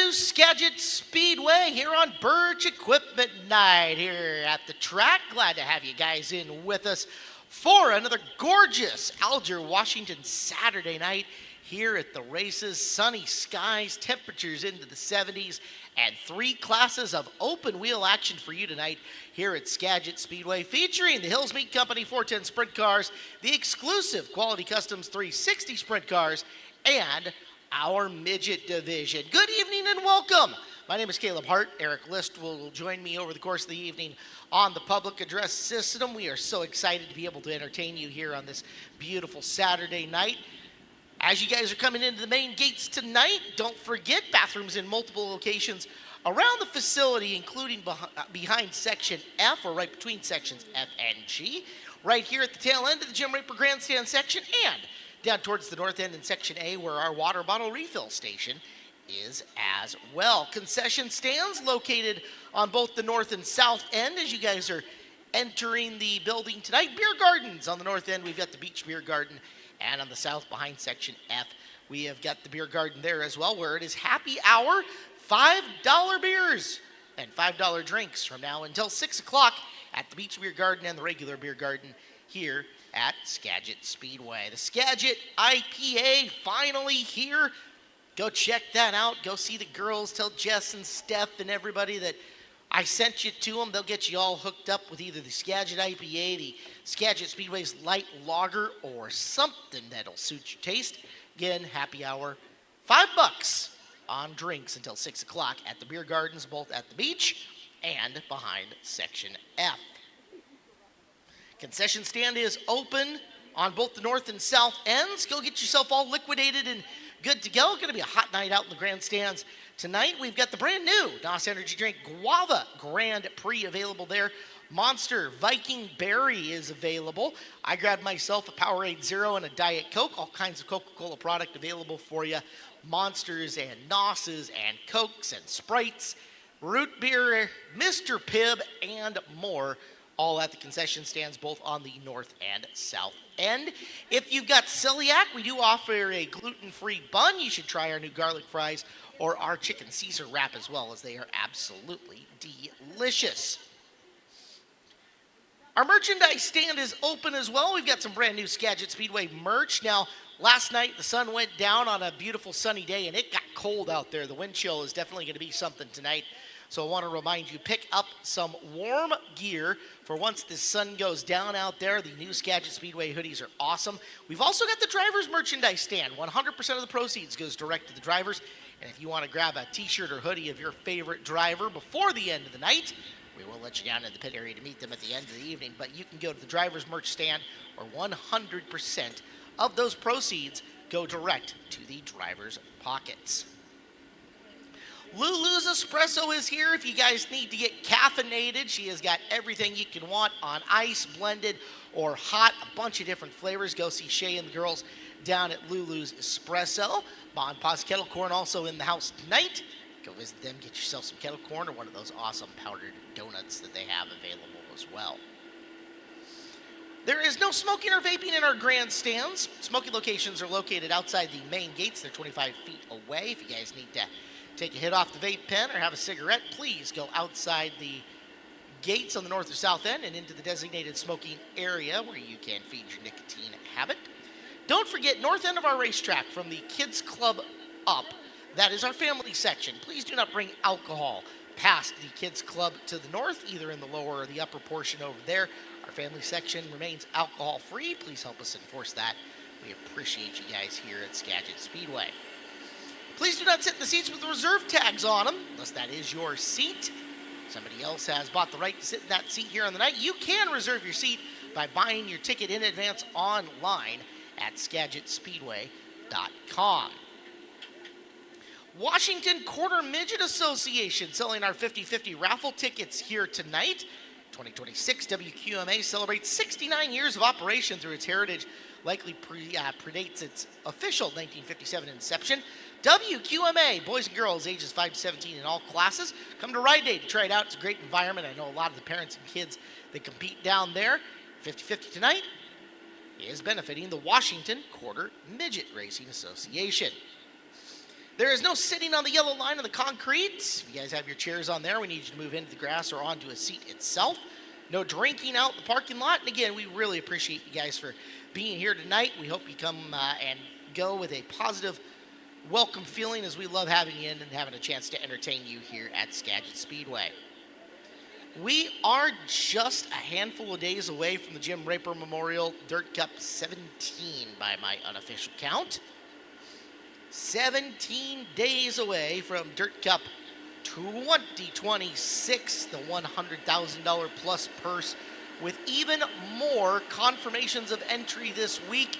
new Skagit Speedway here on Birch Equipment Night here at the track. Glad to have you guys in with us for another gorgeous Alger, Washington Saturday night here at the races. Sunny skies, temperatures into the 70s, and 3 classes of open wheel action for you tonight here at Skagit Speedway, featuring the Hills Meat Company 410 Sprint Cars, the exclusive Quality Customs 360 Sprint Cars, and our midget division. Good evening and welcome. My name is Caleb Hart. Eric List will join me over the course of the evening on the public address system. We are so excited to be able to entertain you here on this beautiful Saturday night. As you guys are coming into the main gates tonight, don't forget bathrooms in multiple locations around the facility, including behind Section F, or right between Sections F and G, right here at the tail end of the Jim Raper Grandstand section, and down towards the north end in Section A, where our water bottle refill station is as well. Concession stands located on both the north and south end as you guys are entering the building tonight. Beer gardens on the north end, we've got the Beach Beer Garden, and on the south behind Section F, we have got the beer garden there as well, where it is happy hour, $5 beers and $5 drinks from now until 6 o'clock at the Beach Beer Garden and the regular beer garden here at Skagit Speedway. The Skagit IPA finally here. Go check that out. Go see the girls. Tell Jess and Steph and everybody that I sent you to them. They'll get you all hooked up with either the Skagit IPA, the Skagit Speedway's light lager, or something that'll suit your taste. Again, happy hour, $5 on drinks until 6 o'clock at the beer gardens, both at the beach and behind Section F. Concession stand is open on both the north and south ends. Go get yourself all liquidated and good to go. Going to be a hot night out in the grandstands tonight. We've got the brand new NOS Energy Drink Guava Grand Prix available there. Monster Viking Berry is available. I grabbed myself a Powerade Zero and a Diet Coke. All kinds of Coca-Cola product available for you. Monsters and NOSes and Cokes and Sprites, root beer, Mr. Pibb, and more. All at the concession stands, both on the north and south end. If you've got celiac, we do offer a gluten-free bun. You should try our new garlic fries or our chicken Caesar wrap as well, as they are absolutely delicious. Our merchandise stand is open as well. We've got some brand new Skagit Speedway merch. Now, last night the sun went down on a beautiful sunny day and it got cold out there. The wind chill is definitely going to be something tonight. So I want to remind you, pick up some warm gear for once the sun goes down out there. The new Skagit Speedway hoodies are awesome. We've also got the driver's merchandise stand. 100% of the proceeds goes direct to the drivers. And if you want to grab a t-shirt or hoodie of your favorite driver before the end of the night, we will let you down in the pit area to meet them at the end of the evening. But you can go to the driver's merch stand, where 100% of those proceeds go direct to the driver's pockets. Lulu's Espresso is here. If you guys need to get caffeinated, she has got everything you can want on ice, blended, or hot. A bunch of different flavors. Go see Shay and the girls down at Lulu's Espresso. Ma and Pa's Kettle Corn also in the house tonight. Go visit them, get yourself some kettle corn or one of those awesome powdered donuts that they have available as well. There is no smoking or vaping in our grandstands. Smoking locations are located outside the main gates. They're 25 feet away. If you guys need to take a hit off the vape pen or have a cigarette, please go outside the gates on the north or south end and into the designated smoking area where you can feed your nicotine habit. Don't forget, north end of our racetrack from the Kids Club up, that is our family section. Please do not bring alcohol past the Kids Club to the north, either in the lower or the upper portion over there. Our family section remains alcohol free. Please help us enforce that. We appreciate you guys here at Skagit Speedway. Please do not sit in the seats with the reserve tags on them, unless that is your seat. Somebody else has bought the right to sit in that seat here on the night. You can reserve your seat by buying your ticket in advance online at SkagitSpeedway.com. Washington Quarter Midget Association selling our 50-50 raffle tickets here tonight. 2026 WQMA celebrates 69 years of operation through its heritage, likely predates its official 1957 inception. WQMA, boys and girls ages 5 to 17 in all classes. Come to Ride Day to try it out. It's a great environment. I know a lot of the parents and kids that compete down there. 50-50 tonight is benefiting the Washington Quarter Midget Racing Association. There is no sitting on the yellow line of the concrete. If you guys have your chairs on there, we need you to move into the grass or onto a seat itself. No drinking out in the parking lot. And again, we really appreciate you guys for being here tonight. We hope you come and go with a positive welcome feeling, as we love having you in and having a chance to entertain you here at Skagit Speedway. We are just a handful of days away from the Jim Raper Memorial Dirt Cup 17 by my unofficial count. 17 days away from Dirt Cup 2026, the $100,000 plus purse, with even more confirmations of entry this week.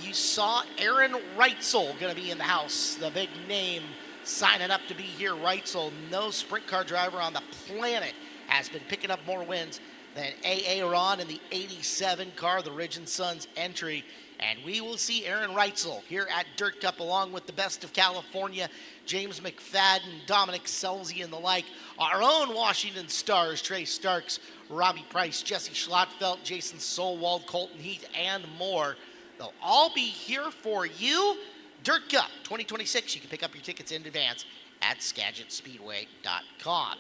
You saw Aaron Reitzel going to be in the house, the big name signing up to be here. Reitzel, no sprint car driver on the planet, has been picking up more wins than A.A. Ron in the 87 car, the Ridge & Sons entry. And we will see Aaron Reitzel here at Dirt Cup along with the best of California, James McFadden, Dominic Selzy, and the like. Our own Washington Stars, Trey Starks, Robbie Price, Jesse Schlotfeld, Jason Solwald, Colton Heath, and more. They'll all be here for you. Dirt Cup 2026. You can pick up your tickets in advance at SkagitSpeedway.com.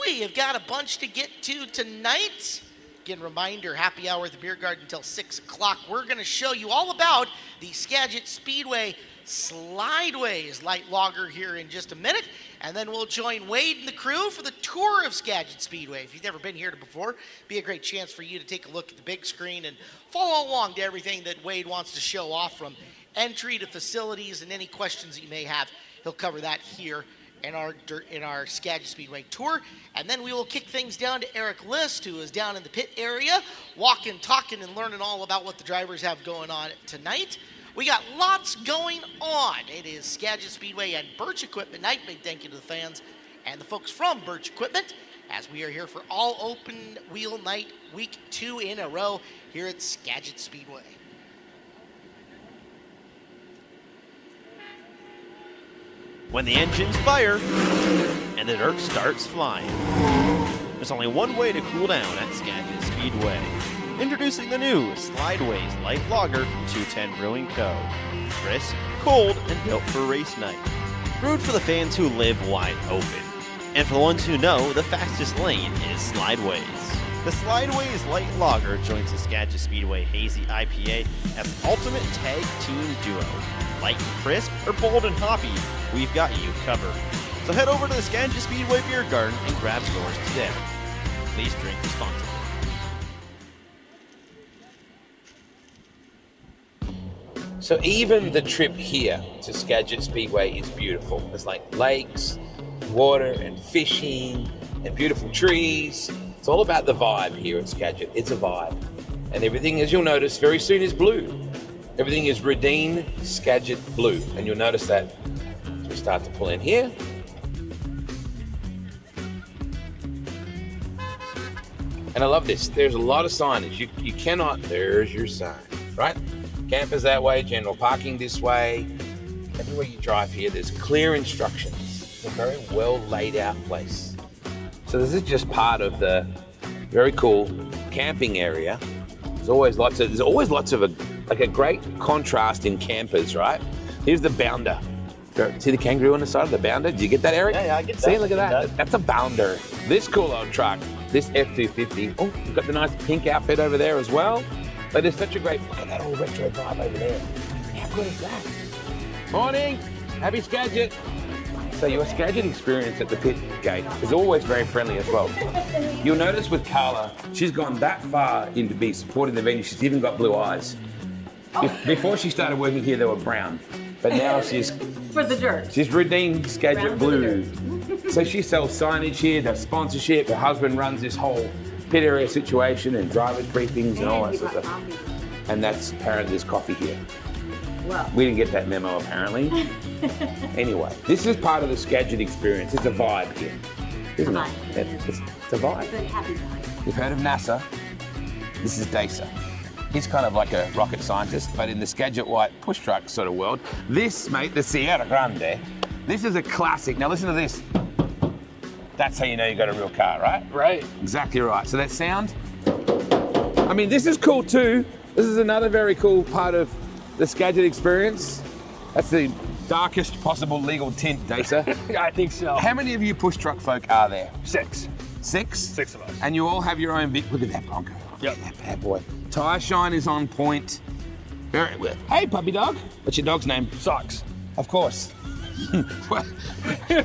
We have got a bunch to get to tonight. Again, reminder, happy hour at the Beer Garden until 6 o'clock. We're going to show you all about the Skagit Speedway Slideways light lager here in just a minute. And then we'll join Wade and the crew for the tour of Skagit Speedway. If you've never been here before, be a great chance for you to take a look at the big screen and follow along to everything that Wade wants to show off, from entry to facilities and any questions that you may have. He'll cover that here in our Skagit Speedway tour. And then we will kick things down to Eric List, who is down in the pit area, walking, talking, and learning all about what the drivers have going on tonight. We got lots going on. It is Skagit Speedway and Birch Equipment night. Big thank you to the fans and the folks from Birch Equipment, as we are here for all open wheel night, week 2 in a row here at Skagit Speedway. When the engines fire and the dirt starts flying, there's only one way to cool down at Skagit Speedway. Introducing the new Slideways Light Lager from 210 Brewing Co. Crisp, cold, and built for race night. Brewed for the fans who live wide open. And for the ones who know, the fastest lane is Slideways. The Slideways Light Lager joins the Skagit Speedway Hazy IPA as ultimate tag team duo. Light and crisp or bold and hoppy, we've got you covered. So head over to the Skagit Speedway Beer Garden and grab yours today. Please drink responsibly. So even the trip here to Skagit Speedway is beautiful. There's like lakes, water and fishing and beautiful trees. It's all about the vibe here at Skagit. It's a vibe. And everything, as you'll notice, very soon is blue. Everything is Redine Skagit blue. And you'll notice that as we start to pull in here. And I love this. There's a lot of signage. You cannot, there's your sign, right? Campers that way, general parking this way. Everywhere you drive here, there's clear instructions. It's a very well laid out place. So this is just part of the very cool camping area. There's always lots of a great contrast in campers, right? Here's the bounder. See the kangaroo on the side of the bounder? Did you get that, Eric? Yeah, I get that. See, look at that. That's a bounder. This cool old truck, this F-250. Oh, you've got the nice pink outfit over there as well. But there's such a great, look at that old retro vibe over there. How good is that? Morning, happy Skagit. So your Skagit experience at the pit gate is always very friendly as well. You'll notice with Carla, she's gone that far into be supporting the venue. She's even got blue eyes. Before she started working here, they were brown. But now she's... For the dirt. She's redeemed Skagit blue. So she sells signage here, does sponsorship. Her husband runs this whole pit area situation and drivers briefings and all that sort of stuff. And that's apparently there's coffee here. Well. We didn't get that memo apparently. Anyway, this is part of the Skagit experience. It's a vibe here, isn't it? It's a vibe. It's a happy vibe. You've heard of NASA? This is Dasa. He's kind of like a rocket scientist, but in the Skagit white push truck sort of world. This, mate, the Sierra Grande, this is a classic. Now listen to this. That's how you know you got a real car, right? Right. Exactly right. So that sound, I mean, this is cool too. This is another very cool part of the Skagit experience. That's the darkest possible legal tint, Dasa. I think so. How many of you push truck folk are there? 6. 6? 6 of us. And you all have your own big, look at that Bronco. Yep. Look at that bad boy. Tire shine is on point. Very well. Hey, puppy dog. What's your dog's name? Socks. Of course.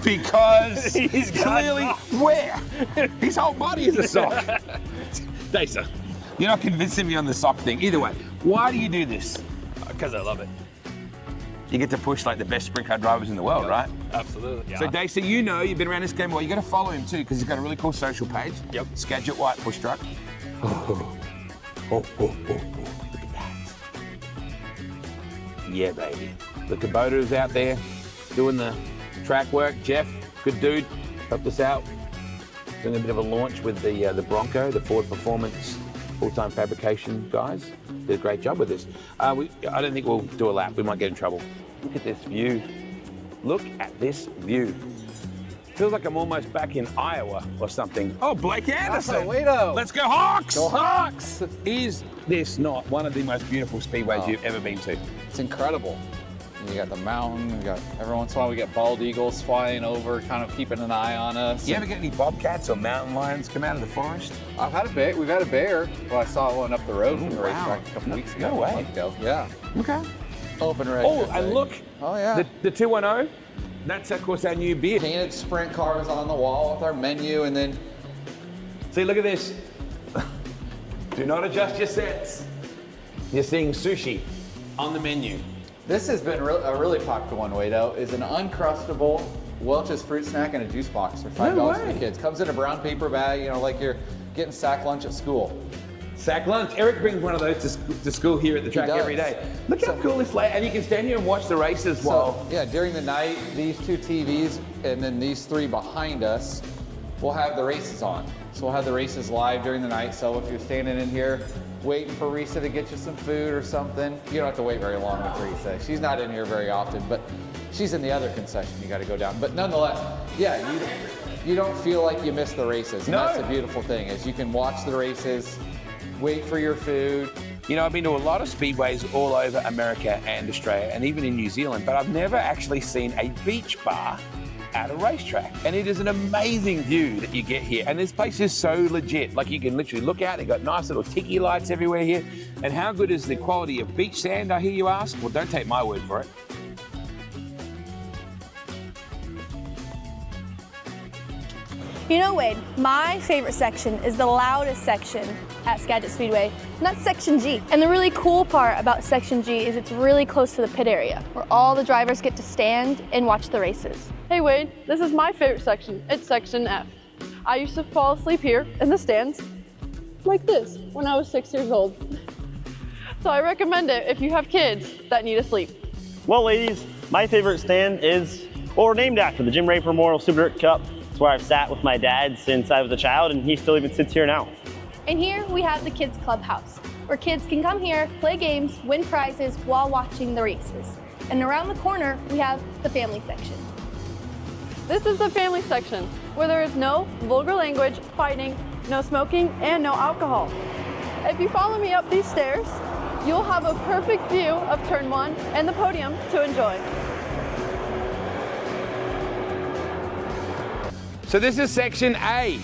Because He's got clearly where? His whole body is a sock. Dasa, you're not convincing me on the sock thing. Either way, why do you do this? Because I love it. You get to push like the best sprint car drivers in the world, right? Absolutely. Yeah. So Dasa, you know, you've been around this game a while. You got to follow him too, because he's got a really cool social page. Yep. Skagit White Push Truck. Oh, look at that. Yeah, baby. The Kubota's out there doing the track work. Jeff, good dude, helped us out. Doing a bit of a launch with the Bronco, the Ford Performance full-time fabrication guys. Did a great job with this. I don't think we'll do a lap. We might get in trouble. Look at this view. Look at this view. Feels like I'm almost back in Iowa or something. Oh, Blake Anderson. Let's go Hawks! Go Hawks! Is this not one of the most beautiful speedways you've ever been to? It's incredible. You got the mountain, you got every once in a while we get bald eagles flying over, kind of keeping an eye on us. You ever get any bobcats or mountain lions come out of the forest? I've had a bear. We've had a bear. Well, I saw one up the road from the wow. racetrack a couple weeks ago. No way. A month ago. Yeah. Okay. Open red. Oh, and look. Oh, yeah. The 210. That's, of course, our new beer. Painted sprint cars on the wall with our menu, and then See, look at this. Do not adjust your sets. You're seeing sushi on the menu. this has been a really popular one, Wado, is an Uncrustable Welch's fruit snack and a juice box for $5 for the kids. Comes in a brown paper bag, you know, like you're getting sack lunch at school. Sack lunch. Eric brings one of those to school here at the track every day. Look how cool this lay, and you can stand here and watch the races while. Yeah, during the night, these two TVs and then these three behind us, we'll have the races on. So we'll have the races live during the night. So if you're standing in here waiting for Risa to get you some food or something, you don't have to wait very long with Risa. She's not in here very often, but she's in the other concession. You got to go down. But nonetheless, yeah, you don't feel like you missed the races. And that's the beautiful thing is you can watch the races, wait for your food. You know, I've been to a lot of speedways all over America and Australia and even in New Zealand, but I've never actually seen a beach bar at a racetrack. And it is an amazing view that you get here. And this place is so legit. Like you can literally look out, they've got nice little tiki lights everywhere here. And how good is the quality of beach sand, I hear you ask? Well, don't take my word for it. You know, Wade, my favorite section is the loudest section at Skagit Speedway, and that's Section G. And the really cool part about Section G is it's really close to the pit area, where all the drivers get to stand and watch the races. Hey Wade, this is my favorite section. It's Section F. I used to fall asleep here in the stands like this when I was 6 years old. So I recommend it if you have kids that need to sleep. Well, ladies, my favorite stand is, well, we're named after the Jim Raper Memorial Super Dirt Cup. It's where I've sat with my dad since I was a child, and he still even sits here now. And here we have the Kids Clubhouse, where kids can come here, play games, win prizes while watching the races. And around the corner, we have the family section. This is the family section, where there is no vulgar language, fighting, no smoking, and no alcohol. If you follow me up these stairs, you'll have a perfect view of Turn 1 and the podium to enjoy. So this is Section A.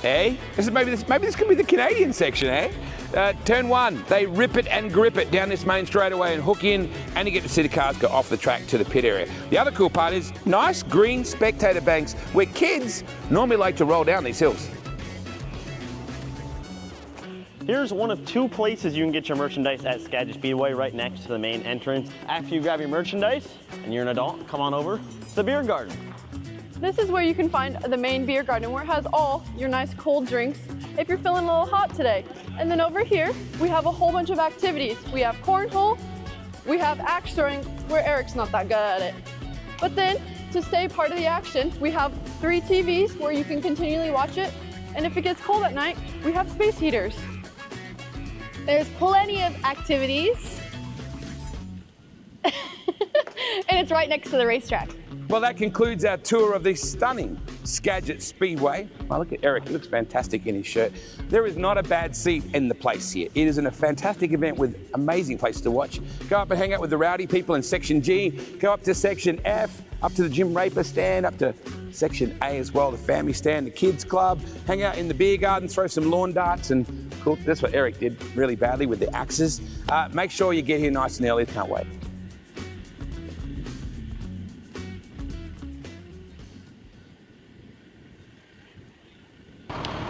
Eh? Maybe this could be the Canadian section, eh? Turn 1, they rip it and grip it down this main straightaway and hook in, and you get to see the cars go off the track to the pit area. The other cool part is nice green spectator banks where kids normally like to roll down these hills. Here's one of two places you can get your merchandise at Skagit Speedway, right next to the main entrance. After you grab your merchandise and you're an adult, come on over to the beer garden. This is where you can find the main beer garden, where it has all your nice cold drinks if you're feeling a little hot today. And then over here, we have a whole bunch of activities. We have cornhole, we have axe throwing, where Eric's not that good at it. But then, to stay part of the action, we have 3 TVs where you can continually watch it. And if it gets cold at night, we have space heaters. There's plenty of activities, and it's right next to the racetrack. Well, that concludes our tour of the stunning Skagit Speedway. Oh, look at Eric, he looks fantastic in his shirt. There is not a bad seat in the place here. It is a fantastic event with amazing place to watch. Go up and hang out with the rowdy people in Section G, go up to Section F, up to the Jim Raper stand, up to Section A as well, the family stand, the kids club, hang out in the beer garden, throw some lawn darts, and cool, that's what Eric did really badly with the axes. Make sure you get here nice and early, can't wait.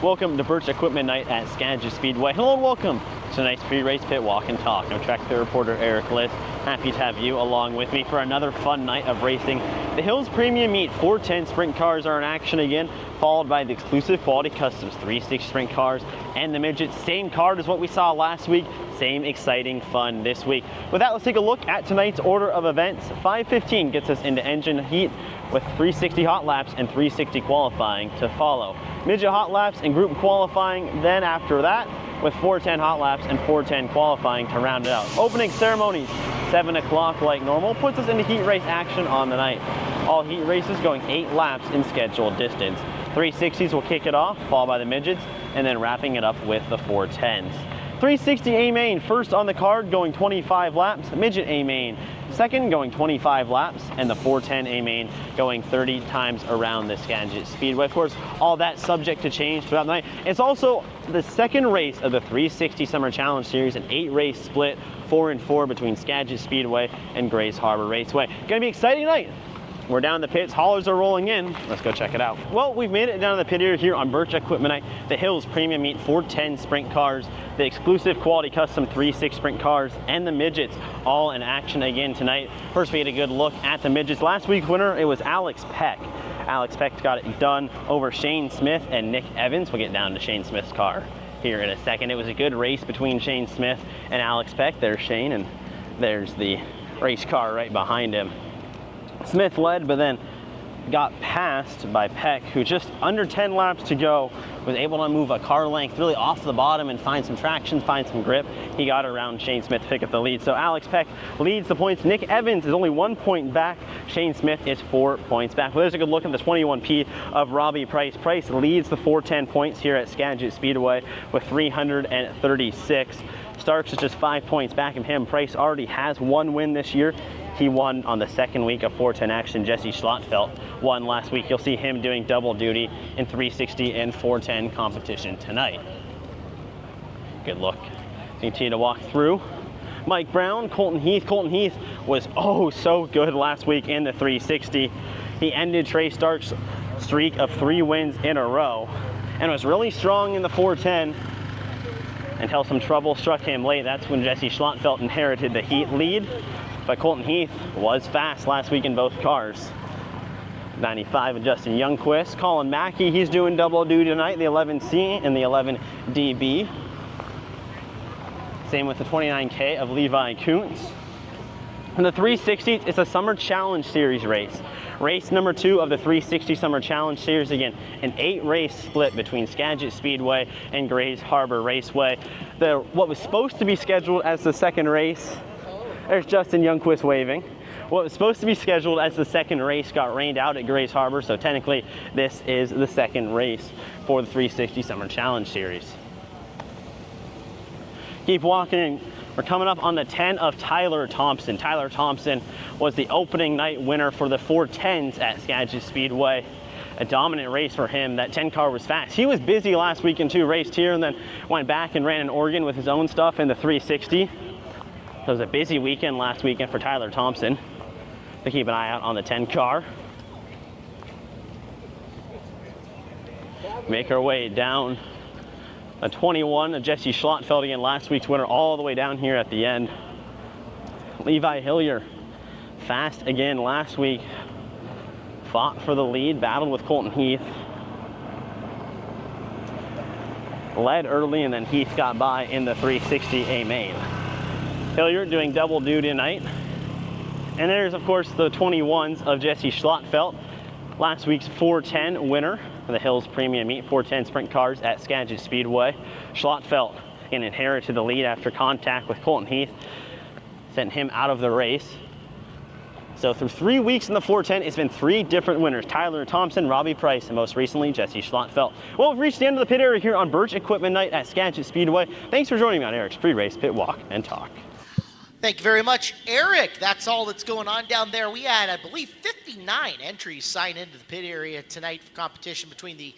Welcome to Birch Equipment Night at Skagit Speedway. Hello and welcome to tonight's pre-race pit walk and talk. I'm track pit reporter Eric Liss. Happy to have you along with me for another fun night of racing. The Hills Premium Meet 410 sprint cars are in action again, followed by the exclusive Quality Customs 360 sprint cars and the midgets. Same card as what we saw last week, same exciting fun this week. With that, let's take a look at tonight's order of events. 5:15 gets us into engine heat with 360 hot laps and 360 qualifying to follow. Midget hot laps and group qualifying then after that, with 410 hot laps and 410 qualifying to round it out. Opening ceremonies, 7 o'clock like normal, puts us into heat race action on the night. All heat races going 8 laps in scheduled distance. 360s will kick it off, followed by the midgets, and then wrapping it up with the 410s. 360 A main first on the card, going 25 laps. Midget A main second, going 25 laps, and the 410 A main going 30 times around the Skagit Speedway. Of course, all that subject to change throughout the night. It's also the second race of the 360 Summer Challenge Series, an 8-race split, 4-4 between Skagit Speedway and Grays Harbor Raceway. Gonna be an exciting night. We're down in the pits, haulers are rolling in. Let's go check it out. Well, we've made it down to the pit area here on Birch Equipment Night. The Hills Premium Meet 410 sprint cars, the exclusive Quality Custom 360 sprint cars, and the midgets all in action again tonight. First, we had a good look at the midgets. Last week's winner, it was Alex Peck. Alex Peck got it done over Shane Smith and Nick Evans. We'll get down to Shane Smith's car here in a second. It was a good race between Shane Smith and Alex Peck. There's Shane, and there's the race car right behind him. Smith led, but then got passed by Peck, who just under 10 laps to go was able to move a car length really off the bottom and find some traction, find some grip. He got around Shane Smith to pick up the lead. So Alex Peck leads the points. Nick Evans is only 1 point back. Shane Smith is 4 points back. Well, there's a good look at the 21P of Robbie Price. Price leads the 410 points here at Skagit Speedway with 336. Starks is just 5 points back of him. Price already has 1 win this year. He won on the second week of 410 action. Jesse Schlottfeld won last week. You'll see him doing double duty in 360 and 410 competition tonight. Good look. Continue to walk through. Mike Brown, Colton Heath. Colton Heath was so good last week in the 360. He ended Trey Stark's streak of 3 wins in a row and was really strong in the 410 until some trouble struck him late. That's when Jesse Schlottfeld inherited the heat lead. But Colton Heath was fast last week in both cars. 95 and Justin Youngquist. Colin Mackey, he's doing double duty tonight, the 11C and the 11DB. Same with the 29K of Levi Kuntz. In the 360s, it's a Summer Challenge Series race. Race number 2 of the 360 Summer Challenge Series. Again, an 8-race split between Skagit Speedway and Grays Harbor Raceway. What was supposed to be scheduled as the second race, there's Justin Youngquist waving. What was supposed to be scheduled as the second race got rained out at Grays Harbor, so technically this is the second race for the 360 Summer Challenge Series. Keep walking. We're coming up on the 10 of Tyler Thompson. Tyler Thompson was the opening night winner for the 410s at Skagit Speedway. A dominant race for him. That 10 car was fast. He was busy last weekend too, raced here and then went back and ran in Oregon with his own stuff in the 360. So it was a busy weekend last weekend for Tyler Thompson. So keep an eye out on the 10 car. Make our way down a 21 of Jesse Schlottfeld, again last week's winner, all the way down here at the end. Levi Hillier, fast again last week. Fought for the lead, battled with Colton Heath. Led early and then Heath got by in the 360 A main. Hillier doing double duty tonight. And there's, of course, the 21s of Jesse Schlottfeld, last week's 410 winner for the Hills Premium Meet 410 sprint cars at Skagit Speedway. Schlottfeld inherited the lead after contact with Colton Heath, sent him out of the race. So through 3 weeks in the 410, it's been 3 different winners: Tyler Thompson, Robbie Price, and most recently, Jesse Schlottfeld. Well, we've reached the end of the pit area here on Birch Equipment Night at Skagit Speedway. Thanks for joining me on Eric's Pre-Race Pit Walk and Talk. Thank you very much, Eric. That's all that's going on down there. We had, I believe, 59 entries sign into the pit area tonight for competition between the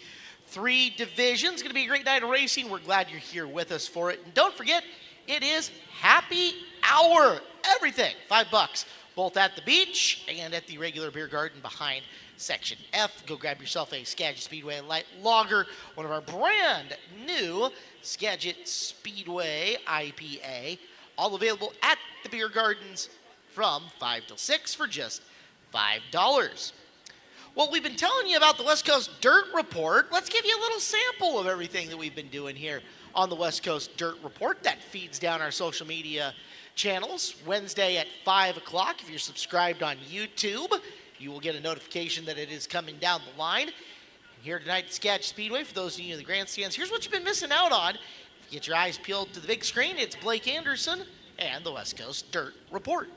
3 divisions. Going to be a great night of racing. We're glad you're here with us for it. And don't forget, it is happy hour. Everything, $5, both at the beach and at the regular beer garden behind Section F. Go grab yourself a Skagit Speedway Light Lager, one of our brand new Skagit Speedway IPA. All available at the beer gardens from 5 till 6 for just $5. Well, we've been telling you about the West Coast Dirt Report. Let's give you a little sample of everything that we've been doing here on the West Coast Dirt Report. That feeds down our social media channels Wednesday at 5 o'clock. If you're subscribed on YouTube, you will get a notification that it is coming down the line. And here tonight at Skagit Speedway, for those of you in the grandstands, here's what you've been missing out on. If you get your eyes peeled to the big screen, it's Blake Anderson and the West Coast Dirt Report.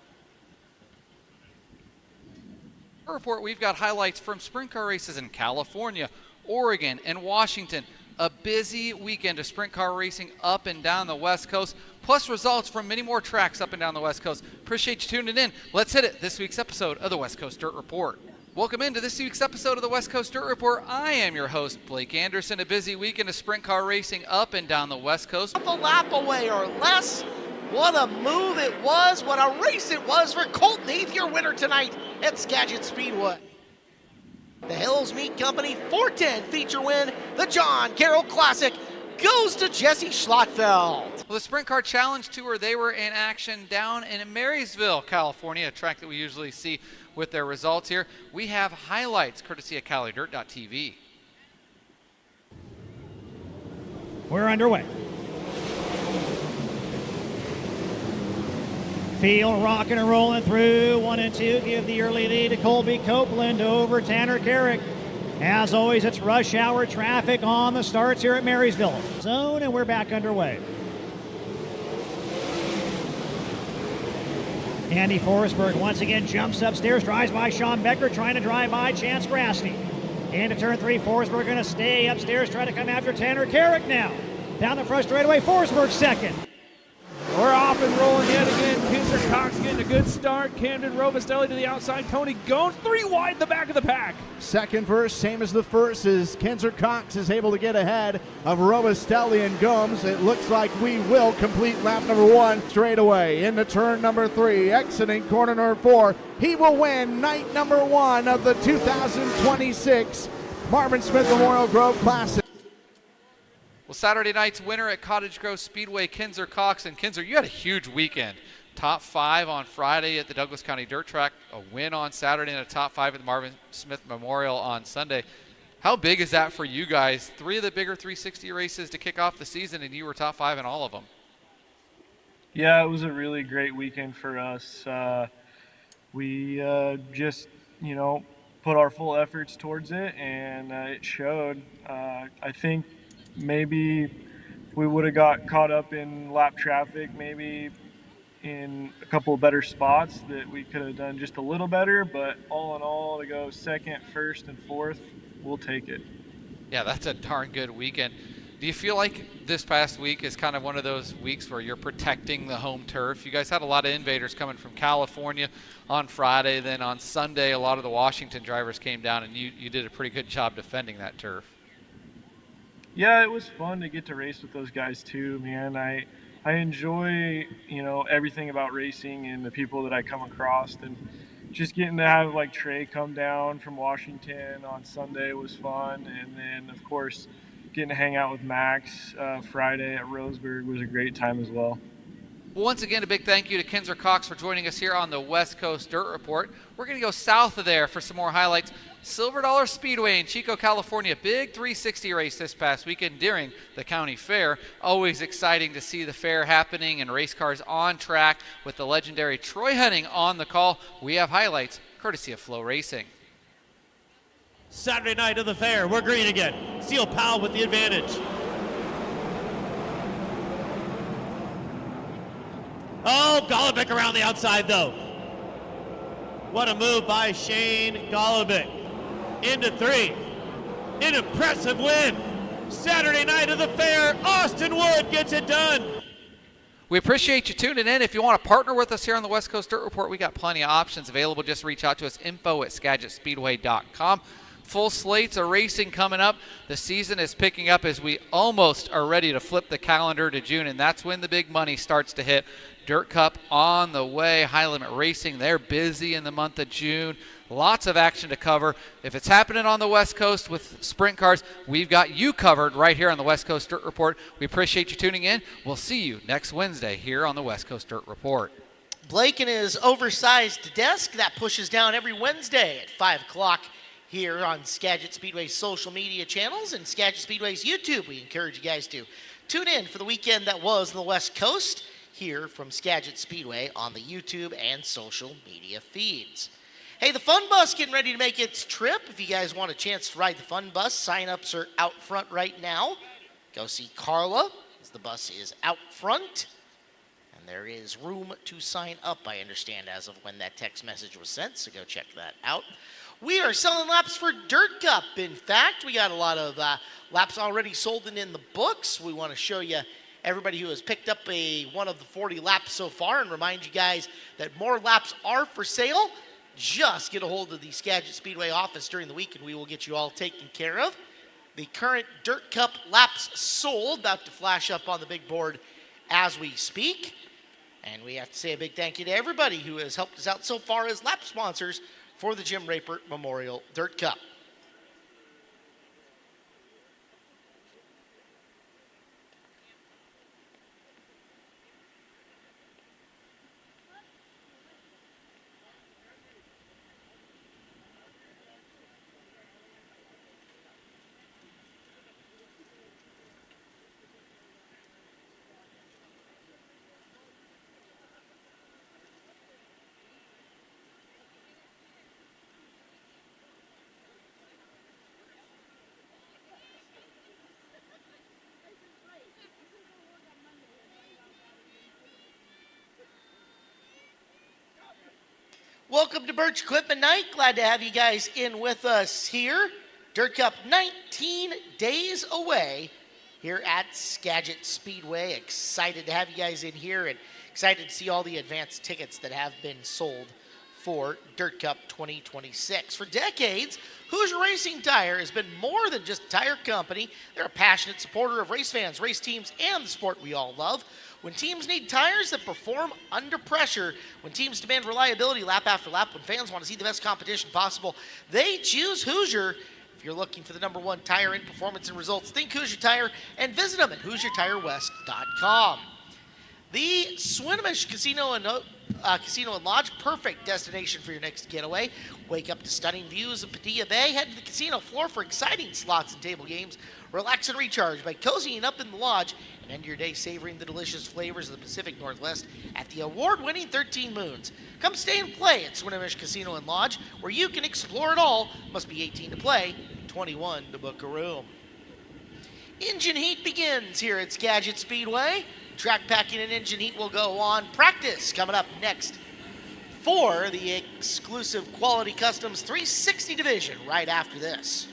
Report, we've got highlights from sprint car races in California, Oregon, and Washington. A busy weekend of sprint car racing up and down the West Coast, plus results from many more tracks up and down the West Coast. Appreciate you tuning in. Let's hit it. This week's episode of the West Coast Dirt Report. Welcome into this week's episode of the West Coast Dirt Report. I am your host, Blake Anderson. A busy weekend of sprint car racing up and down the West Coast. A lap away or less. What a move it was. What a race it was for Colton Heath, your winner tonight at Skagit Speedway. The Hills Meat Company 410 feature win, the John Carroll Classic, goes to Jesse Schlottfeld. Well, the Sprint Car Challenge Tour, they were in action down in Marysville, California, a track that we usually see with their results here. We have highlights courtesy of CaliDirt.tv. We're underway. Field rocking and rolling through 1 and 2. Give the early lead to Colby Copeland over Tanner Carrick. As always, it's rush hour traffic on the starts here at Marysville Zone, and we're back underway. Andy Forsberg once again jumps upstairs, drives by Sean Becker, trying to drive by Chance Grasny. Into turn 3, Forsberg going to stay upstairs, try to come after Tanner Carrick now. Down the front straightaway, Forsberg second. We're off and rolling yet again. Kinzer Cox getting a good start. Camden Robustelli to the outside. Tony Gomes 3 wide in the back of the pack. Second verse, same as the first, is Kinzer Cox is able to get ahead of Robustelli and Gomes. It looks like we will complete lap number 1 straight away. Into turn number 3, exiting corner number 4. He will win night number 1 of the 2026 Marvin Smith Memorial Grove Classic. Well, Saturday night's winner at Cottage Grove Speedway, Kinzer Cox. And Kinzer, you had a huge weekend. Top 5 on Friday at the Douglas County Dirt Track, a win on Saturday, and a top 5 at the Marvin Smith Memorial on Sunday. How big is that for you guys? 3 of the bigger 360 races to kick off the season, and you were top 5 in all of them. Yeah, it was a really great weekend for us. We just, put our full efforts towards it, and it showed. I think maybe we would have got caught up in lap traffic, maybe in a couple of better spots that we could have done just a little better, but all in all, to go second, first, and fourth, we'll take it. Yeah, that's a darn good weekend. Do you feel like this past week is kind of one of those weeks where you're protecting the home turf? You guys had a lot of invaders coming from California on Friday, then on Sunday a lot of the Washington drivers came down, and you did a pretty good job defending that turf. Yeah, it was fun to get to race with those guys too, man. I enjoy, everything about racing and the people that I come across, and just getting to have like Trey come down from Washington on Sunday was fun, and then of course getting to hang out with Max Friday at Roseburg was a great time as well. Well, once again, a big thank you to Kinzer Cox for joining us here on the West Coast Dirt Report. We're going to go south of there for some more highlights. Silver Dollar Speedway in Chico, California. Big 360 race this past weekend during the county fair. Always exciting to see the fair happening and race cars on track with the legendary Troy Hunting on the call. We have highlights courtesy of Flow Racing. Saturday night of the fair, we're green again. Seal Powell with the advantage. Oh, Golobic around the outside though. What a move by Shane Golovic. Into 3. An impressive win. Saturday night of the fair, Austin Wood gets it done. We appreciate you tuning in. If you want to partner with us here on the West Coast Dirt Report, we got plenty of options available. Just reach out to us, info@SkagitSpeedway.com. Full slates of racing coming up. The season is picking up as we almost are ready to flip the calendar to June, and that's when the big money starts to hit. Dirt Cup on the way. High Limit Racing, they're busy in the month of June. Lots of action to cover. If it's happening on the West Coast with sprint cars, we've got you covered right here on the West Coast Dirt Report. We appreciate you tuning in. We'll see you next Wednesday here on the West Coast Dirt Report. Blake and his oversized desk, that pushes down every Wednesday at 5 o'clock here on Skagit Speedway's social media channels and Skagit Speedway's YouTube. We encourage you guys to tune in for the weekend that was on the West Coast here from Skagit Speedway on the YouTube and social media feeds. Hey, the Fun Bus getting ready to make its trip. If you guys want a chance to ride the Fun Bus, sign-ups are out front right now. Go see Carla, as the bus is out front. And there is room to sign up, I understand, as of when that text message was sent, so go check that out. We are selling laps for Dirt Cup. In fact, we got a lot of laps already sold and in the books. We want to show you everybody who has picked up one of the 40 laps so far and remind you guys that more laps are for sale. Just get a hold of the Skagit Speedway office during the week and we will get you all taken care of. The current Dirt Cup laps sold, about to flash up on the big board as we speak. And we have to say a big thank you to everybody who has helped us out so far as lap sponsors for the Jim Rapert Memorial Dirt Cup. Welcome to Birch Equipment Night. Glad to have you guys in with us here. Dirt Cup 19 days away here at Skagit Speedway. Excited to have you guys in here and excited to see all the advanced tickets that have been sold for Dirt Cup 2026. For decades, Hoosier Racing Tire has been more than just a tire company. They're a passionate supporter of race fans, race teams, and the sport we all love. When teams need tires that perform under pressure, when teams demand reliability lap after lap, when fans want to see the best competition possible, they choose Hoosier. If you're looking for the #1 tire in performance and results, think Hoosier Tire and visit them at HoosierTireWest.com. The Swinomish Casino and Lodge, perfect destination for your next getaway. Wake up to stunning views of Padilla Bay. Head to the casino floor for exciting slots and table games. Relax and recharge by cozying up in the lodge and end your day savoring the delicious flavors of the Pacific Northwest at the award-winning 13 Moons. Come stay and play at Swinomish Casino and Lodge, where you can explore it all. Must be 18 to play, 21 to book a room. Engine heat begins here at Skagit Speedway. Track packing and engine heat will go on. Practice coming up next for the exclusive Quality Customs 360 division right after this.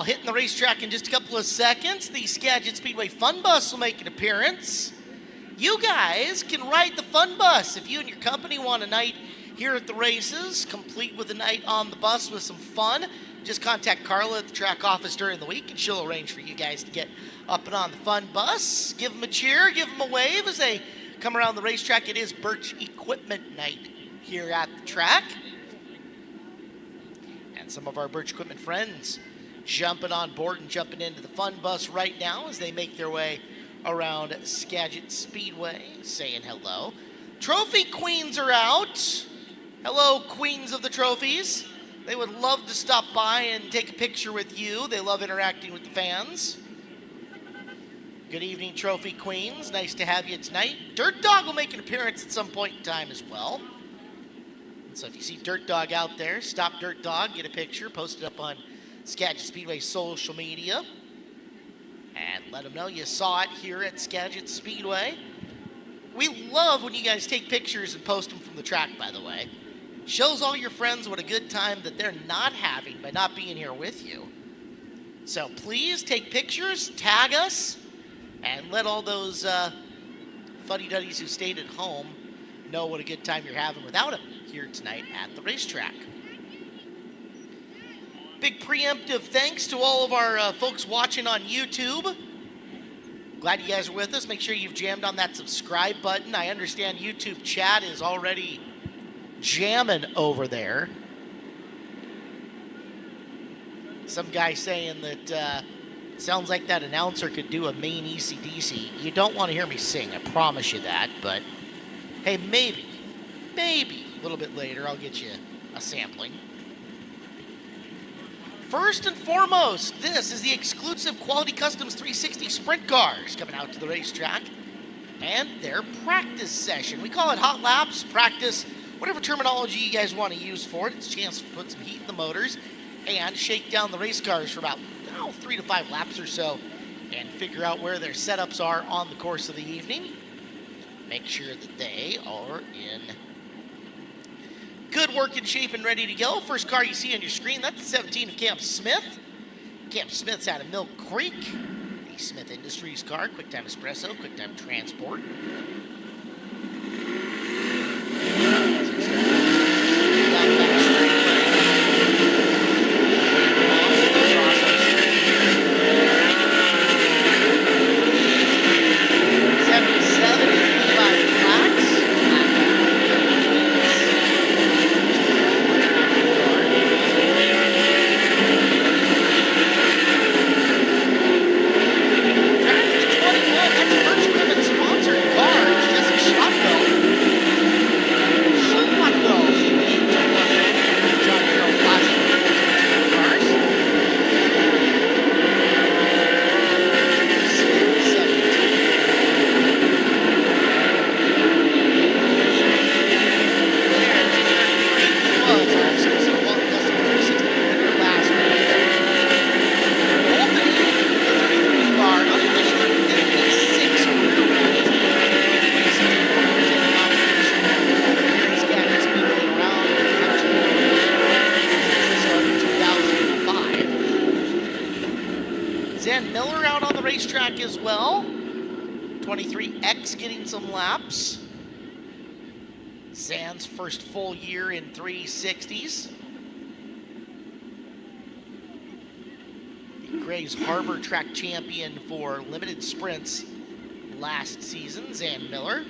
hitting the racetrack in just a couple of seconds. The Skagit Speedway Fun Bus will make an appearance. You guys can ride the Fun Bus if you and your company want a night here at the races, complete with a night on the bus with some fun. Just contact Carla at the track office during the week, and she'll arrange for you guys to get up and on the Fun Bus. Give them a cheer, give them a wave as they come around the racetrack. It is Birch Equipment Night here at the track. And some of our Birch Equipment friends jumping on board and jumping into the Fun Bus right now as they make their way around Skagit Speedway, saying hello. Trophy queens are out. Hello, queens of the trophies. They would love to stop by and take a picture with you. They love interacting with the fans. Good evening, trophy queens. Nice to have you tonight. Dirt Dog will make an appearance at some point in time as well. So if you see Dirt Dog out there, stop Dirt Dog, get a picture, post it up on Skagit Speedway social media, and let them know you saw it here at Skagit Speedway. We love when you guys take pictures and post them from the track, by the way. Shows all your friends what a good time that they're not having by not being here with you. So please take pictures, tag us, and let all those fuddy-duddies who stayed at home know what a good time you're having without them here tonight at the racetrack. Big preemptive thanks to all of our folks watching on YouTube. Glad you guys are with us. Make sure you've jammed on that subscribe button. I understand YouTube chat is already jamming over there. Some guy saying that sounds like that announcer could do a main ECDC. You don't want to hear me sing, I promise you that, but hey, maybe a little bit later I'll get you a sampling. First and foremost, this is the exclusive Quality Customs 360 sprint cars coming out to the racetrack and their practice session. We call it hot laps, practice, whatever terminology you guys want to use for it. It's a chance to put some heat in the motors and shake down the race cars for about 3 to 5 laps or so and figure out where their setups are on the course of the evening. Make sure that they are in good working shape and ready to go. First car you see on your screen, that's the 17 of Camp Smith. Camp Smith's out of Mill Creek. The Smith Industries car, QuickTime Espresso, QuickTime Transport. As well. 23X getting some laps. Zan's first full year in 360s. The Grays Harbor track champion for limited sprints last season, Zan Miller.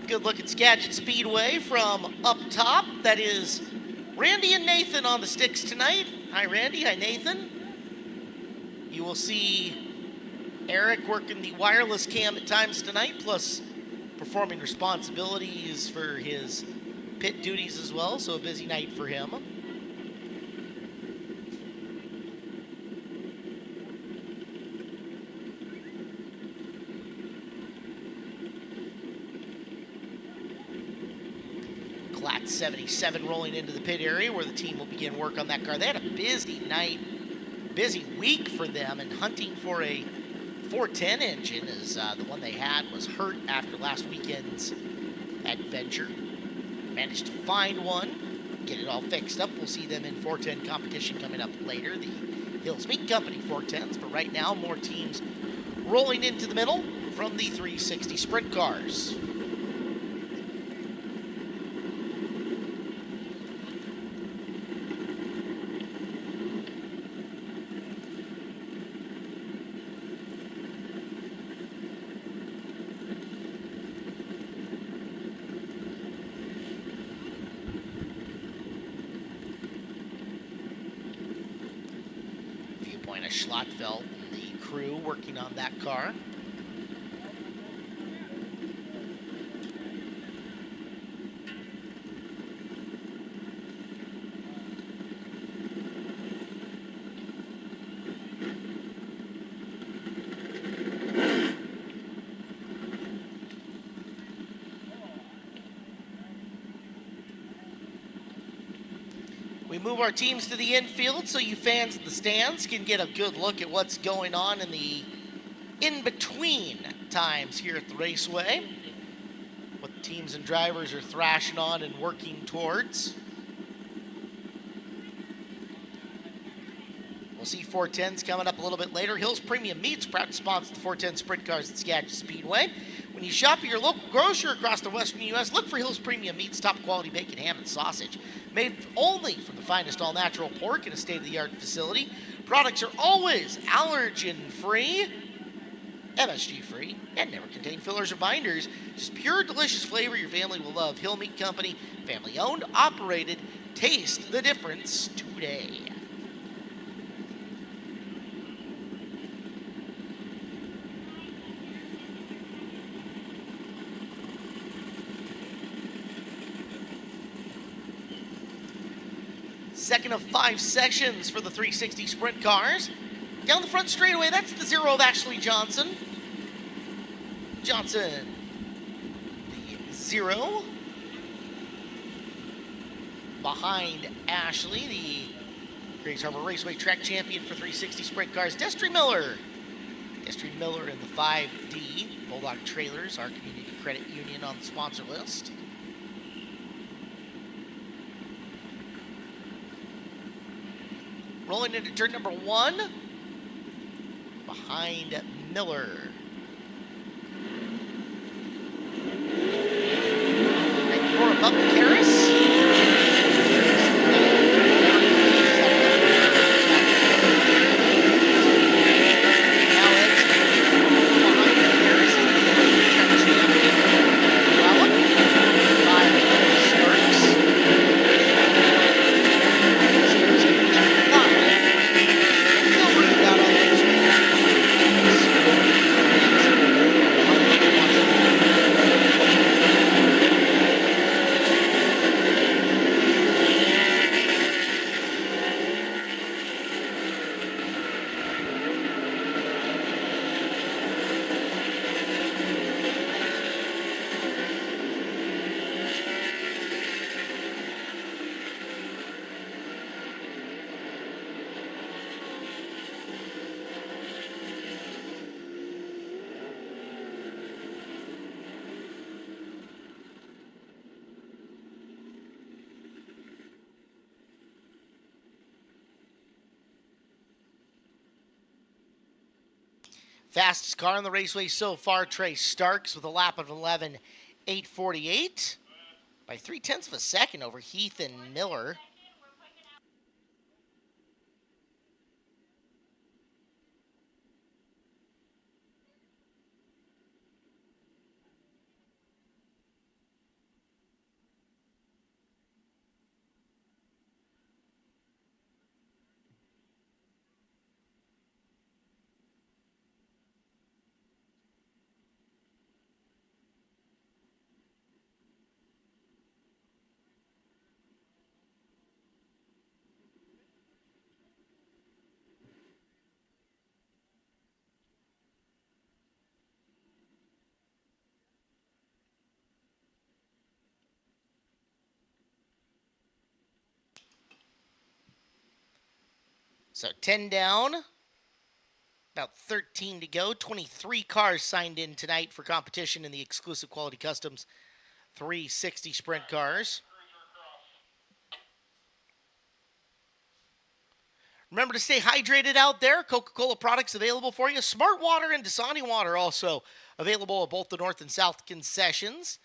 Good look at Skagit Speedway from up top. That is Randy and Nathan on the sticks tonight. Hi Randy, hi Nathan. You will see Eric working the wireless cam at times tonight, plus performing responsibilities for his pit duties as well, so a busy night for him. Clat 77 rolling into the pit area where the team will begin work on that car. They had a busy night busy week for them, and hunting for a 410 engine, as the one they had was hurt after last weekend's adventure. Managed to find one, get it all fixed up. We'll see them in 410 competition coming up later. The Hills Meat Company 410s, but right now more teams rolling into the middle from the 360 sprint cars. Viewpoint of Schlottveld and the crew working on that car. We move our teams to the infield so you fans in the stands can get a good look at what's going on in the in-between times here at the raceway. What the teams and drivers are thrashing on and working towards. We'll see 410s coming up a little bit later. Hills Premium Meats, proud to sponsor the 410 sprint cars at Skagit Speedway. When you shop at your local grocer across the western U.S., look for Hills Premium Meats, top quality bacon, ham, and sausage. Made only from the finest all-natural pork in a state-of-the-art facility. Products are always allergen-free, MSG-free, and never contain fillers or binders. Just pure, delicious flavor your family will love. Hill Meat Company, family-owned, operated. Taste the difference today. Second of 5 sections for the 360 sprint cars. Down the front straightaway, that's the 0 of Ashley Johnson. Johnson, the 0. Behind Ashley, the Grays Harbor Raceway track champion for 360 sprint cars, Destry Miller. Destry Miller in the 5D. Bulldog Trailers, our community credit union on the sponsor list. Rolling into turn number 1, behind Miller. 94 above the Karras. Fastest car on the raceway so far, Trey Starks, with a lap of 11.848 by 0.3 of a second over Heath and Miller. So 10 down, about 13 to go. 23 cars signed in tonight for competition in the exclusive Quality Customs 360 sprint cars. Remember to stay hydrated out there. Coca-Cola products available for you. Smart Water and Dasani Water also available at both the North and South concessions.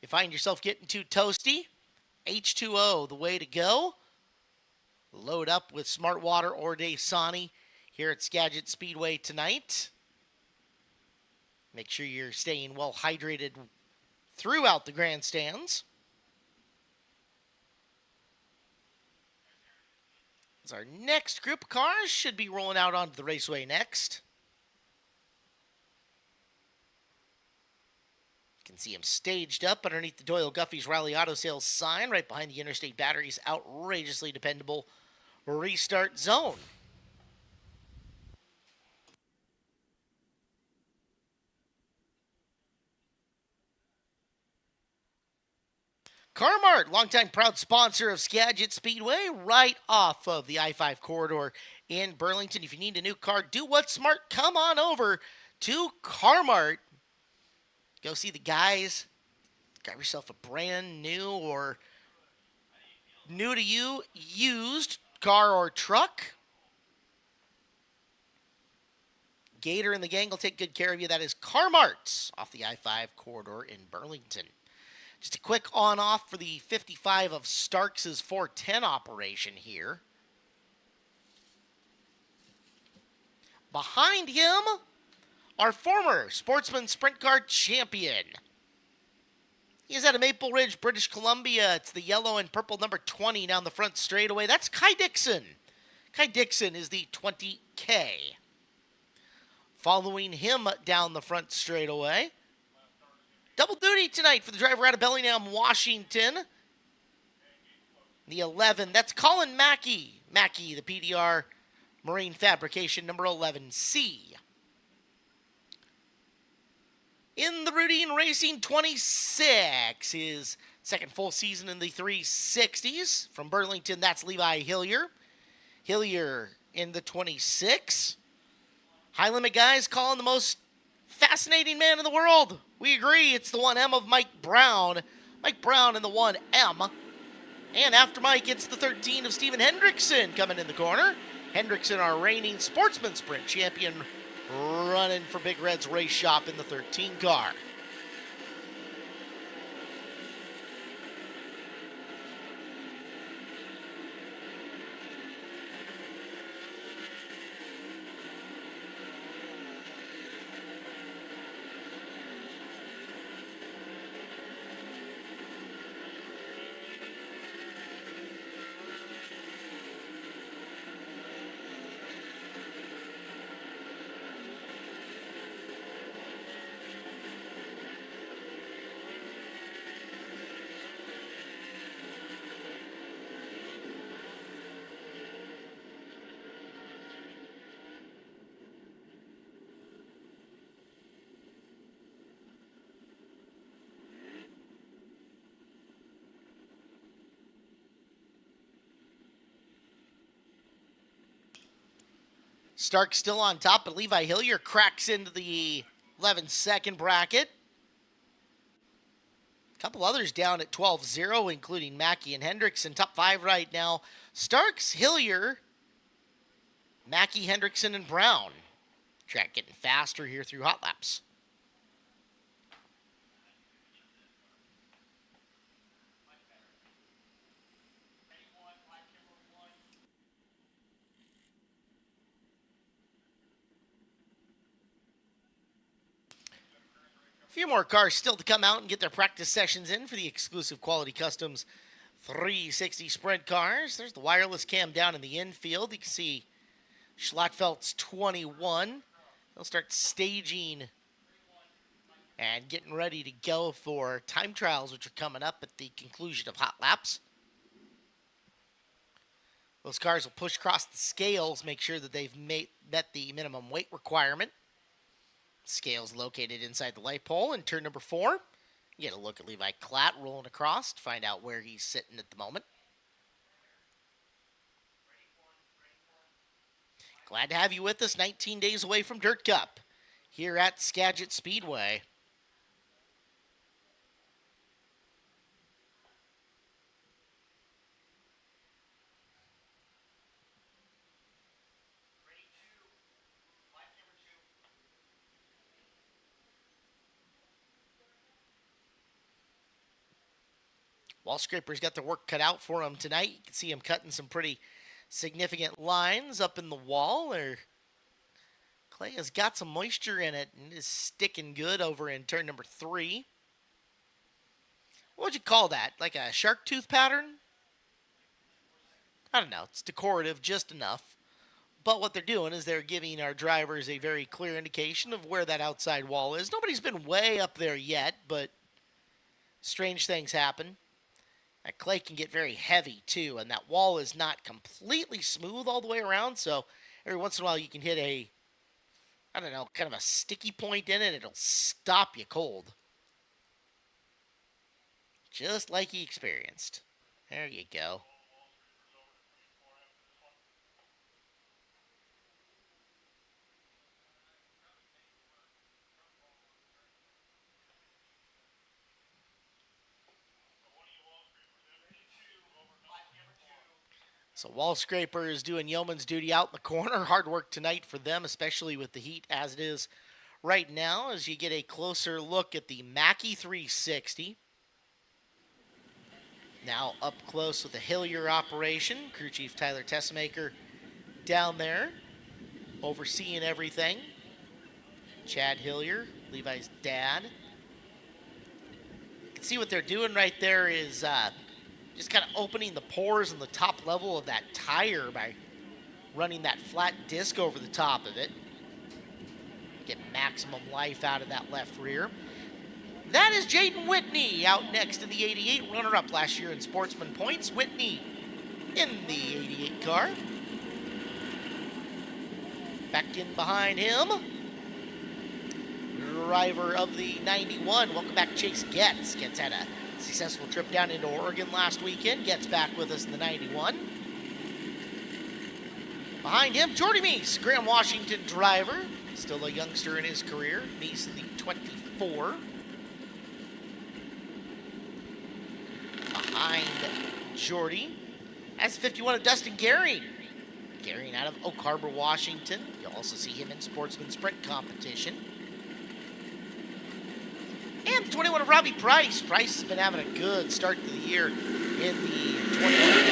You find yourself getting too toasty, H2O, the way to go. Load up with Smart Water or Dasani here at Skagit Speedway tonight. Make sure you're staying well hydrated throughout the grandstands. As our next group of cars should be rolling out onto the raceway next. You can see them staged up underneath the Doyle Guffey's Rally Auto Sales sign right behind the Interstate Batteries outrageously dependable restart zone. Car-Mart, longtime proud sponsor of Skagit Speedway, right off of the I-5 corridor in Burlington. If you need a new car, do what's smart. Come on over to Car-Mart. Go see the guys. Grab yourself a brand new or new to you used car or truck. Gator and the gang will take good care of you. That is Car-Mart off the I-5 corridor in Burlington. Just a quick on-off for the 55 of Starks' 410 operation here. Behind him, our former Sportsman Sprint Car champion. He is out of Maple Ridge, British Columbia. It's the yellow and purple number 20 down the front straightaway. That's Kai Dixon. Kai Dixon is the 20K. Following him down the front straightaway, double duty tonight for the driver out of Bellingham, Washington. The 11, that's Colin Mackey. Mackey, the PDR Marine Fabrication, number 11C. In the Routine Racing 26, his second full season in the 360s. From Burlington, that's Levi Hillier. Hillier in the 26. High Limit guys calling the most fascinating man in the world. We agree, it's the 1M of Mike Brown. Mike Brown in the 1M. And after Mike, it's the 13 of Steven Hendrickson coming in the corner. Hendrickson, our reigning Sportsman Sprint champion, running for Big Red's Race Shop in the 13 car. Stark still on top, but Levi Hillier cracks into the 11-second bracket. A couple others down at 12-0, including Mackey and Hendrickson. Top 5 right now. Starks, Hillier, Mackey, Hendrickson, and Brown. Track getting faster here through hot laps. A few more cars still to come out and get their practice sessions in for the exclusive Quality Customs 360 sprint cars. There's the wireless cam down in the infield. You can see Schlattfeld's 21. They'll start staging and getting ready to go for time trials, which are coming up at the conclusion of hot laps. Those cars will push across the scales, make sure that they've met the minimum weight requirement. Scales located inside the light pole in turn number 4. You get a look at Levi Klatt rolling across to find out where he's sitting at the moment. Glad to have you with us 19 days away from Dirt Cup here at Skagit Speedway. Wall Scraper's got their work cut out for him tonight. You can see him cutting some pretty significant lines up in the wall. Clay has got some moisture in it and is sticking good over in turn number 3. What would you call that? Like a shark tooth pattern? I don't know. It's decorative just enough. But what they're doing is they're giving our drivers a very clear indication of where that outside wall is. Nobody's been way up there yet, but strange things happen. That clay can get very heavy, too, and that wall is not completely smooth all the way around, so every once in a while you can hit a, I don't know, kind of a sticky point in it. It'll stop you cold. Just like he experienced. There you go. So Wall Scraper is doing yeoman's duty out in the corner. Hard work tonight for them, especially with the heat as it is right now, as you get a closer look at the Mackie 360. Now up close with the Hillier operation. Crew Chief Tyler Tessemaker down there, overseeing everything. Chad Hillier, Levi's dad. You can see what they're doing right there is just kind of opening the pores on the top level of that tire by running that flat disc over the top of it. Get maximum life out of that left rear. That is Jaden Whitney out next in the 88, runner-up last year in Sportsman Points. Whitney in the 88 car. Back in behind him, driver of the 91. Welcome back, Chase Getz. Getz had a successful trip down into Oregon last weekend. Gets back with us in the 91. Behind him, Jordy Meese, Graham Washington driver. Still a youngster in his career. Meese in the 24. Behind Jordy, that's 51 of Dustin Gehring. Gehring out of Oak Harbor, Washington. You'll also see him in Sportsman Sprint competition. And the 21 of Robbie Price. Price has been having a good start to the year in the 21.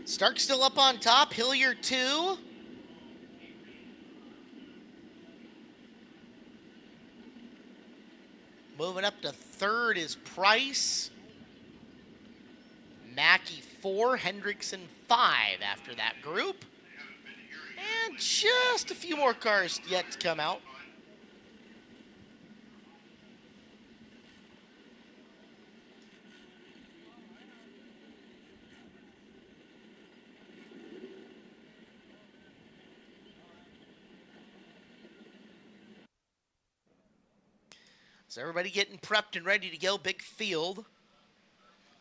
Stark still up on top. Hillier 2. Moving up to third is Price. Mackey 4. Hendrickson 5 after that group. And just a few more cars yet to come out. So everybody getting prepped and ready to go. Big field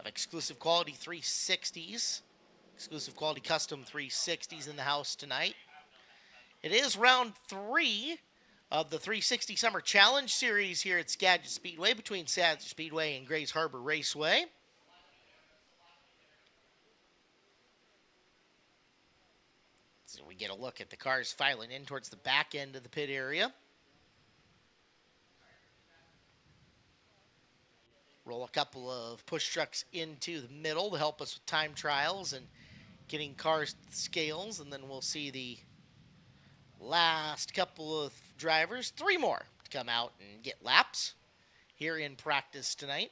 of exclusive quality 360s. Exclusive quality custom 360s in the house tonight. It is round 3 of the 360 Summer Challenge Series here at Skagit Speedway between Skagit Speedway and Grays Harbor Raceway. So we get a look at the cars filing in towards the back end of the pit area. roll a couple of push trucks into the middle to help us with time trials and getting cars to the scales, and then we'll see the last couple of drivers, 3 more, to come out and get laps here in practice tonight.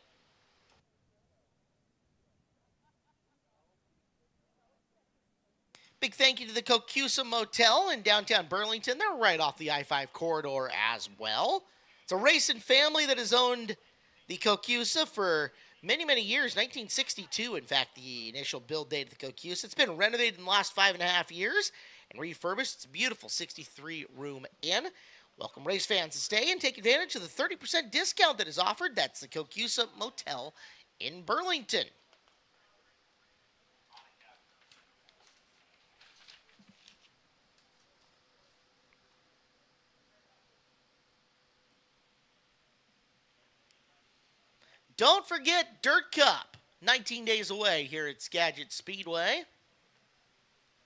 Big thank you to the Kokusa Motel in downtown Burlington. They're right off the I-5 corridor as well. It's a racing family that has owned the Kokusa for many, many years. 1962, in fact, the initial build date of the Kokusa. It's been renovated in the last 5.5 years and refurbished. It's a beautiful 63-room inn. Welcome race fans to stay and take advantage of the 30% discount that is offered. That's the Kokusa Motel in Burlington. Don't forget Dirt Cup, 19 days away here at Skagit Speedway.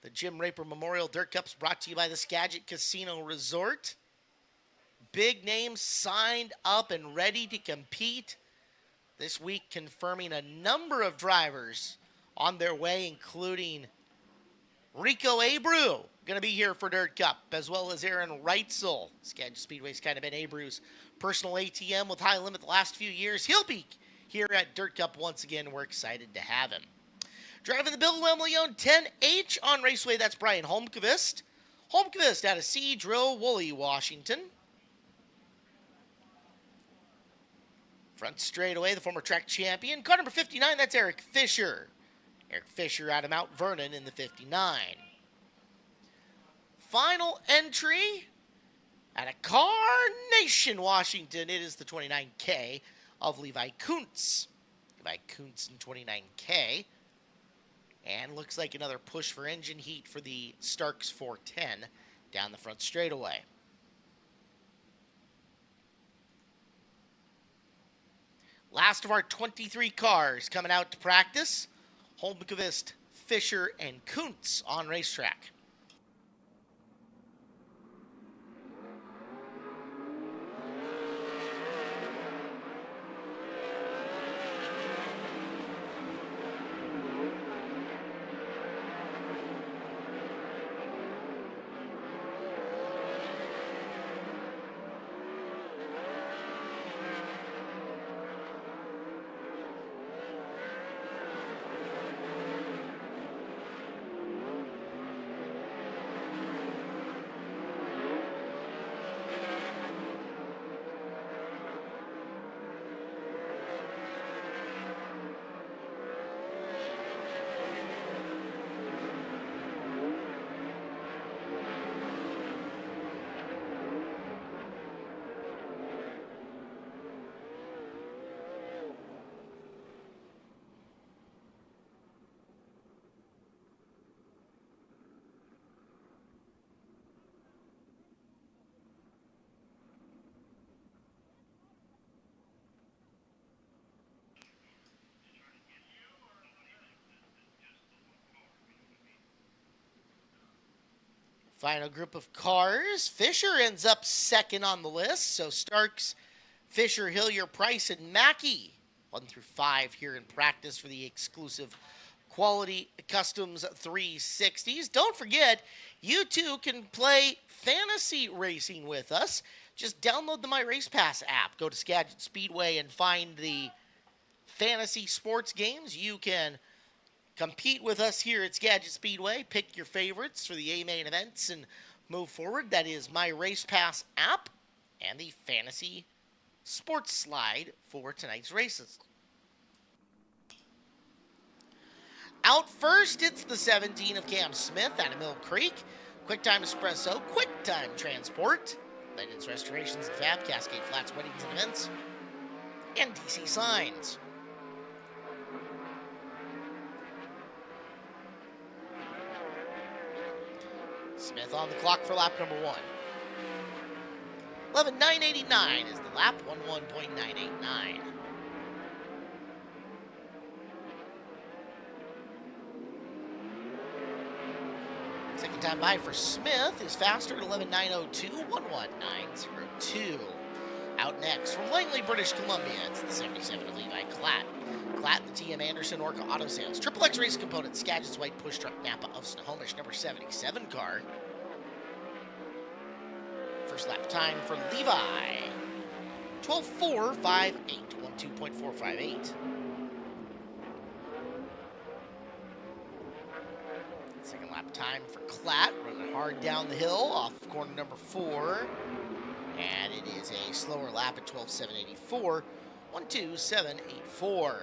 The Jim Raper Memorial Dirt Cup's brought to you by the Skagit Casino Resort. Big names signed up and ready to compete this week, confirming a number of drivers on their way, including Rico Abreu, going to be here for Dirt Cup, as well as Aaron Reitzel. Skagit Speedway's kind of been Abreu's personal ATM with high limit the last few years. He'll be here at Dirt Cup once again. We're excited to have him. Driving the Bill Wembley-owned 10H on Raceway, that's Brian Holmqvist. Holmqvist out of Cedro Woolley, Washington. Front straightaway, the former track champion. Car number 59, that's Eric Fisher. Eric Fisher out of Mount Vernon in the 59. Final entry out of Carnation, Washington. It is the 29K of Levi Kuntz. Levi Kuntz in 29K. And looks like another push for engine heat for the Starks 410 down the front straightaway. Last of our 23 cars coming out to practice. Holmqvist, Fisher, and Kuntz on racetrack. Final group of cars. Fisher ends up second on the list. So Starks, Fisher, Hillier, Price, and Mackey 1 through 5 here in practice for the exclusive Quality Customs 360s. Don't forget, you too can play fantasy racing with us. Just download the My Race Pass app. Go to Skagit Speedway and find the fantasy sports games. You can compete with us here at Skagit Speedway. Pick your favorites for the A-main events and move forward. That is My Race Pass app and the fantasy sports slide for tonight's races. Out first, it's the 17 of Cam Smith out of Mill Creek. QuickTime Espresso, QuickTime Transport, Lennox Restorations and Fab, Cascade Flats Weddings and Events, and DC Signs. Smith on the clock for lap number 1. 11.989 is the lap, 11.989. Second time by for Smith is faster at 11.902, 11.902. Out next from Langley, British Columbia, it's the 77 of Levi Klatt. Klatt, the TM Anderson Orca Auto Sales. Triple X Race Component, Skagit's White Push Truck Napa of Snohomish, number 77 car. First lap time for Levi. 12.458, 12.458. Second lap time for Klatt, running hard down the hill off corner number 4. And it is a slower lap at 12.784, 1.2784.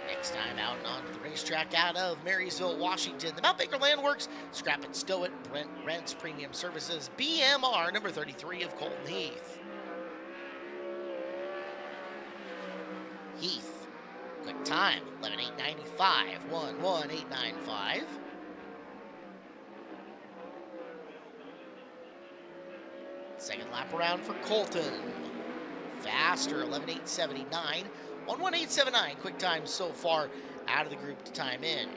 Next time out and onto the racetrack out of Marysville, Washington, the Mount Baker Land Works, Scrap It, Stow It, Brent Rents Premium Services, BMR number 33 of Colton Heath. Heath, quick time, 11.895, 1.1.895. Second lap around for Colton. Faster, 11.879, 1.1879. Quick time so far out of the group to time in.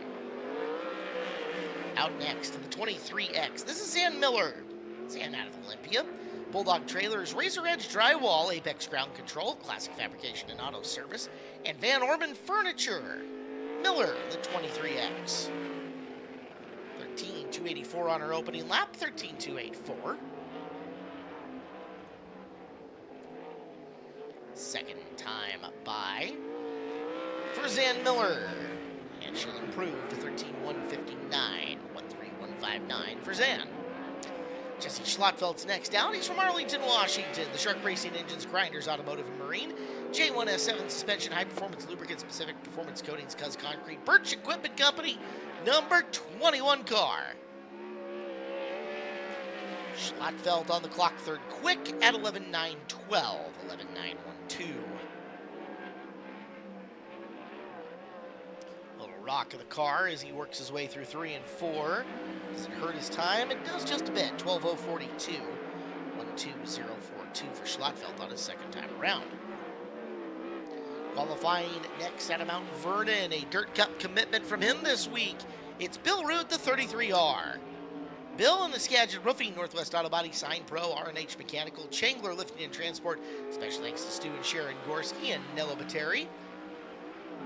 Out next in the 23X. This is Zan Miller. Zan out of Olympia. Bulldog Trailers, Razor Edge Drywall, Apex Ground Control, Classic Fabrication and Auto Service, and Van Orman Furniture. Miller, the 23X. 13.284 on her opening lap, 13.284. Second time by for Zan Miller. And she'll improve to 13.159, 13159 for Zan. Jesse Schlotfeld's next out. He's from Arlington, Washington. The Shark Racing Engines, Grinders, Automotive and Marine. J1S7 Suspension, High Performance Lubricants, Pacific Performance Coatings, Cuz Concrete. Birch Equipment Company, number 21 car. Schlotfeld on the clock, third quick at 11.912, 11.912. Little rock of the car as he works his way through 3 and 4. Does it hurt his time? It does just a bit. 12.042, 1.2042 for Schlotfeld on his second time around. Qualifying next out of Mount Vernon, a Dirt Cup commitment from him this week. It's Bill Root, the 33R. Bill and the Skagit Roofing, Northwest Auto Body, Sign Pro, R&H Mechanical, Changler Lifting and Transport. Special thanks to Stu and Sharon Gorski and Nello Bateri.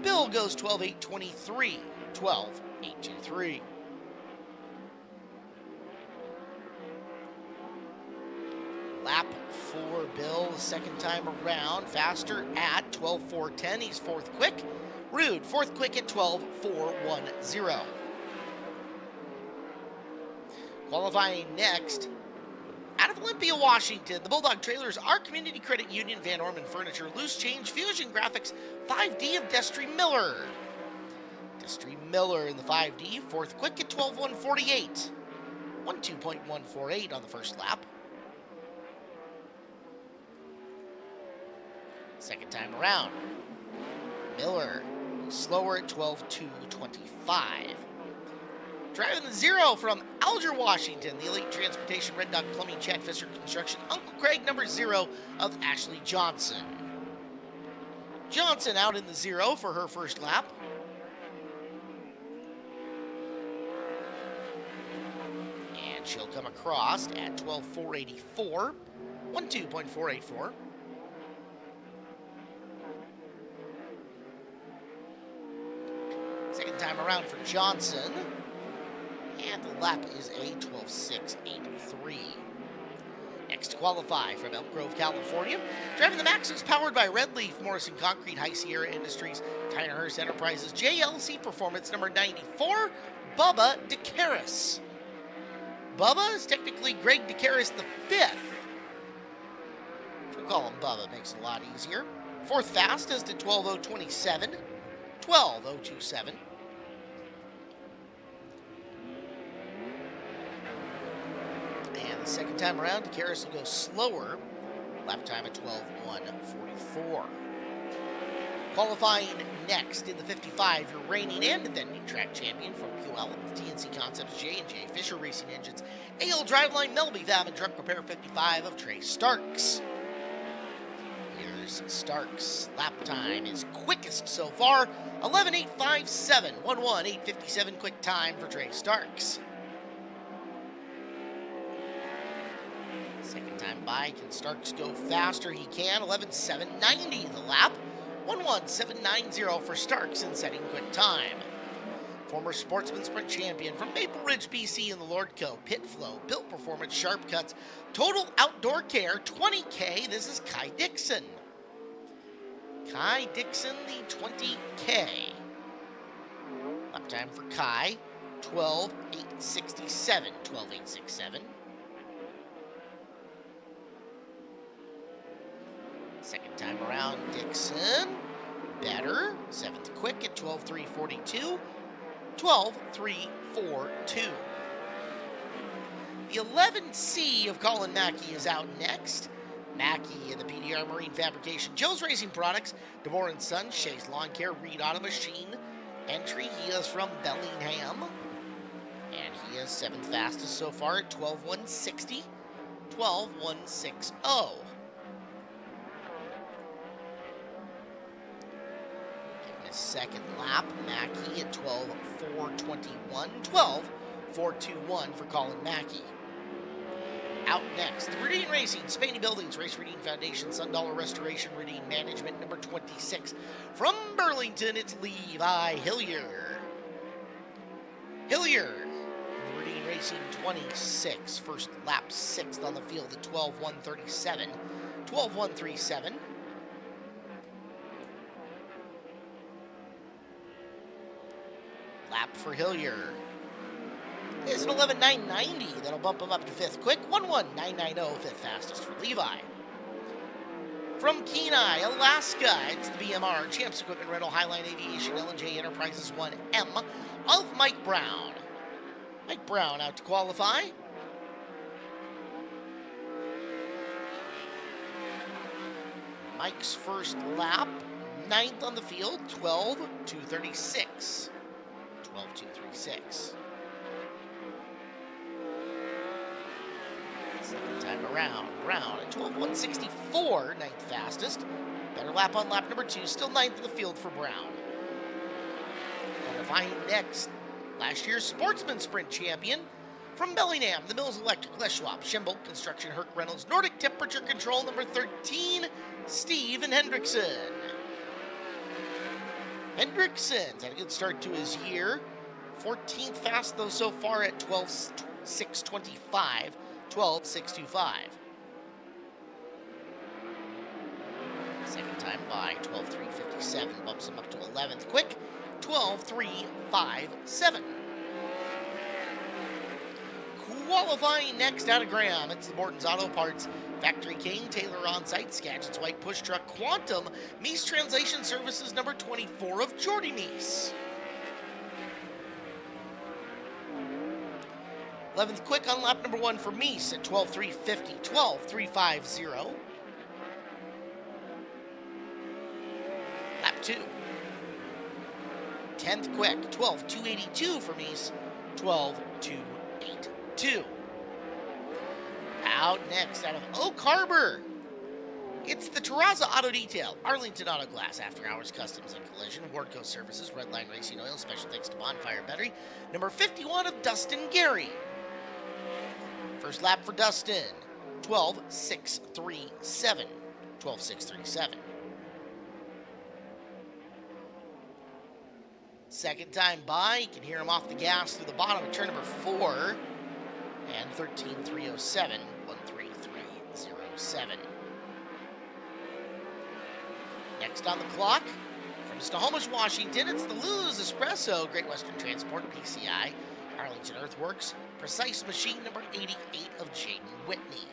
Bill goes 12.823, 12.823. Lap for Bill the second time around, faster at 12.410. He's fourth quick. Rude, fourth quick at 12.410. Qualifying next, out of Olympia, Washington, the Bulldog Trailers, Our Community Credit Union, Van Orman Furniture, Loose Change, Fusion Graphics, 5D of Destry Miller. Destry Miller in the 5D, fourth quick at 12.148. 12.148 on the first lap. Second time around, Miller slower at 12.225. Driving the 0 from Alger, Washington, the Elite Transportation, Red Dog Plumbing, Chad Fisher Construction, Uncle Craig, number 0 of Ashley Johnson. Johnson out in the 0 for her first lap. And she'll come across at 12.484, 12.484. Second time around for Johnson. And the lap is a 12.683. Next to qualify from Elk Grove, California. Driving the Maxus powered by Red Leaf, Morrison Concrete, High Sierra Industries, Tyner Hearst Enterprises, JLC Performance, number 94, Bubba DeCaris. Bubba is technically Greg DeCaris the 5th. We'll call him Bubba, makes it a lot easier. Fourth fastest at 12.027, 12.027. And the second time around, DeCaris will go slower. Lap time at 12.144. Qualifying next in the 55, your reigning and defending track champion from QL of TNC Concepts, J&J, Fisher Racing Engines, AL Driveline, Melby Fab, and Truck Repair 55 of Trey Starks. Here's Starks. Lap time is quickest so far, 11.857, 11.857 quick time for Trey Starks. Second time by, can Starks go faster? He can. 11:790 the lap. 1:1790 for Starks in setting quick time. Former Sportsman Sprint champion from Maple Ridge, BC in the Lordco. Pit Flow, Built Performance, Sharp Cuts, Total Outdoor Care, 20K. This is Kai Dixon. Kai Dixon, the 20K. Lap time for Kai, 12:867. 12:867. Second time around, Dixon. Better. Seventh quick at 12:342. 12:342. The 11C of Colin Mackey is out next. Mackey in the PDR Marine Fabrication, Joe's Racing Products, DeBoer & Son, Shays Lawn Care, Reed Auto Machine. Entry, he is from Bellingham. And he is 7th fastest so far at 12:160. 12:160. Second lap, Mackey at 12:421. 12:421 for Colin Mackey. Out next, Redeem Racing, Spaney Buildings, Race Redeem Foundation, Sundollar Restoration, Redeem Management, number 26. From Burlington, it's Levi Hillier. Hillier, Redeem Racing 26. First lap, 6th on the field at 12:137. 12:137. Lap for Hillier is an 11:990. That'll bump him up to 5th quick. 11:990, 5th fastest for Levi. From Kenai, Alaska, it's the BMR Champs Equipment Rental Highline Aviation L&J Enterprises 1M of Mike Brown. Mike Brown out to qualify. Mike's first lap, 9th on the field, 12:236. 12:236. Second time around, Brown at 12:164, 9th fastest. Better lap on lap number 2, still 9th in the field for Brown. Qualifying next, last year's Sportsman Sprint champion from Bellingham, the Mills Electric, Les Schwab, Schembolt Construction, Herc Reynolds, Nordic Temperature Control, number 13, Steven Hendrickson. Hendrickson's had a good start to his year. 14th fast, though, so far at 12:625. 12:625. Second time by, 12:357. Bumps him up to 11th quick. 12:357. Qualifying next out of Graham, it's the Morton's Auto Parts, Factory King, Taylor On-Site, Skagit's White Push Truck, Quantum, Meese Translation Services, number 24 of Jordy Meese. 11th quick on lap number 1 for Meese at 12:350. 12:350. Lap 2. 10th quick, 12:282 for Meese. 12:282. Out next, out of Oak Harbor, it's the Terraza Auto Detail, Arlington Auto Glass, After Hours Customs and Collision, Wardco Services, Redline Racing Oil, special thanks to Bonfire Battery, number 51 of Dustin Gary. First lap for Dustin, 12:637. 12:637. Second time by, you can hear him off the gas through the bottom of turn number 4. And 13:307. 13307. Next on the clock, from Snohomish, Washington, it's the Luz Espresso, Great Western Transport, PCI, Arlington Earthworks, Precise Machine, number 88 of Jaden Whitney.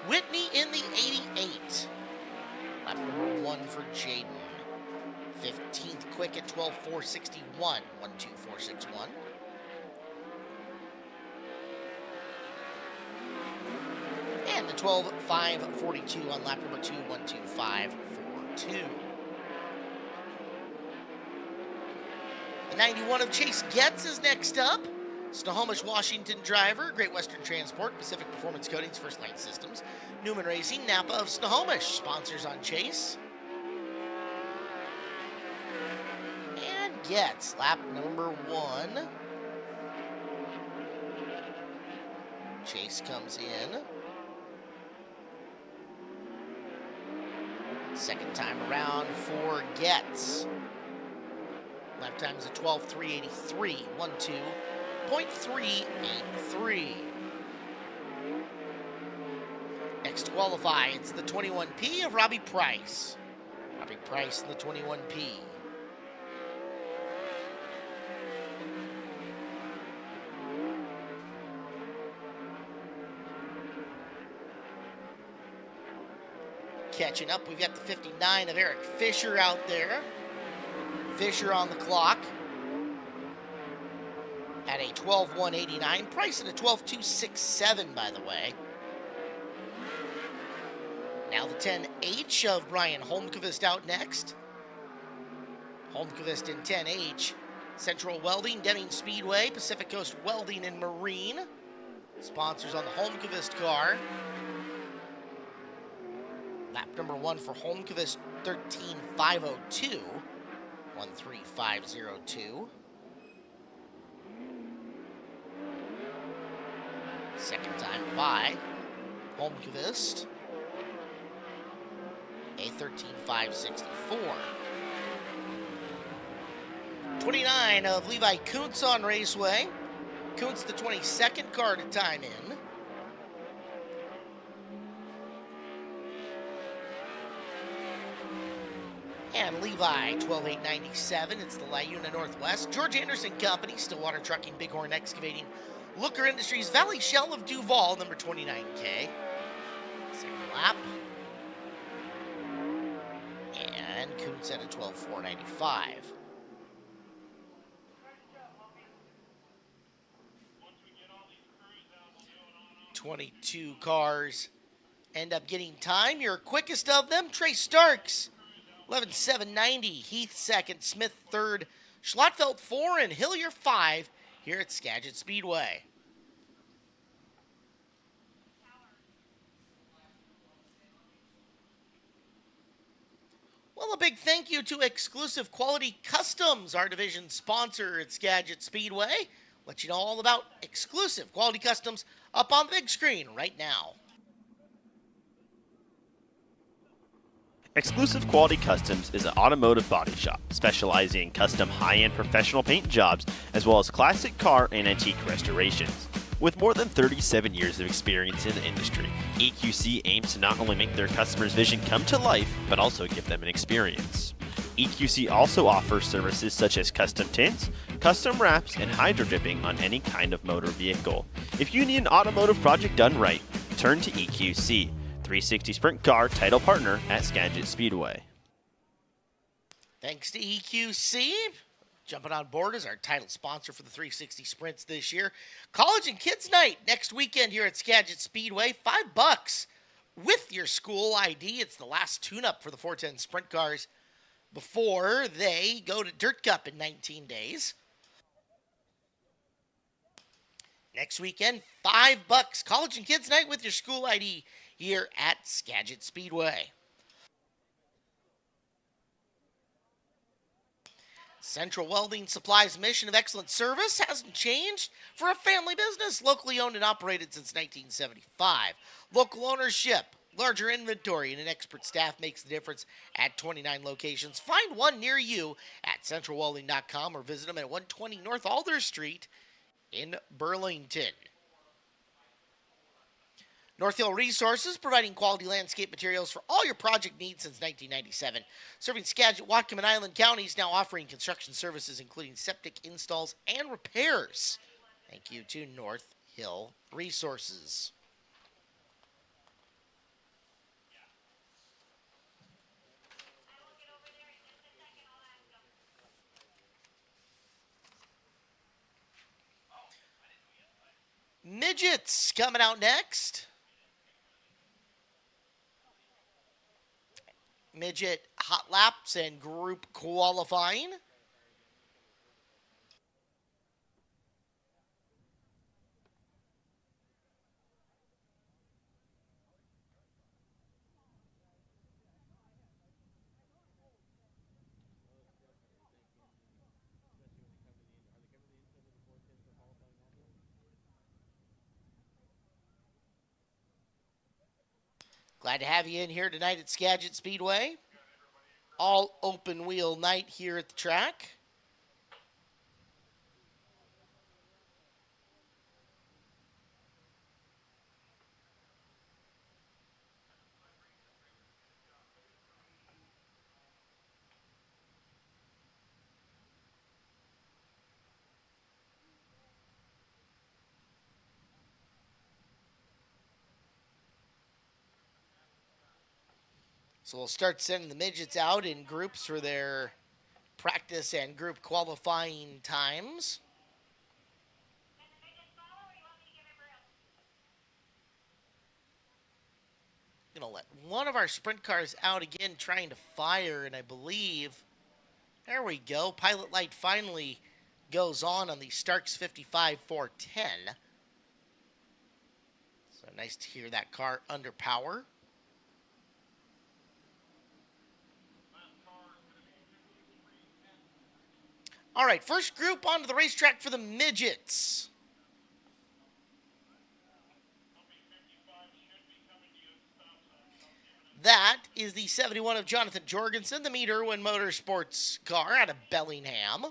Whitney in the 88. Lap number 1 for Jaden. 15th quick at 12:461. 12461. And the 12:542 on lap number 2, 12542. The 91 of Chase Getz is next up. Snohomish, Washington driver, Great Western Transport, Pacific Performance Coatings, First Line Systems, Newman Racing, Napa of Snohomish, sponsors on Chase. And Getz, lap number 1. Chase comes in. Second time around for Getz. Lap time is a 12.383. 1-2.383. Next to qualify, it's the 21P of Robbie Price. Robbie Price in the 21P. Catching up, we've got the 59 of Eric Fisher out there. Fisher on the clock at a 12.189. Price at a 12.267, by the way. Now the 10H of Brian Holmqvist out next. Holmqvist in 10H. Central Welding, Deming Speedway, Pacific Coast Welding and Marine. Sponsors on the Holmqvist car. Lap number 1 for Holmqvist, 13.502. 13502. Second time by Holmqvist, a 13.564. 29 of Levi Kuntz on Raceway. Kuntz the 22nd car to time in. And Levi, 12.897. It's the Laguna Northwest. George Anderson Company, Stillwater Trucking, Bighorn Excavating, Looker Industries, Valley Shell of Duval, number 29K. Second lap. And Kuntz at a 12.495. 22 cars end up getting time. Your quickest of them, Trey Starks, 11.790. Heath second, Smith third, Schlotfeld 4, and Hillier 5 here at Skagit Speedway. Well, a big thank you to Exclusive Quality Customs, our division sponsor at Skagit Speedway. Let you know all about Exclusive Quality Customs up on the big screen right now. Exclusive Quality Customs is an automotive body shop specializing in custom high-end professional paint jobs as well as classic car and antique restorations. With more than 37 years of experience in the industry, EQC aims to not only make their customers' vision come to life, but also give them an experience. EQC also offers services such as custom tints, custom wraps, and hydro dipping on any kind of motor vehicle. If you need an automotive project done right, turn to EQC. 360 Sprint Car title partner at Skagit Speedway. Thanks to EQC. Jumping on board as our title sponsor for the 360 Sprints this year. College and Kids Night next weekend here at Skagit Speedway. $5 with your school ID. It's the last tune-up for the 410 Sprint cars before they go to Dirt Cup in 19 days. Next weekend, $5. College and Kids Night with your school ID here at Skagit Speedway. Central Welding Supply's mission of excellent service hasn't changed for a family business locally owned and operated since 1975. Local ownership, larger inventory, and an expert staff makes the difference at 29 locations. Find one near you at centralwelding.com or visit them at 120 North Alder Street in Burlington. North Hill Resources, providing quality landscape materials for all your project needs since 1997. Serving Skagit, Whatcom, and Island counties, now offering construction services including septic installs and repairs. Thank you to North Hill Resources. Midgets coming out next. Midget hot laps and group qualifying. Glad to have you in here tonight at Skagit Speedway. All open wheel night here at the track. So we'll start sending the midgets out in groups for their practice and group qualifying times. Gonna let one of our sprint cars out again trying to fire, and I believe, there we go, pilot light finally goes on the Starks 55 410. So nice to hear that car under power. All right, first group onto the racetrack for the midgets. That is the 71 of Jonathan Jorgensen, the Mead Irwin Motorsports car out of Bellingham.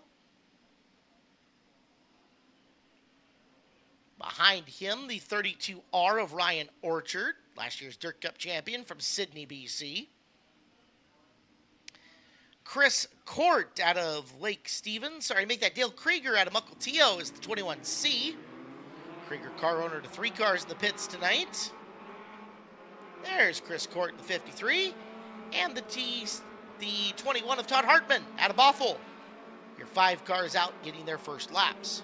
Behind him, the 32R of Ryan Orchard, last year's Dirt Cup champion from Sydney, BC. Chris Court out of Lake Stevens. Sorry, make that Dale Krieger out of Mukilteo is the 21C. Krieger car owner to 3 cars in the pits tonight. There's Chris Court in the 53. And the 21 of Todd Hartman out of Bothell. Your 5 cars out getting their first laps.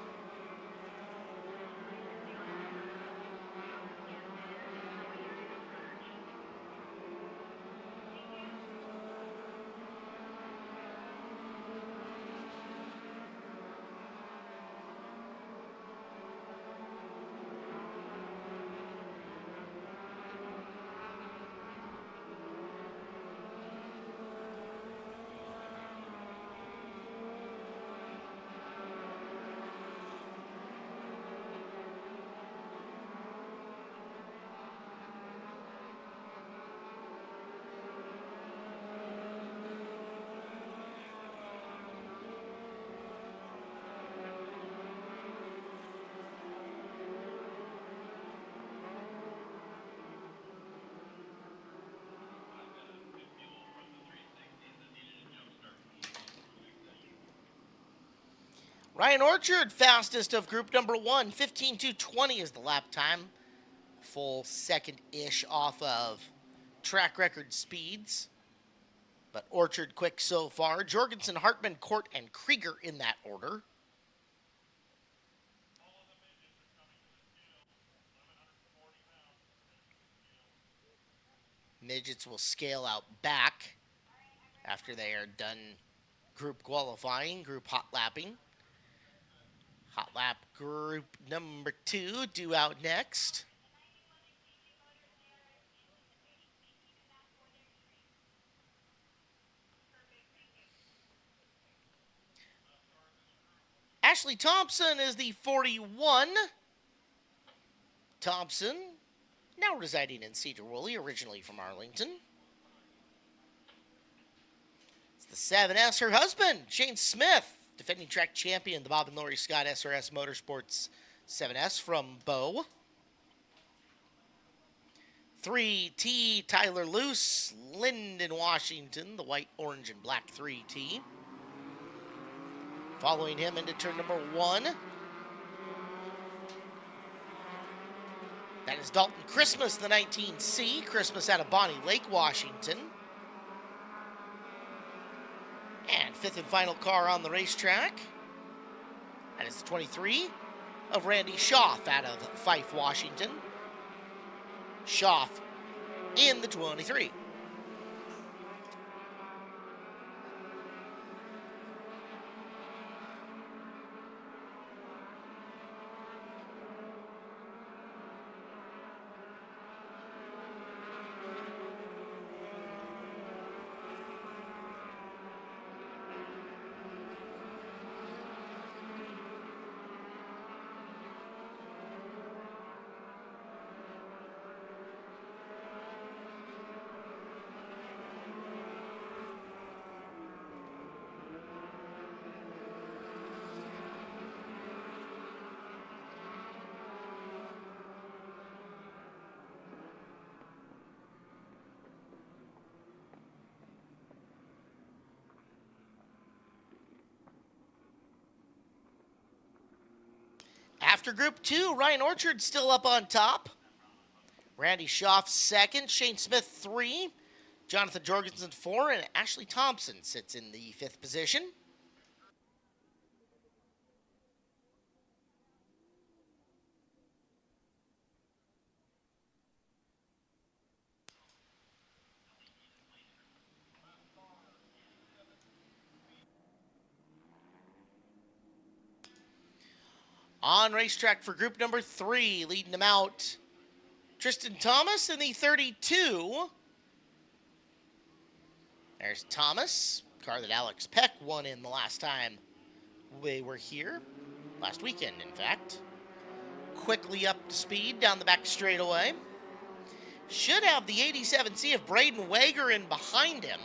Ryan Orchard, fastest of group number 1. 15:2:20 is the lap time. Full second-ish off of track record speeds. But Orchard quick so far. Jorgensen, Hartman, Court, and Krieger in that order. Midgets will scale out back after they are done group qualifying, group hot lapping. Hot lap group number 2 due out next. Ashley Thompson is the 41. Thompson, now residing in Cedar Woolley, originally from Arlington. It's the 7S, her husband, Shane Smith, defending track champion, the Bob and Lori Scott SRS Motorsports 7S from Bow. 3T, Tyler Luce, Lyndon, Washington, the white, orange, and black 3T. Following him into turn number 1. That is Dalton Christmas, the 19C. Christmas out of Bonnie Lake, Washington. And 5th and final car on the racetrack. That is the 23 of Randy Schaff out of Fife, Washington. Schaff in the 23. After Group 2, Ryan Orchard still up on top. Randy Schaff second, Shane Smith 3, Jonathan Jorgensen 4, and Ashley Thompson sits in the 5th position. On racetrack for group number 3, leading them out, Tristan Thomas in the 32. There's Thomas, car that Alex Peck won in the last time they were here. Last weekend, in fact. Quickly up to speed down the back straightaway. Should have the 87C of Braden Wager in behind him.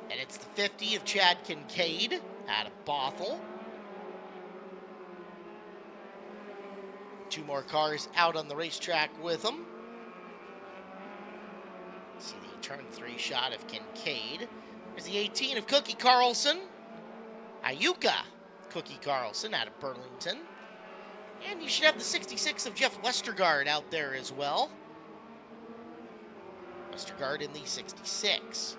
And it's the 50 of Chad Kincaid out of Bothell. 2 more cars out on the racetrack with them. See the turn 3 shot of Kincaid. There's the 18 of Cookie Carlson. Ayuka Cookie Carlson out of Burlington. And you should have the 66 of Jeff Westergaard out there as well. Westergaard in the 66.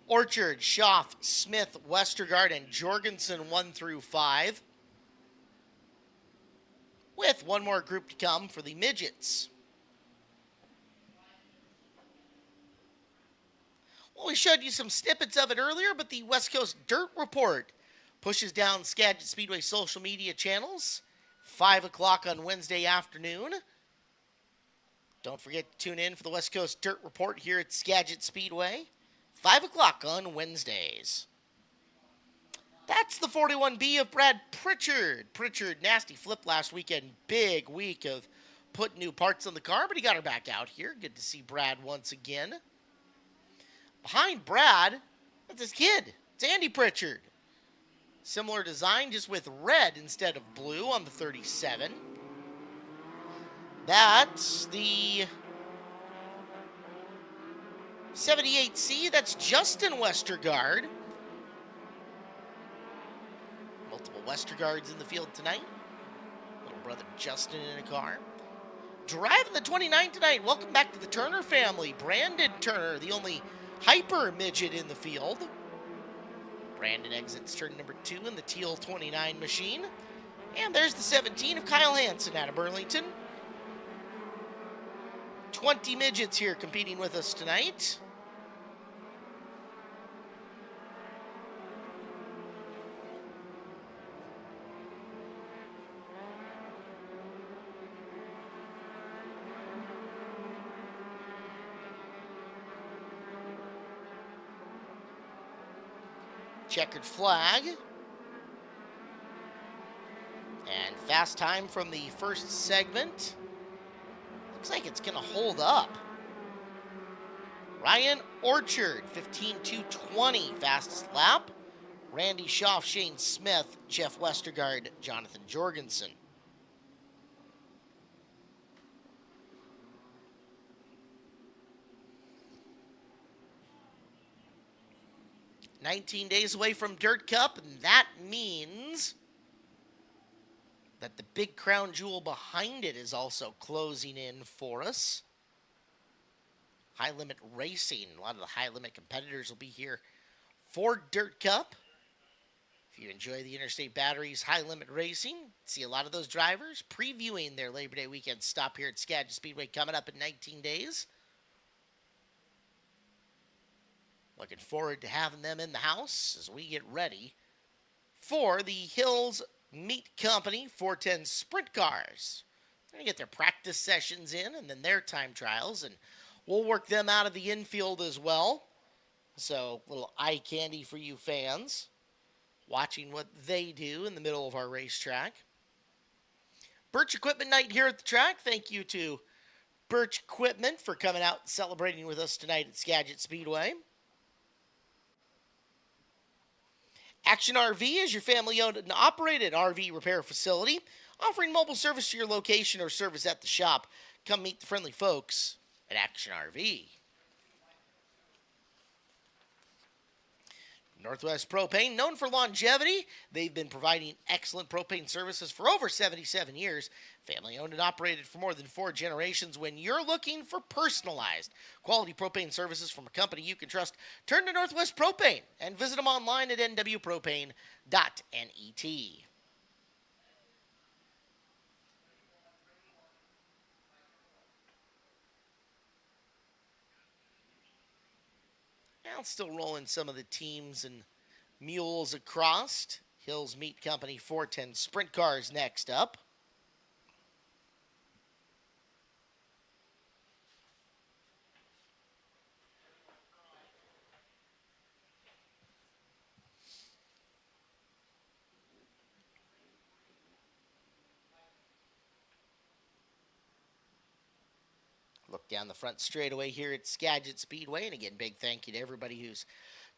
Orchard, Schaff, Smith, Westergaard, and Jorgensen 1 through 5. With one more group to come for the midgets. Well, we showed you some snippets of it earlier, but the West Coast Dirt Report pushes down Skagit Speedway social media channels. 5 o'clock on Wednesday afternoon. Don't forget to tune in for the West Coast Dirt Report here at Skagit Speedway. 5 o'clock on Wednesdays. That's the 41B of Brad Pritchard. Pritchard, nasty flip last weekend. Big week of putting new parts on the car, but he got her back out here. Good to see Brad once again. Behind Brad, that's his kid. It's Andy Pritchard. Similar design, just with red instead of blue on the 37. That's the 78C, that's Justin Westergaard. Multiple Westergaards in the field tonight. Little brother Justin in a car. Driving the 29 tonight, welcome back to the Turner family. Brandon Turner, the only hyper midget in the field. Brandon exits turn number 2 in the teal 29 machine. And there's the 17 of Kyle Hansen out of Burlington. 20 midgets here competing with us tonight. Checkered flag. And fast time from the first segment. Looks like it's going to hold up. Ryan Orchard, 15:2:20, fastest lap. Randy Schaff, Shane Smith, Jeff Westergaard, Jonathan Jorgensen. "19 days away from Dirt Cup, and that means that the big crown jewel behind it is also closing in for us. High Limit Racing. A lot of the high limit competitors will be here for Dirt Cup. If you enjoy the Interstate Batteries High Limit Racing, see a lot of those drivers previewing their Labor Day weekend stop here at Skagit Speedway coming up in 19 days. Looking forward to having them in the house as we get ready for the Hills Meat Company 410 Sprint Cars. They're going to get their practice sessions in and then their time trials. And We'll work them out of the infield as well. So, little eye candy for you fans, watching what they do in the middle of our racetrack. Birch Equipment Night here at the track. Thank you to Birch Equipment for coming out and celebrating with us tonight at Skagit Speedway. Action RV is your family-owned and operated RV repair facility, offering mobile service to your location or service at the shop. Come meet the friendly folks at Action RV. Northwest Propane, known for longevity, they've been providing excellent propane services for over 77 years. Family owned and operated for more than 4 generations. When you're looking for personalized quality propane services from a company you can trust, turn to Northwest Propane and visit them online at nwpropane.net. Now still rolling some of the teams and mules across. Hills Meat Company 410 Sprint Cars next up. Look down the front straightaway here at Skagit Speedway. And again, big thank you to everybody who's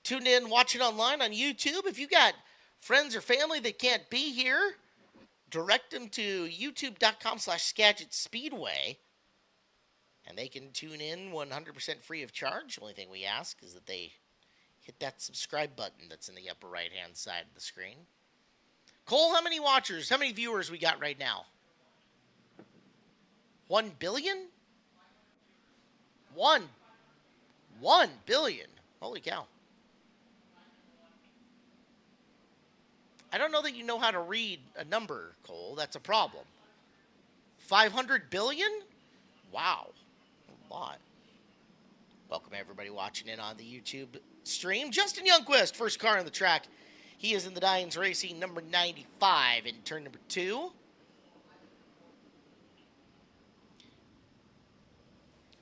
tuned in, watching online on YouTube. If you got friends or family that can't be here, direct them to youtube.com/Skagit Speedway. And they can tune in 100% free of charge. The only thing we ask is that they hit that subscribe button that's in the upper right-hand side of the screen. Cole, how many watchers, how many viewers we got right now? 1 billion? 1 billion. Holy cow. I don't know that you know how to read a number, Cole. That's a problem. 500 billion? Wow. A lot. Welcome everybody watching in on the YouTube stream. Justin Youngquist, first car on the track. He is in the Dynes Racing number 95 in turn number 2.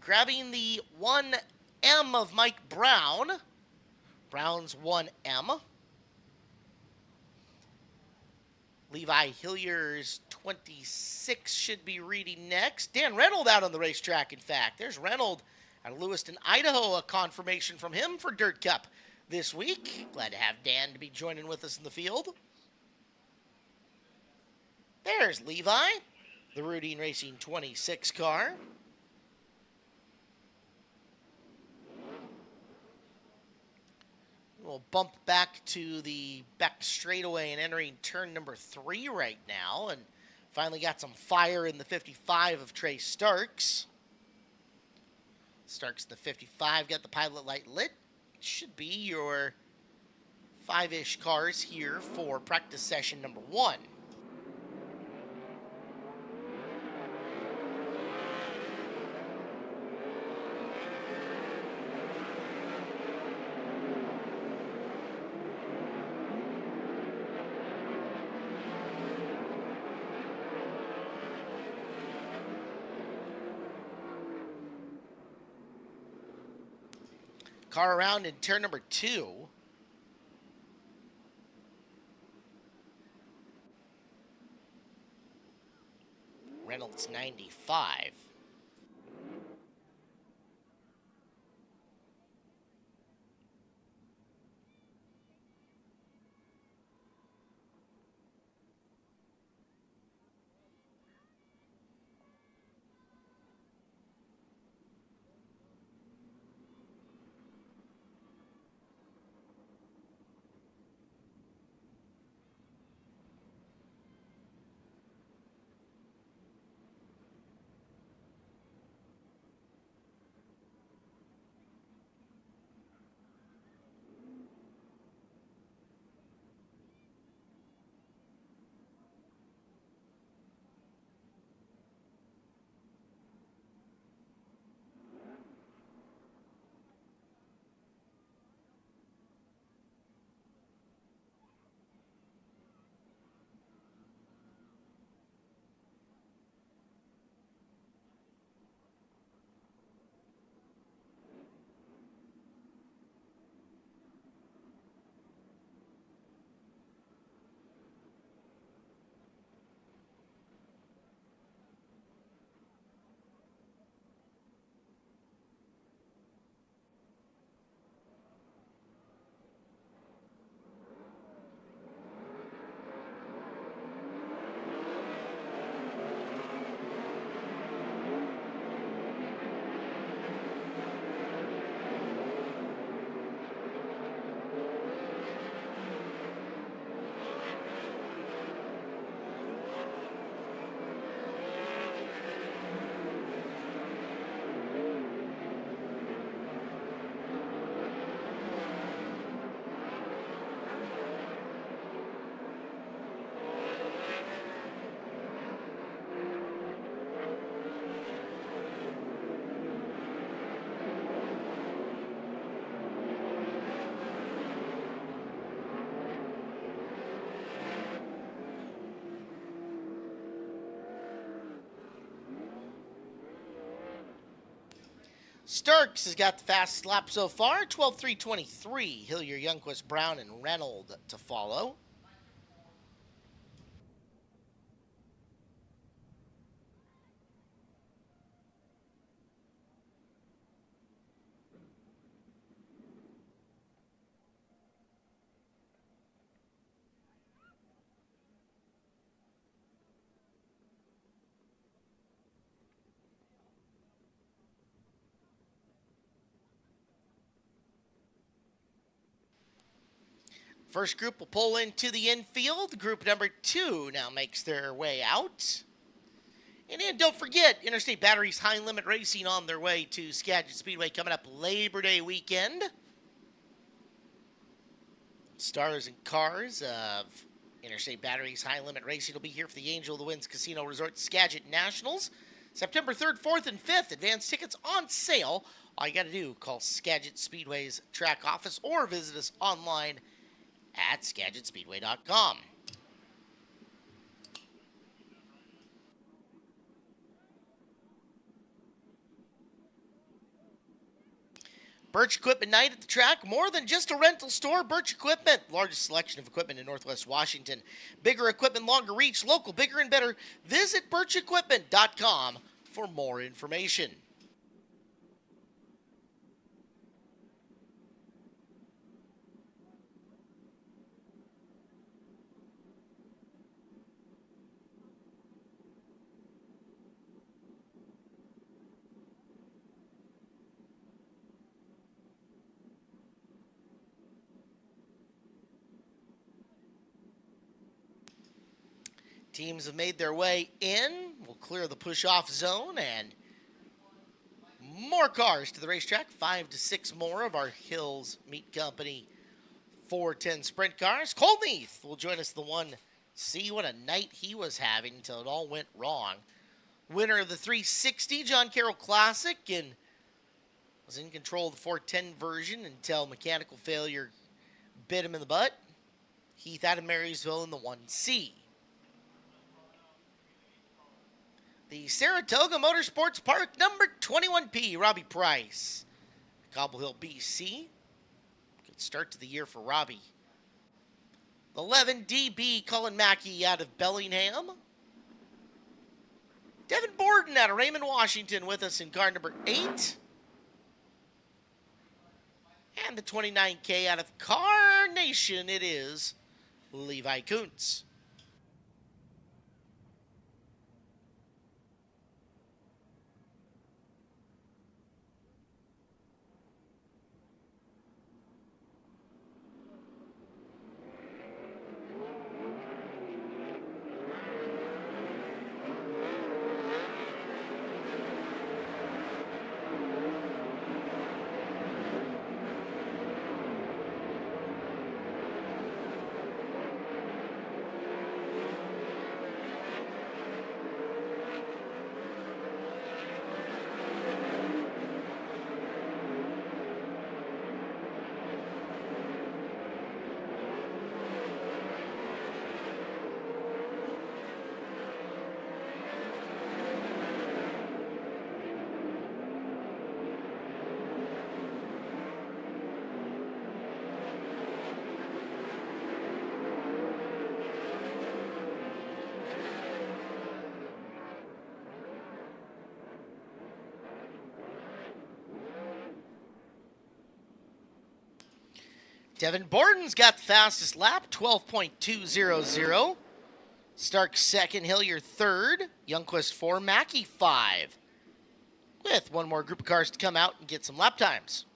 Grabbing the 1M of Mike Brown. Brown's 1M. Levi Hillier's 26 should be reading next. Dan Reynolds out on the racetrack, in fact. There's Reynolds out of Lewiston, Idaho. A confirmation from him for Dirt Cup this week. Glad to have Dan to be joining with us in the field. There's Levi, the Rudine Racing 26 car. We'll bump back to the back straightaway and entering turn number 3 right now. And finally got some fire in the 55 of Trey Starks. Starks in the 55 got the pilot light lit. Should be your 5-ish cars here for practice session number 1. Car around in turn number 2. Reynolds 95. Starks has got the fastest lap so far, 12:3:23. Hillier, Youngquist, Brown, and Reynolds to follow. First group will pull into the infield. Group number 2 now makes their way out. And then don't forget, Interstate Batteries High Limit Racing on their way to Skagit Speedway coming up Labor Day weekend. Stars and cars of Interstate Batteries High Limit Racing will be here for the Angel of the Winds Casino Resort Skagit Nationals. September 3rd, 4th, and 5th. Advance tickets on sale. All you got to do, call Skagit Speedway's track office or visit us online at SkagitSpeedway.com. Birch Equipment Night at the track. More than just a rental store, Birch Equipment. Largest selection of equipment in Northwest Washington. Bigger equipment, longer reach, local, bigger and better. Visit birchequipment.com for more information. Teams have made their way in. We'll clear the push-off zone and more cars to the racetrack. 5 to 6 more of our Hills Meat Company 410 sprint cars. Colneath will join us, the one. See what a night he was having until it all went wrong. Winner of the 360 John Carroll Classic and was in control of the 410 version until mechanical failure bit him in the butt. Heath out of Marysville in the 1C. The Saratoga Motorsports Park number 21P, Robbie Price. Cobble Hill, BC. Good start to the year for Robbie. 11DB, Cullen Mackey out of Bellingham. Devin Borden out of Raymond, Washington with us in car number 8. And the 29K out of Carnation, it is Levi Kuntz. Devin Borden's got the fastest lap, 12.200. Stark second, Hillier third, Youngquist 4, Mackey 5. With one more group of cars to come out and get some lap times.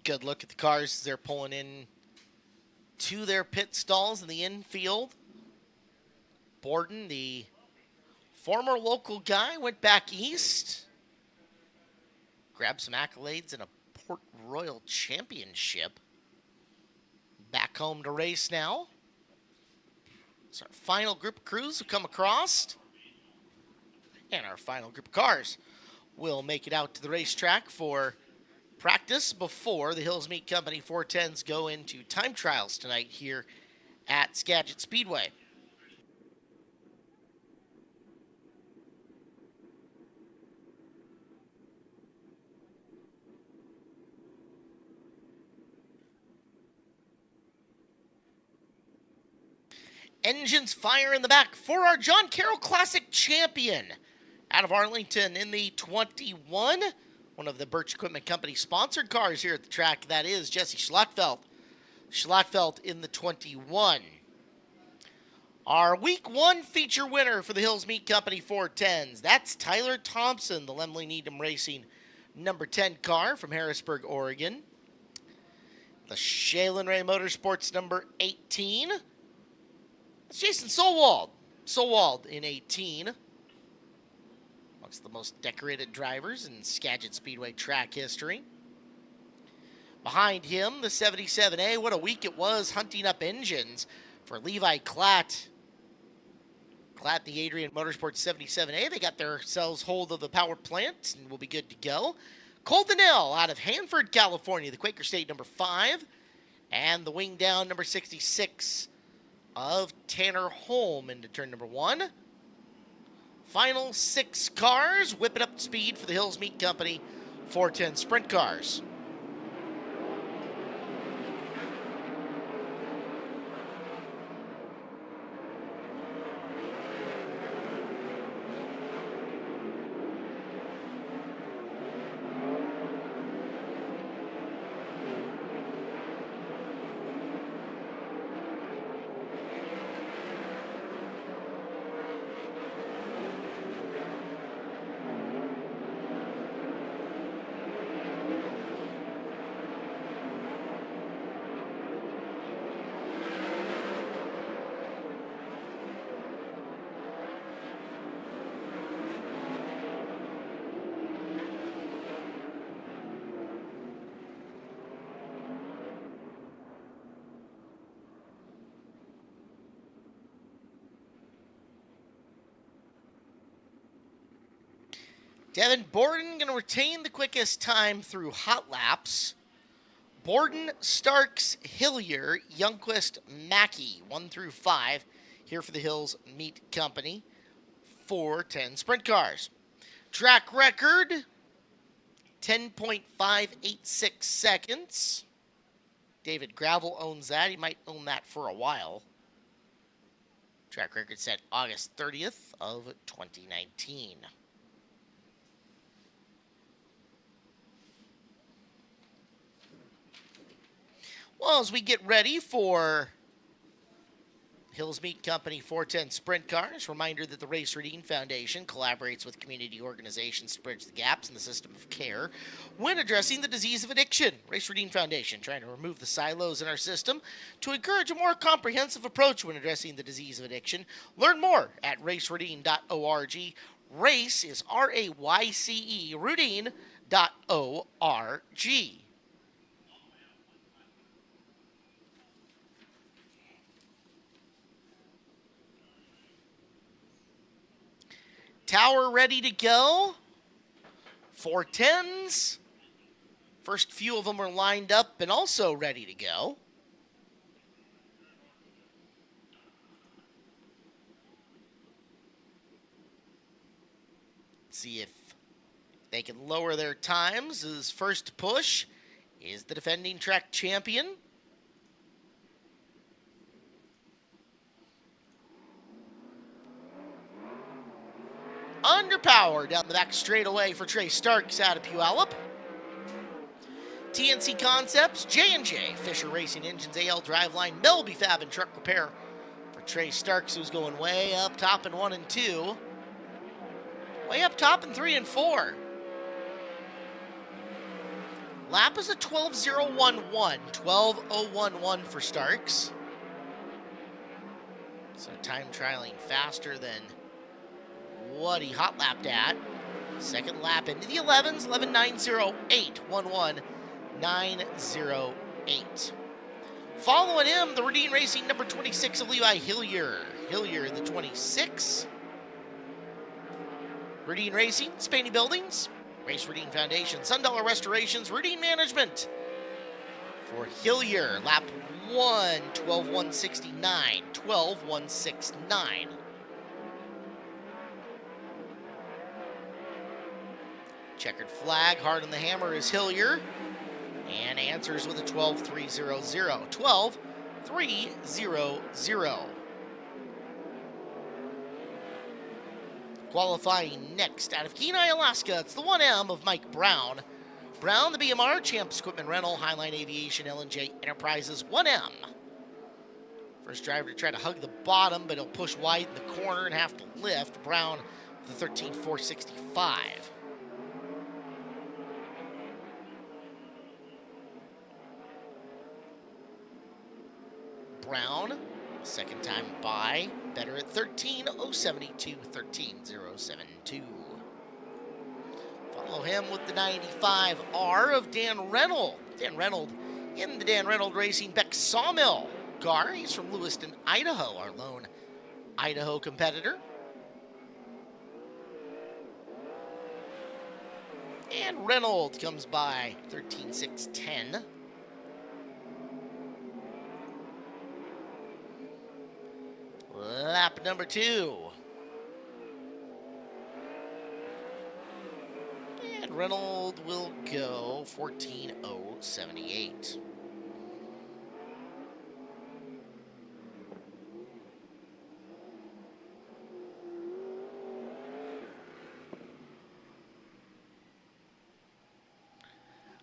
Good look at the cars as they're pulling in to their pit stalls in the infield. Borden, the former local guy, went back east. Grabbed some accolades in a Port Royal Championship. Back home to race now. So our final group of crews will come across. And our final group of cars will make it out to the racetrack for practice before the Hills Meat Company 410s go into time trials tonight here at Skagit Speedway. Engines fire in the back for our John Carroll Classic champion. Out of Arlington in the 21, one of the Birch Equipment Company sponsored cars here at the track. That is Jesse Schlattfeld. Schlattfeld in the 21. Our Week 1 feature winner for the Hills Meat Company 410s. That's Tyler Thompson, the Lemley Needham Racing number 10 car from Harrisburg, Oregon. The Shaylin Ray Motorsports number 18. That's Jason Solwald. Solwald in 18. Amongst the most decorated drivers in Skagit Speedway track history. Behind him, the 77A. What a week it was hunting up engines for Levi Klatt. Klatt, the Adrian Motorsports 77A. They got themselves hold of the power plant and will be good to go. Cole Donnell out of Hanford, California, the Quaker State number 5. And the wing down number 66 of Tanner Holm into turn number 1. Final 6 cars, whip it up to speed for the Hills Meat Company 410 sprint cars. Devin Borden going to retain the quickest time through hot laps. Borden, Starks, Hillier, Youngquist, Mackey, 1 through 5, here for the Hills Meat Company, 410 sprint cars. Track record, 10.586 seconds. David Gravel owns that. He might own that for a while. Track record set August 30th of 2019. Well, as we get ready for Hills Meat Company 410 sprint cars, reminder that the Race Redeem Foundation collaborates with community organizations to bridge the gaps in the system of care when addressing the disease of addiction. Race Redeem Foundation trying to remove the silos in our system to encourage a more comprehensive approach when addressing the disease of addiction. Learn more at raceredeem.org. Race is R-A-Y-C-E, Redeem.org. Tower ready to go. 410s. First few of them are lined up and also ready to go. See if they can lower their times. His first push is the defending track champion. Underpower down the back straightaway for Trey Starks out of Puyallup. TNC Concepts, J&J, Fisher Racing Engines, AL Driveline, Melby Fab and Truck Repair for Trey Starks, who's going way up top in 1 and 2. Way up top in 3 and 4. Lap is a 12.011, 12.011 for Starks. So time trialing faster than what he hot lapped at. Second lap into the 11s, 11.908, 11.908. Following him, the Redeem Racing number 26 of Levi Hillier. Hillier, the 26. Redeem Racing, Spaney Buildings, Race Routine Foundation, Sundollar Restorations, Routine Management. For Hillier, lap 1, 12:169, 12:169. Checkered flag, hard on the hammer is Hillier, and answers with a 12:300, 12:300. Qualifying next out of Kenai, Alaska, it's the 1M of Mike Brown. Brown, the BMR, Champs Equipment Rental, Highline Aviation, L&J Enterprises, 1M. First driver to try to hug the bottom, but he'll push wide in the corner and have to lift. Brown, the 13.465. Brown, second time by, better at 13.072, 13.072. Follow him with the 95R of Dan Reynolds. Dan Reynolds in the Dan Reynolds Racing Beck Sawmill car. He's from Lewiston, Idaho, our lone Idaho competitor. And Reynolds comes by 13.610. Lap number 2. And Reynolds will go 14.078.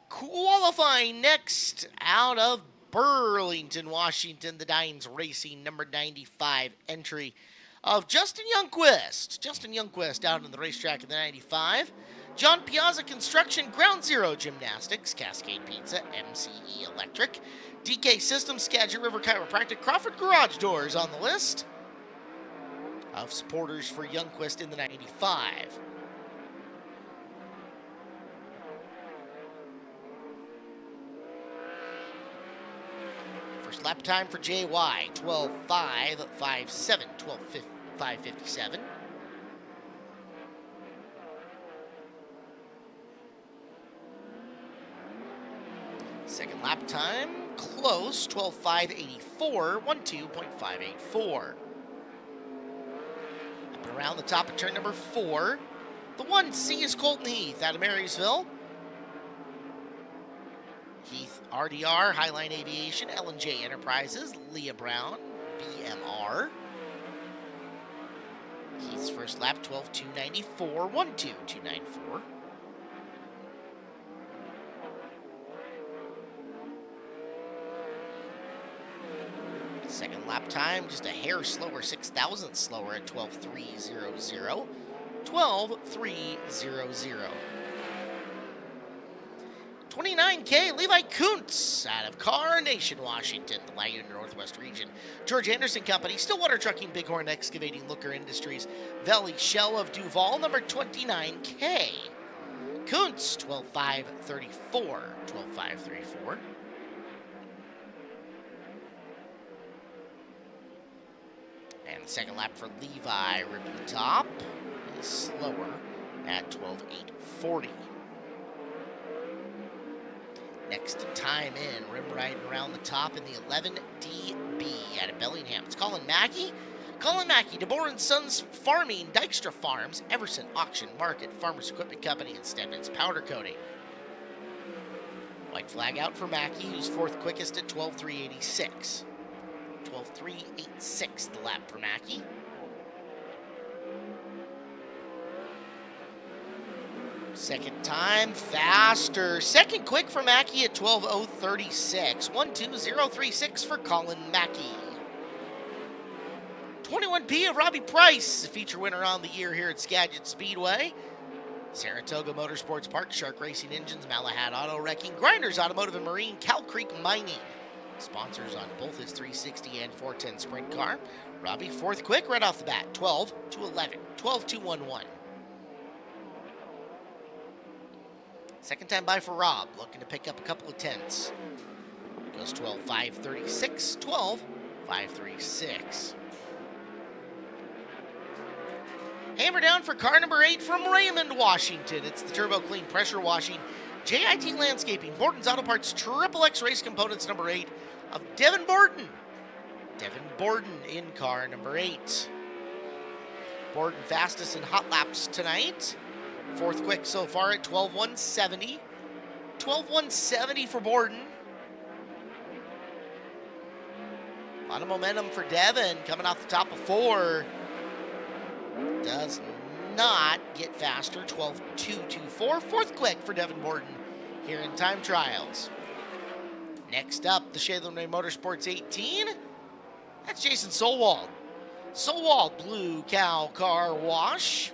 Qualifying next out of Burlington, Washington, the Dines Racing number 95 entry of Justin Youngquist. Justin Youngquist out on the racetrack in the 95. John Piazza Construction, Ground Zero Gymnastics, Cascade Pizza, MCE Electric, DK Systems, Skagit River Chiropractic, Crawford Garage Doors on the list of supporters for Youngquist in the 95. First lap time for JY, 12.557, 12.557. Second lap time, close, 12.584, 12.584. Up and around the top of turn number 4. The 1C is Colton Heath out of Marysville. Heath, RDR, Highline Aviation, L&J Enterprises, Leah Brown, BMR. Heath's first lap, 12.294, 12.294. Second lap time, just a hair slower, 6,000 slower at 12.300, 12.300. 29K, Levi Kuntz out of Carnation, Washington, the Laguna Northwest region. George Anderson Company, Stillwater Trucking, Bighorn Excavating, Looker Industries, Valley Shell of Duval, number 29K. Kuntz, 12.534, 12.534. And the second lap for Levi, ripping the top, is slower at 12.840. Next to time in, rim riding around the top in the 11DB out of Bellingham. It's Colin Mackey. Colin Mackey, DeBoer & Sons Farming, Dykstra Farms, Everson Auction Market, Farmers Equipment Company, and Stedman's Powder Coating. White flag out for Mackey, who's fourth quickest at 12.386. 12.386 the lap for Mackey. Second time, faster. Second quick for Mackey at 12.036. 1.2036 for Colin Mackey. 21P of Robbie Price, the feature winner on the year here at Skagit Speedway. Saratoga Motorsports Park, Shark Racing Engines, Malahat Auto Wrecking, Grinders Automotive and Marine, Cow Creek Mining. Sponsors on both his 360 and 410 sprint car. Robbie, fourth quick right off the bat, 12.211, 12.211. Second time by for Rob, looking to pick up a couple of tenths. Goes 12.536, 12.536. Hammer down for car number 8 from Raymond, Washington. It's the Turbo Clean Pressure Washing JIT Landscaping Borden's Auto Parts Triple X Race Components number 8 of Devin Borden. Devin Borden in car number 8. Borden fastest in hot laps tonight. 4th quick so far at 12:170. 12:170 for Borden. A lot of momentum for Devin coming off the top of 4. Does not get faster. 12:224. 4th quick for Devin Borden here in time trials. Next up, the Shaylin Ray Motorsports 18. That's Jason Solwald. Solwald Blue Cow Car Wash.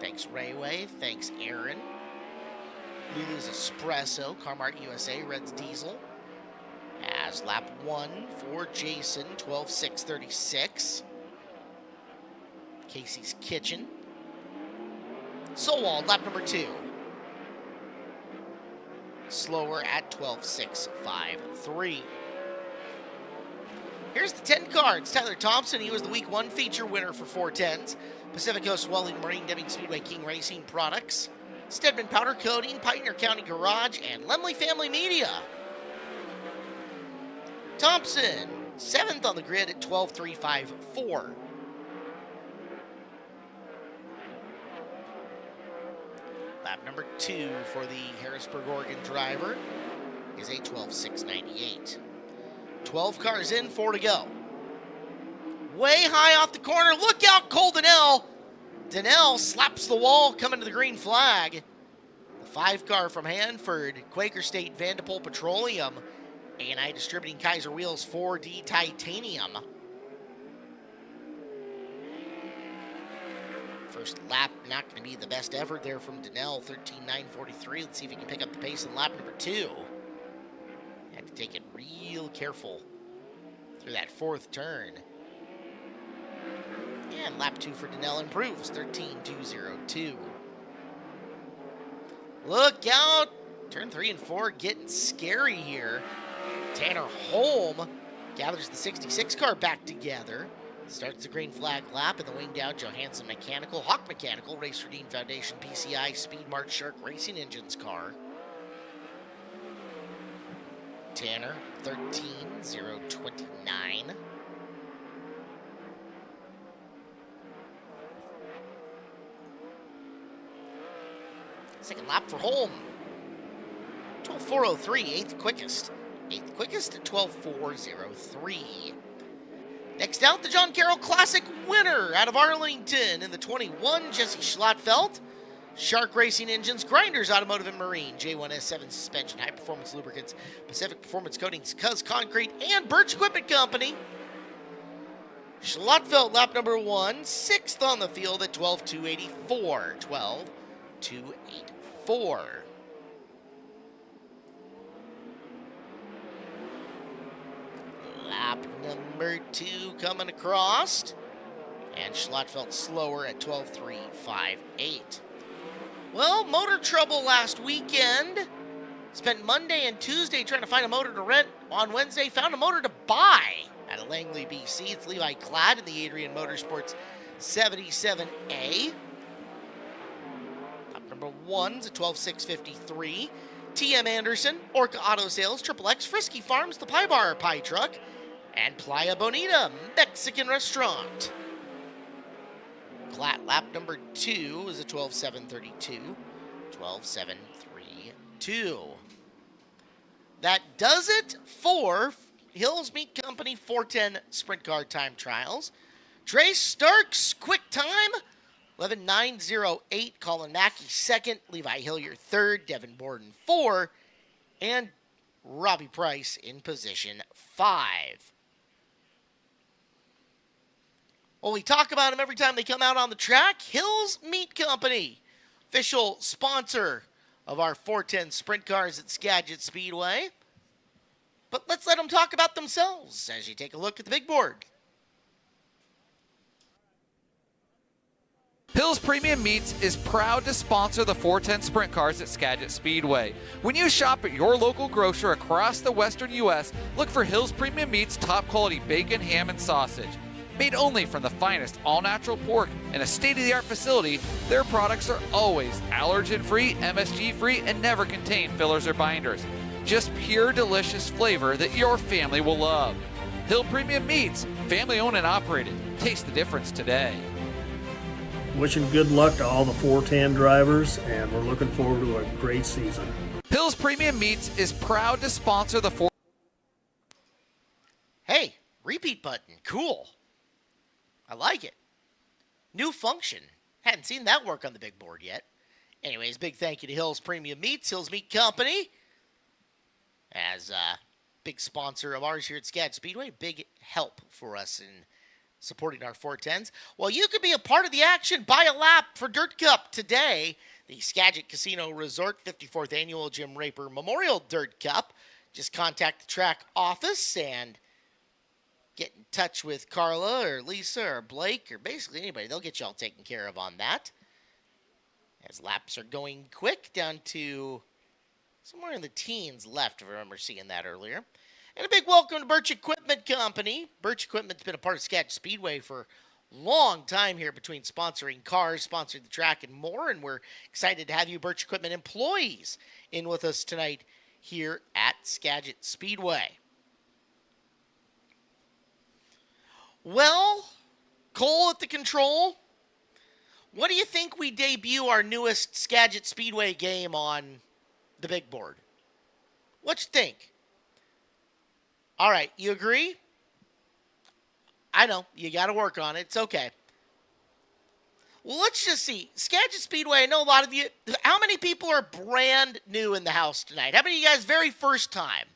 Thanks Rayway. Thanks Aaron. Lulu's Espresso. Carmart USA. Red's Diesel. As lap 1 for Jason. 12:636. Casey's Kitchen. Solwald, lap number 2. Slower at 12:653. Here's the 10 car. It's Tyler Thompson. He was the week 1 feature winner for 410s. Pacific Coast Welding, Marine, Deming Speedway, King Racing Products, Stedman Powder Coating, Pioneer County Garage, and Lemley Family Media. Thompson, 7th on the grid at 12:354. Lap number 2 for the Harrisburg, Oregon driver is a 12:698. 12 cars in, 4 to go. Way high off the corner. Look out, Cole Donnell. Donnell slaps the wall coming to the green flag. The 5 car from Hanford, Quaker State, Vanderpool Petroleum, A&I Distributing Kaiser Wheels 4D Titanium. First lap not going to be the best effort there from Donnell, 13:943. Let's see if he can pick up the pace in lap number 2. Had to take it real careful through that 4th turn. And lap 2 for Donnell improves, 13:202. Look out! Turn 3 and 4 getting scary here. Tanner Holm gathers the 66 car back together. Starts the green flag lap in the wing down Johansson Mechanical, Hawk Mechanical, Race Redeem Foundation, PCI, Speed Mart Shark Racing Engines car. Tanner, 13:029. Second lap for Holm. 12:403, 8th quickest. 8th quickest at 12:403. Next out, the John Carroll Classic winner out of Arlington in the 21, Jesse Schlattfeld. Shark Racing Engines, Grinders Automotive and Marine, J1S7 Suspension, High Performance Lubricants, Pacific Performance Coatings, Cuz Concrete, and Birch Equipment Company. Schlattfeld, lap number 1, 6th on the field at 12:284. 12:284. Lap number 2 coming across. And Schlattfeld slower at 12:358. Well, motor trouble last weekend. Spent Monday and Tuesday trying to find a motor to rent. On Wednesday, found a motor to buy out of Langley, BC. It's Levi Cladd in the Adrian Motorsports 77A. Lap number 1's at 12:653. TM Anderson, Orca Auto Sales, Triple X, Frisky Farms, the Pie Bar Pie Truck, and Playa Bonita Mexican Restaurant. Lap number 2 is a 12:732. 12:732. That does it for Hills Meat Company 410 Sprint Car Time Trials. Trey Starks, quick time, 11:908. Colin Mackey, 2nd. Levi Hillier, 3rd. Devin Borden, 4. And Robbie Price in position 5. Well, we talk about them every time they come out on the track. Hills Meat Company, official sponsor of our 410 Sprint Cars at Skagit Speedway. But let's let them talk about themselves as you take a look at the big board. Hills Premium Meats is proud to sponsor the 410 Sprint Cars at Skagit Speedway. When you shop at your local grocer across the western U.S., look for Hills Premium Meats top quality bacon, ham, and sausage. Made only from the finest all-natural pork in a state-of-the-art facility, their products are always allergen-free, MSG-free, and never contain fillers or binders. Just pure, delicious flavor that your family will love. Hill Premium Meats, family-owned and operated. Taste the difference today. Wishing good luck to all the 410 drivers, and we're looking forward to a great season. Hills Premium Meats is proud to sponsor the Hey, repeat button. Cool. I like it. New function. Hadn't seen that work on the big board yet. Anyways, big thank you to Hills Premium Meats, Hills Meat Company, as a big sponsor of ours here at Skagit Speedway. Big help for us in supporting our 410s. Well, you could be a part of the action. Buy a lap for Dirt Cup today. The Skagit Casino Resort 54th Annual Jim Raper Memorial Dirt Cup. Just contact the track office and get in touch with Carla or Lisa or Blake or basically anybody. They'll get you all taken care of on that. As laps are going quick down to somewhere in the teens left, if I remember seeing that earlier. And a big welcome to Birch Equipment Company. Birch Equipment's been a part of Skagit Speedway for a long time here, between sponsoring cars, sponsoring the track, and more. And we're excited to have you Birch Equipment employees in with us tonight here at Skagit Speedway. Well, Cole at the control, what do you think we debut our newest Skagit Speedway game on the big board? What you think? All right, you agree? I know, you got to work on it. It's okay. Well, let's just see. Skagit Speedway, I know a lot of you, how many people are brand new in the house tonight? How many of you guys very first time?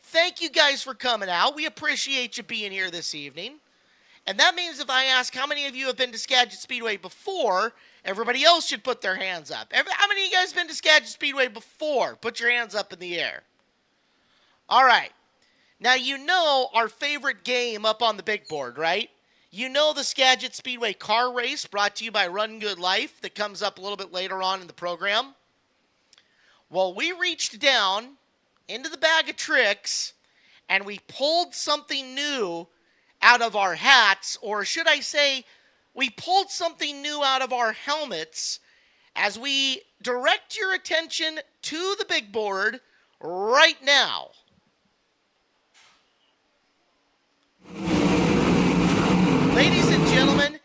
Thank you guys for coming out. We appreciate you being here this evening. And that means if I ask how many of you have been to Skagit Speedway before, everybody else should put their hands up. How many of you guys been to Skagit Speedway before? Put your hands up in the air. All right. Now, you know our favorite game up on the big board, right? You know the Skagit Speedway car race brought to you by Run Good Life that comes up a little bit later on in the program. Well, we reached down into the bag of tricks and we pulled something new out of our hats, or should I say, we pulled something new out of our helmets as we direct your attention to the big board right now. Ladies and gentlemen,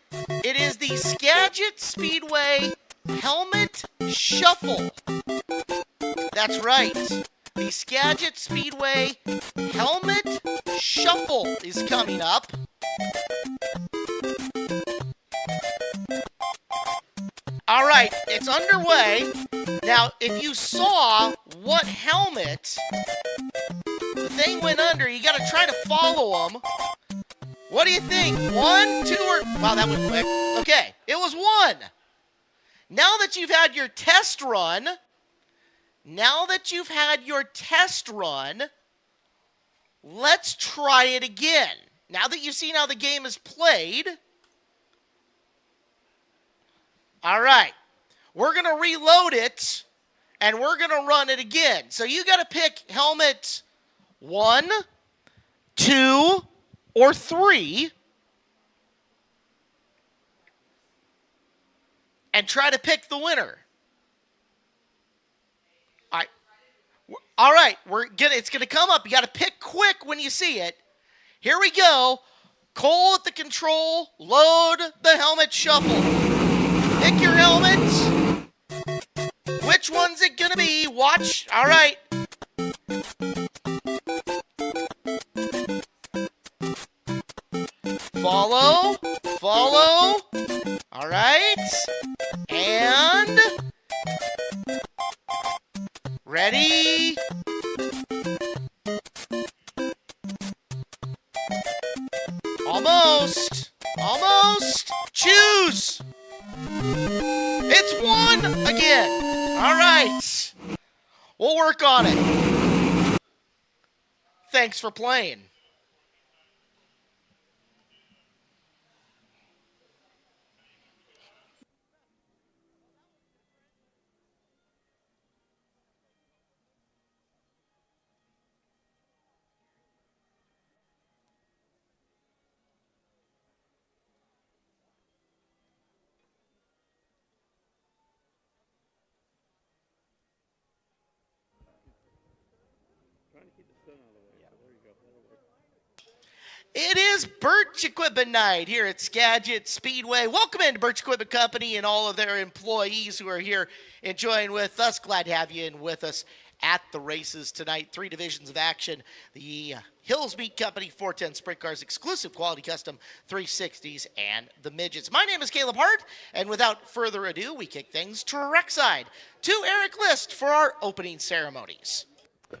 it is the Skagit Speedway Helmet Shuffle. That's right. The Skagit Speedway Helmet Shuffle is coming up. All right, it's underway. Now, if you saw what helmet the thing went under, you got to try to follow them. What do you think? 1, 2, or... Wow, that went quick. Okay, it was 1. Now that you've had your test run, let's try it again. Now that you've seen how the game is played, all right, we're going to reload it, and we're going to run it again. So you got to pick helmet 1, 2, or 3, and try to pick the winner. All right, it's going to come up. You got to pick quick when you see it. Here we go. Cole at the control. Load the helmet shuffle. Pick your helmets. Which one's it going to be? Watch. All right. Follow. All right. And ready. Almost. Choose. It's 1 again. All right. We'll work on it. Thanks for playing. It is Birch Equipment Night here at Skagit Speedway. Welcome into Birch Equipment Company and all of their employees who are here enjoying with us. Glad to have you in with us at the races tonight. 3 divisions of action. The Hills Meat Company 410 Sprint Cars, exclusive quality custom 360s, and the midgets. My name is Caleb Hart, and without further ado, we kick things to Rexside to Eric List for our opening ceremonies.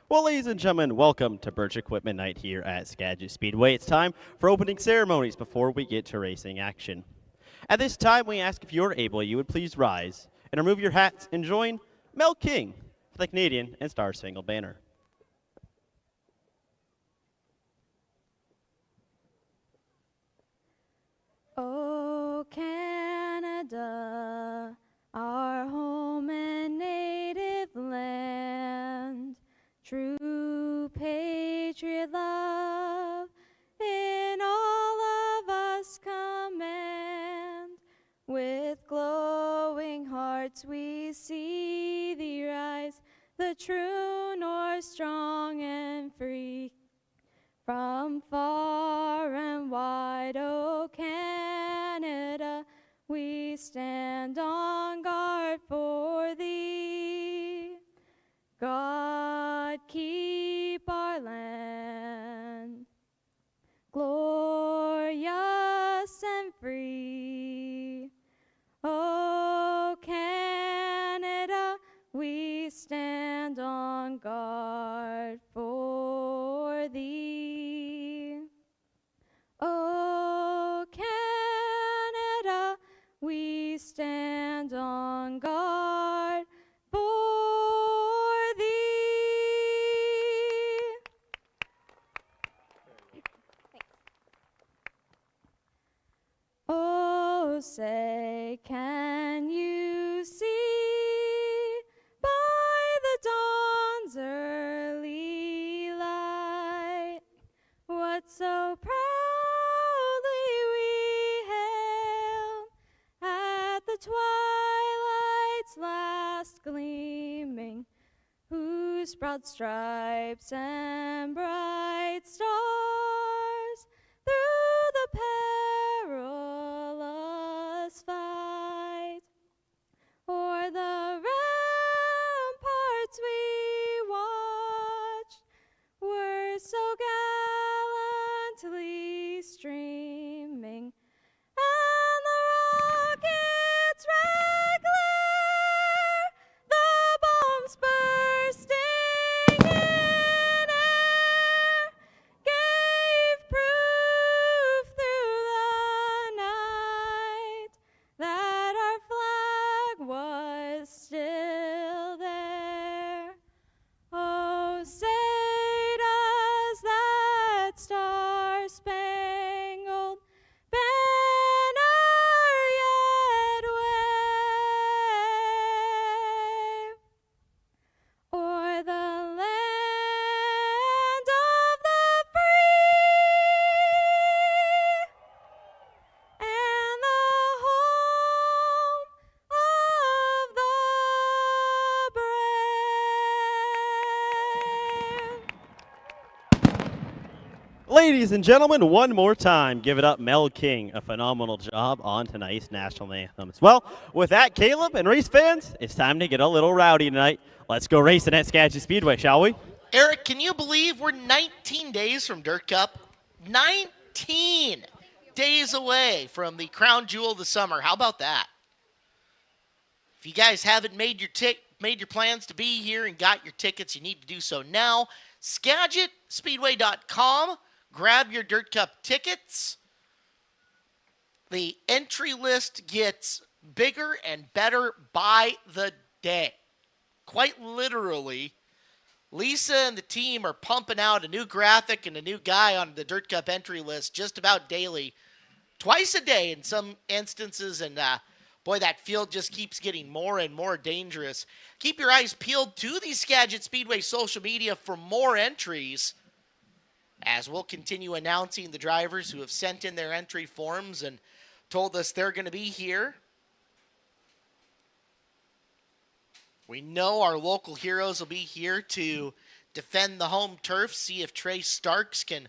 Well, ladies and gentlemen, welcome to Birch Equipment Night here at Skagit Speedway. It's time for opening ceremonies before we get to racing action. At this time, we ask if you're able, you would please rise and remove your hats and join Mel King for the Canadian and Star Spangled Banner. Oh, Canada, our home and native land, true patriot love in all of us command. With glowing hearts we see thee rise, the true North strong and free. From far and wide, O Canada, we stand on guard for thee. God keep our land glorious and free. O Canada, we stand on guard for thee. O Canada, we stand on guard for thee. Oh, say, can you see by the dawn's early light what so proudly we hailed at the twilight's last gleaming, whose broad stripes and bright stars through the perilous fight o'er the ramparts we watched were so gallantly streaming, and the rockets' red glare, the bombs bursting in air, gave proof through the night that our flag was still there. Oh, say does that star-spangled banner yet wave o'er the land of the free and the home of the brave. Ladies and gentlemen, one more time, give it up, Mel King. A phenomenal job on tonight's national anthems. Well, with that, Caleb and race fans, it's time to get a little rowdy tonight. Let's go racing at Skagit Speedway, shall we? Eric, can you believe we're 19 days from Dirt Cup? 19 days away from the crown jewel of the summer. How about that? If you guys haven't made your plans to be here and got your tickets, you need to do so now. SkagitSpeedway.com. Grab your Dirt Cup tickets. The entry list gets bigger and better by the day. Quite literally, Lisa and the team are pumping out a new graphic and a new guy on the Dirt Cup entry list just about daily, twice a day in some instances, and boy, that field just keeps getting more and more dangerous. Keep your eyes peeled to the Skagit Speedway social media for more entries, as we'll continue announcing the drivers who have sent in their entry forms and told us they're going to be here. We know our local heroes will be here to defend the home turf, see if Trey Starks can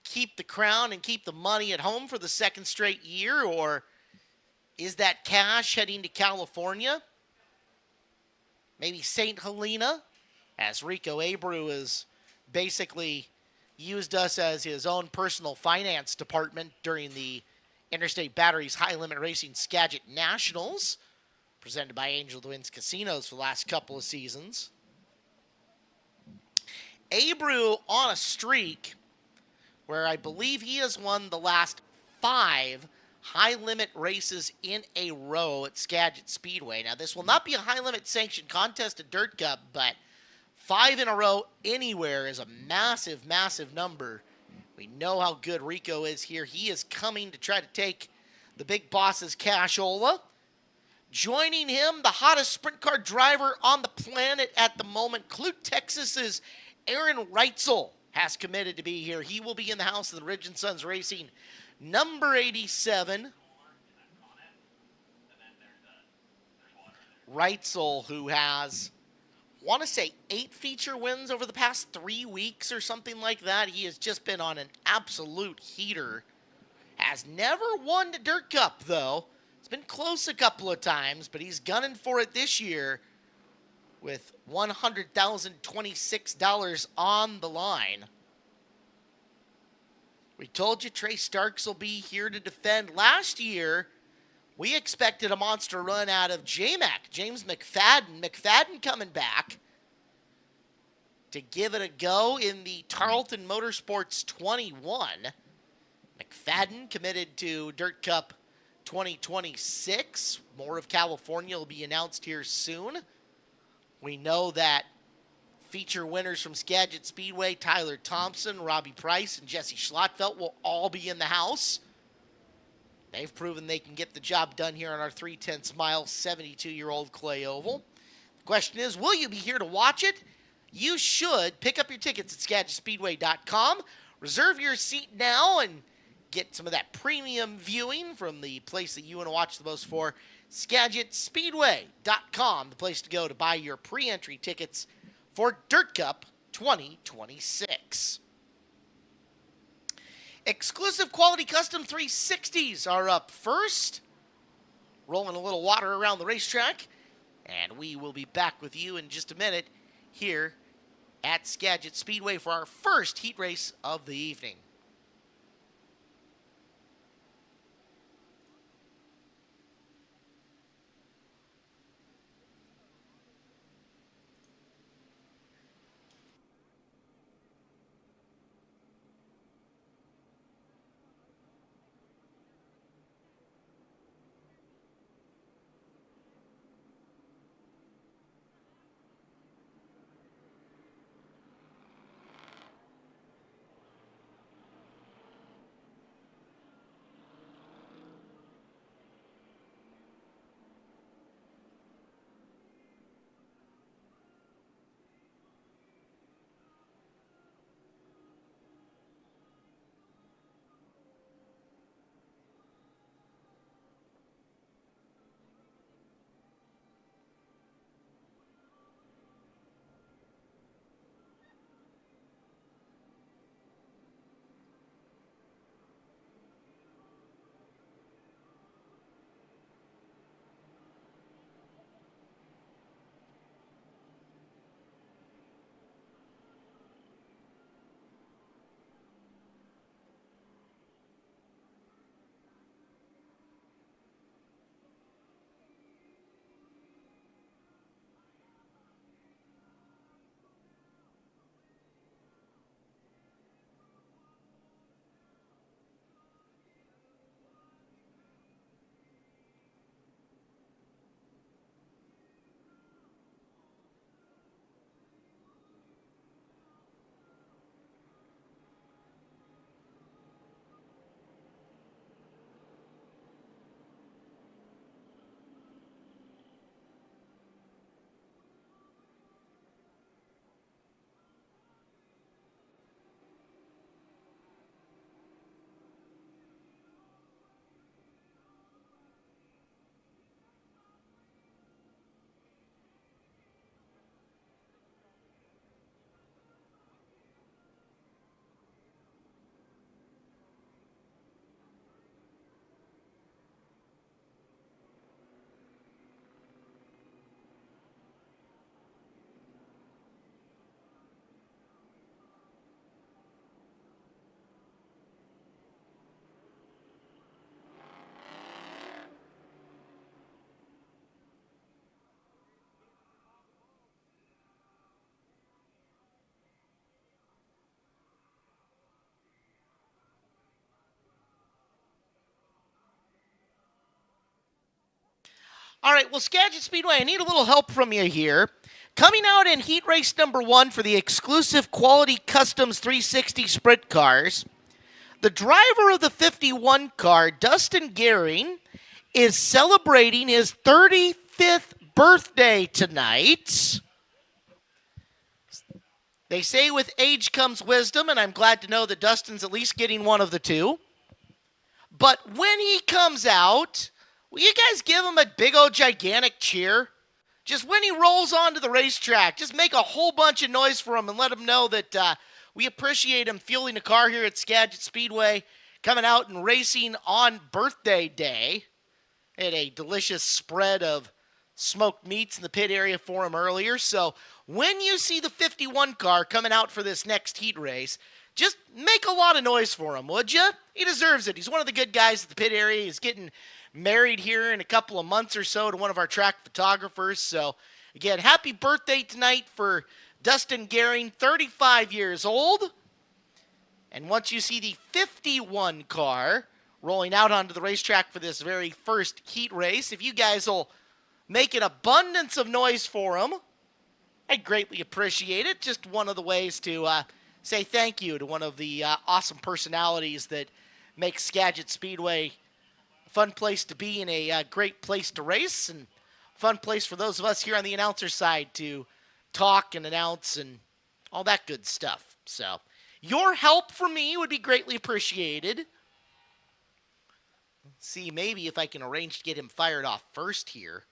keep the crown and keep the money at home for the second straight year, or is that cash heading to California? Maybe St. Helena, as Rico Abreu has basically used us as his own personal finance department during the Interstate Batteries High Limit Racing Skagit Nationals, presented by Angel Twins Casinos for the last couple of seasons. Abreu on a streak where I believe he has won the last 5 high-limit races in a row at Skagit Speedway. Now, this will not be a high-limit sanctioned contest at Dirt Cup, but 5 in a row anywhere is a massive, massive number. We know how good Rico is here. He is coming to try to take the big boss's cashola. Joining him, the hottest sprint car driver on the planet at the moment, Clute, Texas's Aaron Reitzel has committed to be here. He will be in the house of the Ridge & Sons Racing, number 87. Reitzel, who has, I want to say, 8 feature wins over the past 3 weeks or something like that. He has just been on an absolute heater. Has never won the Dirt Cup, though. It's been close a couple of times, but he's gunning for it this year with $100,026 on the line. We told you Trey Starks will be here to defend. Last year, we expected a monster run out of J-Mac, James McFadden. McFadden coming back to give it a go in the Tarleton Motorsports 21. McFadden committed to Dirt Cup 2026. More of California will be announced here soon. We know that feature winners from Skagit Speedway, Tyler Thompson, Robbie Price, and Jesse Schlotfelt will all be in the house. They've proven they can get the job done here on our 3/10 mile 72-year-old clay oval. The question is, will you be here to watch it? You should. Pick up your tickets at SkagitSpeedway.com. Reserve your seat now and get some of that premium viewing from the place that you want to watch the most for. SkagitSpeedway.com, the place to go to buy your pre-entry tickets for Dirt Cup 2026. Exclusive quality custom 360s are up first. Rolling a little water around the racetrack. And we will be back with you in just a minute here at Skagit Speedway for our first heat race of the evening. All right, well, Skagit Speedway, I need a little help from you here. Coming out in heat race number 1 for the exclusive Quality Customs 360 Sprint Cars, the driver of the 51 car, Dustin Gehring, is celebrating his 35th birthday tonight. They say with age comes wisdom, and I'm glad to know that Dustin's at least getting one of the two. But when he comes out, will you guys give him a big old gigantic cheer? Just when he rolls onto the racetrack, just make a whole bunch of noise for him and let him know that we appreciate him fueling the car here at Skagit Speedway, coming out and racing on birthday day. Had a delicious spread of smoked meats in the pit area for him earlier. So when you see the 51 car coming out for this next heat race, just make a lot of noise for him, would you? He deserves it. He's one of the good guys at the pit area. He's getting married here in a couple of months or so to one of our track photographers. So, again, happy birthday tonight for Dustin Gehring, 35 years old. And once you see the 51 car rolling out onto the racetrack for this very first heat race, if you guys will make an abundance of noise for him, I'd greatly appreciate it. Just one of the ways to say thank you to one of the awesome personalities that makes Skagit Speedway a fun place to be and a great place to race, and fun place for those of us here on the announcer side to talk and announce and all that good stuff. So your help for me would be greatly appreciated. Let's see maybe if I can arrange to get him fired off first here,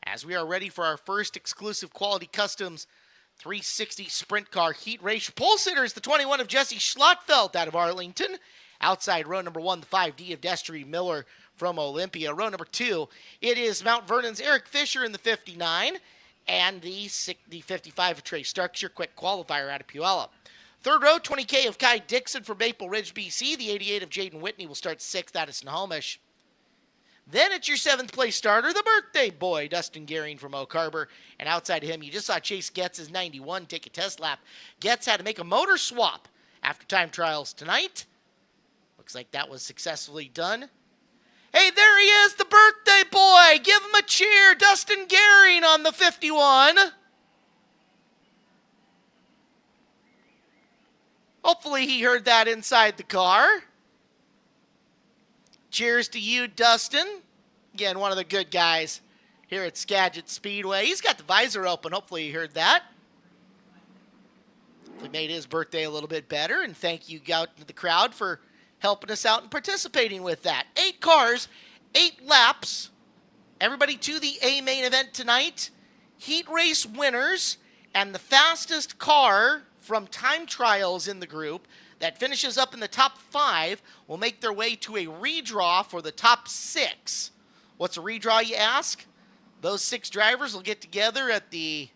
as we are ready for our first exclusive Quality Customs 360 Sprint Car Heat Race. Pole sitter is the 21 of Jesse Schlotfeld out of Arlington. Outside row number 1, the 5D of Destry Miller from Olympia. Row number 2, it is Mount Vernon's Eric Fisher in the 59, and the 55 of Trey Starks, your quick qualifier out of Puyallup. Third row, 20K of Kai Dixon from Maple Ridge, BC. The 88 of Jaden Whitney will start 6th out of Snohomish. Then it's your 7th place starter, the birthday boy, Dustin Gehring from Oak Harbor. And outside of him, you just saw Chase Getz's 91 take a test lap. Getz had to make a motor swap after time trials tonight. Looks like that was successfully done. Hey, there he is, the birthday boy. Give him a cheer. Dustin Gehring on the 51. Hopefully he heard that inside the car. Cheers to you, Dustin. Again, one of the good guys here at Skagit Speedway. He's got the visor open. Hopefully you heard that. Hopefully made his birthday a little bit better. And thank you out to the crowd for helping us out and participating with that. 8 cars, 8 laps. Everybody to the A main event tonight. Heat race winners and the fastest car from time trials in the group that finishes up in the top 5 will make their way to a redraw for the top 6. What's a redraw, you ask? Those 6 drivers will get together at the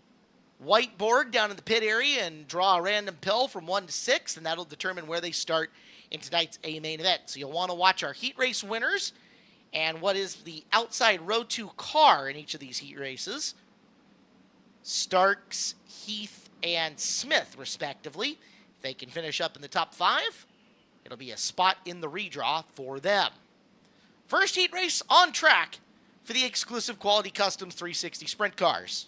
whiteboard down in the pit area and draw a random pill from 1 to 6, and that'll determine where they start in tonight's A main event. So you'll want to watch our heat race winners and what is the outside row 2 car in each of these heat races. Starks, Heath, and Smith, respectively. If they can finish up in the top 5, it'll be a spot in the redraw for them. First heat race on track for the exclusive Quality Customs 360 Sprint Cars.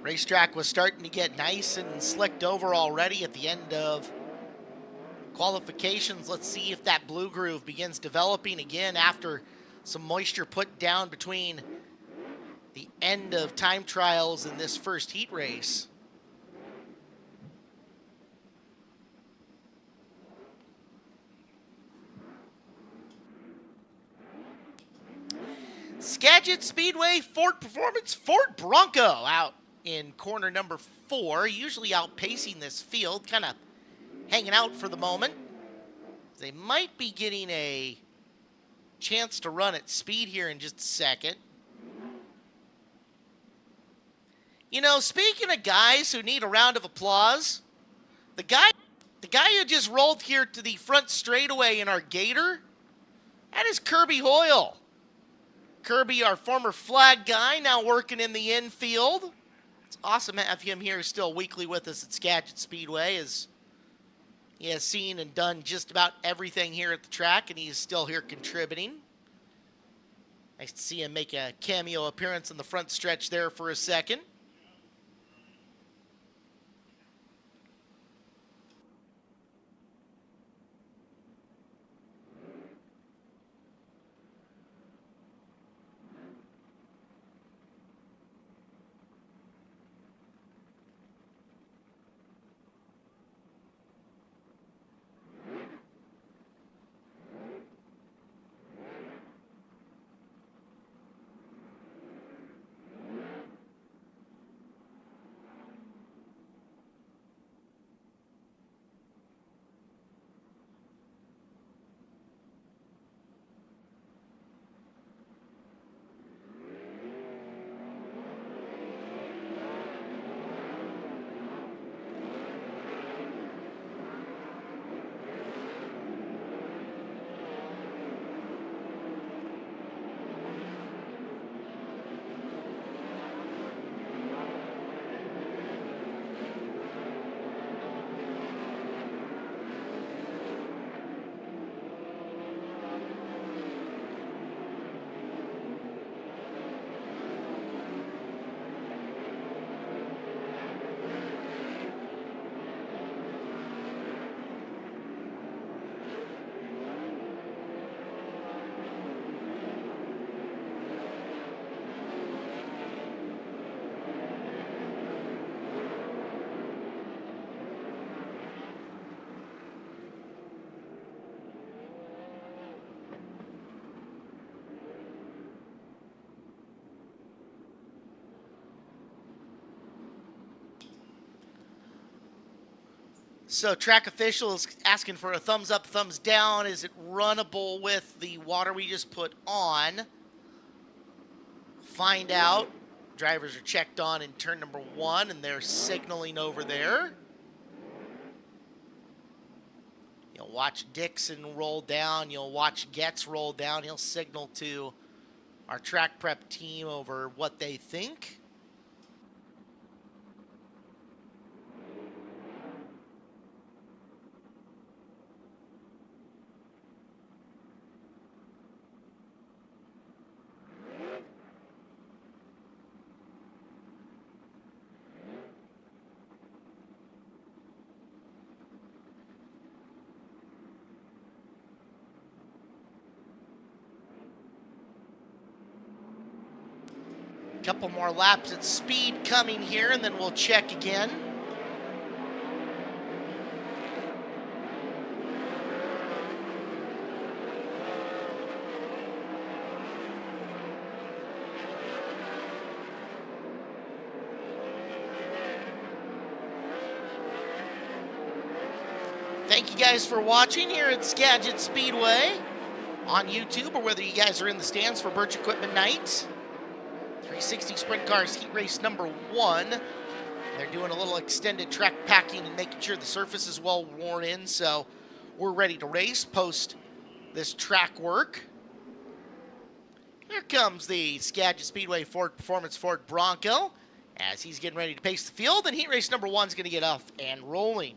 Racetrack was starting to get nice and slicked over already at the end of qualifications. Let's see if that blue groove begins developing again after some moisture put down between the end of time trials and this first heat race. Skagit Speedway Ford Performance Ford Bronco out in corner number 4, usually outpacing this field, kind of hanging out for the moment. They might be getting a chance to run at speed here in just a second. You know, speaking of guys who need a round of applause, the guy who just rolled here to the front straightaway in our Gator, that is Kirby Hoyle. Kirby, our former flag guy, now working in the infield. It's awesome to have him here still weekly with us at Skagit Speedway, as he has seen and done just about everything here at the track, and he's still here contributing. Nice to see him make a cameo appearance in the front stretch there for a second. So track official is asking for a thumbs up, thumbs down. Is it runnable with the water we just put on? Find out. Drivers are checked on in turn number 1, and they're signaling over there. You'll watch Dixon roll down. You'll watch Getz roll down. He'll signal to our track prep team over what they think. Couple more laps at speed coming here, and then we'll check again. Thank you guys for watching here at Skagit Speedway on YouTube, or whether you guys are in the stands for Birch Equipment Night. 360 Sprint Cars Heat Race number 1. They're doing a little extended track packing and making sure the surface is well worn in, so we're ready to race post this track work. Here comes the Skagit Speedway Ford Performance Ford Bronco as he's getting ready to pace the field, and Heat Race number 1 is going to get off and rolling.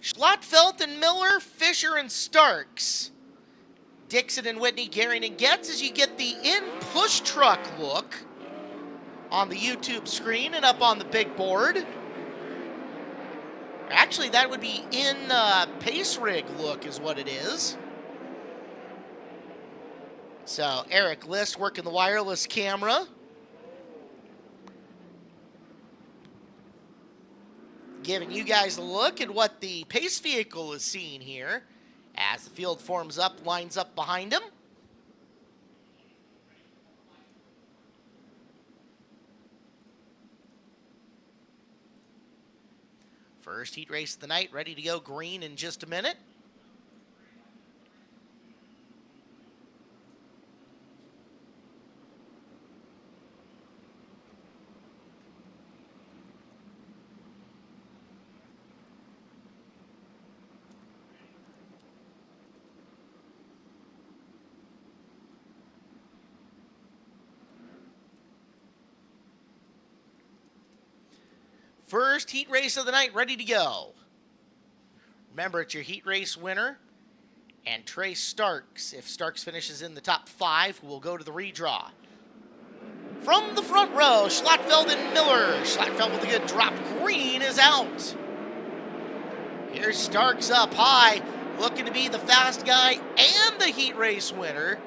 Schlattfeld and Miller, Fisher and Starks. Dixon and Whitney, Gehring and Getz, as you get the in-push truck look on the YouTube screen and up on the big board. Actually, that would be in pace rig look is what it is. So Eric List working the wireless camera. Giving you guys a look at what the pace vehicle is seeing here as the field forms up, lines up behind him. First heat race of the night, ready to go green in just a minute. First heat race of the night, ready to go. Remember, it's your heat race winner and Trey Starks. If Starks finishes in the top 5, will go to the redraw. From the front row, Schlattfeld and Miller. Schlattfeld with a good drop. Green is out. Here's Starks up high, looking to be the fast guy and the heat race winner.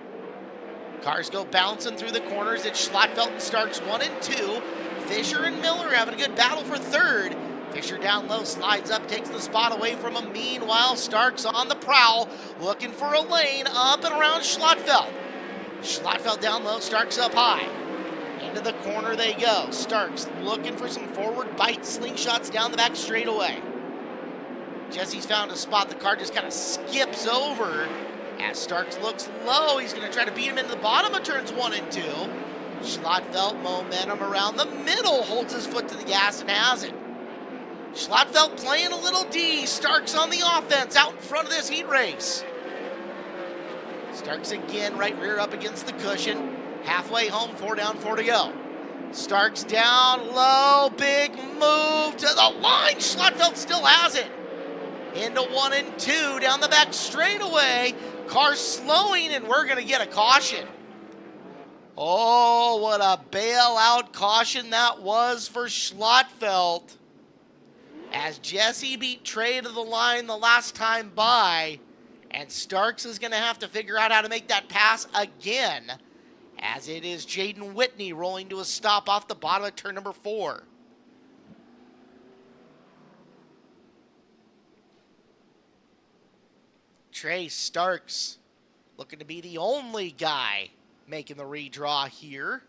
Cars go bouncing through the corners. It's Schlattfeld and Starks 1 and 2. Fisher and Miller having a good battle for third. Fisher down low, slides up, takes the spot away from him. Meanwhile, Starks on the prowl, looking for a lane up and around Schlattfeld. Schlattfeld down low, Starks up high. Into the corner they go. Starks looking for some forward bite slingshots down the back straightaway. Jesse's found a spot. The car just kind of skips over. As Starks looks low, he's going to try to beat him into the bottom of turns 1 and 2. Schlattfeld, momentum around the middle, holds his foot to the gas and has it. Schlattfeld playing a little D. Starks on the offense, out in front of this heat race. Starks again, right rear up against the cushion. Halfway home, 4 down, 4 to go. Starks down low, big move to the line. Schlattfeld still has it. Into 1 and 2, down the back straightaway. Car slowing, and we're going to get a caution. Oh, what a bailout caution that was for Schlattfeld. As Jesse beat Trey to the line the last time by, and Starks is going to have to figure out how to make that pass again, as it is Jaden Whitney rolling to a stop off the bottom of turn number 4. Trey Starks looking to be the only guy making the redraw here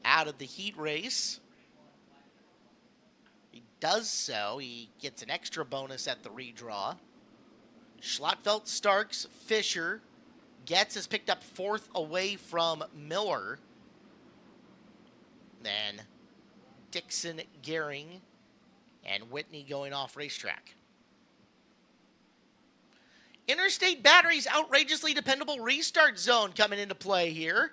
out of the heat race. He does so. He gets an extra bonus at the redraw. Schlattfeld, Starks, Fisher. Getz is picked up 4th away from Miller. Then Dixon, Gehring, and Whitney going off racetrack. Interstate Battery's outrageously dependable restart zone coming into play here.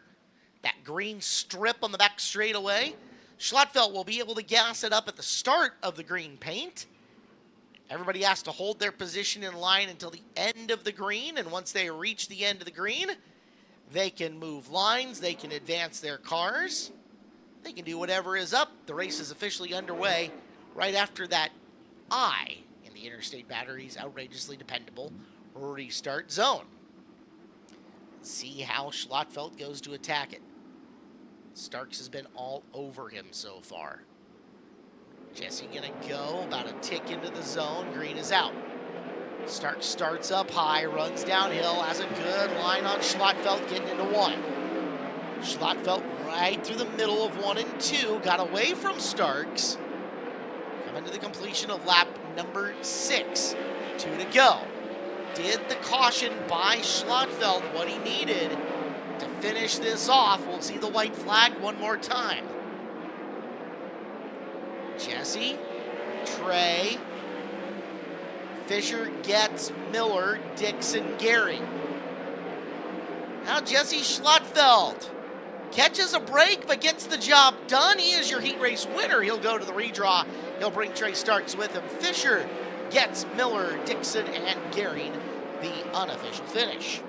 That green strip on the back straightaway. Schlattfeld will be able to gas it up at the start of the green paint. Everybody has to hold their position in line until the end of the green, and once they reach the end of the green, they can move lines, they can advance their cars, they can do whatever is up. The race is officially underway right after that I in the Interstate Battery's outrageously dependable restart zone. See how Schlattfeld goes to attack it. Starks has been all over him so far. Jesse gonna go about a tick into the zone. Green is out. Starks starts up high, runs downhill, has a good line on Schlattfeld getting into 1. Schlattfeld right through the middle of 1 and 2, got away from Starks. Coming to the completion of lap number 6. 2 to go. Did the caution by Schlattfeld what he needed to finish this off. We'll see the white flag one more time. Jesse, Trey, Fisher, Getz, Miller, Dixon, Gehring. Now Jesse Schlattfeld catches a break but gets the job done. He is your heat race winner. He'll go to the redraw. He'll bring Trey Starks with him. Fisher, Getz, Miller, Dixon, and Gehring, the unofficial finish.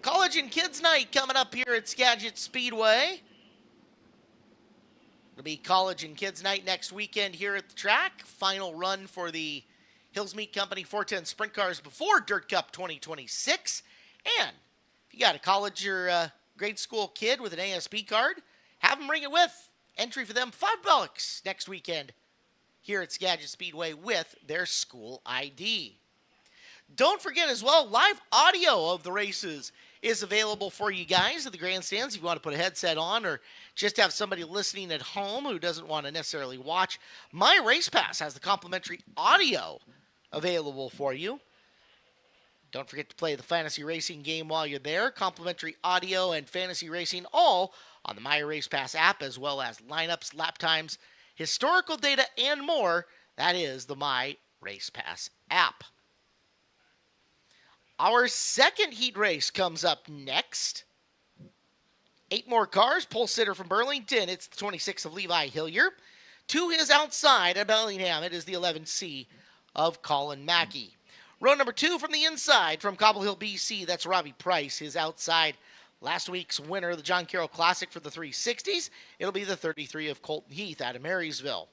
College and Kids Night coming up here at Skagit Speedway. It'll be College and Kids Night next weekend here at the track. Final run for the Hills Meat Company 410 Sprint Cars before Dirt Cup 2026. And if you got a college or grade school kid with an ASB card, have them bring it with. Entry for them, $5 next weekend here at Skagit Speedway with their school ID. Don't forget as well, live audio of the races is available for you guys at the grandstands if you want to put a headset on or just have somebody listening at home who doesn't want to necessarily watch. My Race Pass has the complimentary audio available for you. Don't forget to play the fantasy racing game while you're there. Complimentary audio and fantasy racing all on the My Race Pass app, as well as lineups, lap times, historical data, and more. That is the My Race Pass app. Our second heat race comes up next. 8 more cars. Pole sitter from Burlington. It's the 26 of Levi Hillier. To his outside at Bellingham, it is the 11C of Colin Mackey. Row number 2 from the inside from Cobble Hill, BC. That's Robbie Price. His outside, last week's winner, the John Carroll Classic for the 360s. It'll be the 33 of Colton Heath out of Marysville.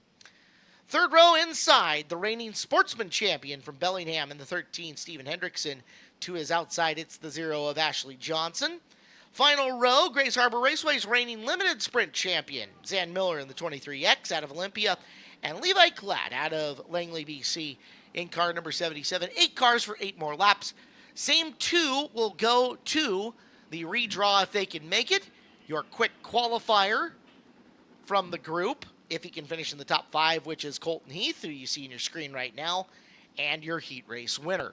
Third row inside, the reigning sportsman champion from Bellingham in the 13, Stephen Hendrickson. To his outside, it's the 0 of Ashley Johnson. Final row, Grace Harbor Raceway's reigning limited sprint champion, Zan Miller in the 23X out of Olympia, and Levi Klatt out of Langley, BC in car number 77. 8 cars for 8 more laps. Same 2 will go to the redraw if they can make it. Your quick qualifier from the group, if he can finish in the top 5, which is Colton Heath, who you see on your screen right now, and your heat race winner.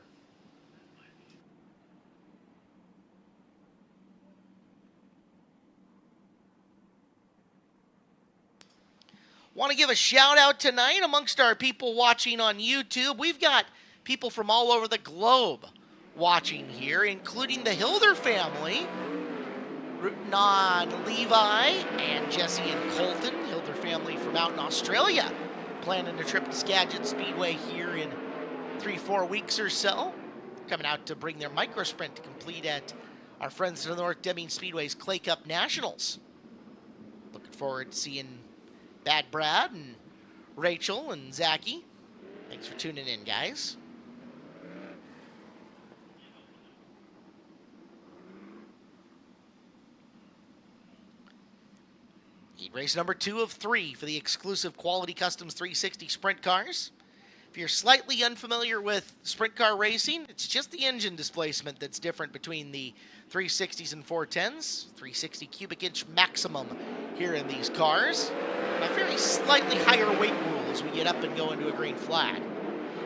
Want to give a shout out tonight amongst our people watching on YouTube. We've got people from all over the globe watching here, including the Hilder family, rooting on Levi and Jesse and Colton. Hilder family from out in Australia, planning a trip to Skagit Speedway here in 3-4 weeks or so. Coming out to bring their micro sprint to complete at our friends to the North, Deming Speedway's Clay Cup Nationals. Looking forward to seeing Bad Brad and Rachel and Zachy. Thanks for tuning in, guys. Heat race number 2 of 3 for the exclusive Quality Customs 360 sprint cars. If you're slightly unfamiliar with sprint car racing, it's just the engine displacement that's different between the 360s and 410s. 360 cubic inch maximum here in these cars. And a very slightly higher weight rule as we get up and go into a green flag.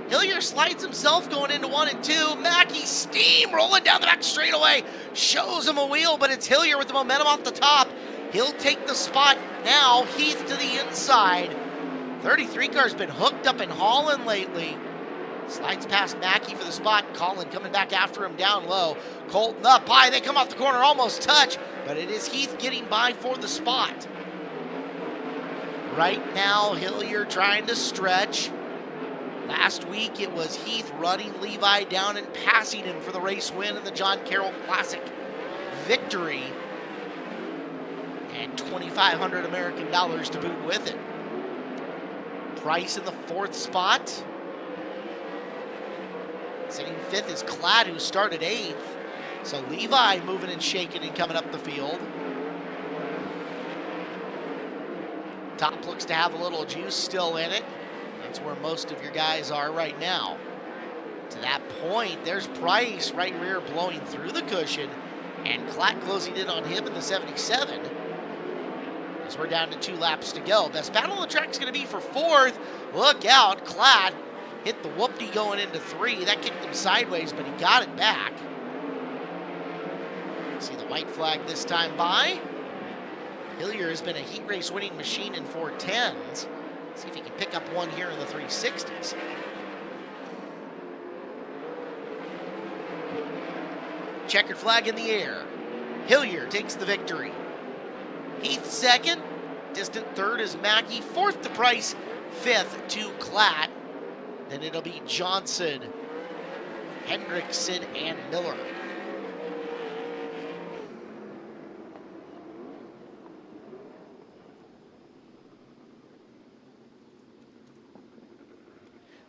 Hillier slides himself going into 1 and 2. Mackey steam rolling down the back straightaway. Shows him a wheel, but it's Hillier with the momentum off the top. He'll take the spot now. Heath to the inside. 33 car's been hooked up in Holland lately. Slides past Mackey for the spot. Colin coming back after him down low. Colton up high. They come off the corner, almost touch, but it is Heath getting by for the spot. Right now, Hillier trying to stretch. Last week, it was Heath running Levi down and passing him for the race win in the John Carroll Classic victory. And $2,500 American dollars to boot with it. Price in the 4th spot. Sitting 5th is Klatt, who started 8th. So Levi moving and shaking and coming up the field. Top looks to have a little juice still in it. That's where most of your guys are right now. To that point, there's Price right rear blowing through the cushion, and Klatt closing in on him in the 77. As we're down to 2 laps to go. Best battle on the track's going to be for 4th. Look out, Klatt hit the whoopty going into 3. That kicked him sideways, but he got it back. See the white flag this time by. Hillier has been a heat race winning machine in 410s. See if he can pick up one here in the 360s. Checkered flag in the air. Hillier takes the victory. Heath 2nd. Distant 3rd is Mackey. 4th to Price. 5th to Klatt. Then it'll be Johnson, Hendrickson, and Miller.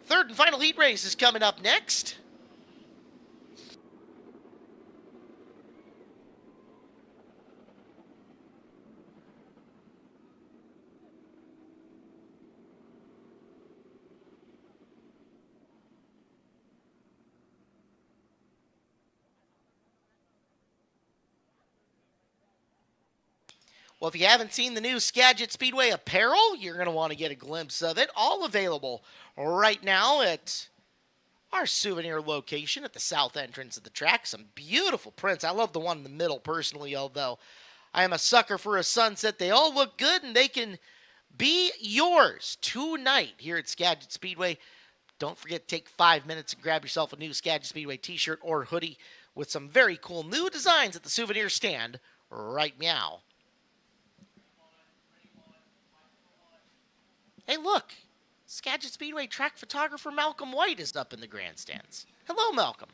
Third and final heat race is coming up next. Well, if you haven't seen the new Skagit Speedway apparel, you're going to want to get a glimpse of it. All available right now at our souvenir location at the south entrance of the track. Some beautiful prints. I love the one in the middle personally, although I am a sucker for a sunset. They all look good, and they can be yours tonight here at Skagit Speedway. Don't forget to take 5 minutes and grab yourself a new Skagit Speedway t-shirt or hoodie with some very cool new designs at the souvenir stand right now. Hey, look. Skagit Speedway track photographer Malcolm White is up in the grandstands. Hello, Malcolm.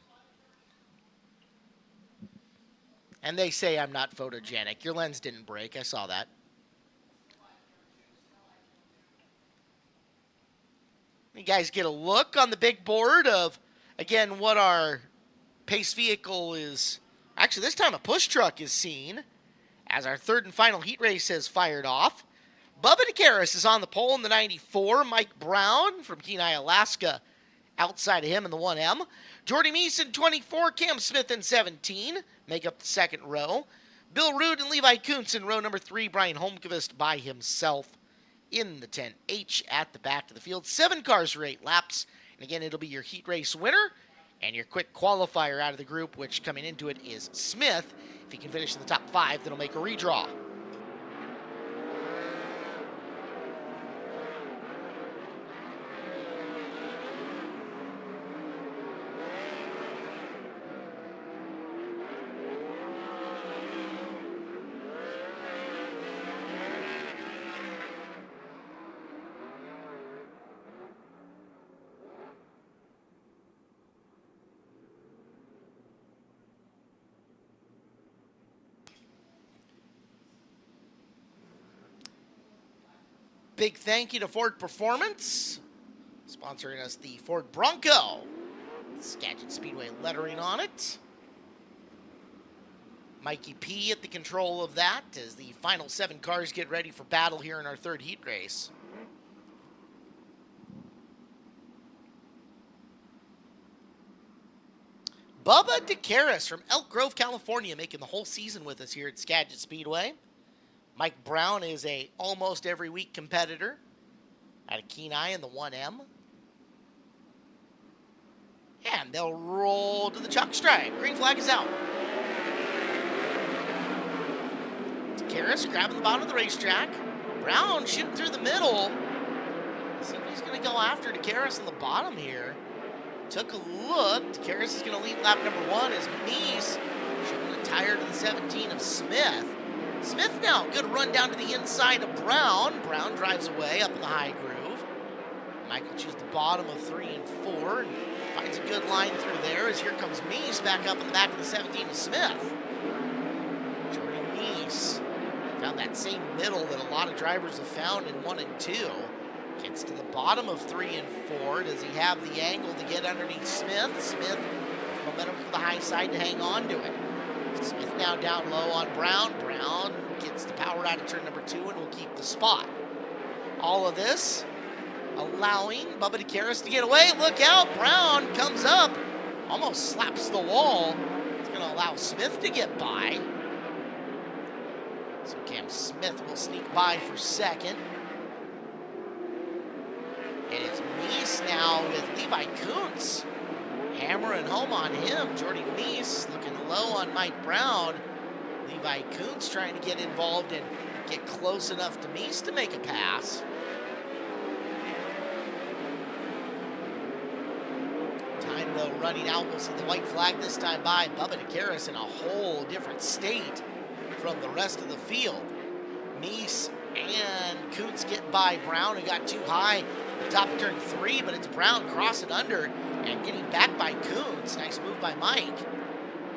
And they say I'm not photogenic. Your lens didn't break. I saw that. You guys get a look on the big board of, again, what our pace vehicle is. Actually, this time a push truck is seen as our third and final heat race has fired off. Bubba DeCaris is on the pole in the 94. Mike Brown from Kenai, Alaska, outside of him in the 1M. Jordy Meese in 24. Cam Smith in 17 make up the second row. Bill Root and Levi Kuntz in row number 3. Brian Holmqvist by himself in the 10H at the back of the field. 7 cars for 8 laps. And again, it'll be your heat race winner and your quick qualifier out of the group, which coming into it is Smith. If he can finish in the top 5, that'll make a redraw. Big thank you to Ford Performance, sponsoring us the Ford Bronco. Skagit Speedway lettering on it. Mikey P at the control of that as the final 7 cars get ready for battle here in our third heat race. Bubba DeCaris from Elk Grove, California, making the whole season with us here at Skagit Speedway. Mike Brown is a almost every week competitor out of Kenai in the 1M. And they'll roll to the chalk stripe. Green flag is out. DeCaris grabbing the bottom of the racetrack. Brown shooting through the middle. Let's see if he's going to go after DeCaris on the bottom here. Took a look. DeCaris is going to lead lap number 1 as Meese showing a tire to the 17 of Smith. Smith now, good run down to the inside of Brown. Brown drives away up in the high groove. Michael chooses the bottom of 3 and 4 and finds a good line through there as here comes Meese back up in the back of the 17 of Smith. Jordy Meese found that same middle that a lot of drivers have found in 1 and 2. Gets to the bottom of 3 and 4. Does he have the angle to get underneath Smith? Smith with momentum from the high side to hang on to it. Smith now down low on Brown. Brown gets the power out of turn number 2 and will keep the spot. All of this allowing Bubba DeCaris to get away. Look out, Brown comes up, almost slaps the wall. It's going to allow Smith to get by. So Cam Smith will sneak by for second. It is Meese now with Levi Kuntz hammering home on him. Jordy Meese looking low on Mike Brown. Levi Kuntz trying to get involved and get close enough to Meese to make a pass. Time though running out. We'll see the white flag this time by Bubba DeCaris in a whole different state from the rest of the field. Meese and Kuntz get by Brown, who got too high at the top of turn 3, but it's Brown crossing under and getting back by Kuntz. Nice move by Mike.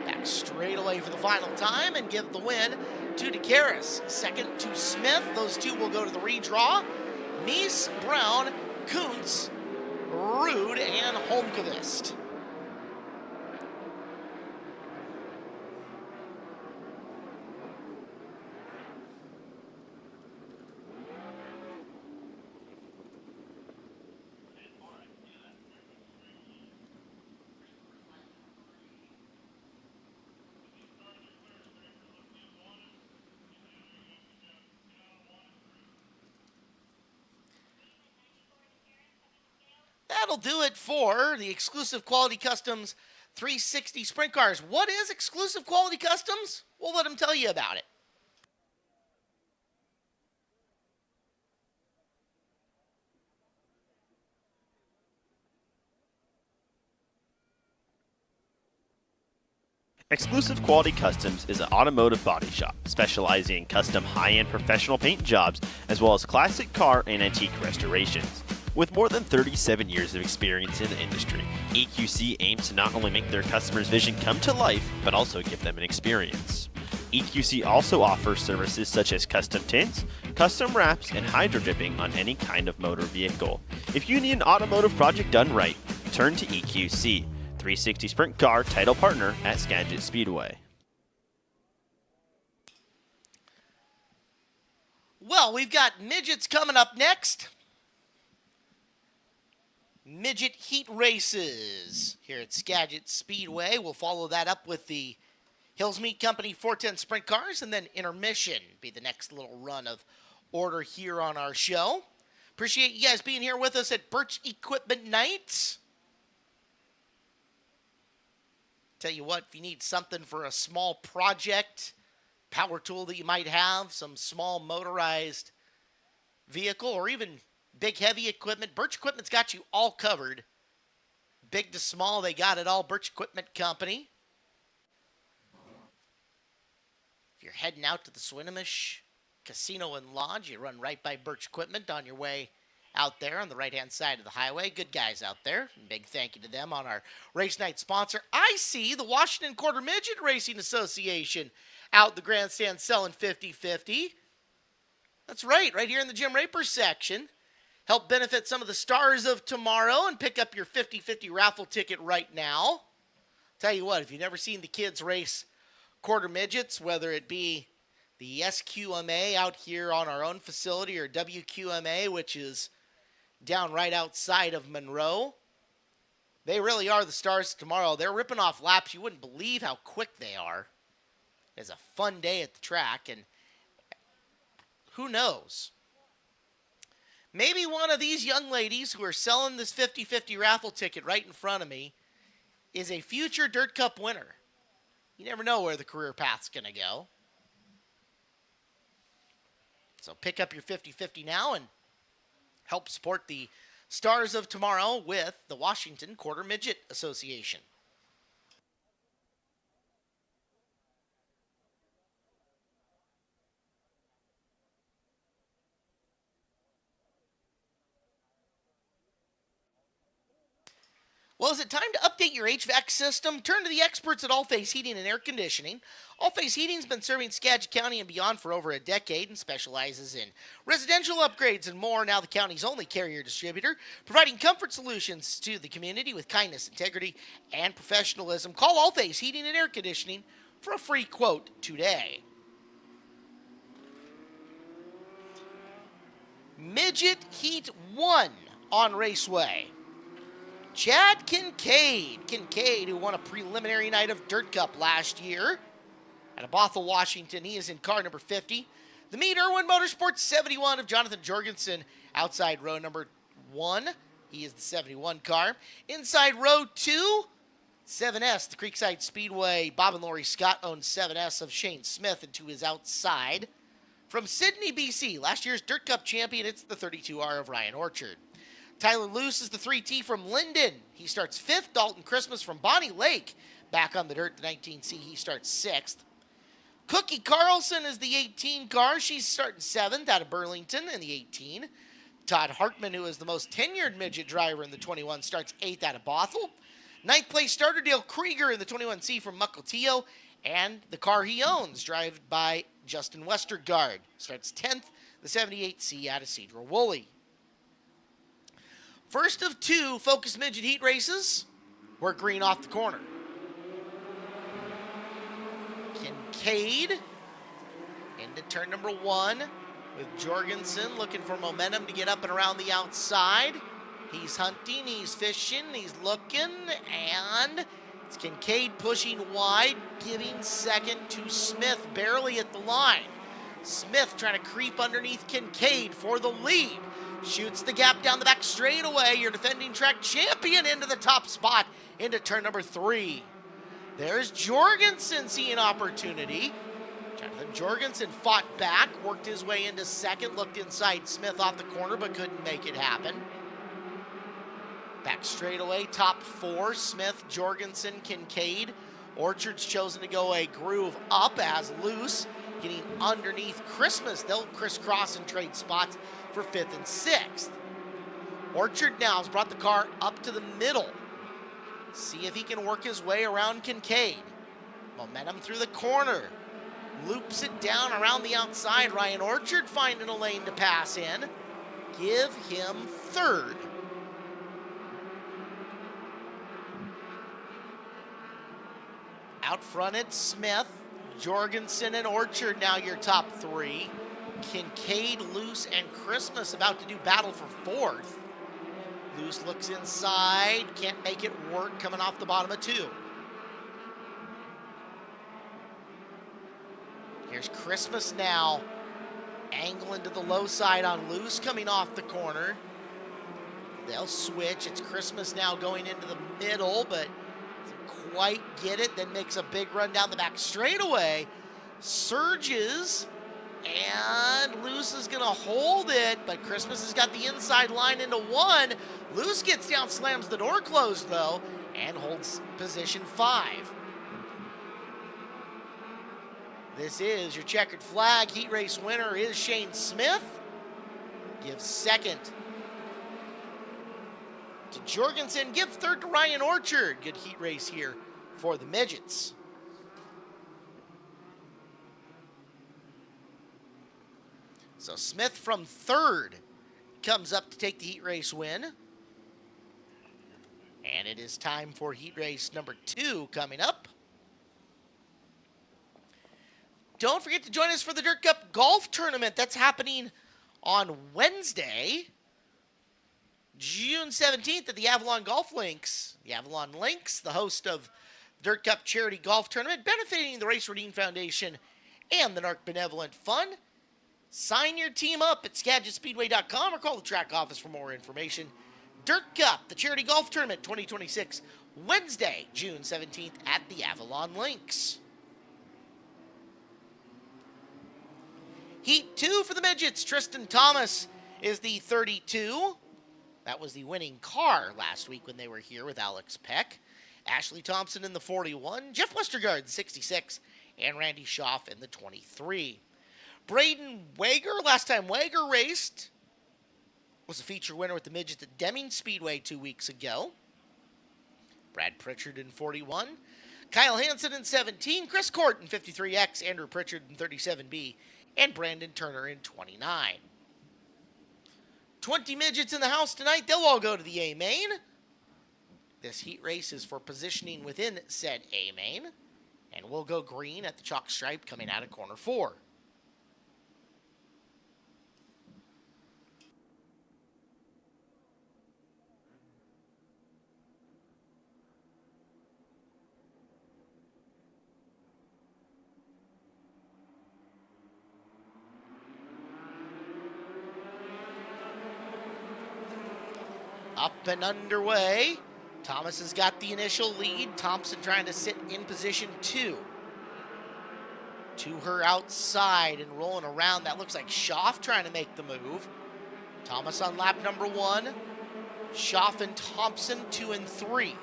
Back straight away for the final time and give the win to DeCaris. Second to Smith. Those two will go to the redraw. Meese, Brown, Kuntz, Rude, and Holmqvist. that'll do it for the Exclusive Quality Customs 360 Sprint Cars. What is Exclusive Quality Customs? We'll let them tell you about it. Exclusive Quality Customs is an automotive body shop specializing in custom high-end professional paint jobs as well as classic car and antique restorations. With more than 37 years of experience in the industry, EQC aims to not only make their customers' vision come to life, but also give them an experience. EQC also offers services such as custom tints, custom wraps, and hydro dipping on any kind of motor vehicle. If you need an automotive project done right, turn to EQC. 360 Sprint Car title partner at Skagit Speedway. Well, we've got midgets coming up next. Midget heat races here at Skagit Speedway. We'll follow that up with the Hills Meat Company 410 Sprint Cars, and then intermission be the next little run of order here on our show. Appreciate you guys being here with us at Birch Equipment Night. Tell you what, if you need something for a small project, power tool that you might have, some small motorized vehicle, or even big heavy equipment, Birch Equipment's got you all covered. Big to small, they got it all. Birch Equipment Company. If you're heading out to the Swinomish Casino and Lodge, you run right by Birch Equipment on your way out there on the right-hand side of the highway. Good guys out there. Big thank you to them on our race night sponsor. I see the Washington Quarter Midget Racing Association out the grandstand selling 50/50. That's right here in the Jim Raper section. Help benefit some of the stars of tomorrow and pick up your 50/50 raffle ticket right now. Tell you what, if you've never seen the kids race quarter midgets, whether it be the SQMA out here on our own facility or WQMA, which is down right outside of Monroe, they really are the stars of tomorrow. They're ripping off laps. You wouldn't believe how quick they are. It's a fun day at the track, and who knows? Maybe one of these young ladies who are selling this 50/50 raffle ticket right in front of me is a future Dirt Cup winner. You never know where the career path's going to go. So pick up your 50/50 now and help support the stars of tomorrow with the Washington Quarter Midget Association. Well, is it time to update your HVAC system? Turn to the experts at All-Face Heating and Air Conditioning. All-Face Heating's been serving Skagit County and beyond for over a decade and specializes in residential upgrades and more. Now the county's only Carrier distributor, providing comfort solutions to the community with kindness, integrity, and professionalism. Call All-Face Heating and Air Conditioning for a free quote today. Midget Heat 1 on Raceway. Chad Kincaid, who won a preliminary night of Dirt Cup last year at Bothell, Washington. He is in car number 50. The Mead Irwin Motorsports 71 of Jonathan Jorgensen, outside row number 1. He is the 71 car. Inside row 2, 7S, the Creekside Speedway. Bob and Lori Scott own 7S of Shane Smith, and to his outside. From Sydney, BC, last year's Dirt Cup champion, it's the 32R of Ryan Orchard. Tyler Luce is the 3T from Linden. He starts 5th. Dalton Christmas from Bonnie Lake, back on the dirt, the 19C. He starts 6th. Cookie Carlson is the 18 car. She's starting 7th out of Burlington in the 18. Todd Hartman, who is the most tenured midget driver in the 21, starts 8th out of Bothell. 9th place starter Dale Krieger in the 21C from Mukilteo. And the car he owns, driven by Justin Westergaard, starts 10th, the 78C out of Cedar Woolley. First of 2 Focus Midget Heat races. We're green off the corner. Kincaid into turn number 1 with Jorgensen looking for momentum to get up and around the outside. He's hunting, he's fishing, he's looking, and it's Kincaid pushing wide, giving second to Smith, barely at the line. Smith trying to creep underneath Kincaid for the lead. Shoots the gap down the back straightaway. Your defending track champion into the top spot into turn number 3. There's Jorgensen seeing opportunity. Jonathan Jorgensen fought back, worked his way into second, looked inside Smith off the corner, but couldn't make it happen. Back straightaway, top 4, Smith, Jorgensen, Kincaid. Orchard's chosen to go a groove up as Loose, getting underneath Christmas. They'll crisscross and trade spots for 5th and 6th. Orchard now has brought the car up to the middle. See if he can work his way around Kincaid. Momentum through the corner. Loops it down around the outside. Ryan Orchard finding a lane to pass in. Give him 3rd. Out front it's Smith, Jorgensen, and Orchard now your top 3. Kincaid, Loose, and Christmas about to do battle for 4th. Loose looks inside, can't make it work, coming off the bottom of 2. Here's Christmas now, angling to the low side on Loose, coming off the corner. They'll switch. It's Christmas now going into the middle, but doesn't quite get it, then makes a big run down the back straightaway. Surges, and Loose is going to hold it, but Christmas has got the inside line into 1. Loose gets down, slams the door closed, though, and holds position 5. This is your checkered flag. Heat race winner is Shane Smith. Gives 2nd to Jorgensen. Give 3rd to Ryan Orchard. Good heat race here for the midgets. So Smith from 3rd comes up to take the heat race win. And it is time for heat race number 2 coming up. Don't forget to join us for the Dirt Cup Golf Tournament. That's happening on Wednesday, June 17th at the Avalon Golf Links. The Avalon Links, the host of Dirt Cup Charity Golf Tournament, benefiting the Race Redeem Foundation and the NARC Benevolent Fund. Sign your team up at SkagitSpeedway.com or call the track office for more information. Dirt Cup, the Charity Golf Tournament 2026, Wednesday, June 17th at the Avalon Links. Heat 2 for the midgets. Tristan Thomas is the 32. That was the winning car last week when they were here with Alex Peck. Ashley Thompson in the 41. Jeff Westergaard, 66. And Randy Schaff in the 23. Braden Wager, last time Wager raced, was a feature winner with the midgets at Deming Speedway 2 weeks ago. Brad Pritchard in 41. Kyle Hansen in 17. Chris Court in 53X. Andrew Pritchard in 37B. And Brandon Turner in 29. 20 midgets in the house tonight. They'll all go to the A main. This heat race is for positioning within said A main. And we'll go green at the chalk stripe coming out of corner 4. Up and underway. Thomas has got the initial lead. Thompson trying to sit in position 2. To her outside and rolling around. That looks like Schaff trying to make the move. Thomas on lap number 1. Schaff and Thompson 2 and 3.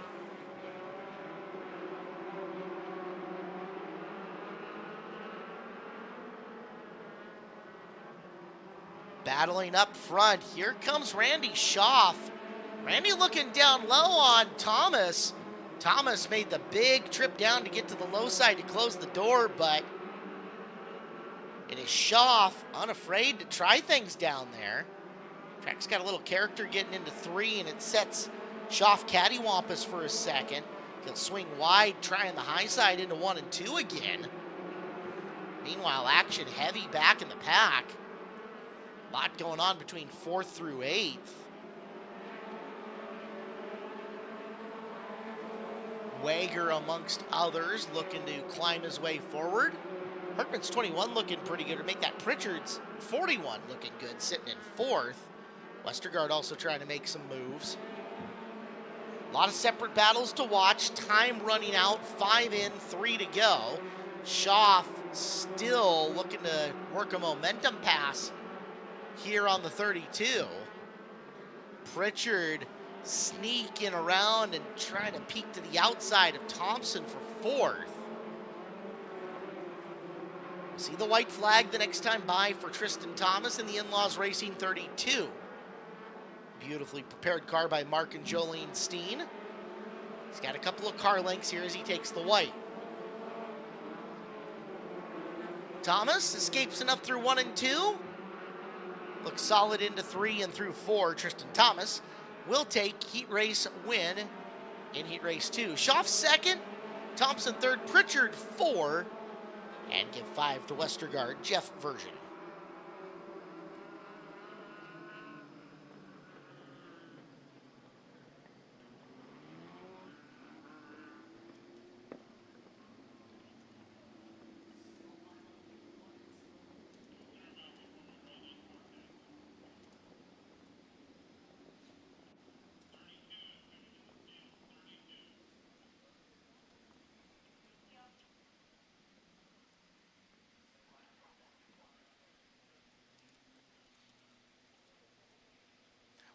Battling up front. Here comes Randy Schaff. Randy looking down low on Thomas. Thomas made the big trip down to get to the low side to close the door, but it is Schaff unafraid to try things down there. Track's got a little character getting into 3, and it sets Schaff cattywampus for a second. He'll swing wide, trying the high side into 1 and 2 again. Meanwhile, action heavy back in the pack. A lot going on between 4th through 8th. Wager, amongst others, looking to climb his way forward. Hartman's 21 looking pretty good to make that. Pritchard's 41 looking good, sitting in 4th. Westergaard also trying to make some moves. A lot of separate battles to watch. Time running out. 5 in, 3 to go. Schaff still looking to work a momentum pass here on the 32. Pritchard sneaking around and trying to peek to the outside of Thompson for 4th. See the white flag the next time by for Tristan Thomas in the In-Laws Racing 32. Beautifully prepared car by Mark and Jolene Steen. He's got a couple of car lengths here as he takes the white. Thomas escapes enough through 1 and 2. Looks solid into 3 and through 4. Tristan Thomas will take heat race win in heat race 2. Schaff 2nd, Thompson 3rd, Pritchard 4, and give 5 to Westergaard, Jeff version.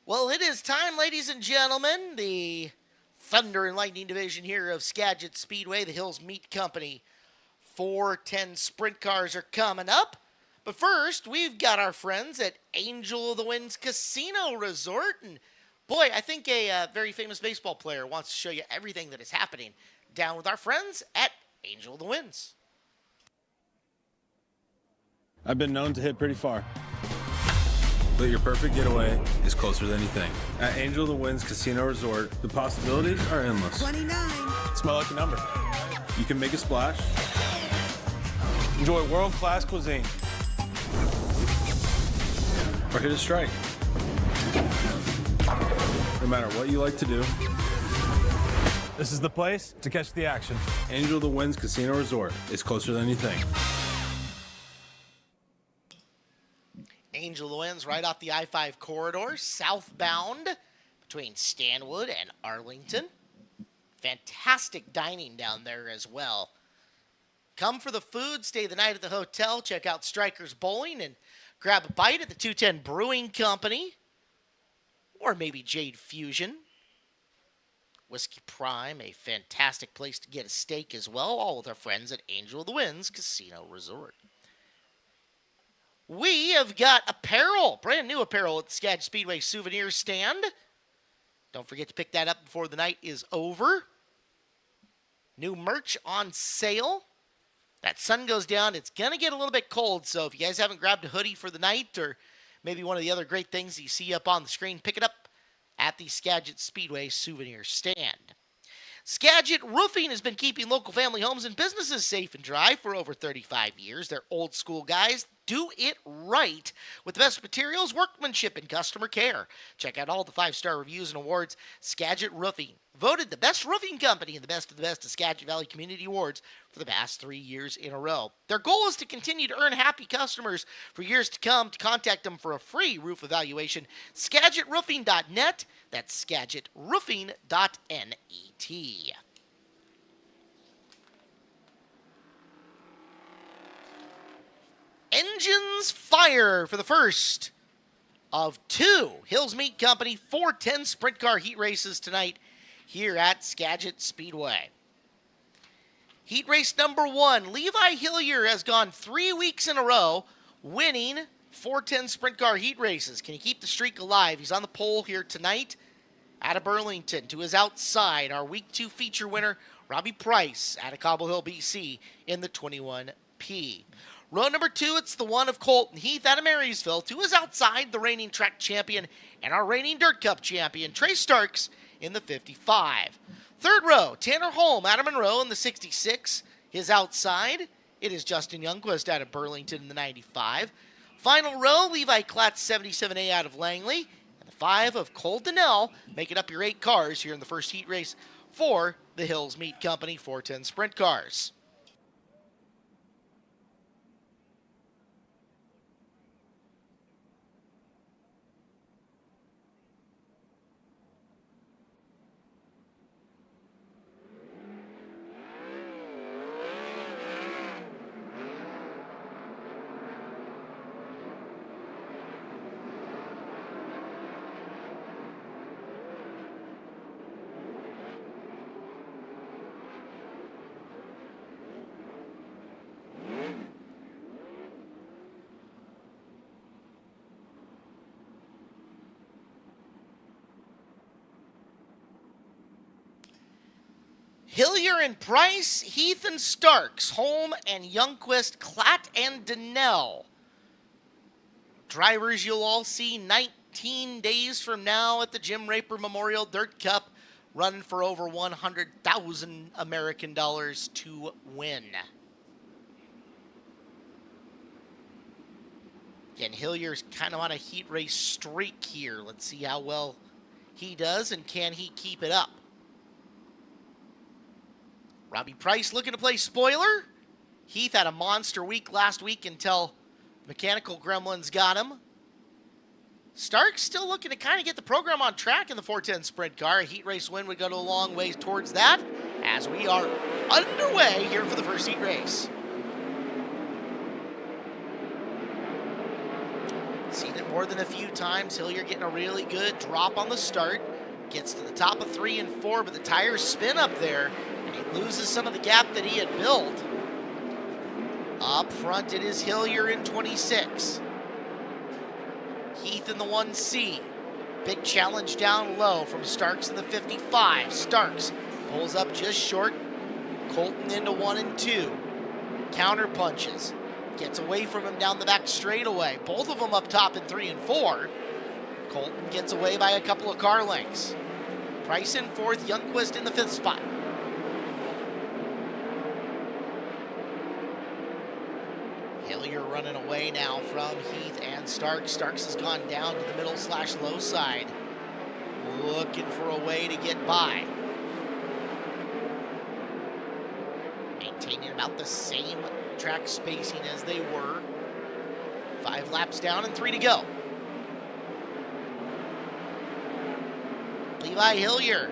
Well, it is time, ladies and gentlemen. The Thunder and Lightning division here of Skagit Speedway, the Hills Meat Company 410 sprint cars are coming up. But first, we've got our friends at Angel of the Winds Casino Resort. And boy, I think a very famous baseball player wants to show you everything that is happening down with our friends at Angel of the Winds. I've been known to hit pretty far. But your perfect getaway is closer than you think. At Angel of the Winds Casino Resort, the possibilities are endless. 29. It's my lucky number. You can make a splash, enjoy world-class cuisine, or hit a strike. No matter what you like to do, this is the place to catch the action. Angel of the Winds Casino Resort is closer than you think. Angel of the Winds right off the I-5 corridor, southbound between Stanwood and Arlington. Fantastic dining down there as well. Come for the food, stay the night at the hotel, check out Strikers Bowling, and grab a bite at the 210 Brewing Company, or maybe Jade Fusion. Whiskey Prime, a fantastic place to get a steak as well, all with our friends at Angel of the Winds Casino Resort. We have got apparel, brand new apparel at the Skagit Speedway souvenir stand. Don't forget to pick that up before the night is over. New merch on sale. That sun goes down, it's going to get a little bit cold, so if you guys haven't grabbed a hoodie for the night or maybe one of the other great things that you see up on the screen, pick it up at the Skagit Speedway souvenir stand. Skagit Roofing has been keeping local family homes and businesses safe and dry for over 35 years. They're old school guys. Do it right with the best materials, workmanship, and customer care. Check out all the 5-star reviews and awards. Skagit Roofing, voted the best roofing company in the best of the best of Skagit Valley Community Awards for the past 3 years in a row. Their goal is to continue to earn happy customers for years to come. To contact them for a free roof evaluation, SkagitRoofing.net. That's SkagitRoofing.net. Engines fire for the first of 2 Hills Meat Company 410 sprint car heat races tonight here at Skagit Speedway. Heat race number 1, Levi Hillier has gone 3 weeks in a row winning 410 sprint car heat races. Can he keep the streak alive? He's on the pole here tonight out of Burlington. To his outside, our week 2 feature winner, Robbie Price out of Cobble Hill, BC in the 21P. Row number 2, it's the one of Colton Heath out of Marysville. To his outside, the reigning track champion and our reigning Dirt Cup champion, Trey Starks, in the 55. Third row, Tanner Holm out of Monroe in the 66. His outside, it is Justin Youngquist out of Burlington in the 95. Final row, Levi Klatz 77A out of Langley. And the 5 of Cole Donnell, making up your 8 cars here in the first heat race for the Hills Meat Company 410 sprint cars. Hillier and Price, Heath and Starks, Holm and Youngquist, Klatt and Donnell. Drivers you'll all see 19 days from now at the Jim Raper Memorial Dirt Cup, running for over 100,000 American dollars to win. Again, Hillier's kind of on a heat race streak here. Let's see how well he does, and can he keep it up? Robbie Price looking to play spoiler. Heath had a monster week last week until mechanical gremlins got him. Stark's still looking to kind of get the program on track in the 410 sprint car. A heat race win would go a long way towards that as we are underway here for the first heat race. Seen it more than a few times. Hillier getting a really good drop on the start. Gets to the top of 3 and 4, but the tires spin up there, and he loses some of the gap that he had built. Up front, it is Hillier in 26. Heath in the 1C. Big challenge down low from Starks in the 55. Starks pulls up just short. Colton into 1 and 2. Counter punches. Gets away from him down the back straightaway. Both of them up top in 3 and 4. Colton gets away by a couple of car lengths. Price in 4th, Youngquist in the 5th spot. Hillier running away now from Heath and Starks. Starks has gone down to the middle/low side. Looking for a way to get by. Maintaining about the same track spacing as they were. 5 laps down and 3 to go. Levi Hillier,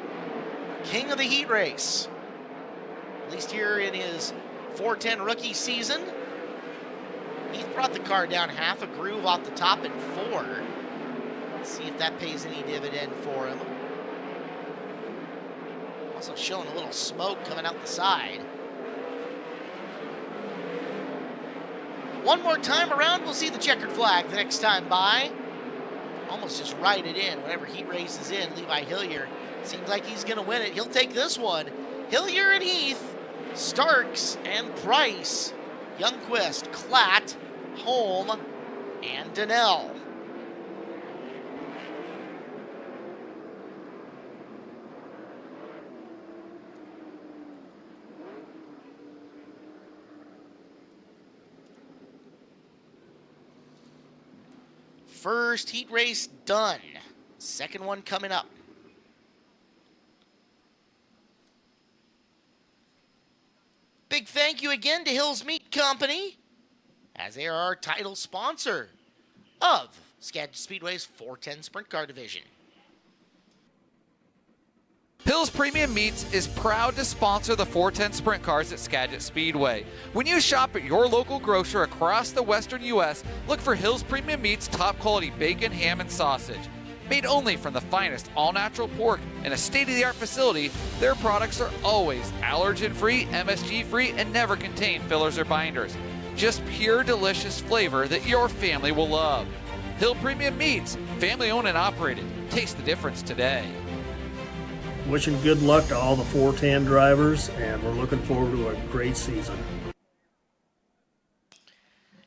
king of the heat race. At least here in his 410 rookie season. Heath brought the car down half a groove off the top in 4. Let's see if that pays any dividend for him. Also showing a little smoke coming out the side. One more time around, we'll see the checkered flag the next time by. Almost just ride it in whenever heat race is in. Levi Hillier seems like he's going to win it. He'll take this one. Hillier and Heath, Starks and Price, Youngquist, Klatt, Holm, and Donnell. First heat race done. Second one coming up. Big thank you again to Hills Meat Company, as they are our title sponsor of Skagit Speedway's 410 Sprint Car Division. Hills Premium Meats is proud to sponsor the 410 Sprint Cars at Skagit Speedway. When you shop at your local grocer across the western U.S., look for Hills Premium Meats' top quality bacon, ham, and sausage. Made only from the finest all-natural pork in a state-of-the-art facility, their products are always allergen-free, MSG-free, and never contain fillers or binders. Just pure, delicious flavor that your family will love. Hill Premium Meats, family-owned and operated. Taste the difference today. Wishing good luck to all the 410 drivers, and we're looking forward to a great season.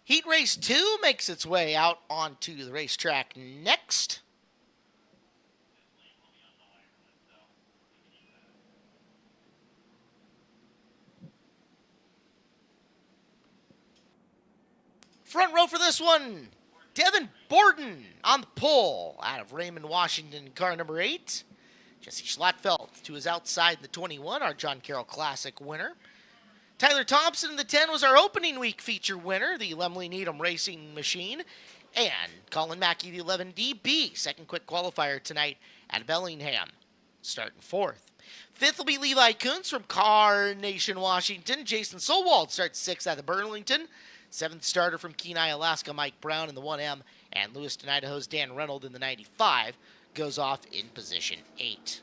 Heat Race 2 makes its way out onto the racetrack next. Front row for this one, Devin Borden on the pole out of Raymond, Washington, car number 8. Jesse Schlattfeld to his outside in the 21, our John Carroll Classic winner. Tyler Thompson in the 10 was our opening week feature winner, the Lemley Needham Racing Machine. And Colin Mackey, the 11DB, second quick qualifier tonight at Bellingham, starting 4th. 5th will be Levi Kuntz from Car Nation, Washington. Jason Solwald starts 6th out of Burlington. 7th starter from Kenai, Alaska, Mike Brown in the 1M. And Lewiston, Idaho's Dan Reynolds in the 95 goes off in position 8.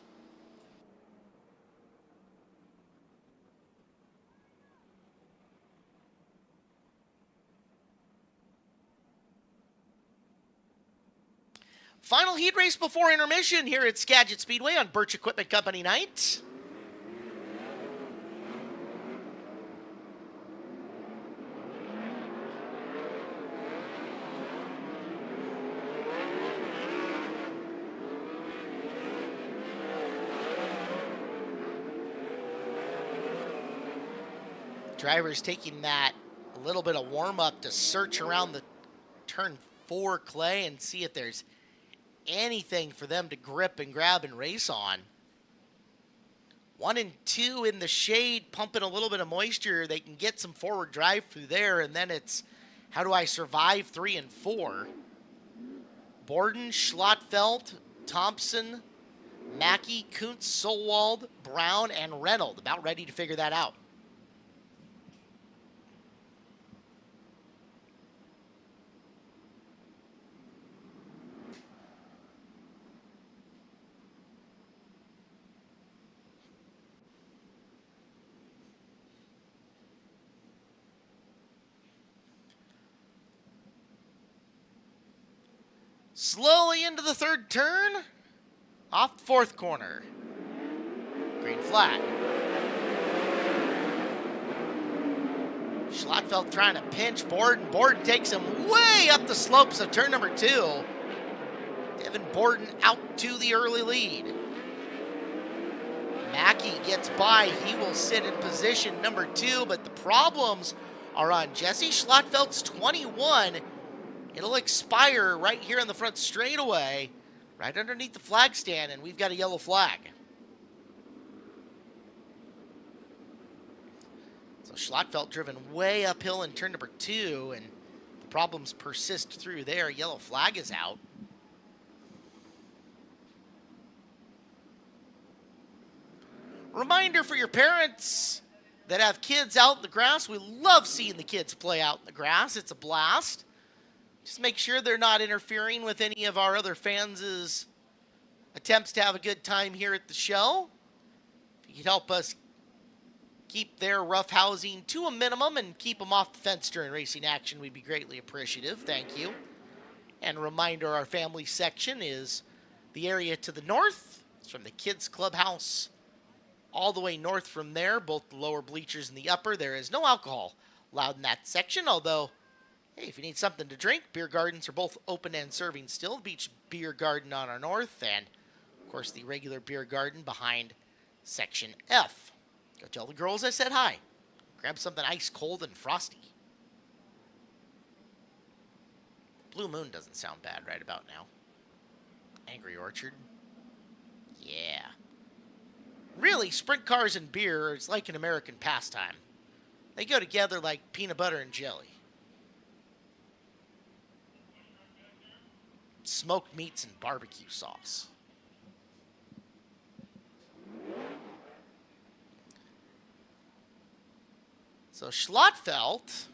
Final heat race before intermission here at Skagit Speedway on Birch Equipment Company night. Drivers taking that a little bit of warm-up to search around the turn 4 clay and see if there's anything for them to grip and grab and race on. 1 and 2 in the shade, pumping a little bit of moisture. They can get some forward drive through there, and then it's how do I survive 3 and 4? Borden, Schlotfeld, Thompson, Mackey, Kuntz, Solwald, Brown, and Reynolds about ready to figure that out. Slowly into the 3rd turn, off the 4th corner. Green flag. Schlotfeld trying to pinch Borden. Borden takes him way up the slopes of turn number 2. Devin Borden out to the early lead. Mackey gets by. He will sit in position number 2, but the problems are on Jesse Schlotfeld's 21. It'll expire right here on the front straightaway, right underneath the flag stand, and we've got a yellow flag. So Schlotfeld driven way uphill in turn number 2, and the problems persist through there. Yellow flag is out. Reminder for your parents that have kids out in the grass, we love seeing the kids play out in the grass. It's a blast. Just make sure they're not interfering with any of our other fans' attempts to have a good time here at the show. If you could help us keep their roughhousing to a minimum and keep them off the fence during racing action, we'd be greatly appreciative. Thank you. And a reminder, our family section is the area to the north. It's from the kids' clubhouse all the way north from there, both the lower bleachers and the upper. There is no alcohol allowed in that section, although hey, if you need something to drink, beer gardens are both open and serving still. The Beach Beer Garden on our north, and, of course, the regular beer garden behind Section F. Go tell the girls I said hi. Grab something ice cold and frosty. Blue Moon doesn't sound bad right about now. Angry Orchard. Yeah. Really, sprint cars and beer is like an American pastime. They go together like peanut butter and jelly. Smoked meats and barbecue sauce. So Schlotfeld,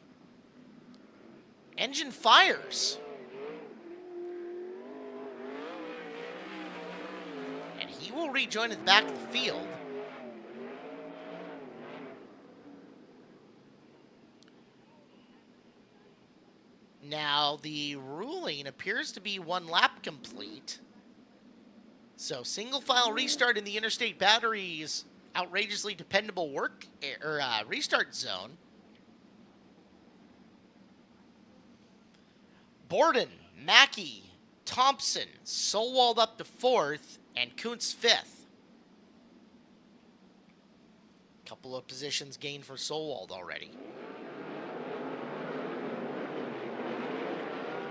engine fires. And he will rejoin at the back of the field. Now, the ruling appears to be 1 lap complete. So, single file restart in the interstate batteries outrageously dependable restart zone. Borden, Mackey, Thompson, Solwald up to 4th, and Kuntz 5th. Couple of positions gained for Solwald already.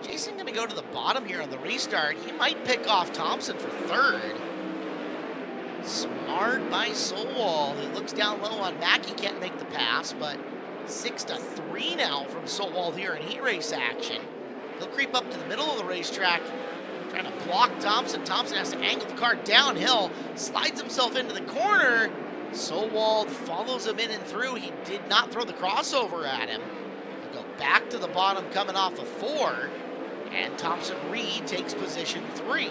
Jason going to go to the bottom here on the restart. He might pick off Thompson for 3rd. Smart by Solwald. He looks down low on Mackey, can't make the pass, but 6-3 now from Solwald here in heat race action. He'll creep up to the middle of the racetrack, trying to block Thompson. Thompson has to angle the car downhill, slides himself into the corner. Solwald follows him in and through. He did not throw the crossover at him. He'll go back to the bottom coming off of 4, and Thompson retakes position 3.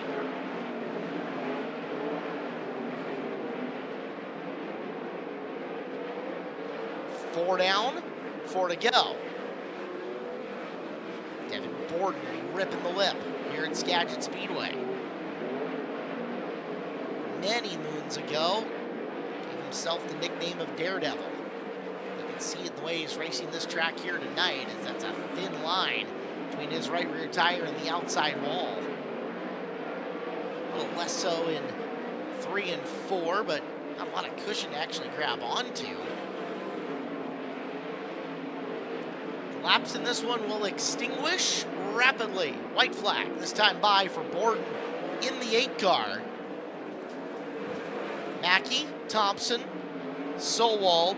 Four down, 4 to go. Devin Borden ripping the lip here at Skagit Speedway. Many moons ago, gave himself the nickname of Daredevil. You can see it in the way he's racing this track here tonight, as that's a thin line between his right rear tire and the outside wall. A little less so in 3 and 4, but not a lot of cushion to actually grab onto. Laps in this one will extinguish rapidly. White flag, this time by for Borden in the 8 car. Mackey, Thompson, Solwald,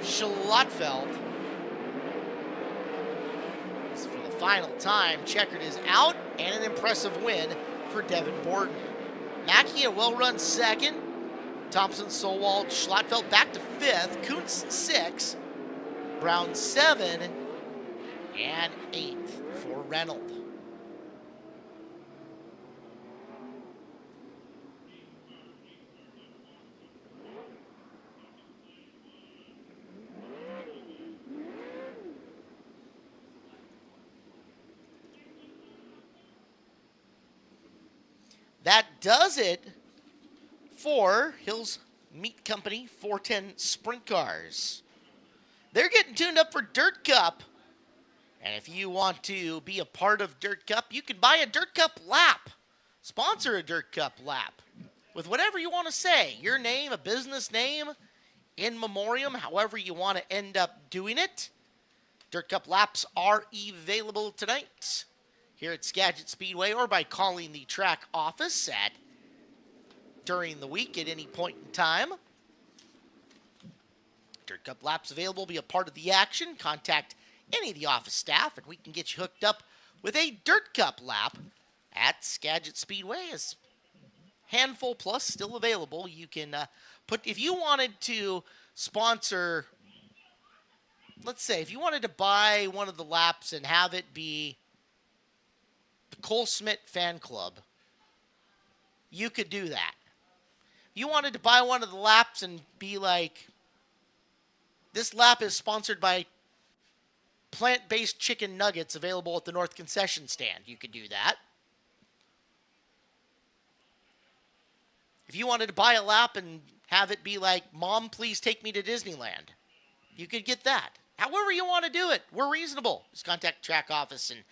Schlattfeld. For the final time, checkered is out, and an impressive win for Devin Borden. Mackey a well-run 2nd. Thompson, Solwald, Schlattfeld back to 5th. Kuntz 6th. Brown 7. And 8th for Reynolds. That does it for Hills Meat Company 410 Sprint Cars. They're getting tuned up for Dirt Cup. And if you want to be a part of Dirt Cup, you can buy a Dirt Cup lap. Sponsor a Dirt Cup lap with whatever you want to say. Your name, a business name, in memoriam, however you want to end up doing it. Dirt Cup laps are available tonight here at Skagit Speedway or by calling the track office during the week at any point in time. Dirt Cup laps available. Be a part of the action. Contact any of the office staff and we can get you hooked up with a Dirt Cup lap at Skagit Speedway. Is handful plus still available. You can if you wanted to sponsor, let's say if you wanted to buy one of the laps and have it be the Cole Smith fan club, you could do that. If you wanted to buy one of the laps and be like, this lap is sponsored by plant-based chicken nuggets available at the North Concession Stand, you could do that. If you wanted to buy a lap and have it be like, Mom, please take me to Disneyland, you could get that. However you want to do it, we're reasonable. Just contact the track office and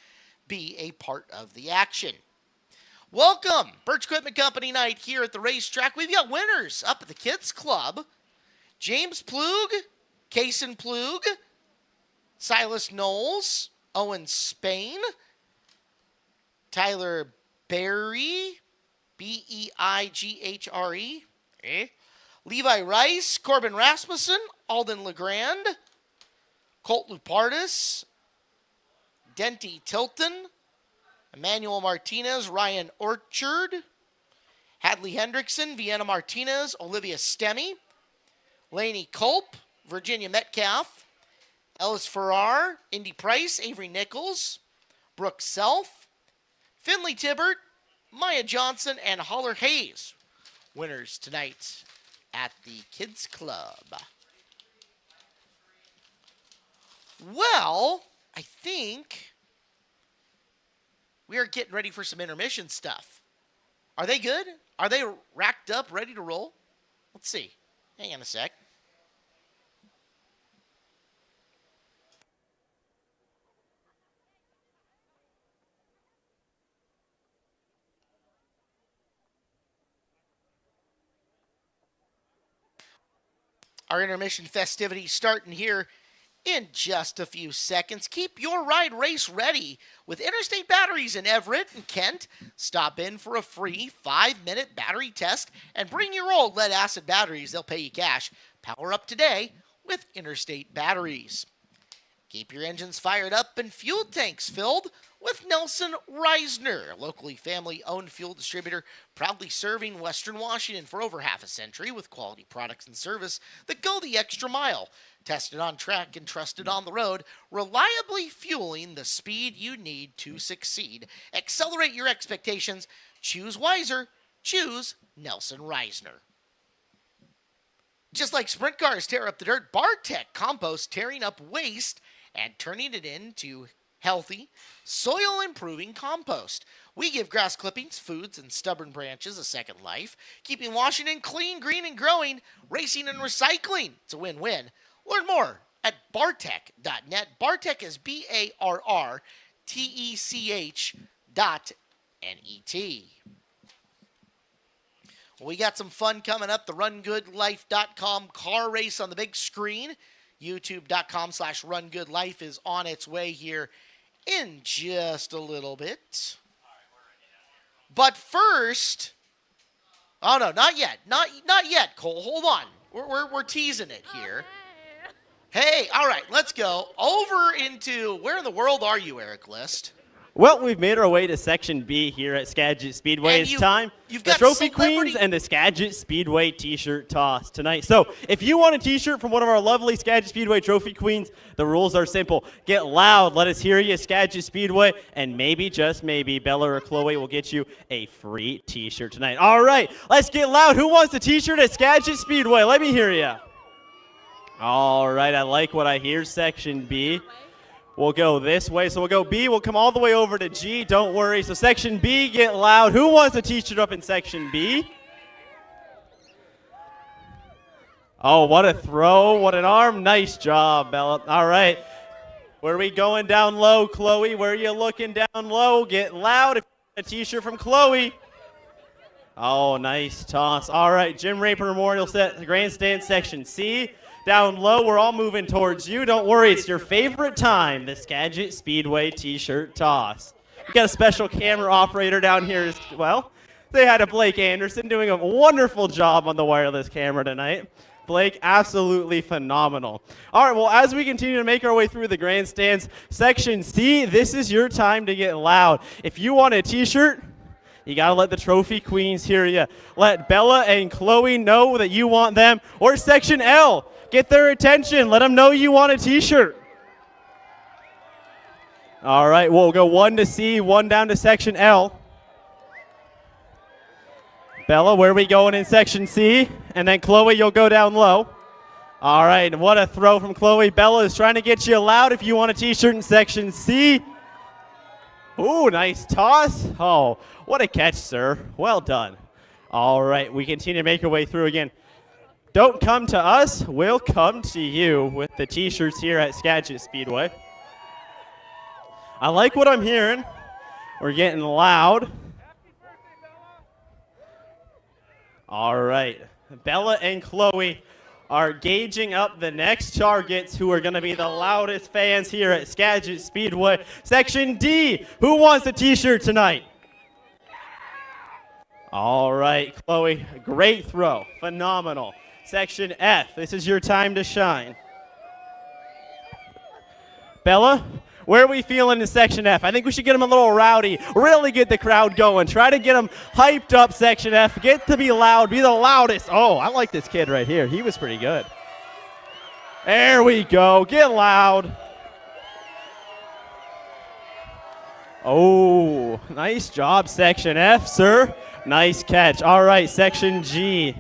be a part of the action. Welcome, Birch Equipment Company night here at the racetrack. We've got winners up at the Kids Club. James Plug, Kaysen Plug, Silas Knowles, Owen Spain, Tyler Berry, Beigghre, Levi Rice, Corbin Rasmussen, Alden Legrand, Colt Lupardis, Denty Tilton, Emmanuel Martinez, Ryan Orchard, Hadley Hendrickson, Vienna Martinez, Olivia Stemme, Lainey Culp, Virginia Metcalf, Ellis Farrar, Indy Price, Avery Nichols, Brooke Self, Finley Tibbert, Maya Johnson, and Holler Hayes. Winners tonight at the Kids Club. Well, I think we are getting ready for some intermission stuff. Are they good? Are they racked up, ready to roll? Let's see. Hang on a sec. Our intermission festivities starting here in just a few seconds. Keep your ride race ready with Interstate Batteries in Everett and Kent. Stop in for a free 5-minute battery test and bring your old lead-acid batteries. They'll pay you cash. Power up today with Interstate Batteries. Keep your engines fired up and fuel tanks filled with Nelson Reisner, locally family-owned fuel distributor, proudly serving Western Washington for over half a century with quality products and service that go the extra mile. Tested on track and trusted on the road, reliably fueling the speed you need to succeed. Accelerate your expectations. Choose wiser. Choose Nelson Reisner. Just like sprint cars tear up the dirt, Bartech compost tearing up waste and turning it into healthy, soil-improving compost. We give grass clippings, foods, and stubborn branches a second life, keeping Washington clean, green, and growing, racing and recycling. It's a win-win. Learn more at bartech.net. Bartech is BARRTECH.net. We got some fun coming up. The rungoodlife.com car race on the big screen. YouTube.com/rungoodlife is on its way here in just a little bit. But first, oh no, not yet. Not yet, Cole. Hold on. We're teasing it here. Hey, all right, let's go over into, where in the world are you, Eric List? Well, we've made our way to Section B here at Skagit Speedway. And It's time you've the got Trophy celebrity- Queens and the Skagit Speedway T-shirt toss tonight. So if you want a T-shirt from one of our lovely Skagit Speedway Trophy Queens, the rules are simple. Get loud, let us hear you, Skagit Speedway, and maybe, just maybe, Bella or Chloe will get you a free T-shirt tonight. All right, let's get loud. Who wants a T-shirt at Skagit Speedway? Let me hear you. All right, I like what I hear, Section B. We'll go this way. So we'll go B. We'll come all the way over to G. Don't worry. So Section B, get loud. Who wants a T-shirt up in Section B? Oh, what a throw. What an arm. Nice job, Bella. All right. Where are we going down low, Chloe? Where are you looking down low? Get loud if you want a T-shirt from Chloe. Oh, nice toss. All right, Jim Raper Memorial Set, Grandstand Section C. Down low, we're all moving towards you. Don't worry, it's your favorite time, the Skagit Speedway T-shirt toss. We got a special camera operator down here as well. They had a Blake Anderson doing a wonderful job on the wireless camera tonight. Blake, absolutely phenomenal. All right, well, as we continue to make our way through the grandstands, Section C, this is your time to get loud. If you want a T-shirt, you got to let the Trophy Queens hear you. Let Bella and Chloe know that you want them. Or Section L, get their attention. Let them know you want a T-shirt. All right, we'll go 1 to C, 1 down to Section L. Bella, where are we going in Section C? And then Chloe, you'll go down low. All right, and what a throw from Chloe. Bella is trying to get you loud if you want a T-shirt in Section C. Ooh, nice toss. Oh, what a catch, sir. Well done. All right, we continue to make our way through again. Don't come to us, we'll come to you with the T-shirts here at Skagit Speedway. I like what I'm hearing. We're getting loud. All right, Bella and Chloe are gauging up the next targets who are going to be the loudest fans here at Skagit Speedway. Section D, who wants a T-shirt tonight? All right, Chloe, great throw, phenomenal. Section F, this is your time to shine. Bella, where are we feeling in Section F? I think we should get them a little rowdy, really get the crowd going. Try to get them hyped up, Section F. Get to be loud, be the loudest. Oh, I like this kid right here. He was pretty good. There we go. Get loud. Oh, nice job, Section F, sir. Nice catch. All right, Section G.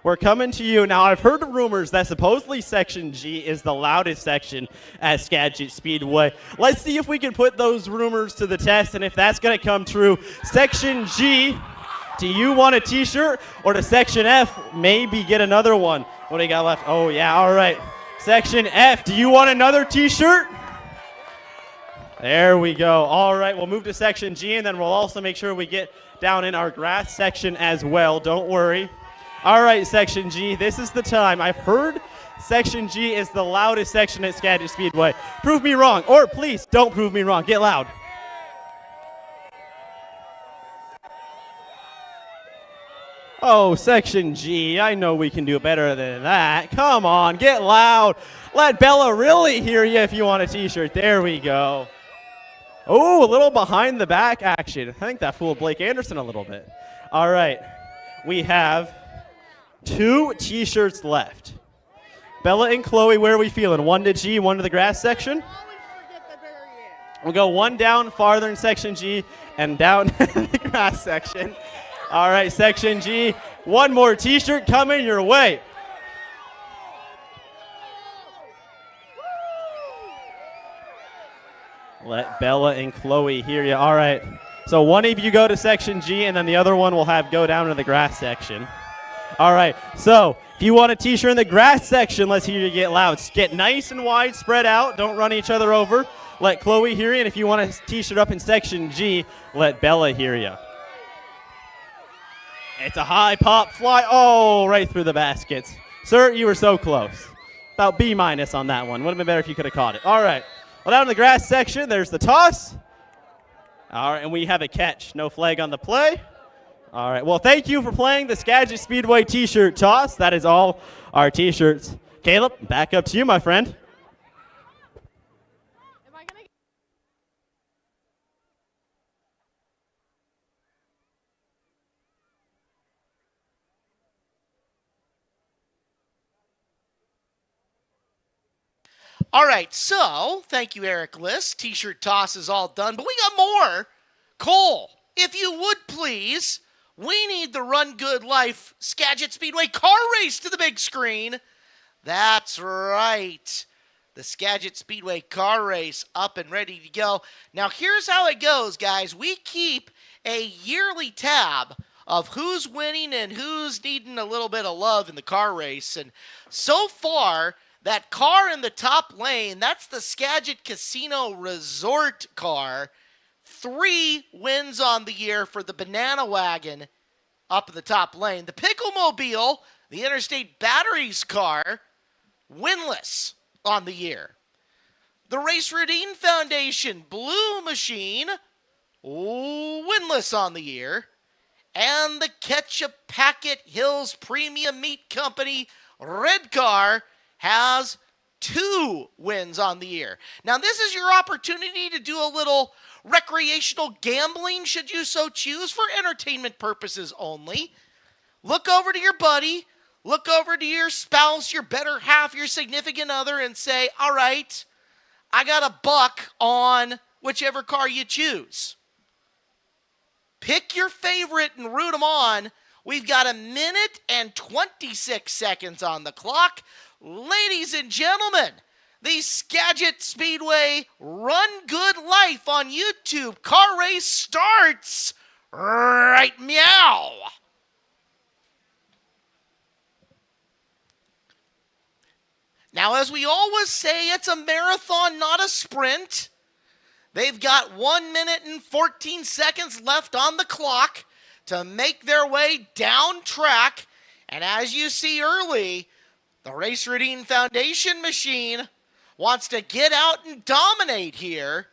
We're coming to you. Now, I've heard rumors that supposedly Section G is the loudest section at Skagit Speedway. Let's see if we can put those rumors to the test and if that's going to come true. Section G, do you want a T-shirt? Or to Section F, maybe get another one? What do you got left? Oh, yeah, all right. Section F, do you want another T-shirt? There we go. All right, we'll move to Section G, and then we'll also make sure we get down in our grass section as well. Don't worry. All right, Section G, this is the time. I've heard Section G is the loudest section at Skagit Speedway. Prove me wrong, or please don't prove me wrong. Get loud. Oh, Section G, I know we can do better than that. Come on, get loud. Let Bella really hear you if you want a T-shirt. There we go. Oh, a little behind the back action. I think that fooled Blake Anderson a little bit. All right, we have 2 T-shirts left. Bella and Chloe, where are we feeling? 1 to G, 1 to the grass section? We'll go 1 down farther in Section G and down in the grass section. All right, Section G, 1 more T-shirt coming your way. Let Bella and Chloe hear you. All right, so one of you go to Section G, and then the other one will have go down to the grass section. All right, so if you want a T-shirt in the grass section, let's hear you get loud. Get nice and wide, spread out. Don't run each other over. Let Chloe hear you, and if you want a T-shirt up in Section G, let Bella hear you. It's a high pop fly. Oh, right through the baskets. Sir, you were so close. about B- on that one. Would have been better if you could have caught it. All right. Well, down in the grass section, there's the toss. All right, and we have a catch. No flag on the play. All right. Well, thank you for playing the Skagit Speedway T-shirt toss. That is all our T-shirts. Caleb, back up to you, my friend. All right, so thank you, Eric List. T-shirt toss is all done, but we got more. Cole, if you would please, we need the Run Good Life Skagit Speedway car race to the big screen. That's right. The Skagit Speedway car race up and ready to go. Now, here's how it goes, guys. We keep a yearly tab of who's winning and who's needing a little bit of love in the car race. And so far, that car in the top lane, that's the Skagit Casino Resort car. 3 wins on the year for the Banana Wagon up in the top lane. The Pickle-mobile, the Interstate Batteries car, winless on the year. The Race Routine Foundation Blue Machine, winless on the year. And the Ketchup Packet Hills Premium Meat Company red car has 2 wins on the year. Now, this is your opportunity to do a little recreational gambling, should you so choose, for entertainment purposes only. Look over to your buddy, look over to your spouse, your better half, your significant other, and say, all right, I got $1 on whichever car you choose. Pick your favorite and root them on. We've got 1 minute and 26 seconds on the clock. Ladies and gentlemen, the Skagit Speedway Run Good Life on YouTube car race starts right meow. Now, as we always say, it's a marathon, not a sprint. They've got 1 minute and 14 seconds left on the clock to make their way down track. And as you see early, the Race Routine Foundation machine wants to get out and dominate here,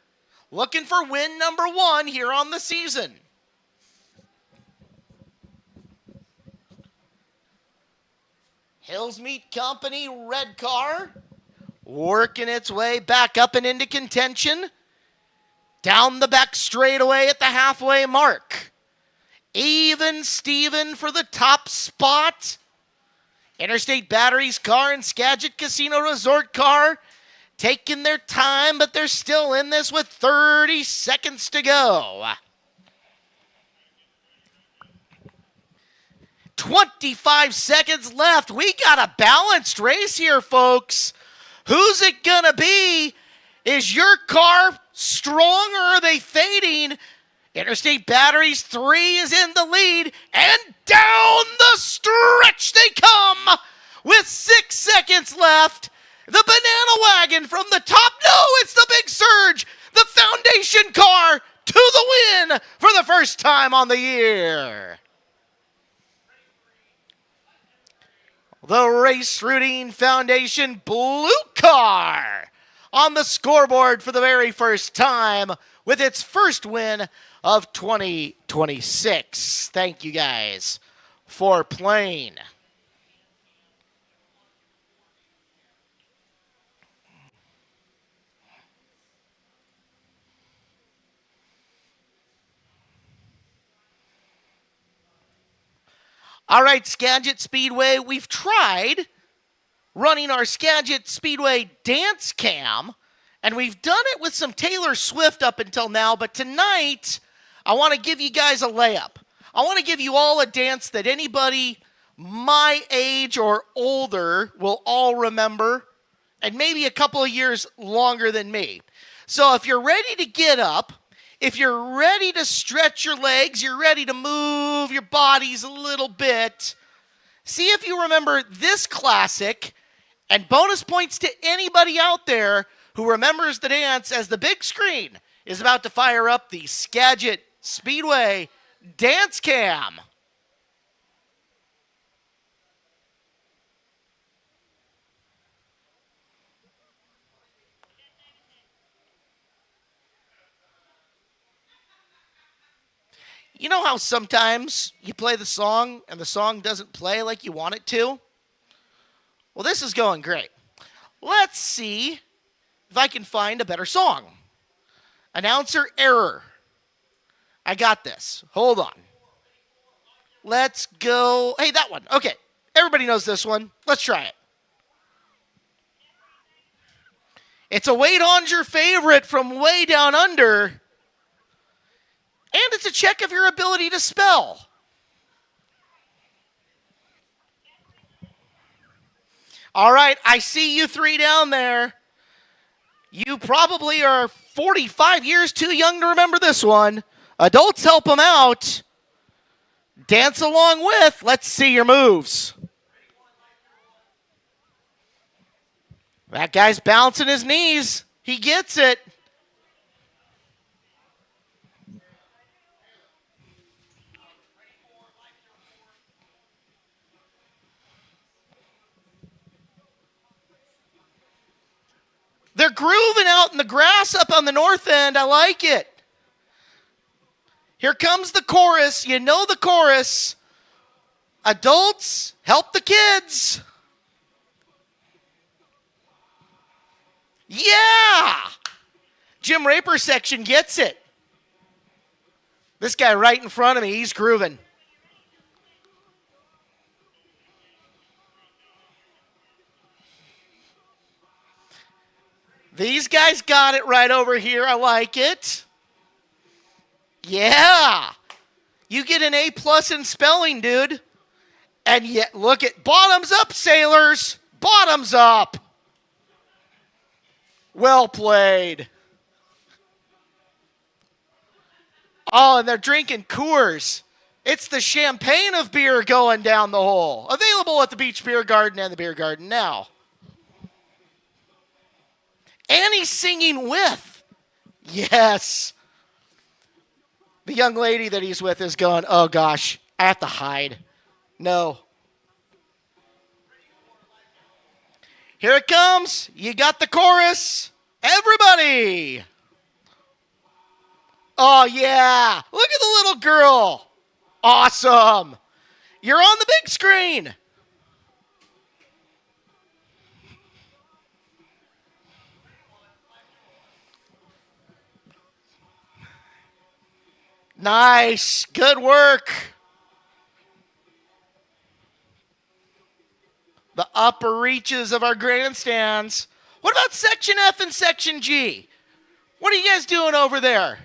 looking for win number 1 here on the season. Hills Meat Company red car working its way back up and into contention. Down the back straightaway at the halfway mark. Even Steven for the top spot. Interstate Batteries car and Skagit Casino Resort car taking their time, but they're still in this with 30 seconds to go. 25 seconds left. We got a balanced race here, folks. Who's it gonna be? Is your car strong or are they fading? Interstate Batteries 3 is in the lead, and down the stretch they come with 6 seconds left. The Banana Wagon from the top. No, it's the Big Surge. The Foundation car to the win for the first time on the year. The Race Routine Foundation blue car on the scoreboard for the very first time with its first win of 2026. Thank you guys for playing. All right, Skagit Speedway, we've tried running our Skagit Speedway dance cam, and we've done it with some Taylor Swift up until now, but tonight I want to give you guys a layup. I want to give you all a dance that anybody my age or older will all remember, and maybe a couple of years longer than me. So if you're ready to get up, if you're ready to stretch your legs, you're ready to move your bodies a little bit, see if you remember this classic, and bonus points to anybody out there who remembers the dance as the big screen is about to fire up the Skagit Speedway dance cam. You know how sometimes you play the song and the song doesn't play like you want it to? Well, this is going great. Let's see if I can find a better song. Announcer error. I got this. Hold on. Let's go. Hey, that one. Okay. Everybody knows this one. Let's try it. It's a Wait On's your favorite from way down under. And it's a check of your ability to spell. All right, I see you three down there. You probably are 45 years too young to remember this one. Adults, help them out. Dance along with. Let's see your moves. That guy's bouncing his knees. He gets it. They're grooving out in the grass up on the north end. I like it. Here comes the chorus. You know the chorus. Adults, help the kids. Yeah! Jim Raper section gets it. This guy right in front of me, he's grooving. These guys got it right over here. I like it. Yeah. You get an A+ in spelling, dude. And yet, look at, bottoms up, sailors. Bottoms up. Well played. Oh, and they're drinking Coors. It's the champagne of beer going down the hole. Available at the Beach Beer Garden and the Beer Garden now. And he's singing with. Yes. The young lady that he's with is going, oh gosh, I have to hide. No. Here it comes. You got the chorus. Everybody. Oh yeah. Look at the little girl. Awesome. You're on the big screen. Nice. Good work. The upper reaches of our grandstands. What about Section F and Section G? What are you guys doing over there?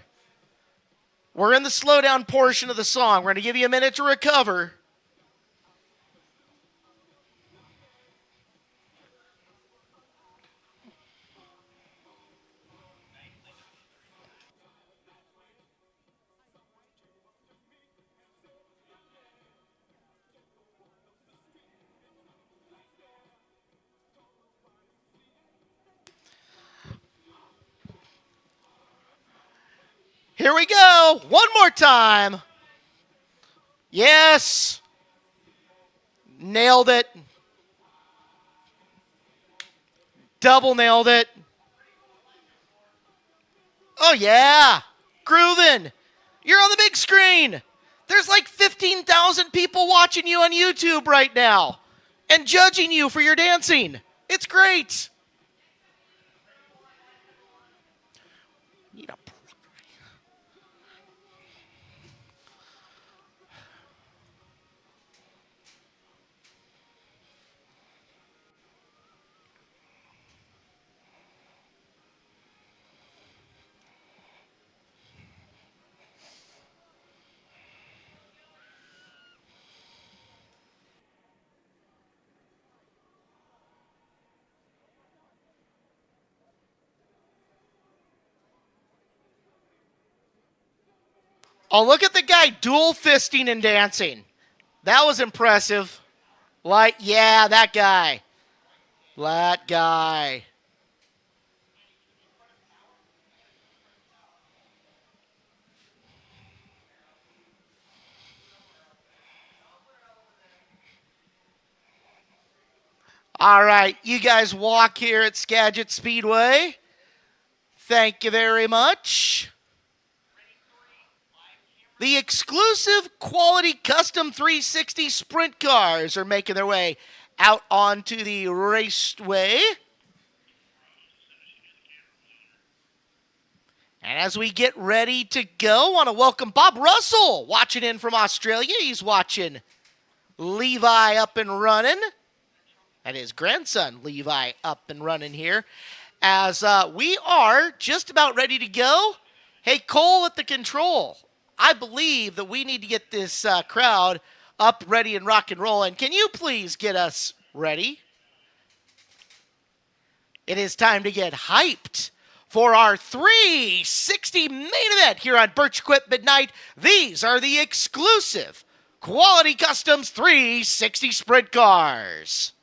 We're in the slowdown portion of the song. We're going to give you a minute to recover. Here we go. One more time. Yes. Nailed it. Double nailed it. Oh, yeah. Grooving. You're on the big screen. There's like 15,000 people watching you on YouTube right now and judging you for your dancing. It's great. Oh, look at the guy dual fisting and dancing. That was impressive. Like, yeah, that guy. That guy. All right, you guys walk here at Skagit Speedway. Thank you very much. The exclusive quality custom 360 sprint cars are making their way out onto the raceway. And as we get ready to go, I want to welcome Bob Russell watching in from Australia. He's watching Levi up and running. And his grandson, Levi, up and running here. As we are just about ready to go. Hey, Cole at the control. I believe that we need to get this crowd up, ready, and rock and rolling. Can you please get us ready? It is time to get hyped for our 360 main event here on Birch Equipment Night. These are the exclusive Quality Customs 360 sprint cars.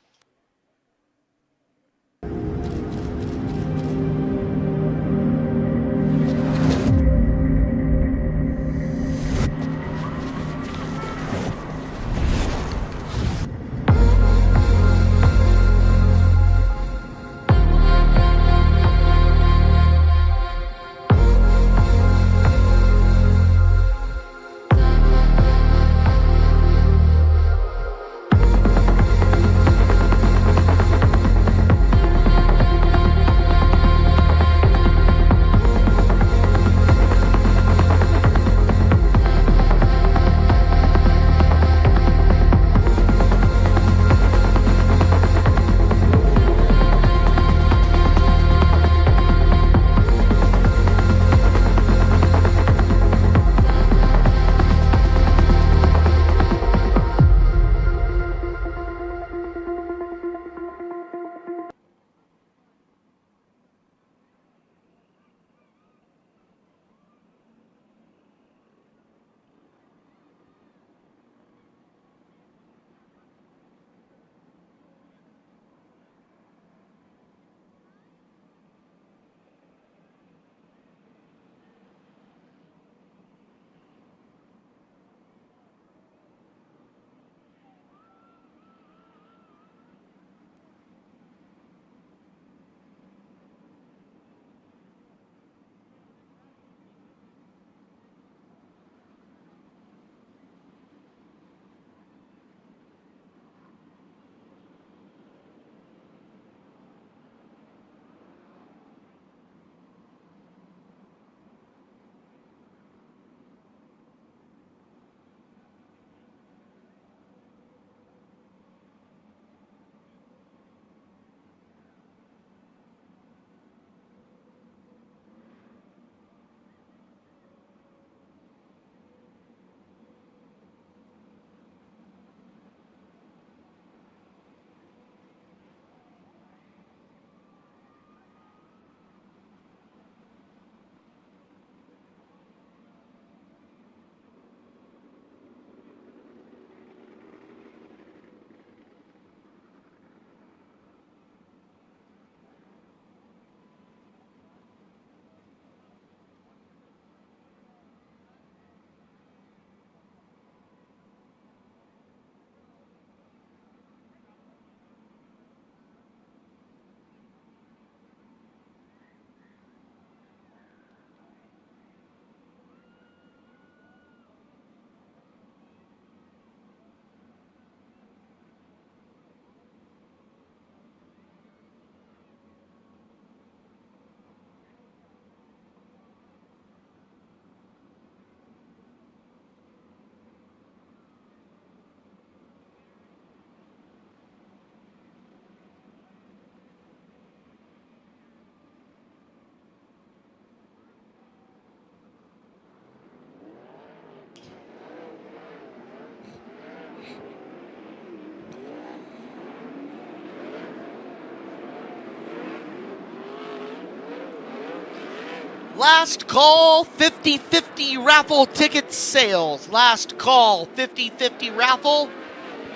Last call 50-50 raffle ticket sales. Last call 50-50 raffle.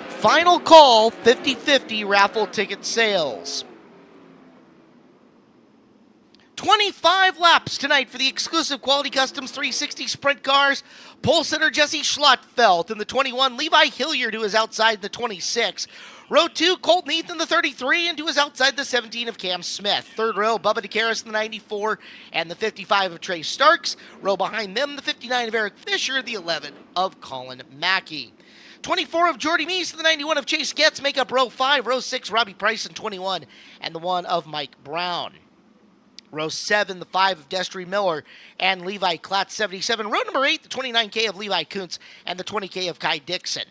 Final call 50-50 raffle ticket sales. 25 laps tonight for the exclusive Quality Customs 360 Sprint cars. Pole sitter Jesse Schlottfeld in the 21. Levi Hilliard, who is outside the 26. Row 2, Colton Heath in the 33, and who is outside the 17 of Cam Smith. Third row, Bubba DeCaris in the 94 and the 55 of Trey Starks. Row behind them, the 59 of Eric Fisher, the 11 of Colin Mackey. 24 of Jordy Meese and the 91 of Chase Getz make up row 5. Row 6, Robbie Price in 21 and the 1 of Mike Brown. Row 7, the 5 of Destry Miller and Levi Klatt, 77. Row number 8, the 29K of Levi Kuntz and the 20K of Kai Dixon.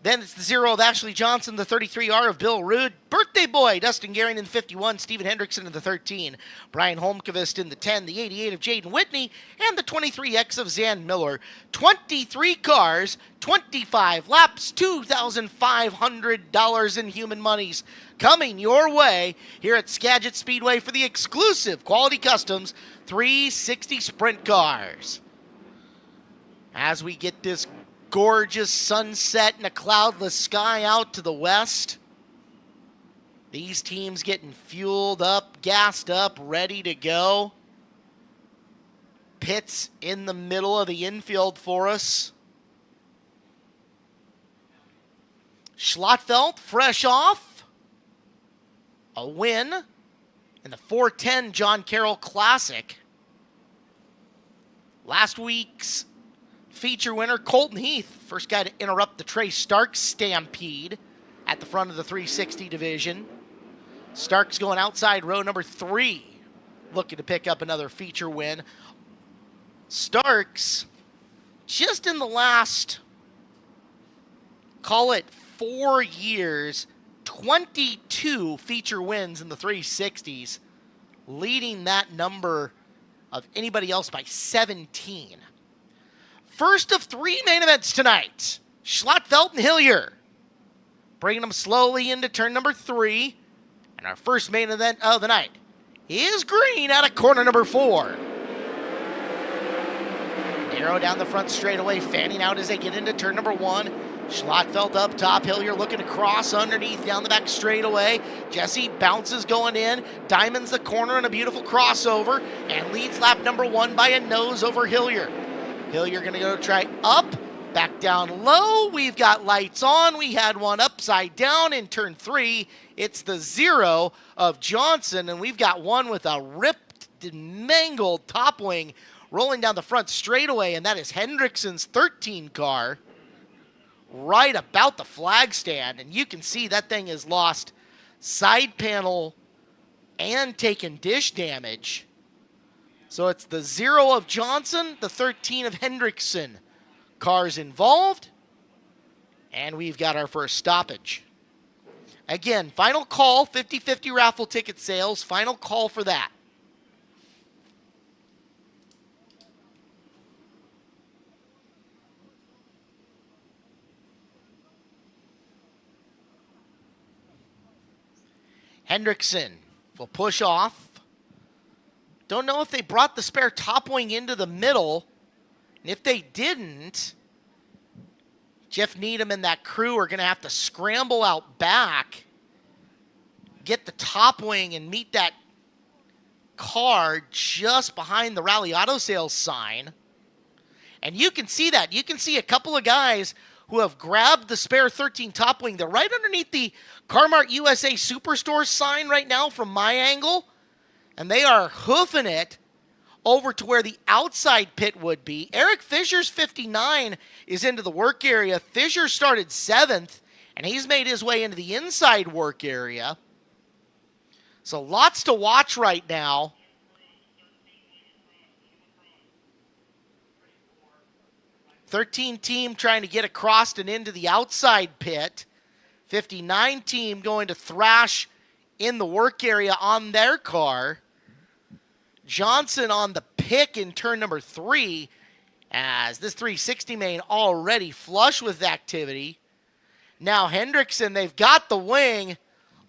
Then it's the 0 of Ashley Johnson, the 33R of Bill Rude. Birthday boy, Dustin Gehring in the 51, Steven Hendrickson in the 13, Brian Holmqvist in the 10, the 88 of Jaden Whitney, and the 23X of Zan Miller. 23 cars, 25 laps, $2,500 in human monies coming your way here at Skagit Speedway for the exclusive Quality Customs 360 Sprint cars. As we get this gorgeous sunset and a cloudless sky out to the west, these teams getting fueled up, gassed up, ready to go. Pits in the middle of the infield for us. Schlottfeld fresh off a win in the 410 John Carroll Classic. Last week's feature winner, Colton Heath, first guy to interrupt the Trey Starks stampede at the front of the 360 division. Starks going outside row number 3, looking to pick up another feature win. Starks, just in the last, call it 4 years, 22 feature wins in the 360s, leading that number of anybody else by 17. First of 3 main events tonight, Schlottfeld and Hillier, bringing them slowly into turn number 3. And our first main event of the night is Green out of corner number 4. Narrow down the front straightaway, fanning out as they get into turn number 1. Schlottfeld up top, Hillier looking to cross underneath down the back straightaway. Jesse bounces going in, diamonds the corner in a beautiful crossover, and leads lap number 1 by a nose over Hillier. Hillier going to go try up, back down low. We've got lights on. We had one upside down in turn 3. It's the 0 of Johnson, and we've got one with a ripped, mangled top wing rolling down the front straightaway, and that is Hendrickson's 13 car right about the flag stand. And you can see that thing has lost side panel and taken dish damage. So it's the 0 of Johnson, the 13 of Hendrickson. Cars involved, and we've got our first stoppage. Again, final call, 50-50 raffle ticket sales, final call for that. Hendrickson will push off. Don't know if they brought the spare top wing into the middle. And if they didn't, Jeff Needham and that crew are going to have to scramble out back, get the top wing, and meet that car just behind the Rally Auto Sales sign. And you can see that. You can see a couple of guys who have grabbed the spare 13 top wing. They're right underneath the Car-Mart USA Superstore sign right now from my angle. And they are hoofing it over to where the outside pit would be. Eric Fisher's 59 is into the work area. Fisher started 7th, and he's made his way into the inside work area. So lots to watch right now. '13 team trying to get across and into the outside pit. 59 team going to thrash in the work area on their car. Johnson on the pick in turn number 3, as this 360 main already flush with activity. Now Hendrickson, they've got the wing.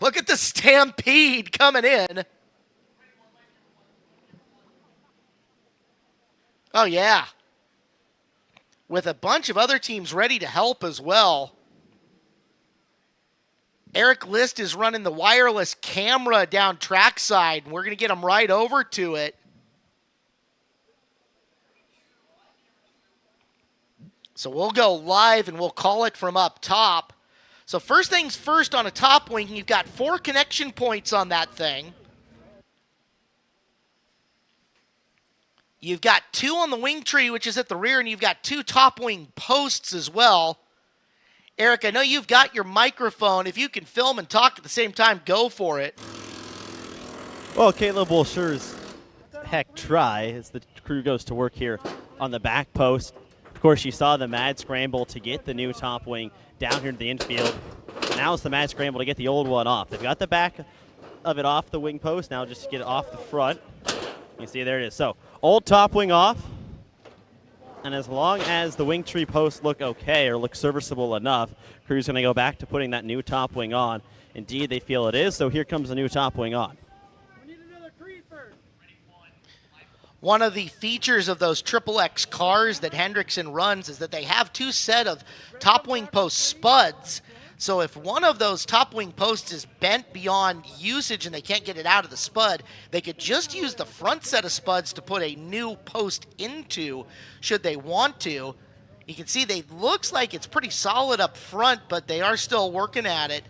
Look at the stampede coming in. Oh yeah. With a bunch of other teams ready to help as well. Eric List is running the wireless camera down trackside, and we're going to get him right over to it. So we'll go live, and we'll call it from up top. So first things first, on a top wing, you've got 4 connection points on that thing. You've got 2 on the wing tree, which is at the rear, and you've got 2 top wing posts as well. Eric, I know you've got your microphone. If you can film and talk at the same time, go for it. Well, Caleb will sure as heck try as the crew goes to work here on the back post. Of course, you saw the mad scramble to get the new top wing down here to the infield. Now it's the mad scramble to get the old one off. They've got the back of it off the wing post. Now just to get it off the front. You see, there it is. So, old top wing off. And as long as the wing tree posts look okay or look serviceable enough, crew's going to go back to putting that new top wing on. Indeed, they feel it is, so here comes the new top wing on. One of the features of those XXX cars that Hendrickson runs is that they have 2 set of top wing post spuds. So if one of those top wing posts is bent beyond usage and they can't get it out of the spud, they could just use the front set of spuds to put a new post into, should they want to. You can see looks like it's pretty solid up front, but they are still working at it.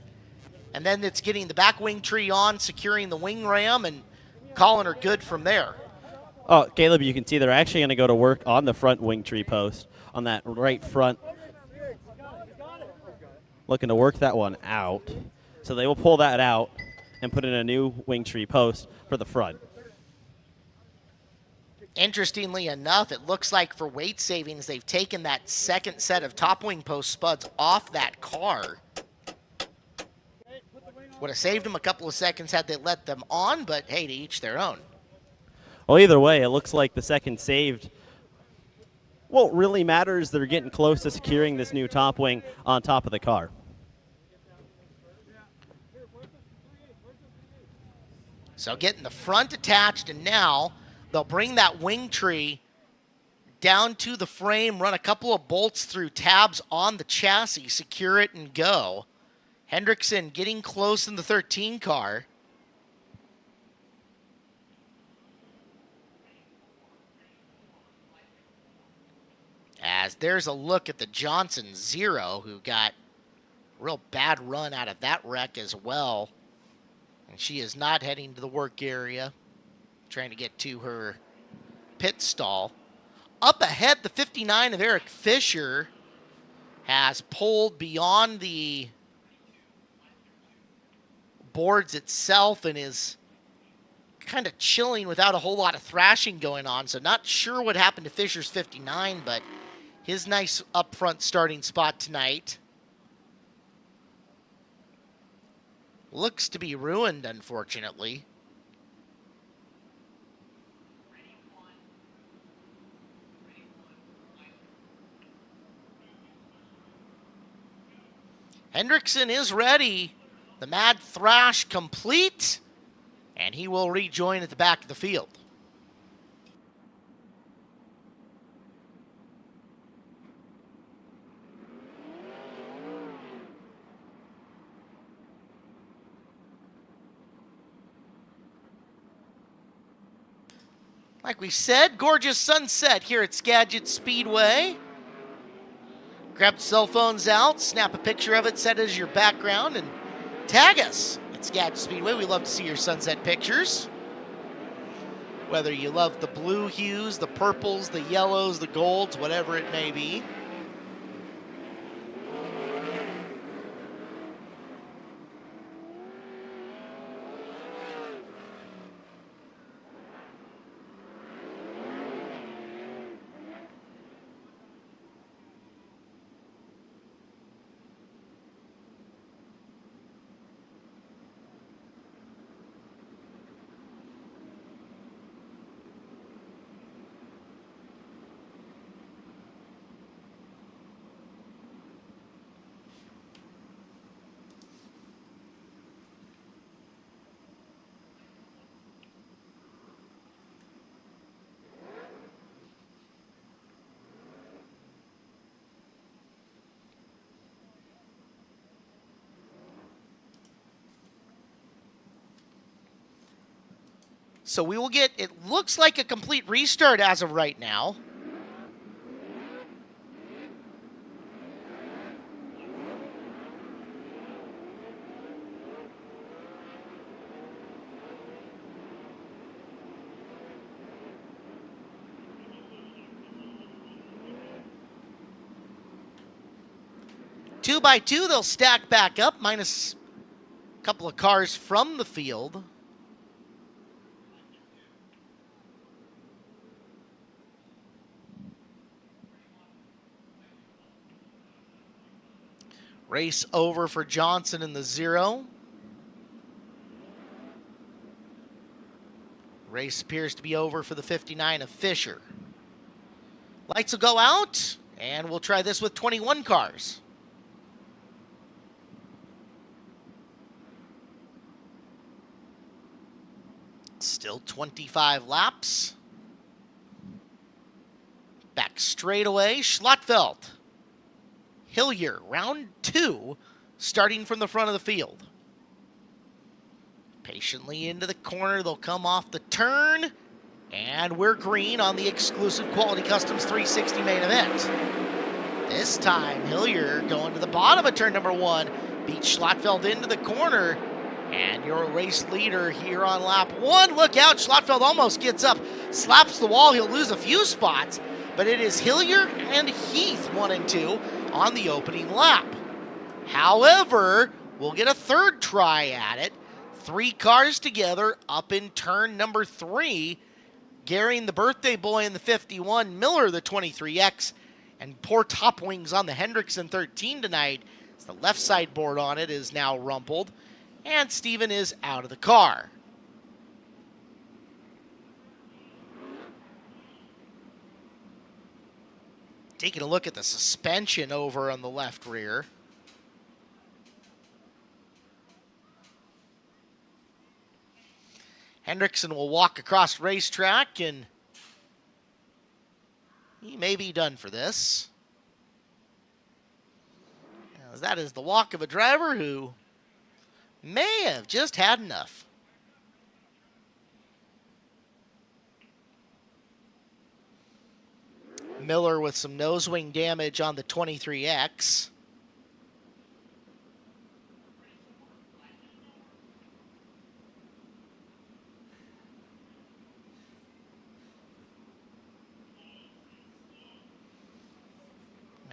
And then it's getting the back wing tree on, securing the wing ram, and calling her good from there. Oh, Caleb, you can see they're actually going to go to work on the front wing tree post, on that right front. Looking to work that one out. So they will pull that out and put in a new wing tree post for the front. Interestingly enough, it looks like for weight savings, they've taken that second set of top wing post spuds off that car. Would have saved them a couple of seconds had they let them on, but hey, to each their own. Well, either way, it looks like the second saved. What really matters, they're getting close to securing this new top wing on top of the car. So getting the front attached, and now they'll bring that wing tree down to the frame, run a couple of bolts through tabs on the chassis, secure it, and go. Hendrickson getting close in the 13 car. As there's a look at the Johnson Zero, who got a real bad run out of that wreck as well. And she is not heading to the work area, trying to get to her pit stall. Up ahead, the 59 of Eric Fisher has pulled beyond the boards itself and is kind of chilling without a whole lot of thrashing going on. So not sure what happened to Fisher's 59, but his nice up front starting spot tonight looks to be ruined, unfortunately. Hendrickson is ready. The mad thrash complete, and he will rejoin at the back of the field. Like we said, gorgeous sunset here at Skagit Speedway. Grab the cell phones out, snap a picture of it, set it as your background, and tag us at Skagit Speedway. We love to see your sunset pictures. Whether you love the blue hues, the purples, the yellows, the golds, whatever it may be. So we will get, it looks like a complete restart as of right now. Two by two, they'll stack back up, minus a couple of cars from the field. Race over for Johnson in the 0. Race appears to be over for the 59 of Fisher. Lights will go out, and we'll try this with 21 cars. Still 25 laps. Back straightaway, Schlotfeld. Hillier, round 2, starting from the front of the field. Patiently into the corner, they'll come off the turn, and we're green on the exclusive Quality Customs 360 main event. This time, Hillier going to the bottom of turn number 1, beats Schlotfeld into the corner, and your race leader here on lap 1. Look out, Schlotfeld almost gets up, slaps the wall, he'll lose a few spots, but it is Hillier and Heath 1 and 2 on the opening lap. However, we'll get a third try at it. 3 cars together up in turn number 3. Garing, the birthday boy in the 51, Miller, the 23X, and poor Top Wings on the Hendrickson 13 tonight. As the left side board on it is now rumpled, and Steven is out of the car. Taking a look at the suspension over on the left rear. Hendrickson will walk across racetrack, and he may be done for this. As that is the walk of a driver who may have just had enough. Miller with some nose wing damage on the 23X.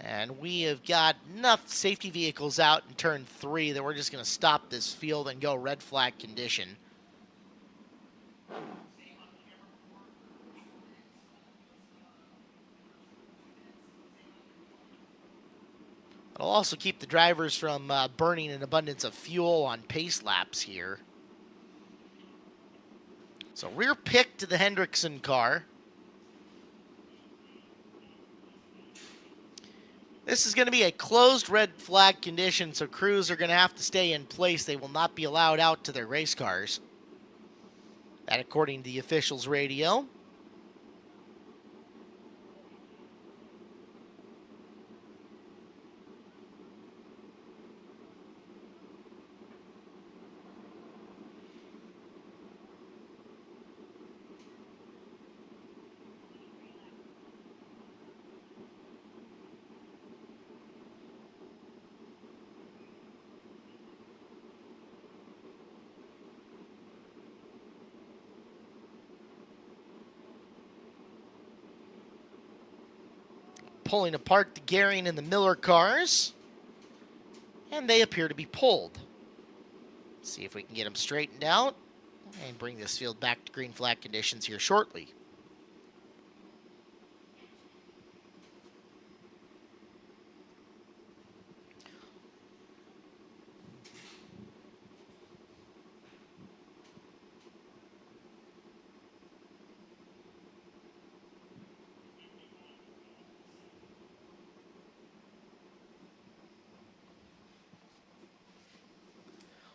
And we have got enough safety vehicles out in turn 3 that we're just going to stop this field and go red flag condition. It'll also keep the drivers from burning an abundance of fuel on pace laps here. So rear pick to the Hendrickson car. This is going to be a closed red flag condition, so crews are going to have to stay in place. They will not be allowed out to their race cars. That according to the officials' radio. Pulling apart the Garing and the Miller cars, and they appear to be pulled. Let's see if we can get them straightened out and bring this field back to green flag conditions here shortly.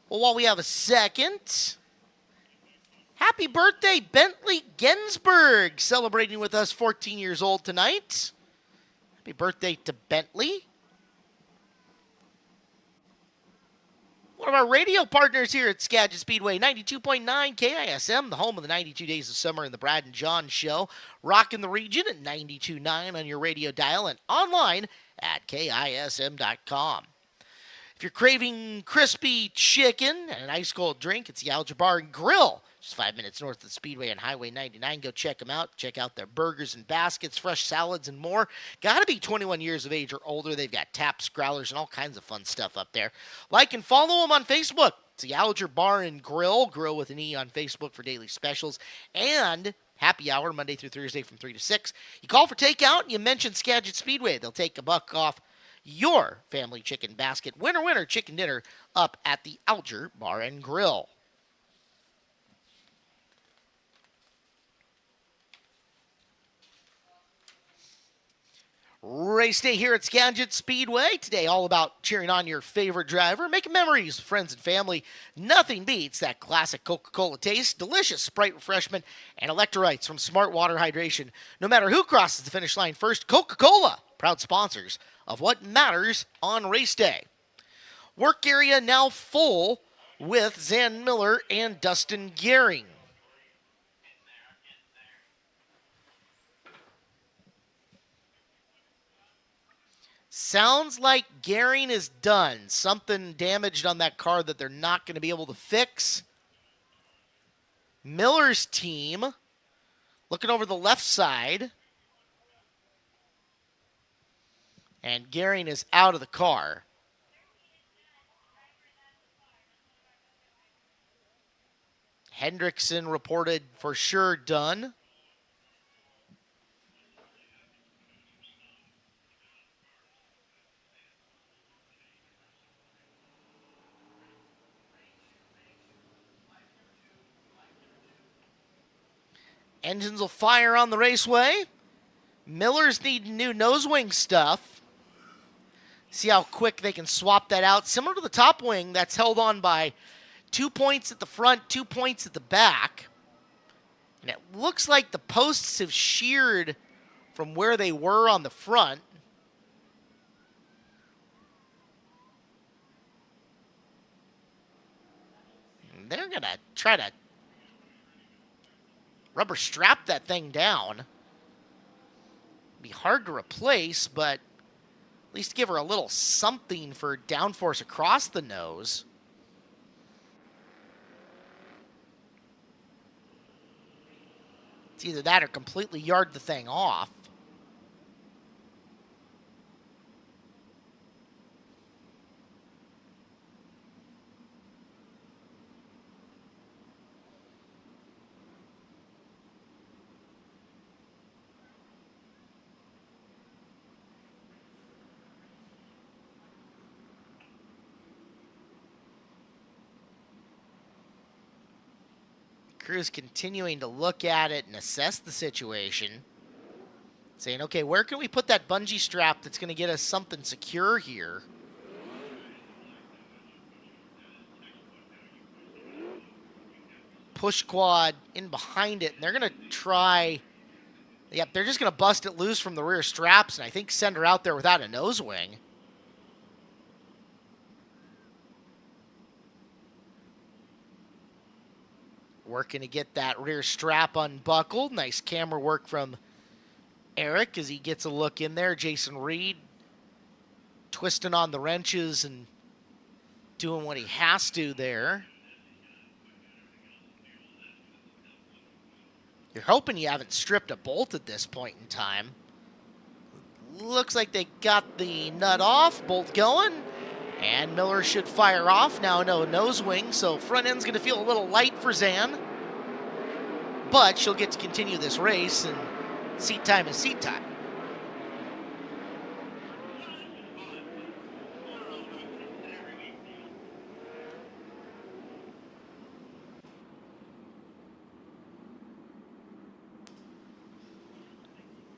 Well, while we have a second, happy birthday, Bentley Ginsburg, celebrating with us, 14 years old tonight. Happy birthday to Bentley. One of our radio partners here at Skagit Speedway, 92.9 KISM, the home of the 92 Days of Summer and the Brad and John Show. Rocking the region at 92.9 on your radio dial and online at KISM.com. If you're craving crispy chicken and an ice cold drink, it's the Alger Bar and Grill. Just 5 minutes north of the Speedway on Highway 99. Go check them out. Check out their burgers and baskets, fresh salads, and more. Got to be 21 years of age or older. They've got taps, growlers, and all kinds of fun stuff up there. Like and follow them on Facebook. It's the Alger Bar and Grill. Grill with an E on Facebook for daily specials. And happy hour Monday through Thursday from 3 to 6. You call for takeout and you mention Skagit Speedway. They'll take $1 off your family chicken basket. Winner, winner, chicken dinner up at the Alger Bar and Grill. Race day here at Skagit Speedway. Today all about cheering on your favorite driver, making memories with friends and family. Nothing beats that classic Coca-Cola taste, delicious Sprite refreshment, and electrolytes from Smart Water Hydration. No matter who crosses the finish line first, Coca-Cola, proud sponsors of what matters on race day. Work area now full with Zan Miller and Dustin Gehring. Sounds like Gehring is done. Something damaged on that car that they're not going to be able to fix. Miller's team looking over the left side. And Gehring is out of the car. Hendrickson reported for sure done. Engines will fire on the raceway. Millers need new nose wing stuff. See how quick they can swap that out. Similar to the top wing, that's held on by 2 points at the front, 2 points at the back. And it looks like the posts have sheared from where they were on the front. And they're going to try to rubber strap that thing down. Be hard to replace, but at least give her a little something for downforce across the nose. It's either that or completely yard the thing off. Crew's continuing to look at it and assess the situation. Saying, okay, where can we put that bungee strap that's going to get us something secure here? Push quad in behind it, and they're going to try... Yep, they're just going to bust it loose from the rear straps, and I think send her out there without a nose wing. Working to get that rear strap unbuckled. Nice camera work from Eric as he gets a look in there. Jason Reed twisting on the wrenches and doing what he has to there. You're hoping you haven't stripped a bolt at this point in time. Looks like they got the nut off, bolt going. And Miller should fire off. Now no nose wing, so front end's going to feel a little light for Zan. But she'll get to continue this race, and seat time is seat time.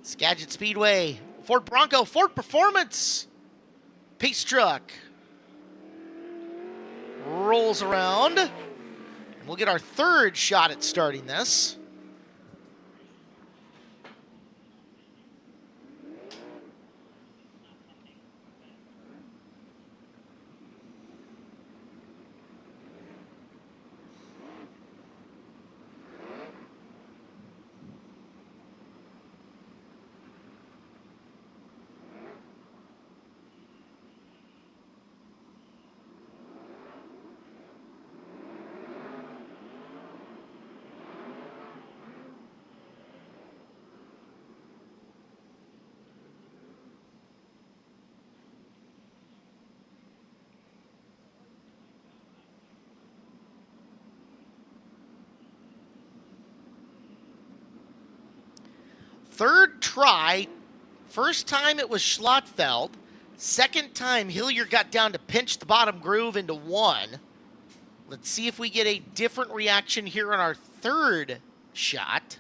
Skagit Speedway, Ford Bronco, Ford Performance, Pace Truck. Rolls around. And we'll get our third shot at starting this. third try. First time it was Schlottfeld. Second time Hillier got down to pinch the bottom groove into one. Let's see if we get a different reaction here on our third shot.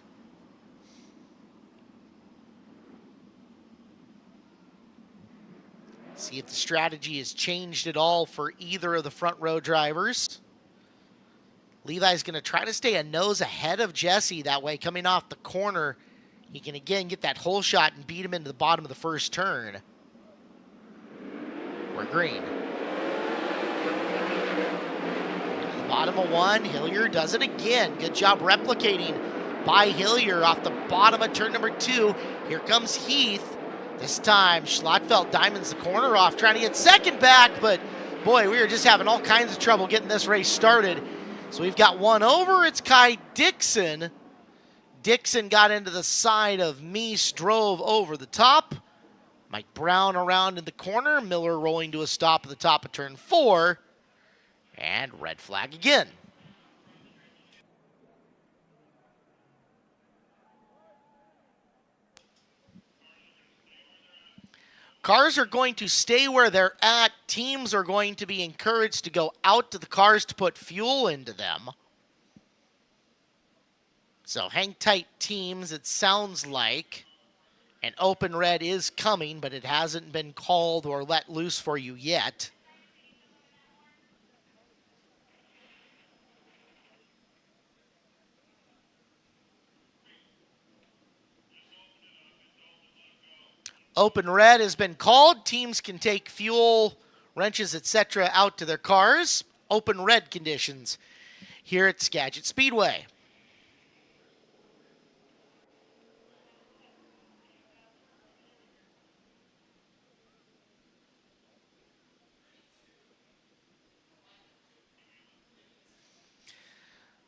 See if the strategy has changed at all for either of the front row drivers. Levi's going to try to stay a nose ahead of Jesse. That way, coming off the corner, he can again get that hole shot and beat him into the bottom of the first turn. We're green. Bottom of one, Hillier does it again. Good job replicating by Hillier off the bottom of turn number 2. Here comes Heath. This time, Schlottfeld diamonds the corner off, trying to get second back, but boy, we were just having all kinds of trouble getting this race started. So we've got one over, it's Kai Dixon. Dixon got into the side of Meese, drove over the top. Mike Brown around in the corner, Miller rolling to a stop at the top of turn 4. And red flag again. Cars are going to stay where they're at. Teams are going to be encouraged to go out to the cars to put fuel into them. So hang tight, teams. It sounds like an open red is coming, but it hasn't been called or let loose for you yet. Open red has been called. Teams can take fuel, wrenches, etc. out to their cars. Open red conditions here at Skagit Speedway.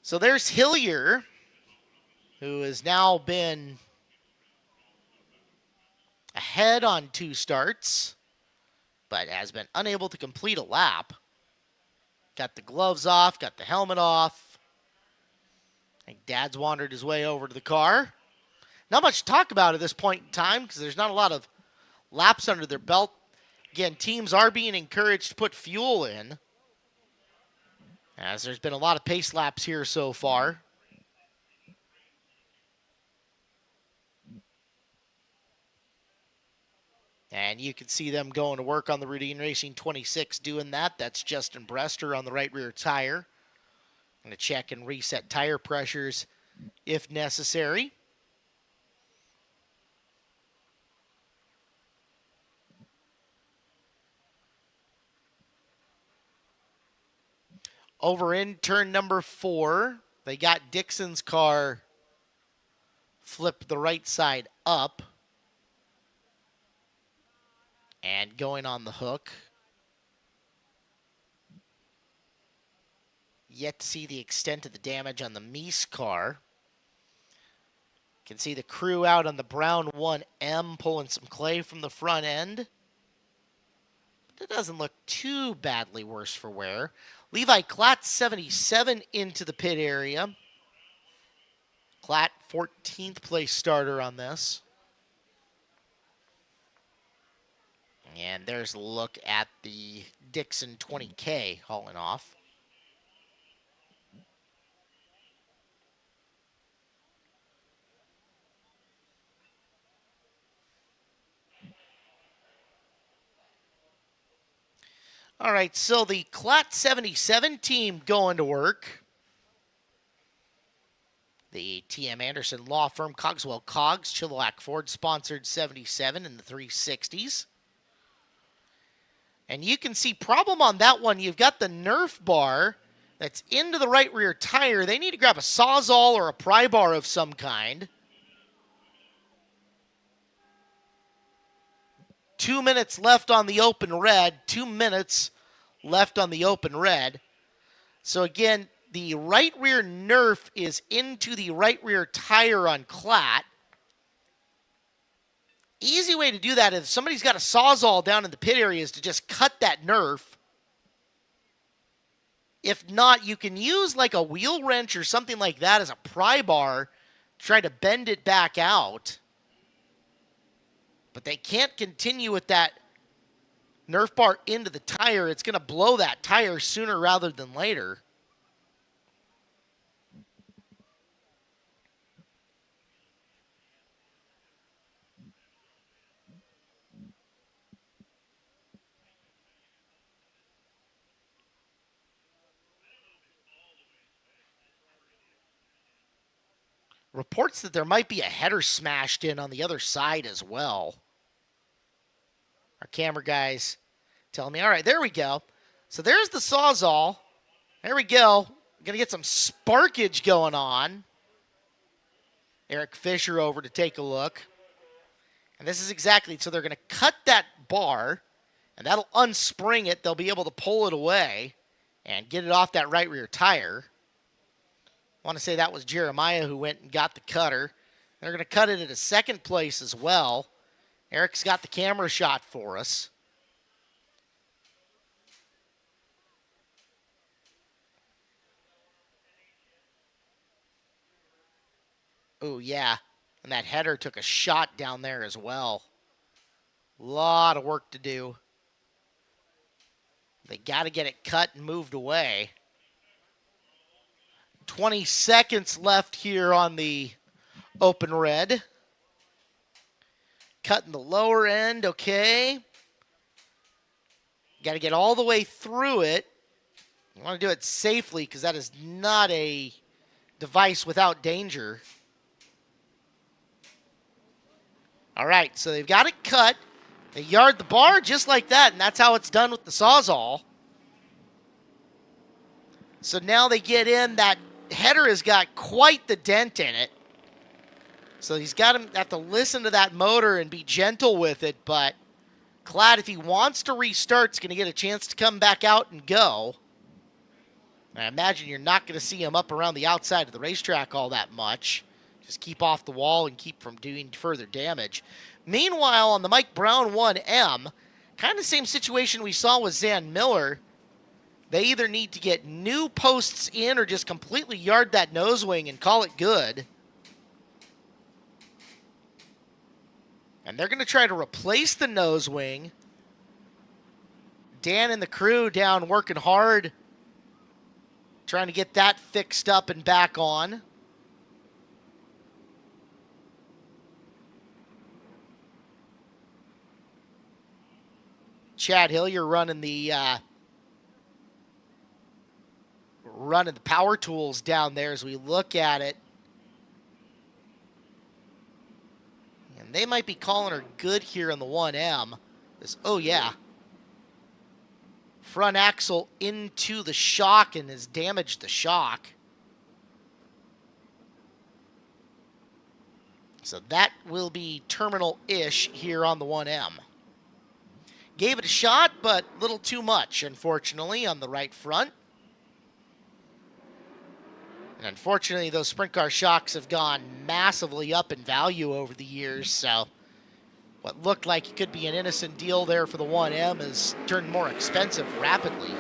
So there's Hillier, who has now been ahead on 2 starts, but has been unable to complete a lap. Got the gloves off, got the helmet off. I think Dad's wandered his way over to the car. Not much to talk about at this point in time because there's not a lot of laps under their belt. Again, teams are being encouraged to put fuel in, as there's been a lot of pace laps here so far. And you can see them going to work on the Routine Racing 26 doing that. That's Justin Brester on the right rear tire. Going to check and reset tire pressures if necessary. Over in turn number 4, they got Dixon's car flipped the right side up and going on the hook. Yet to see the extent of the damage on the Meese car. Can see the crew out on the Brown 1M pulling some clay from the front end. But it doesn't look too badly worse for wear. Levi Klatt 77 into the pit area. Klatt 14th place starter on this. And there's a look at the Dixon 20K hauling off. All right, so the Klatt 77 team going to work. The TM Anderson Law Firm, Cogswell Cogs, Chilliwack Ford sponsored 77 in the 360s. And you can see problem on that one. You've got the Nerf bar that's into the right rear tire. They need to grab a Sawzall or a pry bar of some kind. 2 minutes left on the open red. 2 minutes left on the open red. So again, the right rear Nerf is into the right rear tire on Klatt. Easy way to do that if somebody's got a Sawzall down in the pit area is to just cut that Nerf. If not, you can use like a wheel wrench or something like that as a pry bar. Try to bend it back out. But they can't continue with that Nerf bar into the tire. It's going to blow that tire sooner rather than later. Reports that there might be a header smashed in on the other side as well. Our camera guys telling me, all right, there we go. So there's the Sawzall. There we go. Going to get some sparkage going on. Eric Fisher over to take a look. And this is exactly, so they're going to cut that bar, and that'll unspring it. They'll be able to pull it away and get it off that right rear tire. I want to say that was Jeremiah who went and got the cutter. They're going to cut it at a second place as well. Eric's got the camera shot for us. Oh, yeah. And that header took a shot down there as well. A lot of work to do. They got to get it cut and moved away. 20 seconds left here on the open red. Cutting the lower end, okay. Got to get all the way through it. You want to do it safely because that is not a device without danger. All right, so they've got it cut. They yard the bar just like that, and that's how it's done with the Sawzall. So now they get in. That header has got quite the dent in it. So he's got to have to listen to that motor and be gentle with it, but glad if he wants to restart, he's going to get a chance to come back out and go. I imagine you're not going to see him up around the outside of the racetrack all that much. Just keep off the wall and keep from doing further damage. Meanwhile, on the Mike Brown 1M, kind of the same situation we saw with Zan Miller. They either need to get new posts in or just completely yard that nose wing and call it good. And they're going to try to replace the nose wing. Dan and the crew down working hard, trying to get that fixed up and back on. Chad Hillier running the power tools down there as we look at it. And they might be calling her good here on the 1M. Oh, yeah. Front axle into the shock and has damaged the shock. So that will be terminal-ish here on the 1M. Gave it a shot, but a little too much, unfortunately, on the right front. And unfortunately, those sprint car shocks have gone massively up in value over the years, so what looked like it could be an innocent deal there for the 1M has turned more expensive rapidly.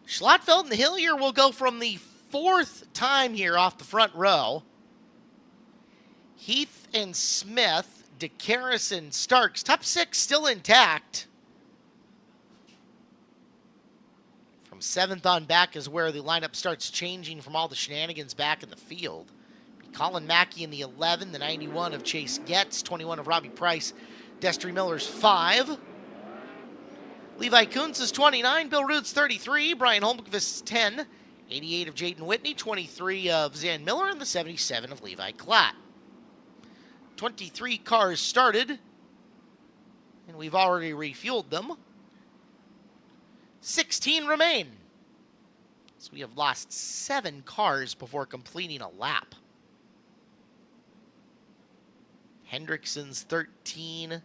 Schlotfeld and Hillier will go from the fourth time here off the front row. Heath and Smith, DeCaris and Starks. Top 6 still intact. From 7th on back is where the lineup starts changing from all the shenanigans back in the field. Colin Mackey in the 11, the 91 of Chase Getz, 21 of Robbie Price, Destry Miller's 5. Levi Kuntz is 29, Bill Roots 33, Brian Holmqvist's 10, 88 of Jaden Whitney, 23 of Zan Miller, and the 77 of Levi Klatt. 23 cars started, and we've already refueled them. 16 remain. So we have lost 7 cars before completing a lap. Hendrickson's 13,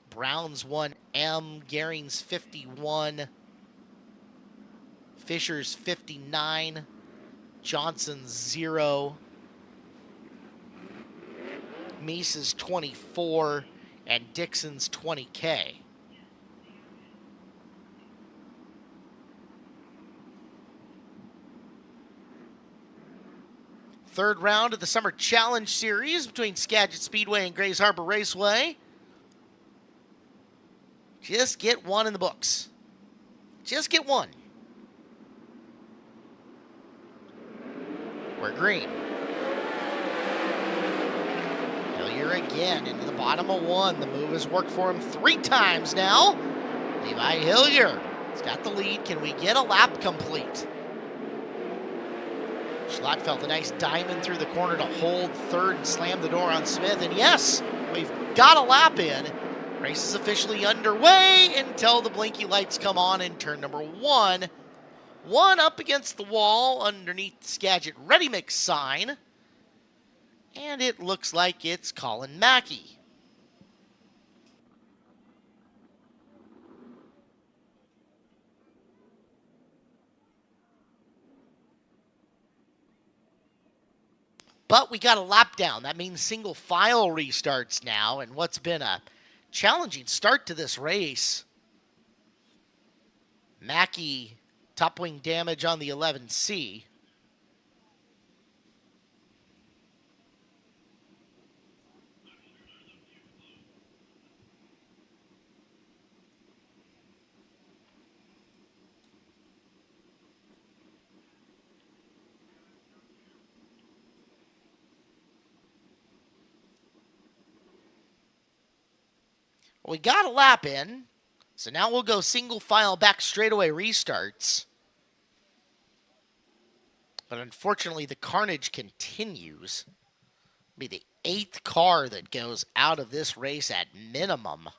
Brown's 1M, Gehring's 51, Fisher's 59, Johnson's 0, Meese's 24, and Dixon's 20K. Third round of the Summer Challenge Series between Skagit Speedway and Grays Harbor Raceway. Just get one in the books. Just get one. We're green. Hillier again into the bottom of 1. The move has worked for him 3 times now. Levi Hillier has got the lead. Can we get a lap complete? Schlott a nice diamond through the corner to hold third and slam the door on Smith. And yes, we've got a lap in. Race is officially underway until the blinky lights come on in turn number 1. 1 up against the wall underneath the Skagit Ready Mix sign. And it looks like it's Colin Mackey. But we got a lap down. That means single file restarts now. And what's been a challenging start to this race. Mackey, top wing damage on the 11C. We got a lap in, so now we'll go single file back straightaway restarts. But unfortunately, the carnage continues. It'll be the 8th car that goes out of this race at minimum.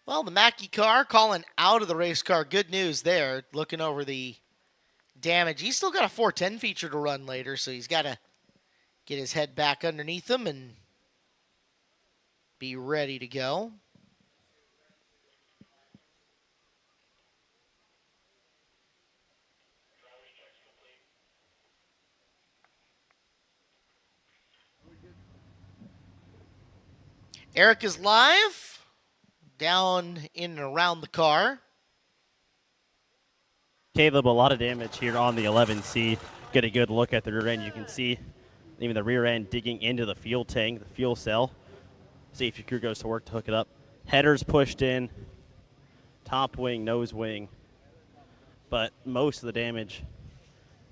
Well, the Mackey car calling out of the race car. Good news there. Looking over the damage. He's still got a 410 feature to run later, so he's got to get his head back underneath him and be ready to go. Eric is live. Down in and around the car. Caleb, a lot of damage here on the 11C. Get a good look at the rear end. You can see even the rear end digging into the fuel tank, the fuel cell. See if your crew goes to work to hook it up. Headers pushed in, top wing, nose wing. But most of the damage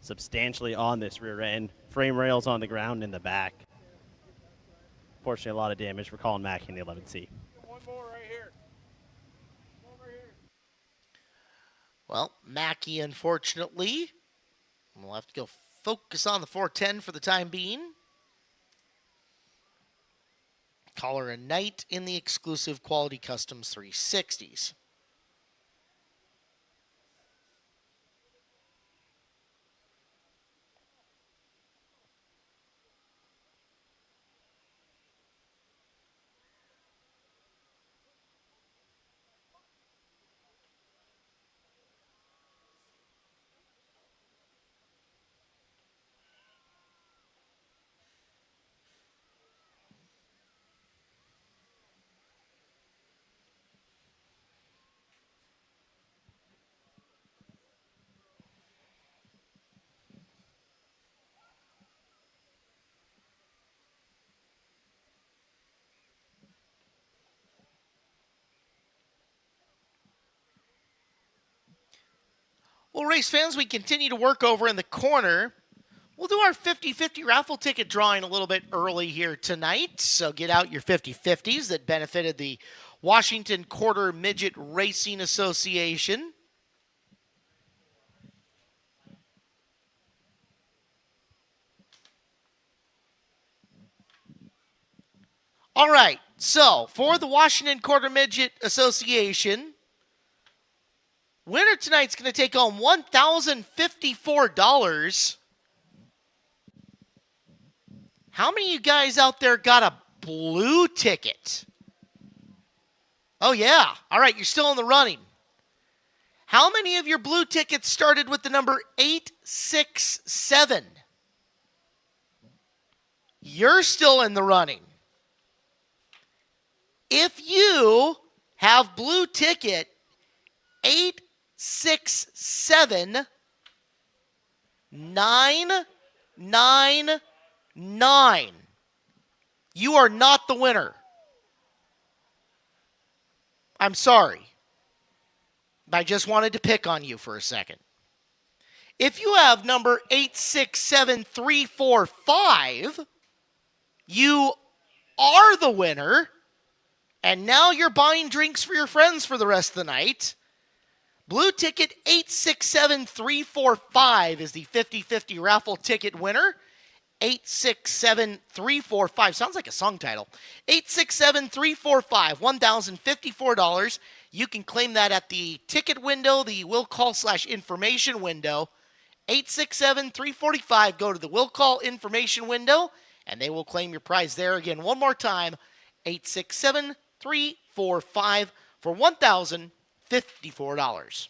substantially on this rear end. Frame rails on the ground in the back. Fortunately, a lot of damage for Colin Mack in the 11C. Well, Mackey, unfortunately, we'll have to go focus on the 410 for the time being. Call her a knight in the exclusive Quality Customs 360s. Well, race fans, we continue to work over in the corner. We'll do our 50-50 raffle ticket drawing a little bit early here tonight. So get out your 50-50s that benefited the Washington Quarter Midget Racing Association. All right, so for the Washington Quarter Midget Association, winner tonight's going to take home $1,054. How many of you guys out there got a blue ticket? Oh, yeah. All right, you're still in the running. How many of your blue tickets started with the number 867? You're still in the running. If you have blue ticket 867999, you are not the winner. I'm sorry. I just wanted to pick on you for a second. If you have number 867345, you are the winner. And now you're buying drinks for your friends for the rest of the night. Blue ticket 867345 is the 50-50 raffle ticket winner. 867345. Sounds like a song title. 867345, $1,054. You can claim that at the ticket window, the will call / information window. 867345. Go to the will call information window, and they will claim your prize there. Again, one more time, 867345 for $1,054.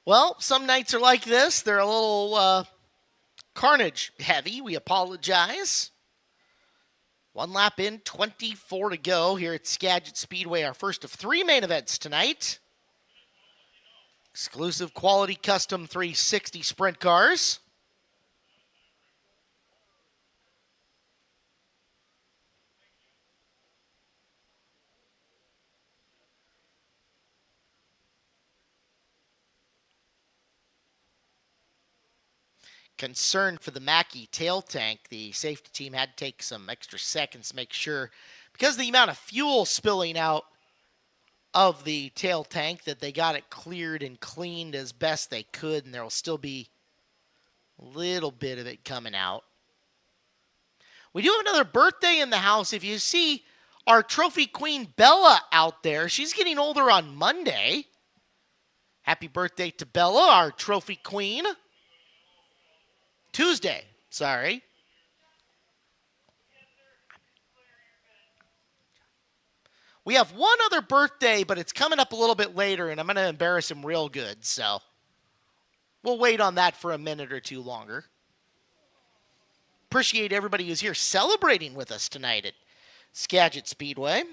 Well, some nights are like this. They're a little carnage heavy. We apologize. One lap in, 24 to go here at Skagit Speedway, our first of 3 main events tonight. Exclusive Quality Custom 360 sprint cars. Concern for the Mackey tail tank. The safety team had to take some extra seconds to make sure, because of the amount of fuel spilling out of the tail tank, that they got it cleared and cleaned as best they could, and there will still be a little bit of it coming out. We do have another birthday in the house. If you see our trophy queen Bella out there, she's getting older on Monday. Happy birthday to Bella, our trophy queen. Tuesday, sorry. We have one other birthday, but it's coming up a little bit later, and I'm going to embarrass him real good, so we'll wait on that for a minute or two longer. Appreciate everybody who's here celebrating with us tonight at Skagit Speedway.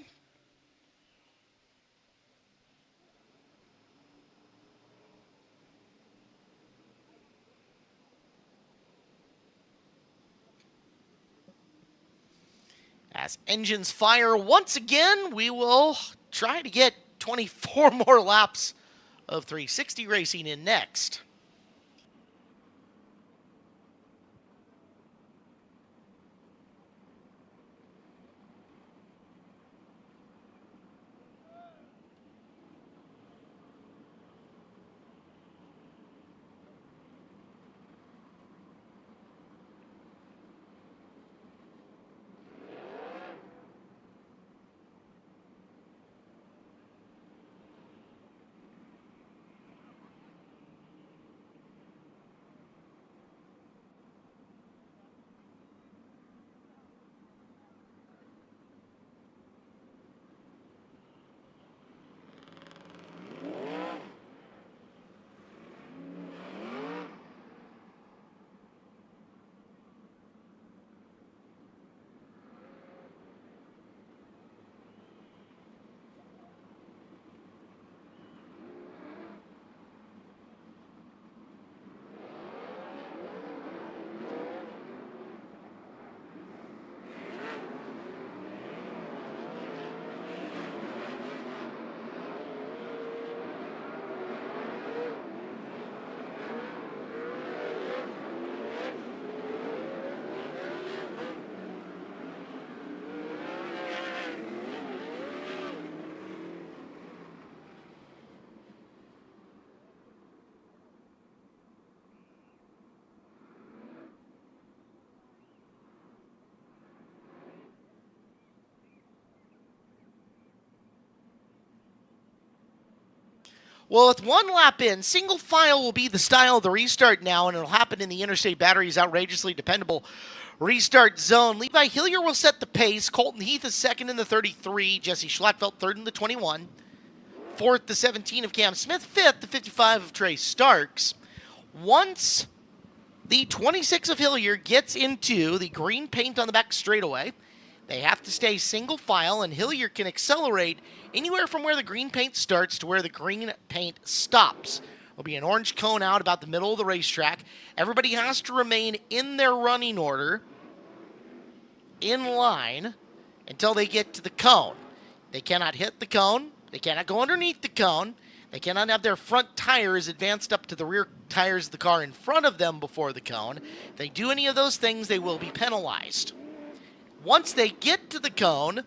As engines fire once again, we will try to get 24 more laps of 360 racing in next. Well, with one lap in, single file will be the style of the restart now, and it'll happen in the Interstate Batteries Outrageously Dependable Restart Zone. Levi Hillier will set the pace. Colton Heath is second in the 33. Jesse Schlattfeld third in the 21. Fourth, the 17 of Cam Smith. Fifth, the 55 of Trey Starks. Once the 26 of Hillier gets into the green paint on the back straightaway, they have to stay single file, and Hillier can accelerate anywhere from where the green paint starts to where the green paint stops. There'll be an orange cone out about the middle of the racetrack. Everybody has to remain in their running order, in line, until they get to the cone. They cannot hit the cone. They cannot go underneath the cone. They cannot have their front tires advanced up to the rear tires of the car in front of them before the cone. If they do any of those things, they will be penalized. Once they get to the cone,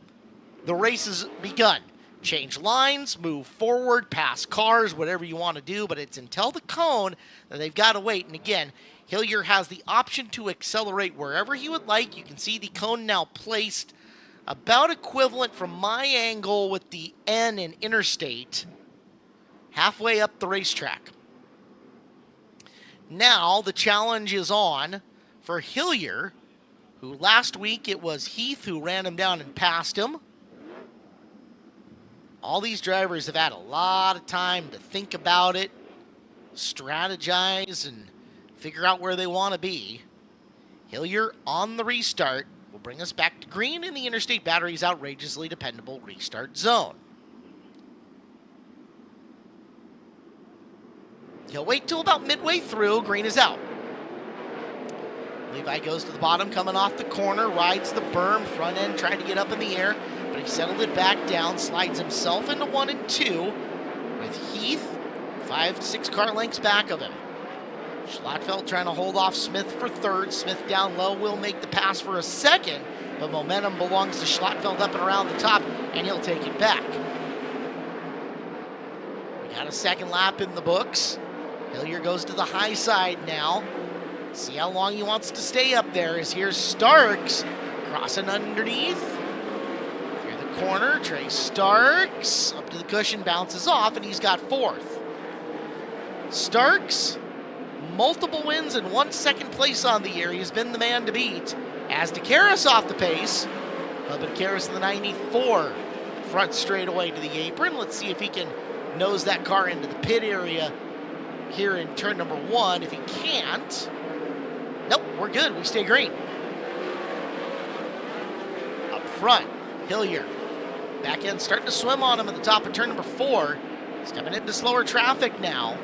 the race has begun. Change lines, move forward, pass cars, whatever you want to do, but it's until the cone that they've got to wait. And again, Hillier has the option to accelerate wherever he would like. You can see the cone now placed about equivalent from my angle with the N in Interstate, halfway up the racetrack. Now the challenge is on for Hillier, who last week it was Heath who ran him down and passed him. All these drivers have had a lot of time to think about it, strategize, and figure out where they want to be. Hillier on the restart will bring us back to green in the Interstate Batteries Outrageously Dependable Restart Zone. He'll wait till about midway through. Green is out. Levi goes to the bottom, coming off the corner, rides the berm, front end, trying to get up in the air, but he settled it back down, slides himself into 1 and 2, with Heath 5 to 6 car lengths back of him. Schlattfeld trying to hold off Smith for third. Smith down low will make the pass for a second, but momentum belongs to Schlattfeld up and around the top, and he'll take it back. We got a second lap in the books. Hillier goes to the high side now. See how long he wants to stay up there. As here's Starks crossing underneath. Through the corner, Trey Starks up to the cushion, bounces off, and he's got fourth. Starks, multiple wins and 1 second place on the year. He's been the man to beat. As DeCaris off the pace, but DeCaris in the 94. front straightaway to the apron. Let's see if he can nose that car into the pit area here in turn number 1. If he can't, nope, we're good. We stay green. Up front, Hillier. Back end starting to swim on him at the top of turn number 4. He's coming into slower traffic now.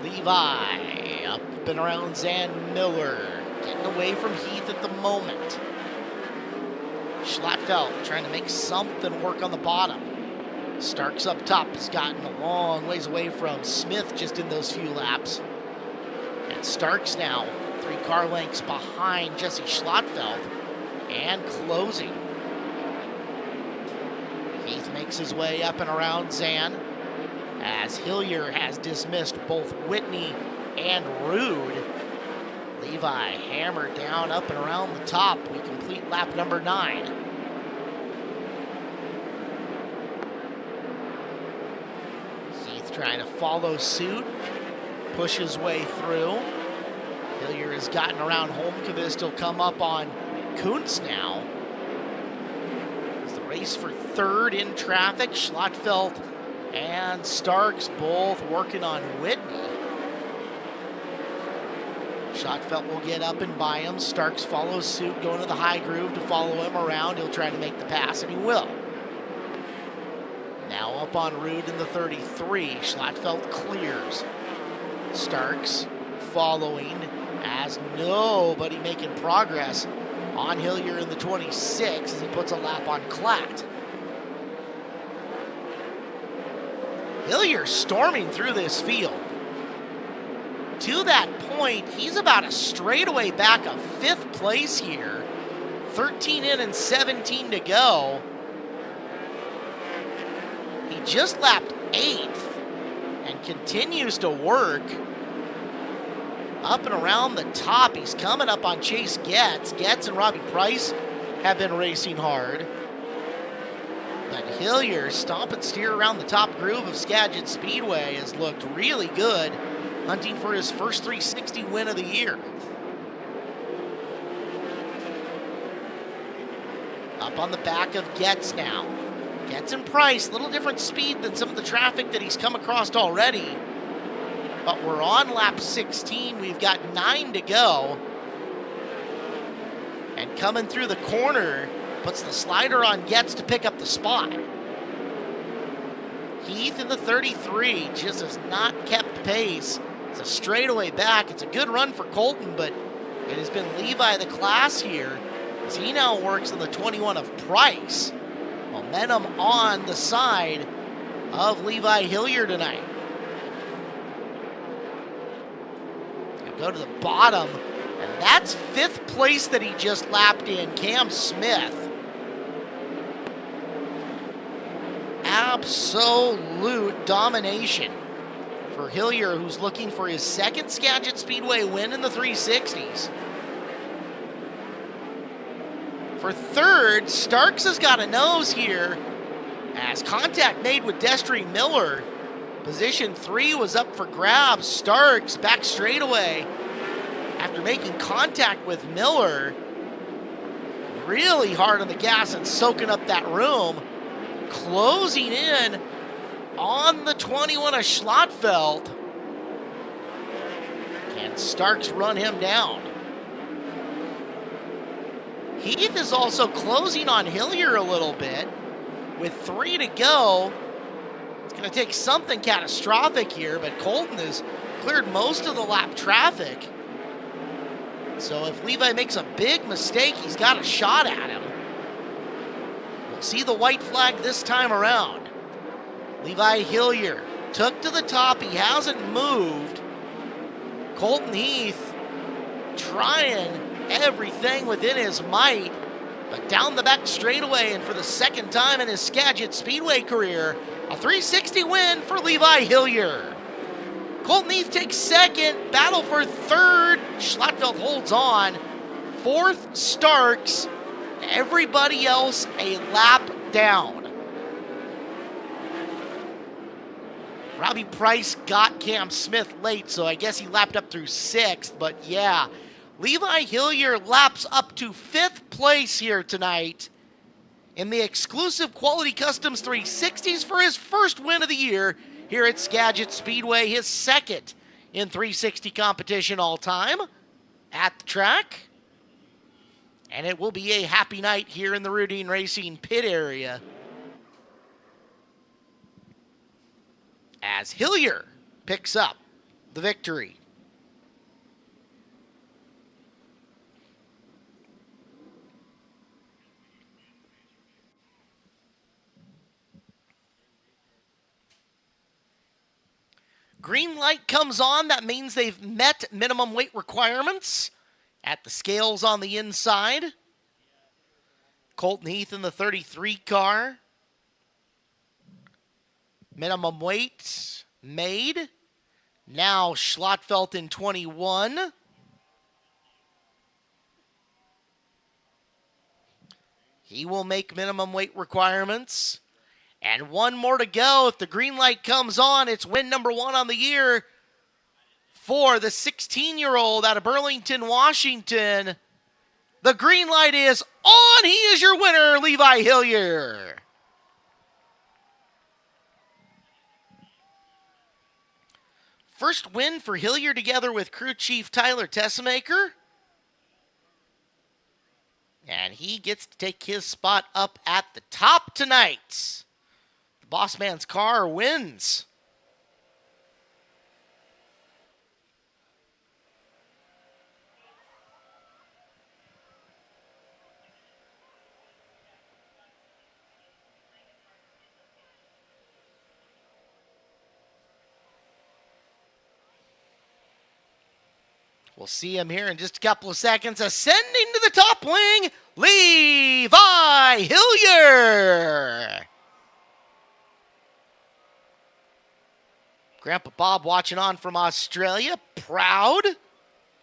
Levi up and around Zan Miller. Getting away from Heath at the moment. Schlattfeld trying to make something work on the bottom. Starks up top has gotten a long ways away from Smith just in those few laps. And Starks now 3 car lengths behind Jesse Schlattfeld and closing. Heath makes his way up and around Zan as Hillier has dismissed both Whitney and Rude. Levi hammered down up and around the top. We complete lap number 9. Heath trying to follow suit, push his way through. Hillier has gotten around Holmqvist. He'll come up on Kuntz now. It's the race for 3rd in traffic. Schlattfeld and Starks both working on Whitney. Schlattfeld will get up and by him. Starks follows suit, going to the high groove to follow him around. He'll try to make the pass, and he will. Now up on Rude in the 33. Schlattfeld clears. Starks following as nobody making progress on Hillier in the 26 as he puts a lap on Klatt. Hillier storming through this field. To that point, he's about a straightaway back of 5th place here. 13 in and 17 to go. He just lapped 8th and continues to work. Up and around the top, he's coming up on Chase Getz. Getz and Robbie Price have been racing hard. But Hillier, stomp and steer around the top groove of Skagit Speedway, has looked really good, hunting for his first 360 win of the year. Up on the back of Getz now. Getz and Price, a little different speed than some of the traffic that he's come across already. But we're on lap 16. We've got 9 to go. And coming through the corner, puts the slider on Getz to pick up the spot. Heath in the 33 just has not kept pace. It's a straightaway back. It's a good run for Colton, but it has been Levi the class here as he now works in the 21 of Price. Momentum on the side of Levi Hillier tonight. Go to the bottom, and that's 5th place that he just lapped in, Cam Smith. Absolute domination for Hillier, who's looking for his 2nd Skagit Speedway win in the 360s. For 3rd, Starks has got a nose here as contact made with Destry Miller. Position 3 was up for grabs. Starks back straightaway after making contact with Miller. Really hard on the gas and soaking up that room. Closing in on the 21 of Schlattfeld. Can Starks run him down? Heath is also closing on Hillier a little bit. With 3 to go, it's going to take something catastrophic here, but Colton has cleared most of the lap traffic. So if Levi makes a big mistake, he's got a shot at him. We'll see the white flag this time around. Levi Hillier took to the top. He hasn't moved. Colton Heath trying everything within his might, but down the back straightaway, and for the 2nd time in his Skagit Speedway career, a 360 win for Levi Hillier. Colton Heath takes 2nd, battle for 3rd. Schlattfeld holds on. 4th, Starks. Everybody else a lap down. Robbie Price got Cam Smith late, so I guess he lapped up through 6th, but yeah. Levi Hillier laps up to 5th place here tonight in the exclusive Quality Customs 360s for his first win of the year here at Skagit Speedway, his second in 360 competition all time at the track. And it will be a happy night here in the Routine Racing pit area as Hillier picks up the victory. Green light comes on. That means they've met minimum weight requirements at the scales on the inside. Colton Heath in the 33 car. Minimum weight made. Now Schlotfelt in 21. He will make minimum weight requirements. And one more to go. If the green light comes on, it's win number 1 on the year for the 16-year-old out of Burlington, Washington. The green light is on. He is your winner, Levi Hillier. First win for Hillier together with crew chief Tyler Tessemaker. And he gets to take his spot up at the top tonight. The boss man's car wins. We'll see him here in just a couple of seconds. Ascending to the top wing, Levi Hillier. Grandpa Bob watching on from Australia, proud,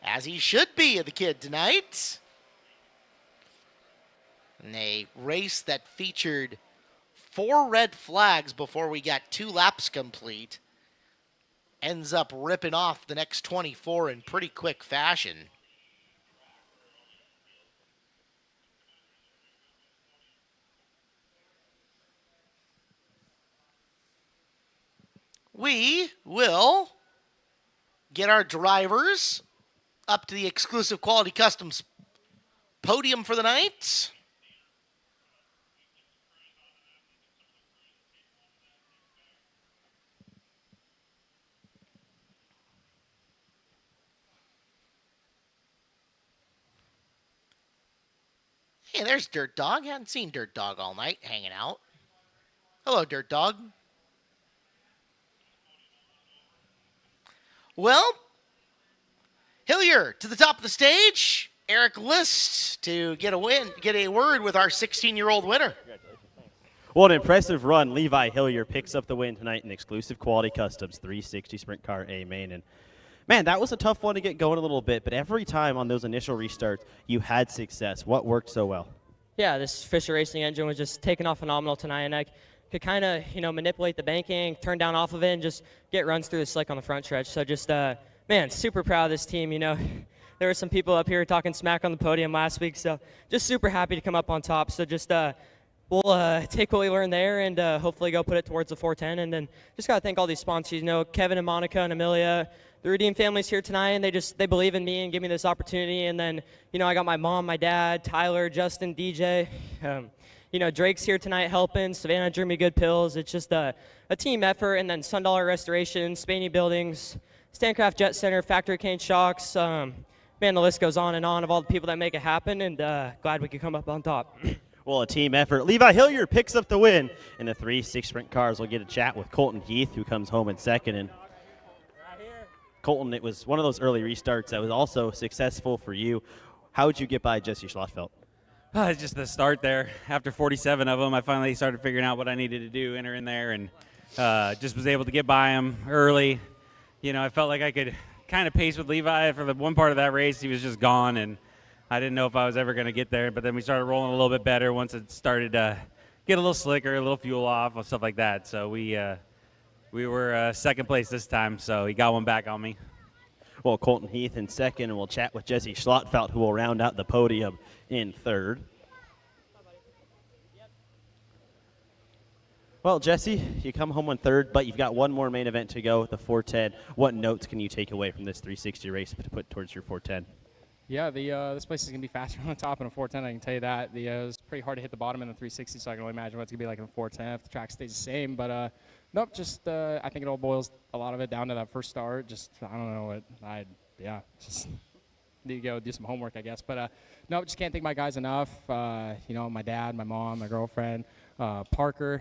as he should be, of the kid tonight. In a race that featured 4 red flags before we got 2 laps complete. Ends up ripping off the next 24 in pretty quick fashion. We will get our drivers up to the exclusive Quality Customs podium for the night. Hey, there's Dirt Dog. Hadn't seen Dirt Dog all night hanging out. Hello, Dirt Dog. Well, Hillier to the top of the stage. Eric List to get a word with our 16-year-old winner. Well, an impressive run. Levi Hillier picks up the win tonight in exclusive Quality Customs 360 Sprint Car A main. And man, that was a tough one to get going a little bit, but every time on those initial restarts, you had success. What worked so well? Yeah, this Fisher Racing engine was just taking off phenomenal tonight, and I could kind of, manipulate the banking, turn down off of it, and just get runs through the slick on the front stretch. So just, man, super proud of this team. There were some people up here talking smack on the podium last week, so just super happy to come up on top. So just we'll take what we learned there and hopefully go put it towards the 410. And then just got to thank all these sponsors, Kevin and Monica and Amelia, the Redeem family's here tonight, and they believe in me and give me this opportunity. And then, I got my mom, my dad, Tyler, Justin, DJ. Drake's here tonight helping. Savannah drew me good pills. It's just a team effort. And then Sundollar Restoration, Spaney Buildings, Stancraft Jet Center, Factory Cane Shocks. Man, the list goes on and on of all the people that make it happen, and glad we could come up on top. Well, a team effort. Levi Hillier picks up the win in the 3-6 sprint cars. We'll get a chat with Colton Heath, who comes home in second. And Colton, it was one of those early restarts that was also successful for you. How would you get by Jesse Schlotfelt? Just the start there. After 47 of them, I finally started figuring out what I needed to do, enter in there, and just was able to get by him early. I felt like I could kind of pace with Levi for the one part of that race. He was just gone, and I didn't know if I was ever going to get there. But then we started rolling a little bit better once it started to get a little slicker, a little fuel off, and stuff like that. So we were second place this time, so he got one back on me. Well, Colton Heath in second, and we'll chat with Jesse Schlotfelt, who will round out the podium in third. Well, Jesse, you come home on third, but you've got one more main event to go, the 410. What notes can you take away from this 360 race to put towards your 410? Yeah, this place is going to be faster on the top in a 410, I can tell you that. It's pretty hard to hit the bottom in the 360, so I can only imagine what it's going to be like in the 410 if the track stays the same. But, nope, just I think it all boils a lot of it down to that first start. Just, I don't know just need to go do some homework, I guess. But, no, just can't thank my guys enough. My dad, my mom, my girlfriend, Parker,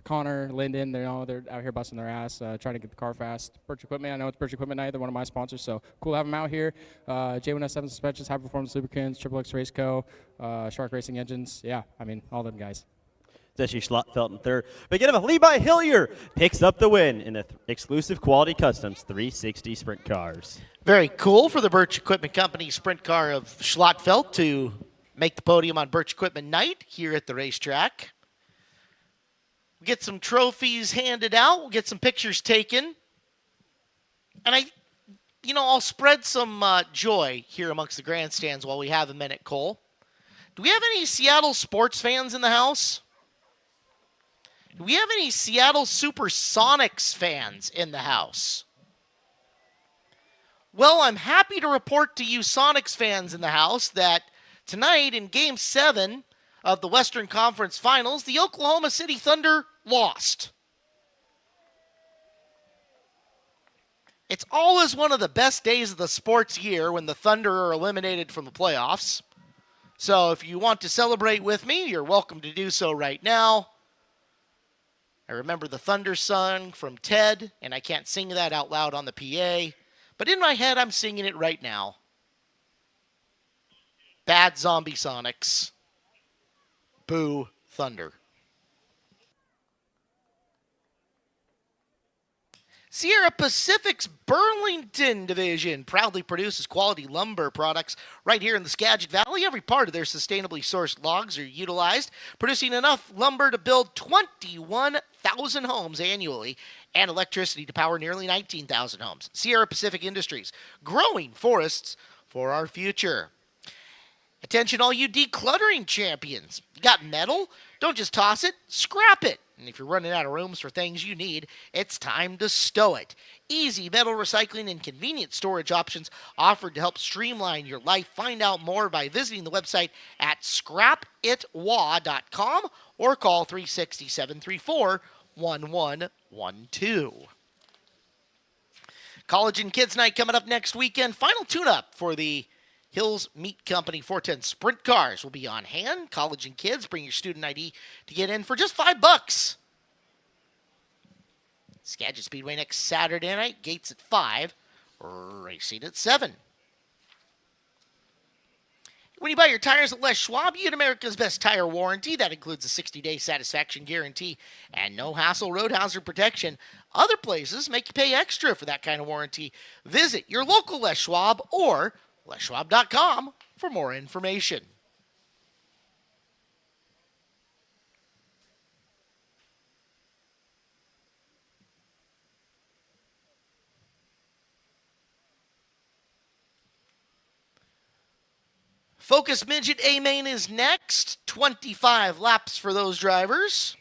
Connor, Lyndon, they're out here busting their ass, trying to get the car fast. Birch Equipment, I know it's Birch Equipment Night. They're one of my sponsors, so cool to have them out here. J1S7 Suspensions, High Performance Lubricants, Triple X Race Co., Shark Racing Engines. Yeah, I mean, all them guys. Jesse Schlottfeld in third. Beginning of Levi Hillier picks up the win in the exclusive Quality Customs 360 sprint cars. Very cool for the Birch Equipment Company sprint car of Schlottfeld to make the podium on Birch Equipment Night here at the racetrack. We'll get some trophies handed out. We'll get some pictures taken. And I'll spread some joy here amongst the grandstands while we have a minute, Cole. Do we have any Seattle sports fans in the house? Do we have any Seattle Supersonics fans in the house? Well, I'm happy to report to you Sonics fans in the house that tonight in Game 7 of the Western Conference Finals, the Oklahoma City Thunder lost. It's always one of the best days of the sports year when the Thunder are eliminated from the playoffs. So if you want to celebrate with me, you're welcome to do so right now. I remember the Thunder song from Ted, and I can't sing that out loud on the PA, but in my head I'm singing it right now. Bad Zombie Sonics. Boo Thunder. Sierra Pacific's Burlington division proudly produces quality lumber products right here in the Skagit Valley. Every part of their sustainably sourced logs are utilized, producing enough lumber to build 21,000 homes annually and electricity to power nearly 19,000 homes. Sierra Pacific Industries, growing forests for our future. Attention all you decluttering champions. You got metal? Don't just toss it, scrap it. And if you're running out of rooms for things you need, it's time to stow it. Easy metal recycling and convenient storage options offered to help streamline your life. Find out more by visiting the website at scrapitwa.com or call 360-734-1112. College and Kids Night coming up next weekend. Final tune-up for the Hills Meat Company 410 Sprint Cars will be on hand. College and kids, bring your student ID to get in for just $5. Skagit Speedway next Saturday night. Gates at 5, racing at 7. When you buy your tires at Les Schwab, you get America's best tire warranty. That includes a 60-day satisfaction guarantee and no-hassle road hazard protection. Other places make you pay extra for that kind of warranty. Visit your local Les Schwab or leschwab.com for more information. Focus Midget A-Main is next. 25 laps for those drivers.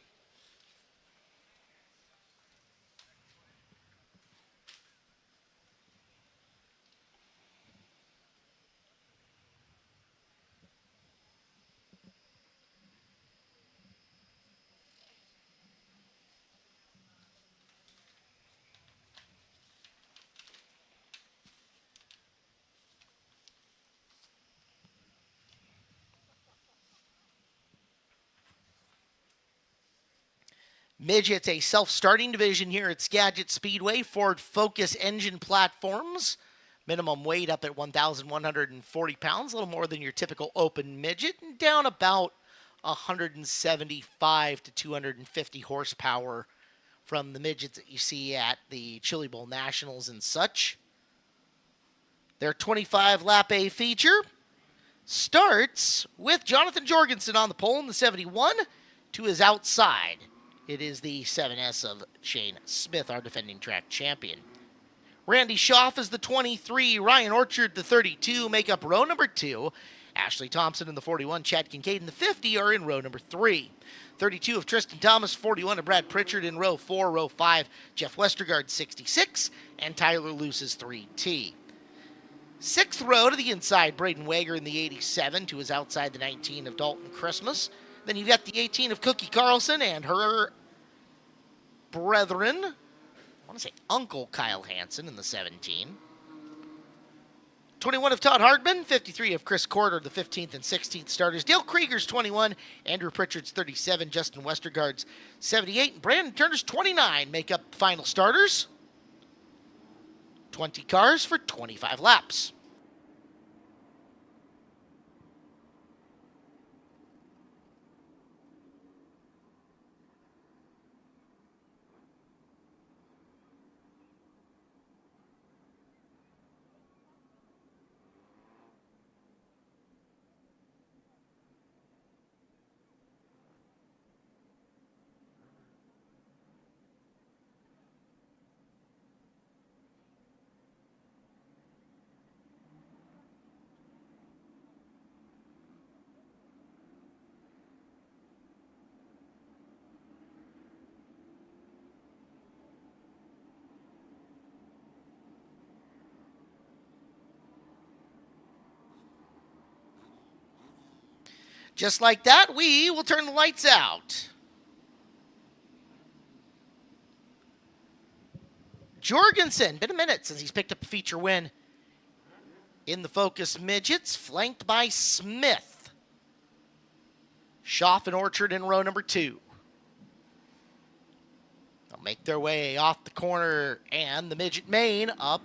Midget's a self-starting division here at Skagit Speedway. Ford Focus engine platforms. Minimum weight up at 1,140 pounds, a little more than your typical open midget, and down about 175 to 250 horsepower from the midgets that you see at the Chili Bowl Nationals and such. Their 25-lap A feature starts with Jonathan Jorgensen on the pole in the 71 to his outside. It is the 7S of Shane Smith, our defending track champion. Randy Schaff is the 23. Ryan Orchard, the 32, make up row number 2. Ashley Thompson in the 41. Chad Kincaid in the 50 are in row number 3. 32 of Tristan Thomas, 41 of Brad Pritchard in row 4. Row 5, Jeff Westergaard, 66, and Tyler Luce is 3T. 6th row to the inside, Braden Wager in the 87, to his outside the 19 of Dalton Christmas. Then you've got the 18 of Cookie Carlson and her brethren. I want to say Uncle Kyle Hansen in the 17. 21 of Todd Hardman, 53 of Chris Corder, the 15th and 16th starters. Dale Krieger's 21, Andrew Pritchard's 37, Justin Westergaard's 78, and Brandon Turner's 29 make up the final starters. 20 cars for 25 laps. Just like that, we will turn the lights out. Jorgensen, been a minute since he's picked up a feature win in the Focus Midgets, flanked by Smith. Schaff and Orchard in row number 2. They'll make their way off the corner and the midget main up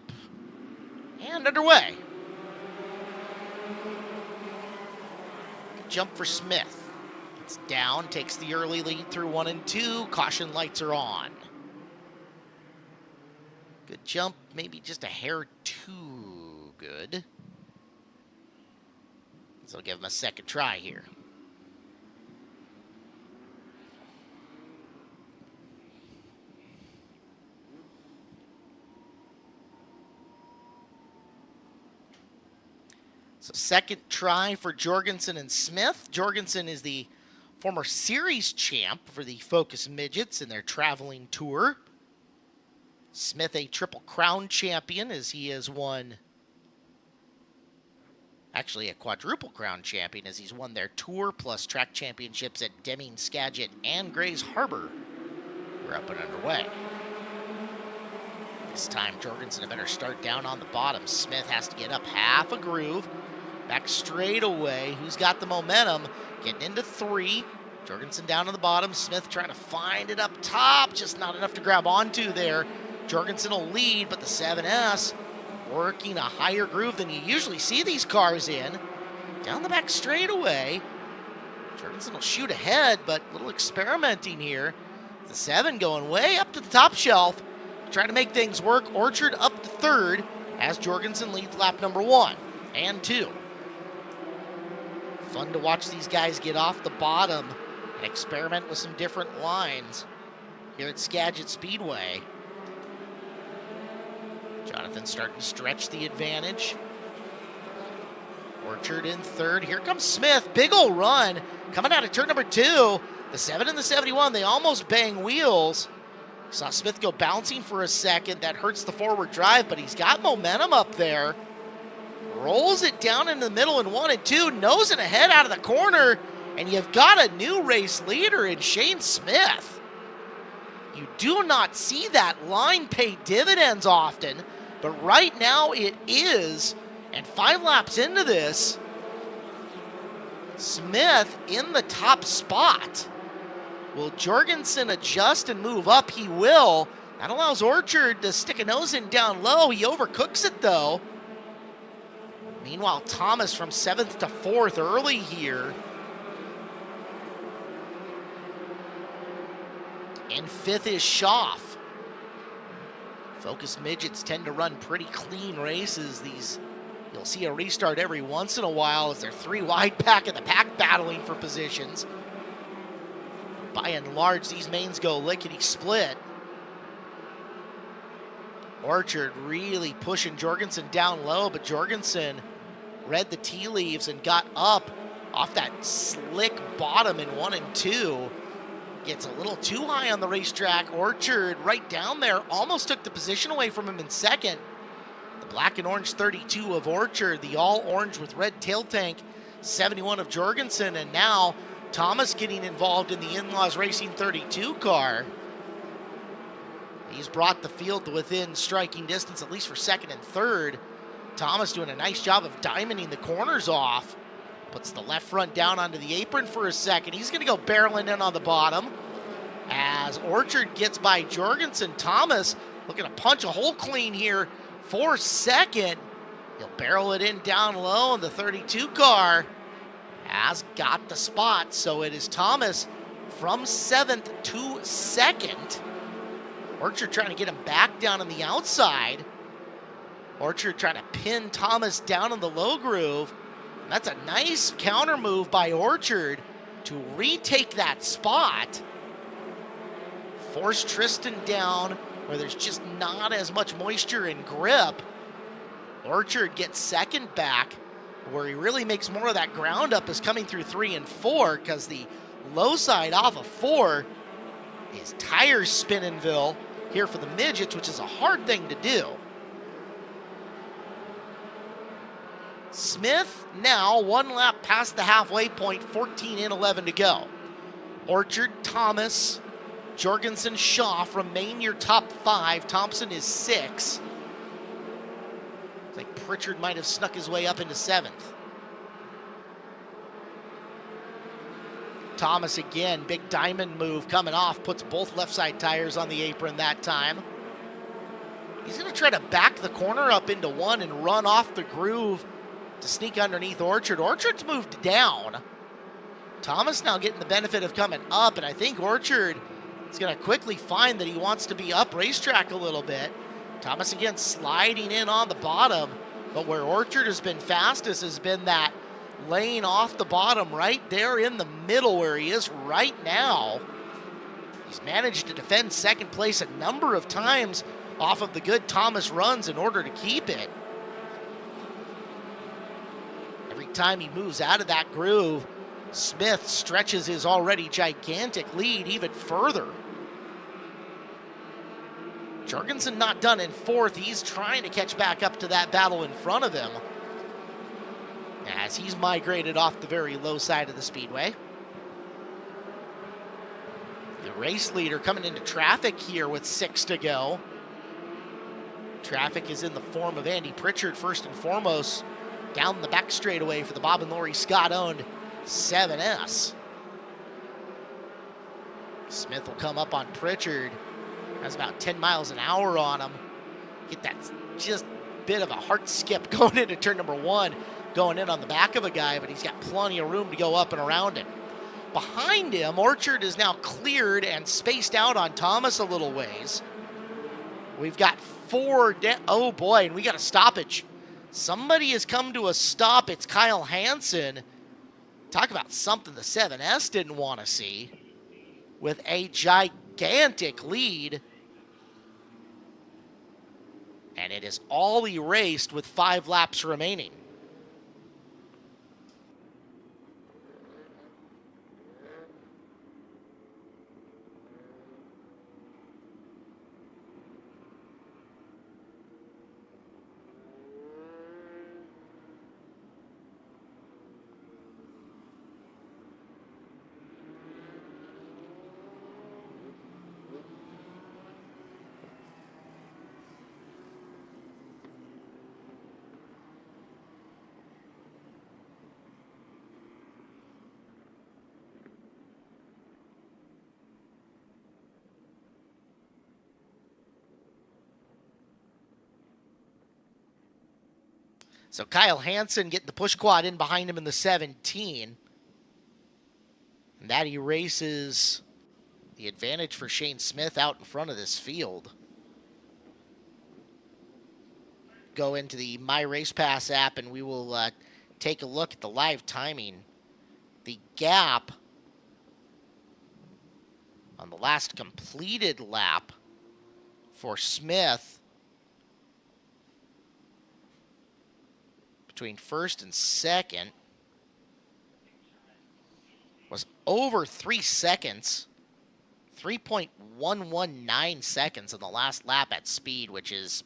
and underway. Jump for Smith. It's down, takes the early lead through 1 and 2. Caution lights are on. Good jump, maybe just a hair too good. So I'll give him a second try here. So second try for Jorgensen and Smith. Jorgensen is the former series champ for the Focus Midgets in their traveling tour. Smith a Triple Crown champion, as he has won, actually a quadruple crown champion, as he's won their tour plus track championships at Deming, Skagit, and Grays Harbor. We're up and underway. This time Jorgensen a better start down on the bottom. Smith has to get up half a groove. Back straight away. Who's got the momentum? Getting into 3. Jorgensen down on the bottom. Smith trying to find it up top. Just not enough to grab onto there. Jorgensen will lead, but the 7S working a higher groove than you usually see these cars in. Down the back straightaway. Jorgensen will shoot ahead, but a little experimenting here. The 7 going way up to the top shelf. Trying to make things work. Orchard up to 3rd as Jorgensen leads lap number 1 and 2. Fun to watch these guys get off the bottom and experiment with some different lines here at Skagit Speedway. Jonathan starting to stretch the advantage. Orchard in 3rd. Here comes Smith. Big ol' run coming out of turn number 2. The 7 and the 71, they almost bang wheels. Saw Smith go bouncing for a second. That hurts the forward drive, but he's got momentum up there. Rolls it down in the middle in 1 and 2, nosing ahead out of the corner, and you've got a new race leader in Shane Smith. You do not see that line pay dividends often, but right now it is, and 5 laps into this, Smith in the top spot. Will Jorgensen adjust and move up? He will. That allows Orchard to stick a nose in down low. He overcooks it though. Meanwhile, Thomas from 7th to 4th early here. And 5th is Schaff. Focus Midgets tend to run pretty clean races. You'll see a restart every once in a while as they're 3 wide back in the pack battling for positions. By and large, these mains go lickety split. Orchard really pushing Jorgensen down low, but Jorgensen read the tea leaves and got up off that slick bottom in 1 and 2. Gets a little too high on the racetrack. Orchard right down there, almost took the position away from him in second. The black and orange 32 of Orchard, the all orange with red tail tank 71 of Jorgensen, and now Thomas getting involved in the In-Laws Racing 32 car. He's brought the field to within striking distance, at least for second and third. Thomas doing a nice job of diamonding the corners off. Puts the left front down onto the apron for a second. He's going to go barreling in on the bottom. As Orchard gets by Jorgensen, Thomas looking to punch a hole clean here for second. He'll barrel it in down low, and the 32 car has got the spot. So it is Thomas from 7th to 2nd. Orchard trying to get him back down on the outside. Orchard trying to pin Thomas down in the low groove. And that's a nice counter move by Orchard to retake that spot. Force Tristan down where there's just not as much moisture and grip. Orchard gets second back. Where he really makes more of that ground up is coming through 3 and 4, because the low side off of 4 is tire Spinninville here for the midgets, which is a hard thing to do. Smith now 1 lap past the halfway point, 14 and 11 to go. Orchard, Thomas, Jorgensen, Schaff remain your top 5. Thompson is 6. It's like Pritchard might have snuck his way up into 7th. Thomas again, big diamond move coming off, puts both left side tires on the apron that time. He's going to try to back the corner up into 1 and run off the groove to sneak underneath Orchard. Orchard's moved down. Thomas now getting the benefit of coming up, and I think Orchard is going to quickly find that he wants to be up racetrack a little bit. Thomas again sliding in on the bottom, but where Orchard has been fastest has been that lane off the bottom right there in the middle where he is right now. He's managed to defend second place a number of times off of the good Thomas runs in order to keep it. Every time he moves out of that groove, Smith stretches his already gigantic lead even further. Jorgensen not done in 4th. He's trying to catch back up to that battle in front of him as he's migrated off the very low side of the speedway. The race leader coming into traffic here with 6 to go. Traffic is in the form of Andy Pritchard first and foremost, down the back straightaway for the Bob and Lori Scott-owned 7S. Smith will come up on Pritchard. Has about 10 miles an hour on him. Get that just bit of a heart skip going into turn number 1, going in on the back of a guy, but he's got plenty of room to go up and around him. Behind him, Orchard is now cleared and spaced out on Thomas a little ways. We've got 4 oh boy, and we got a stoppage. Somebody has come to a stop. It's Kyle Hansen. Talk about something the 7S didn't want to see, with a gigantic lead. And it is all erased with 5 laps remaining. So Kyle Hansen getting the push quad in behind him in the 17. And that erases the advantage for Shane Smith out in front of this field. Go into the My Race Pass app and we will take a look at the live timing. The gap on the last completed lap for Smith between first and second was over 3 seconds. 3.119 seconds on the last lap at speed, which is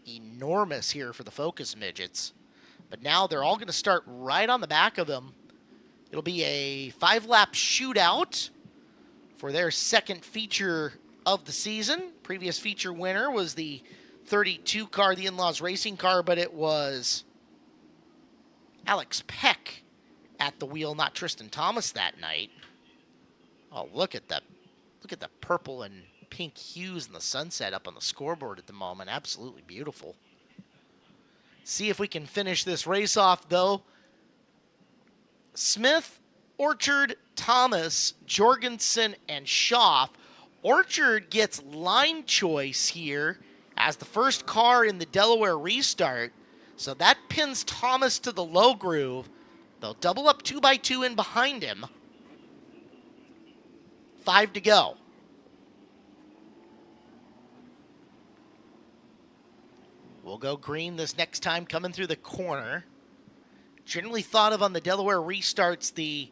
enormous here for the Focus Midgets. But now they're all going to start right on the back of them. It'll be a 5-lap shootout for their second feature of the season. Previous feature winner was the 32 car, the In-Laws Racing car, but it was Alex Peck at the wheel, not Tristan Thomas that night. Oh, look at the purple and pink hues in the sunset up on the scoreboard at the moment. Absolutely beautiful. See if we can finish this race off, though. Smith, Orchard, Thomas, Jorgensen, and Schaff. Orchard gets line choice here as the first car in the Delaware restart. So that pins Thomas to the low groove. They'll double up 2x2 in behind him. 5 to go. We'll go green this next time coming through the corner. Generally thought of on the Delaware restarts, the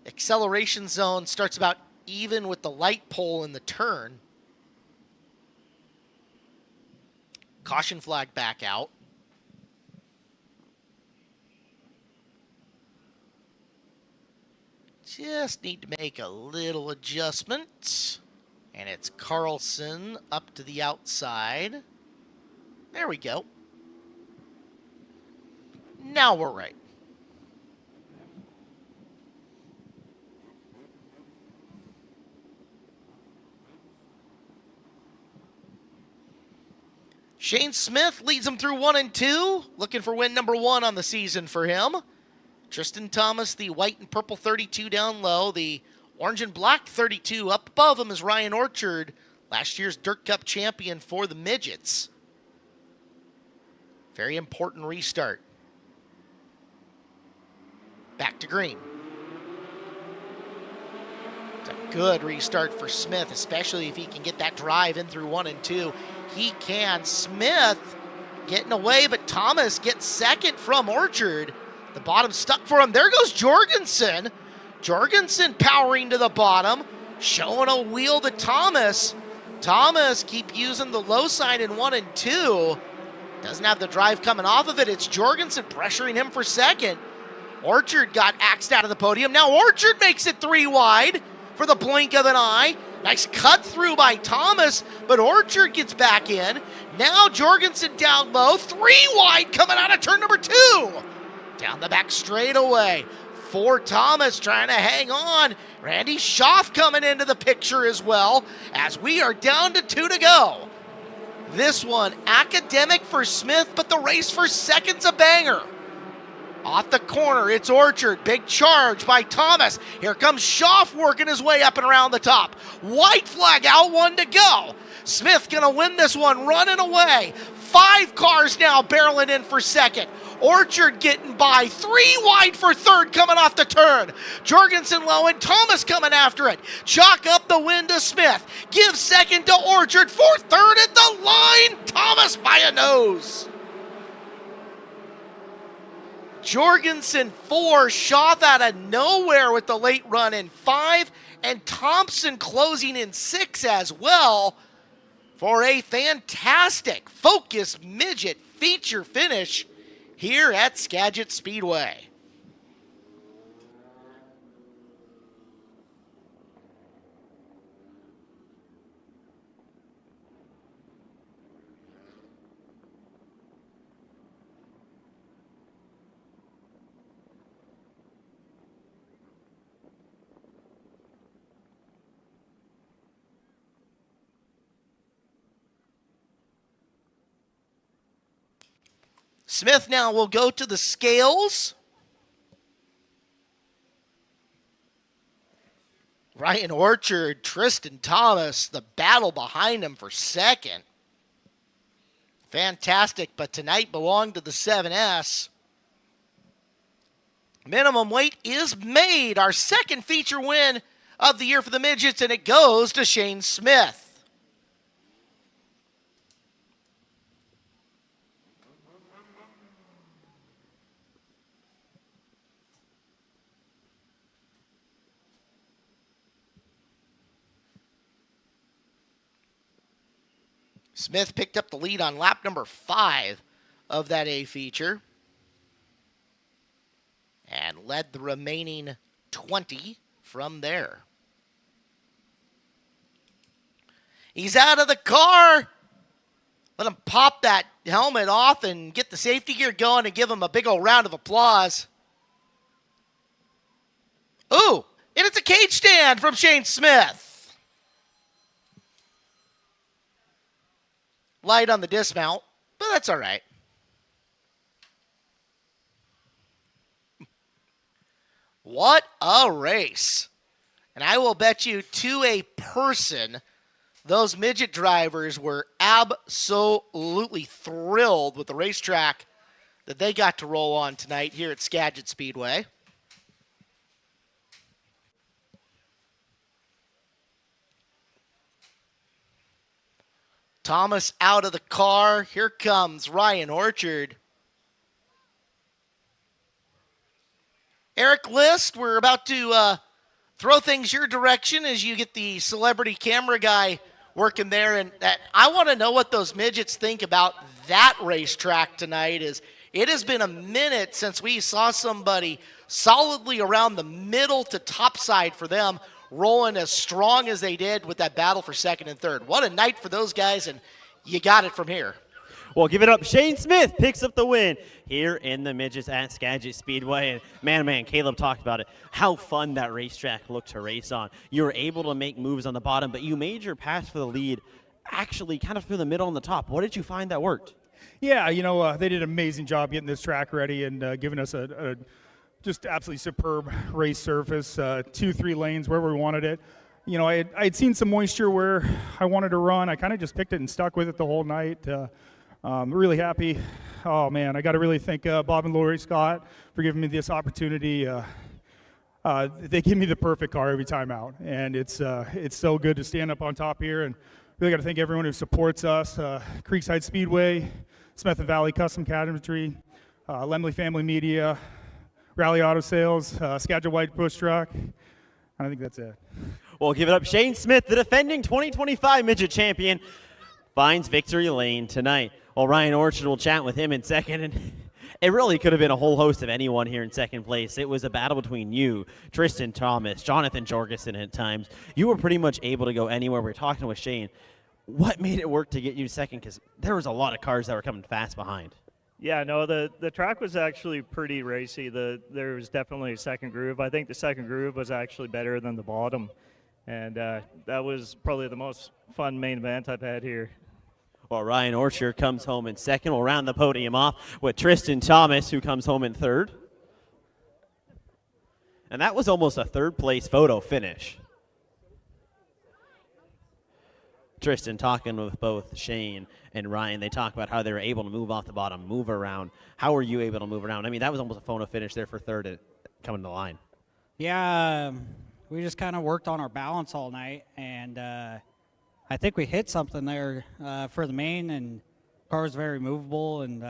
acceleration zone starts about even with the light pole in the turn. Caution flag back out. Just need to make a little adjustment. And it's Carlson up to the outside. There we go. Now we're right. Shane Smith leads him through 1 and 2. Looking for win number 1 on the season for him. Tristan Thomas, the white and purple 32 down low. The orange and black 32 up above him is Ryan Orchard, last year's Dirt Cup champion for the Midgets. Very important restart. Back to green. It's a good restart for Smith, especially if he can get that drive in through 1 and 2. He can. Smith getting away, but Thomas gets second from Orchard. The bottom stuck for him. There goes Jorgensen. Jorgensen powering to the bottom, showing a wheel to Thomas. Thomas keep using the low side in 1 and 2. Doesn't have the drive coming off of it. It's Jorgensen pressuring him for second. Orchard got axed out of the podium. Now Orchard makes it 3 wide for the blink of an eye. Nice cut through by Thomas, but Orchard gets back in. Now Jorgensen down low. 3 wide coming out of turn number 2. Down the back straightaway for Thomas, trying to hang on. Randy Schaff coming into the picture as well, as we are down to 2 to go. This one, academic for Smith, but the race for second's a banger. Off the corner, it's Orchard. Big charge by Thomas. Here comes Schaff working his way up and around the top. White flag out, 1 to go. Smith gonna win this one, running away. 5 cars now barreling in for second. Orchard getting by. 3 wide for third coming off the turn. Jorgensen low and Thomas coming after it. Chalk up the win to Smith. Give second to Orchard. For third at the line. Thomas by a nose. Jorgensen 4. Schaff out of nowhere with the late run in 5. And Thompson closing in 6 as well for a fantastic Focus Midget feature finish here at Skagit Speedway. Smith now will go to the scales. Ryan Orchard, Tristan Thomas, the battle behind him for second. Fantastic, but tonight belonged to the 7S. Minimum weight is made. Our second feature win of the year for the Midgets, and it goes to Shane Smith. Smith picked up the lead on lap number 5 of that A feature and led the remaining 20 from there. He's out of the car. Let him pop that helmet off and get the safety gear going and give him a big old round of applause. Ooh, and it's a cage stand from Shane Smith. Light on the dismount, but that's all right. What a race. And I will bet you to a person, those midget drivers were absolutely thrilled with the racetrack that they got to roll on tonight here at Skagit Speedway. Thomas out of the car. Here comes Ryan Orchard. Eric List, we're about to throw things your direction as you get the celebrity camera guy working there. And I want to know what those midgets think about that racetrack tonight. It has been a minute since we saw somebody solidly around the middle to top side for them, rolling as strong as they did with that battle for second and third. What a night for those guys, and you got it from here. Well, give it up. Shane Smith picks up the win here in the midgets at Skagit Speedway. And man, Caleb talked about it, how fun that racetrack looked to race on. You were able to make moves on the bottom, but you made your pass for the lead actually kind of through the middle and the top. What did you find that worked? Yeah, they did an amazing job getting this track ready and giving us a just absolutely superb race surface, 2-3 lanes where we wanted it. I had seen some moisture where I wanted to run. I kind of just picked it and stuck with it the whole night. Really happy. Oh man, I got to really thank Bob and Lori Scott for giving me this opportunity. They give me the perfect car every time out, and it's so good to stand up on top here. And really got to thank everyone who supports us: Creekside Speedway, Smith and Valley Custom Cabinetry, Lemley Family Media, Rally Auto Sales, Skagit White Bush Truck. I think that's it. Well, give it up. Shane Smith, the defending 2025 midget champion, finds victory lane tonight. Well, Ryan Orchard will chat with him in second, and it really could have been a whole host of anyone here in second place. It was a battle between you, Tristan Thomas, Jonathan Jorgensen at times. You were pretty much able to go anywhere. We were talking with Shane. What made it work to get you second? Because there was a lot of cars that were coming fast behind. Yeah, no, the track was actually pretty racy. There was definitely a second groove. I think the second groove was actually better than the bottom. And that was probably the most fun main event I've had here. Well, Ryan Orchard comes home in second. We'll round the podium off with Tristan Thomas, who comes home in third. And that was almost a third-place photo finish. Tristan talking with both Shane and Ryan. They talk about how they were able to move off the bottom, move around. How were you able to move around? I mean, that was almost a photo finish there for third at coming to the line. Yeah, we just kind of worked on our balance all night, and I think we hit something there for the main, and the car was very movable, and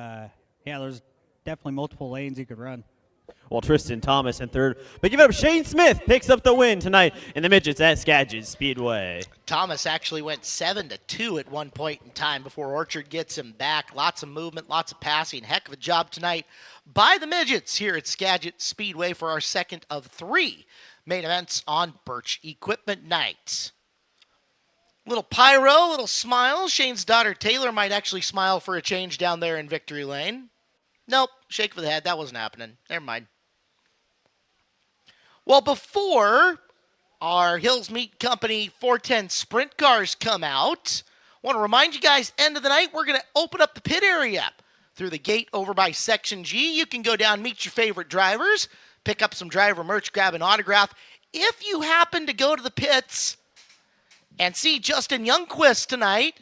yeah, there's definitely multiple lanes you could run. Well, Tristan Thomas in third. But give it up, Shane Smith picks up the win tonight in the midgets at Skagit Speedway. Thomas actually went 7-2 at one point in time before Orchard gets him back. Lots of movement, lots of passing. Heck of a job tonight by the midgets here at Skagit Speedway for our second of 3 main events on Birch Equipment Night. Little pyro, little smile. Shane's daughter Taylor might actually smile for a change down there in Victory Lane. Nope, shake of the head. That wasn't happening. Never mind. Well, before our Hills Meat Company 410 sprint cars come out, I want to remind you guys, end of the night, we're going to open up the pit area through the gate over by Section G. You can go down, meet your favorite drivers, pick up some driver merch, grab an autograph. If you happen to go to the pits and see Justin Youngquist tonight,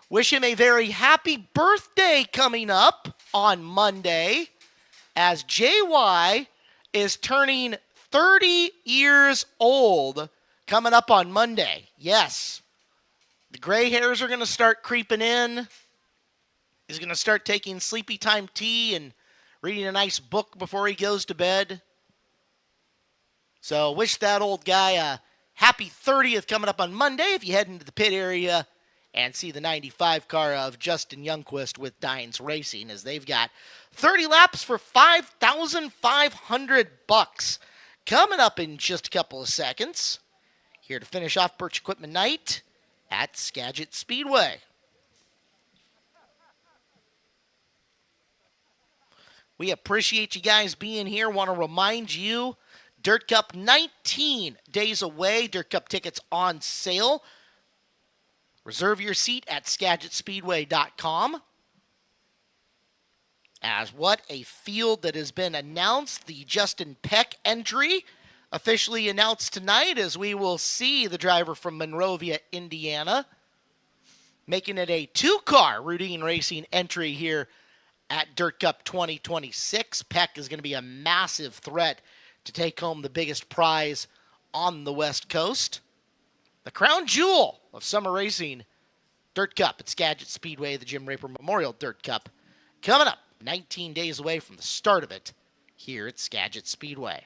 wish him a very happy birthday coming up on Monday, as JY is turning 30 years old coming up on Monday. Yes, the gray hairs are going to start creeping in. He's going to start taking sleepy time tea and reading a nice book before he goes to bed. So wish that old guy a happy 30th coming up on Monday if you head into the pit area and see the 95 car of Justin Youngquist with Dines Racing, as they've got 30 laps for $5,500 coming up in just a couple of seconds. Here to finish off Birch Equipment Night at Skagit Speedway. We appreciate you guys being here. Want to remind you, Dirt Cup 19 days away. Dirt Cup tickets on sale. Reserve your seat at SkagitSpeedway.com. As what a field that has been announced. The Justin Peck entry officially announced tonight, as we will see the driver from Monrovia, Indiana, making it a two-car Routine Racing entry here at Dirt Cup 2026. Peck is going to be a massive threat to take home the biggest prize on the West Coast. The crown jewel of summer racing, Dirt Cup at Skagit Speedway, the Jim Raper Memorial Dirt Cup, coming up 19 days away from the start of it here at Skagit Speedway.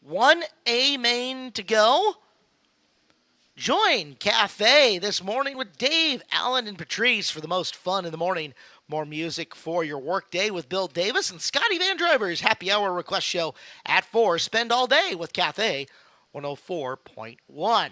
1A main to go. Join Cafe this morning with Dave, Alan, and Patrice for the most fun in the morning. More music for your workday with Bill Davis and Scotty Van Driver's happy hour request show at 4. Spend all day with Cafe 104.1.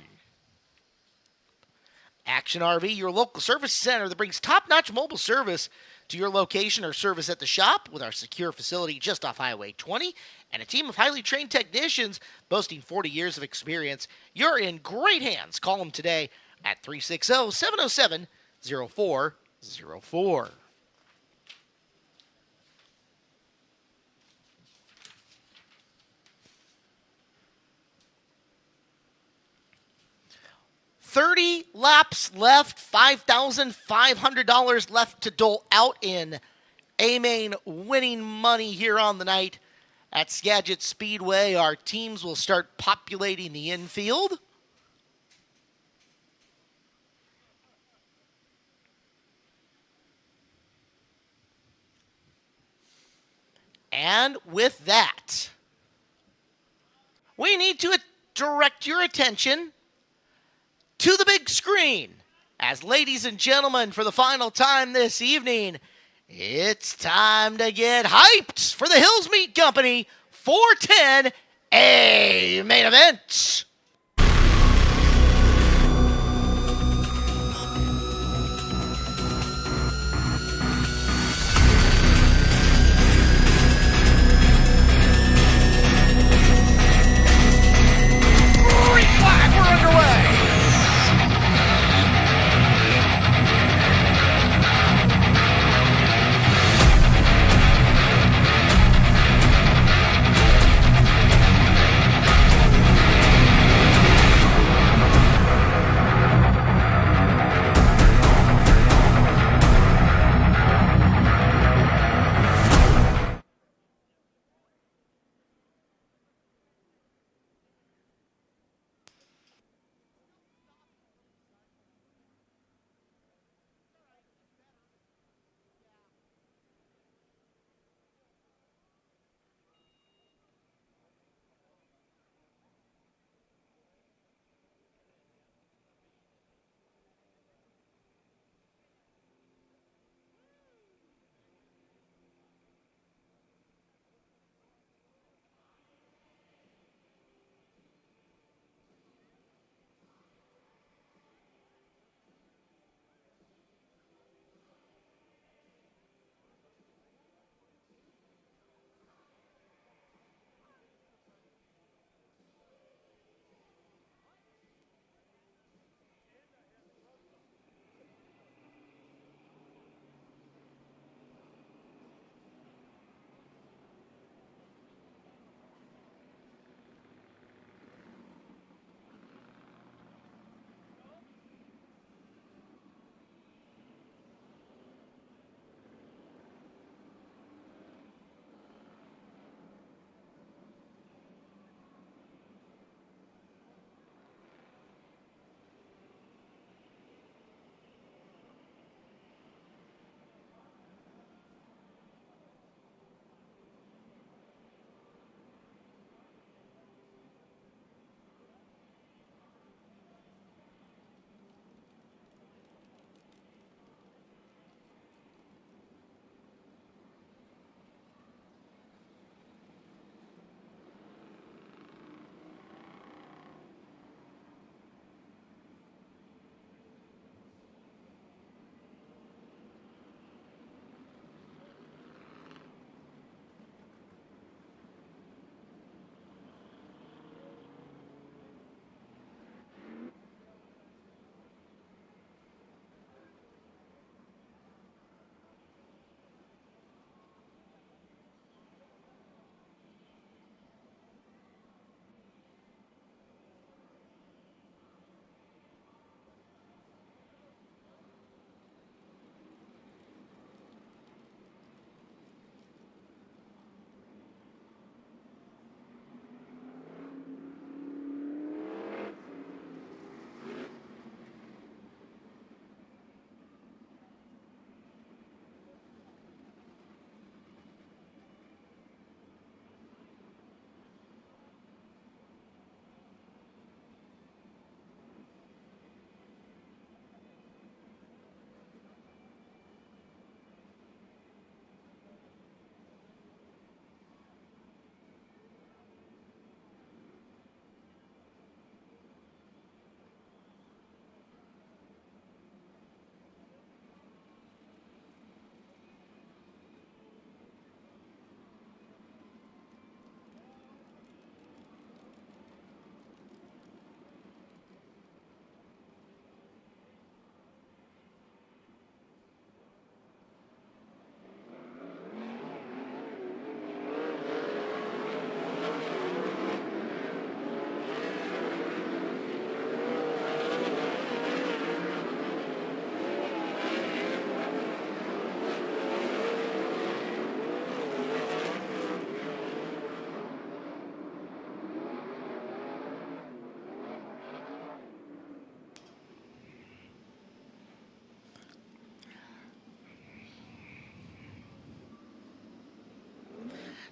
Action RV, your local service center that brings top-notch mobile service to your location or service at the shop with our secure facility just off Highway 20 and a team of highly trained technicians boasting 40 years of experience. You're in great hands. Call them today at 360-707-0404. $30 laps left, $5,500 left to dole out in A-Main winning money here on the night at Skagit Speedway. Our teams will start populating the infield. And with that, we need to direct your attention to the big screen, as ladies and gentlemen, for the final time this evening, it's time to get hyped for the Hills Meat Company 410 A main event. Green flag, we're underway.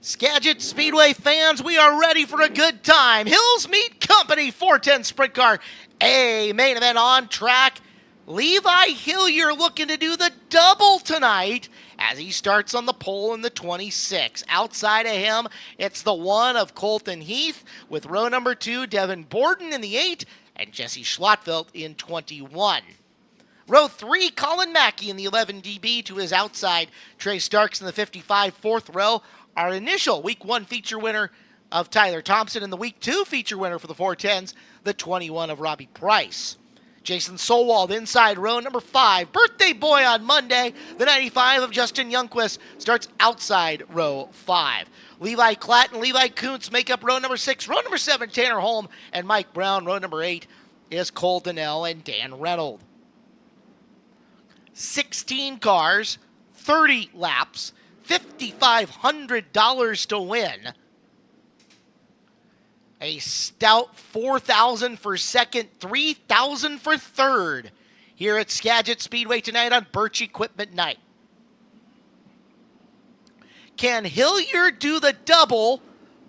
Skagit Speedway fans, we are ready for a good time. Hills Meat Company 410 Sprint Car A main event on track. Levi Hillier looking to do the double tonight as he starts on the pole in the 26. Outside of him, it's the one of Colton Heath with row number 2, Devin Borden in the 8, and Jesse Schlotfeld in 21. Row 3, Colin Mackey in the 11 DB to his outside, Trey Starks in the 55, fourth row. Our initial Week 1 feature winner of Tyler Thompson and the Week 2 feature winner for the 410s, the 21 of Robbie Price. Jason Solwald inside row number 5. Birthday boy on Monday, the 95 of Justin Youngquist starts outside row 5. Levi Klatt and Levi Kuntz make up row number 6. Row number 7, Tanner Holm and Mike Brown. Row number 8 is Cole Donnell and Dan Reynolds. 16 cars, 30 laps, $5,500 to win. A stout $4,000 for second, $3,000 for third here at Skagit Speedway tonight on Birch Equipment Night. Can Hillier do the double,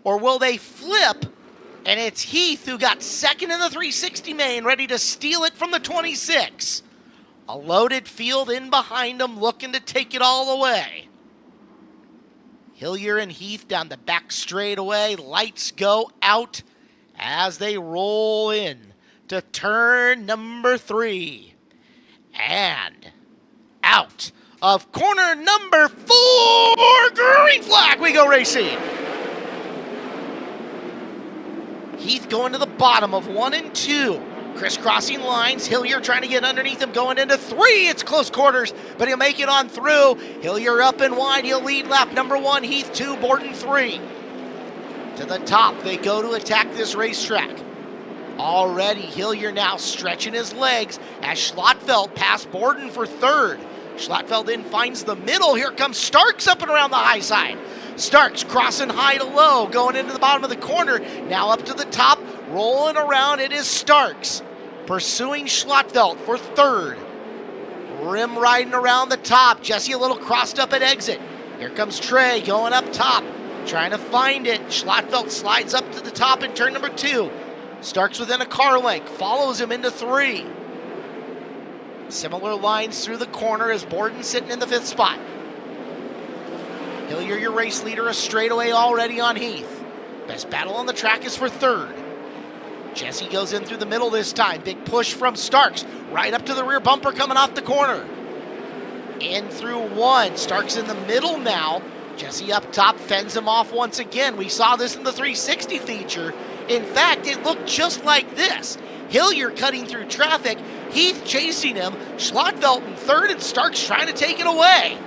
or will they flip? And it's Heath who got second in the 360 main, ready to steal it from the 26. A loaded field in behind him, looking to take it all away. Hillier and Heath down the back straightaway. Lights go out as they roll in to turn number 3. And out of corner number 4. Green flag, we go racing. Heath going to the bottom of 1 and 2. Crisscrossing lines, Hillier trying to get underneath him, going into 3. It's close quarters, but he'll make it on through. Hillier up and wide, he'll lead lap number 1, Heath 2, Borden 3. To the top, they go to attack this racetrack. Already, Hillier now stretching his legs as Schlotfeld passed Borden for third. Schlotfeld then finds the middle. Here comes Starks up and around the high side. Starks crossing high to low, going into the bottom of the corner. Now up to the top, rolling around, it is Starks. Pursuing Schlotfeld for third. Rim riding around the top. Jesse a little crossed up at exit. Here comes Trey going up top, trying to find it. Schlotfeld slides up to the top in turn number 2. Starks within a car length, follows him into 3. Similar lines through the corner as Borden sitting in the 5th spot. Hillier, your race leader, a straightaway already on Heath. Best battle on the track is for third. Jesse goes in through the middle this time. Big push from Starks. Right up to the rear bumper coming off the corner. In through 1. Starks in the middle now. Jesse up top fends him off once again. We saw this in the 360 feature. In fact, it looked just like this. Hillier cutting through traffic. Heath chasing him. Schlotfeld in third and Starks trying to take it away.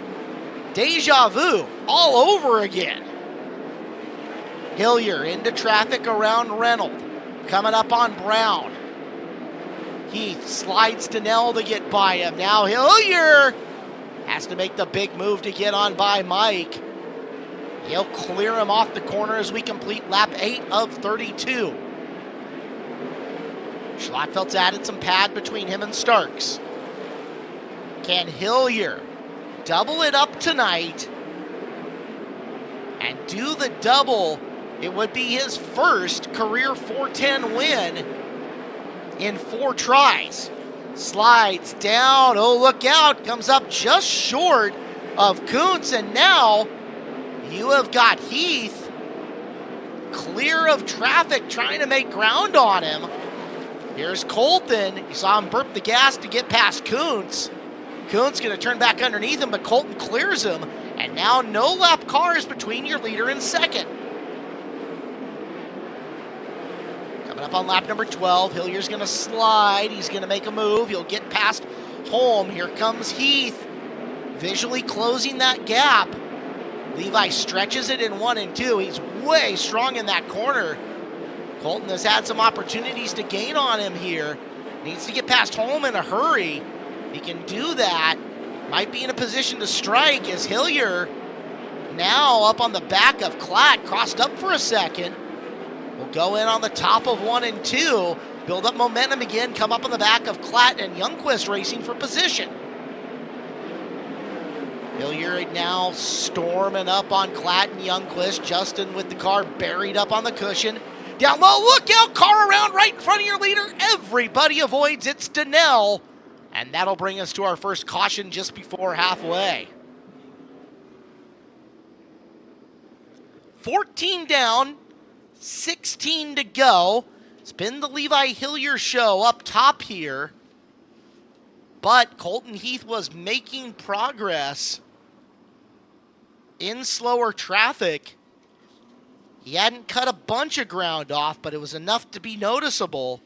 Deja vu all over again. Hillier into traffic around Reynolds. Coming up on Brown. Heath slides to Nell to get by him. Now Hillier has to make the big move to get on by Mike. He'll clear him off the corner as we complete lap 8 of 32. Schlotfeld's added some pad between him and Starks. Can Hillier double it up tonight and do the double? It would be his first career 410 win in 4 tries. Slides down, oh look out, comes up just short of Kuntz, and now you have got Heath clear of traffic trying to make ground on him. Here's Colton, you saw him burp the gas to get past Kuntz. Kuntz gonna turn back underneath him, but Colton clears him, and now no lap cars between your leader and second. Coming up on lap number 12, Hillier's gonna slide, he's gonna make a move, he'll get past Holm. Here comes Heath, visually closing that gap. Levi stretches it in 1 and 2, he's way strong in that corner. Colton has had some opportunities to gain on him here. Needs to get past Holm in a hurry. He can do that. Might be in a position to strike as Hillier now up on the back of Klatt, crossed up for a second. Will go in on the top of 1 and 2, build up momentum again, come up on the back of Klatt and Youngquist racing for position. Hilliard now storming up on Klatt and Youngquist. Justin with the car buried up on the cushion. Down low, look out, car around right in front of your leader. Everybody avoids, it's Donnell. And that'll bring us to our first caution just before halfway. 14 down, 16 to go. It's been the Levi Hillier show up top here. But Colton Heath was making progress in slower traffic. He hadn't cut a bunch of ground off, but it was enough to be noticeable.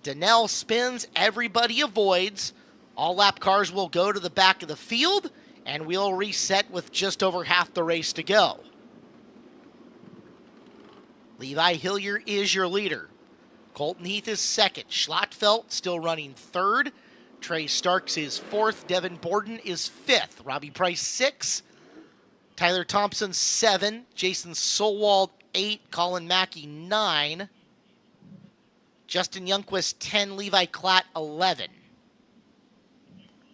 Donnell spins, everybody avoids. All lap cars will go to the back of the field, and we'll reset with just over half the race to go. Levi Hillier is your leader. Colton Heath is second. Schlattfeld still running third. Trey Starks is fourth. Devin Borden is fifth. Robbie Price, sixth. Tyler Thompson, 7. Jason Solwald, 8. Colin Mackey, 9. Justin Youngquist, 10. Levi Klatt, 11.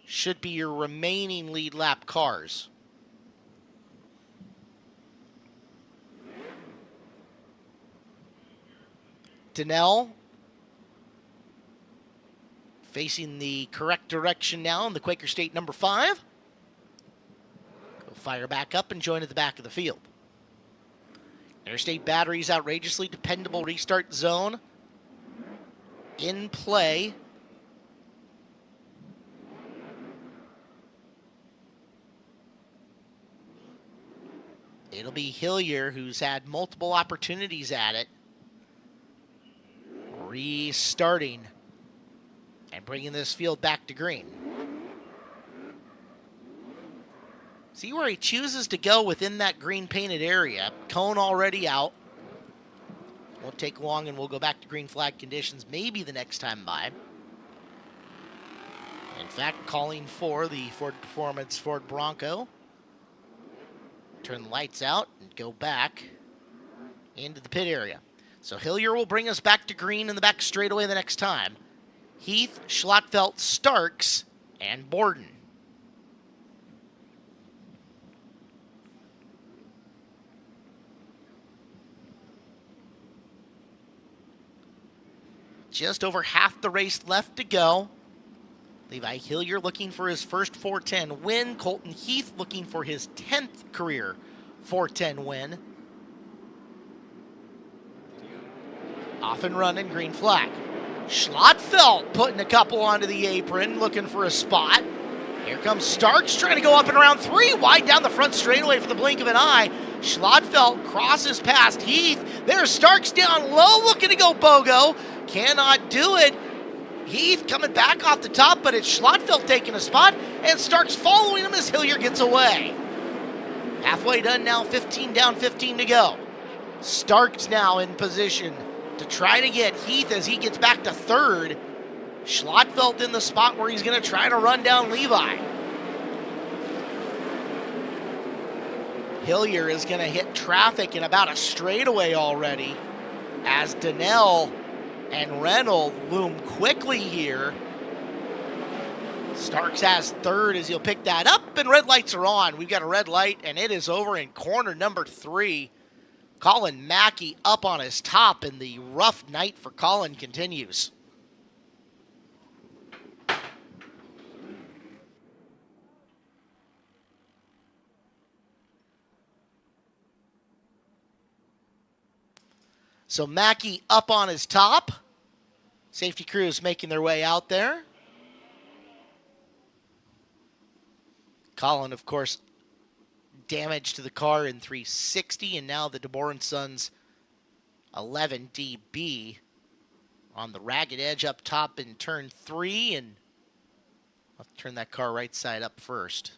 Should be your remaining lead lap cars. Donnell facing the correct direction now in the Quaker State number 5. Go fire back up and join at the back of the field. Interstate batteries, outrageously dependable restart zone in play. It'll be Hillier, who's had multiple opportunities at it, restarting and bringing this field back to green. See where he chooses to go within that green painted area. Cone already out. Won't take long and we'll go back to green flag conditions maybe the next time by. In fact, calling for the Ford Performance Ford Bronco. Turn the lights out and go back into the pit area. So Hillier will bring us back to green in the back straightaway the next time. Heath, Schlattfeld, Starks, and Borden. Just over half the race left to go. Levi Hillier looking for his first 410 win. Colton Heath looking for his 10th career 410 win. Off and running, green flag. Schlattfeld putting a couple onto the apron, looking for a spot. Here comes Starks trying to go up and around 3, wide down the front straightaway for the blink of an eye. Schlattfeld crosses past Heath. There's Starks down low, looking to go BOGO. Cannot do it. Heath coming back off the top, but it's Schlattfeld taking a spot, and Starks following him as Hillier gets away. Halfway done now, 15 down, 15 to go. Starks now in position to try to get Heath as he gets back to third. Schlattfeld in the spot where he's going to try to run down Levi. Hillier is going to hit traffic in about a straightaway already as Donnell and Reynolds loom quickly here. Starks has third as he'll pick that up, and red lights are on. We've got a red light, and it is over in corner number 3. Colin Mackey up on his top, and the rough night for Colin continues. So Mackey up on his top. Safety crews making their way out there. Colin, of course, damage to the car in 360, and now the DeBoer & Sons 11DB on the ragged edge up top in turn 3, and I'll turn that car right side up first.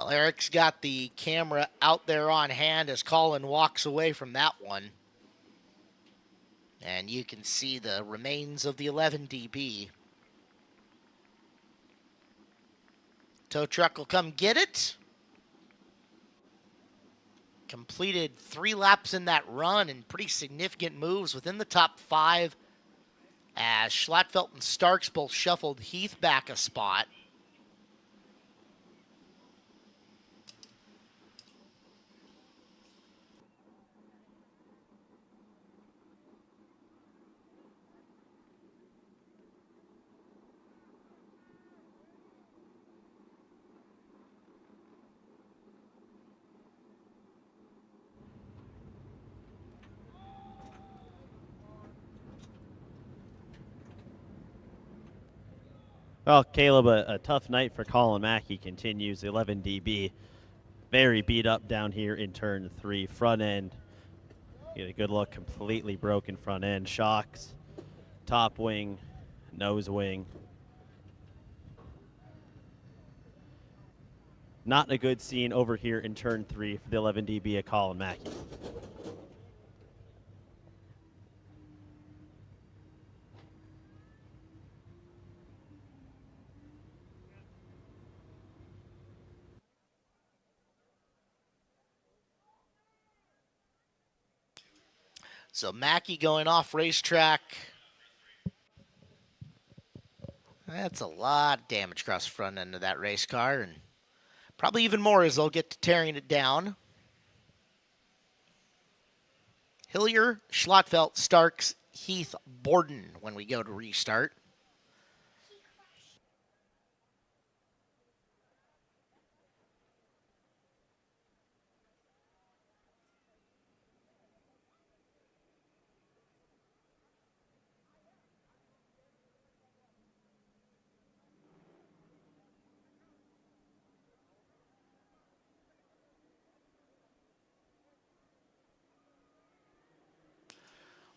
Well, Eric's got the camera out there on hand as Colin walks away from that one. And you can see the remains of the 11 DB. Tow truck will come get it. Completed 3 laps in that run and pretty significant moves within the top 5 as Schlattfeld and Starks both shuffled Heath back a spot. Well, Caleb, a tough night for Colin Mackey continues. 11 DB, very beat up down here in turn 3. Front end, get a good look, completely broken front end. Shocks, top wing, nose wing. Not a good scene over here in turn 3 for the 11 DB of Colin Mackey. So Mackey going off racetrack. That's a lot of damage across the front end of that race car, and probably even more as they'll get to tearing it down. Hillier, Schlattfeld, Starks, Heath, Borden when we go to restart.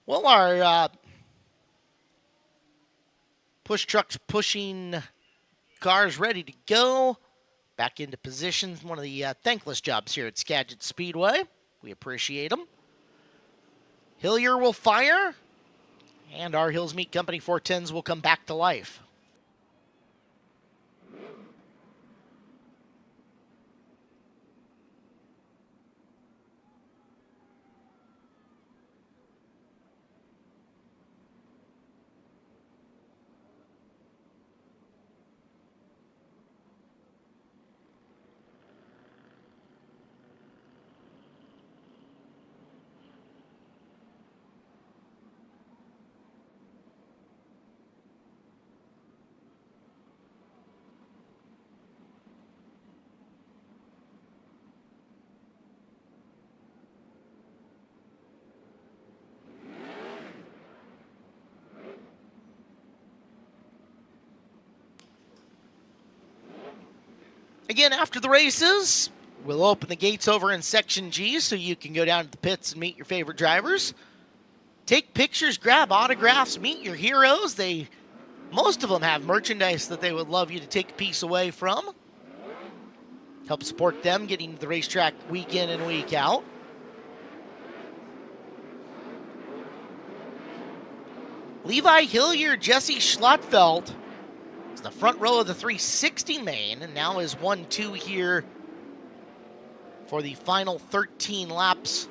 Well, our push trucks pushing cars ready to go. Back into position. One of the thankless jobs here at Skagit Speedway. We appreciate them. Hillier will fire, and our Hills Meat Company 410s will come back to life. Again, after the races, we'll open the gates over in Section G so you can go down to the pits and meet your favorite drivers. Take pictures, grab autographs, meet your heroes. Most of them have merchandise that they would love you to take a piece away from. Help support them getting to the racetrack week in and week out. Levi Hillier, Jesse Schlattfeld is the front row of the 360 main, and now is 1-2 here for the final 13 laps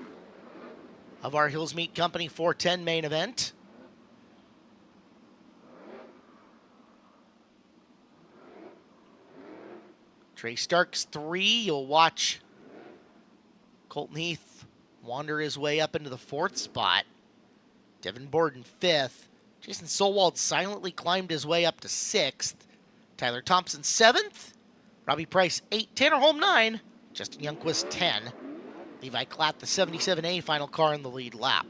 of our Hills Meat Company 410 main event. Trey Starks 3. You'll watch Colton Heath wander his way up into the 4th spot. Devin Borden 5th. Jason Solwald silently climbed his way up to 6th. Tyler Thompson 7th. Robbie Price 8. Tanner Holm 9. Justin Youngquist 10. Levi Klatt, the 77A final car in the lead lap.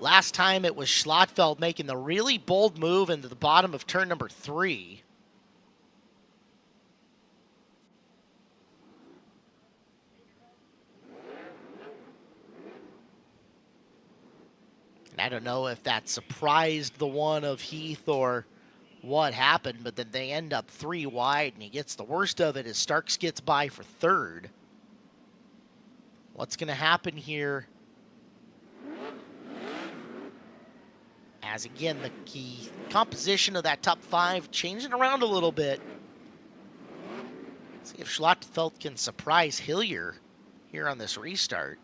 Last time it was Schlattfeld making the really bold move into the bottom of turn number 3. And I don't know if that surprised the one of Heath or what happened, but then they end up 3 wide, and he gets the worst of it as Starks gets by for third. What's going to happen here? As again, the key composition of that top 5 changing around a little bit. See if Schlattfeld can surprise Hillier here on this restart.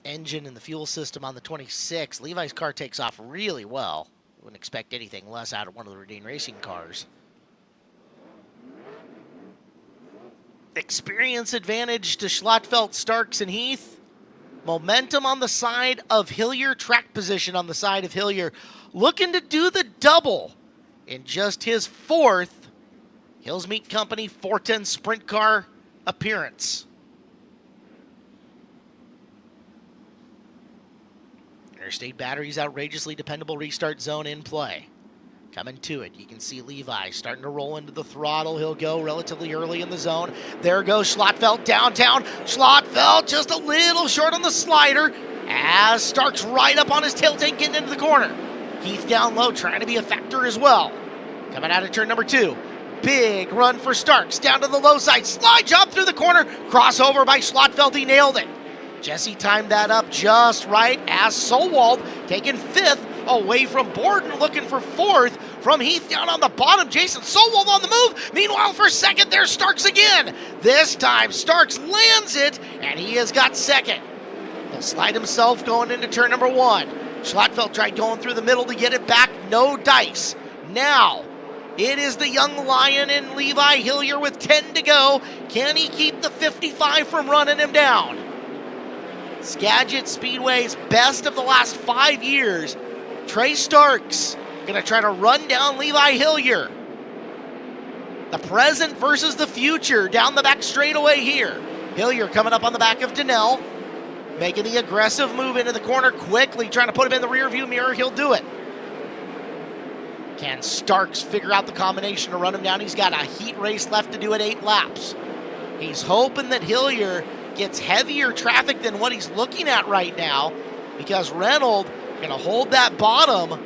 Engine and the fuel system on the 26. Levi's car takes off really well. Wouldn't expect anything less out of one of the Rodin Racing cars. Experience advantage to Schlattfeld, Starks, and Heath. Momentum on the side of Hillier, track position on the side of Hillier. Looking to do the double in just his 4th Hills Meat Company 410 Sprint Car appearance. Interstate Batteries outrageously dependable restart zone in play. Coming to it, you can see Levi starting to roll into the throttle. He'll go relatively early in the zone. There goes Schlattfeld downtown. Schlattfeld just a little short on the slider as Starks right up on his tail tank getting into the corner. Heath down low trying to be a factor as well. Coming out of turn number 2. Big run for Starks down to the low side. Slide job through the corner. Crossover by Schlattfeld. He nailed it. Jesse timed that up just right as Solwald taking 5th away from Borden, looking for 4th from Heath down on the bottom. Jason Solwald on the move. Meanwhile, for 2nd, there's Starks again. This time, Starks lands it, and he has got 2nd. He'll slide himself going into turn number 1. Schlattfeld tried going through the middle to get it back. No dice. Now, it is the young lion in Levi Hillier with 10 to go. Can he keep the 55 from running him down? Skagit Speedway's best of the last 5 years. Trey Starks going to try to run down Levi Hillier. The present versus the future down the back straightaway here. Hillier coming up on the back of Donnell, making the aggressive move into the corner quickly, trying to put him in the rear view mirror. He'll do it. Can Starks figure out the combination to run him down? He's got a heat race left to do at 8 laps. He's hoping that Hillier gets heavier traffic than what he's looking at right now, because Reynolds going to hold that bottom.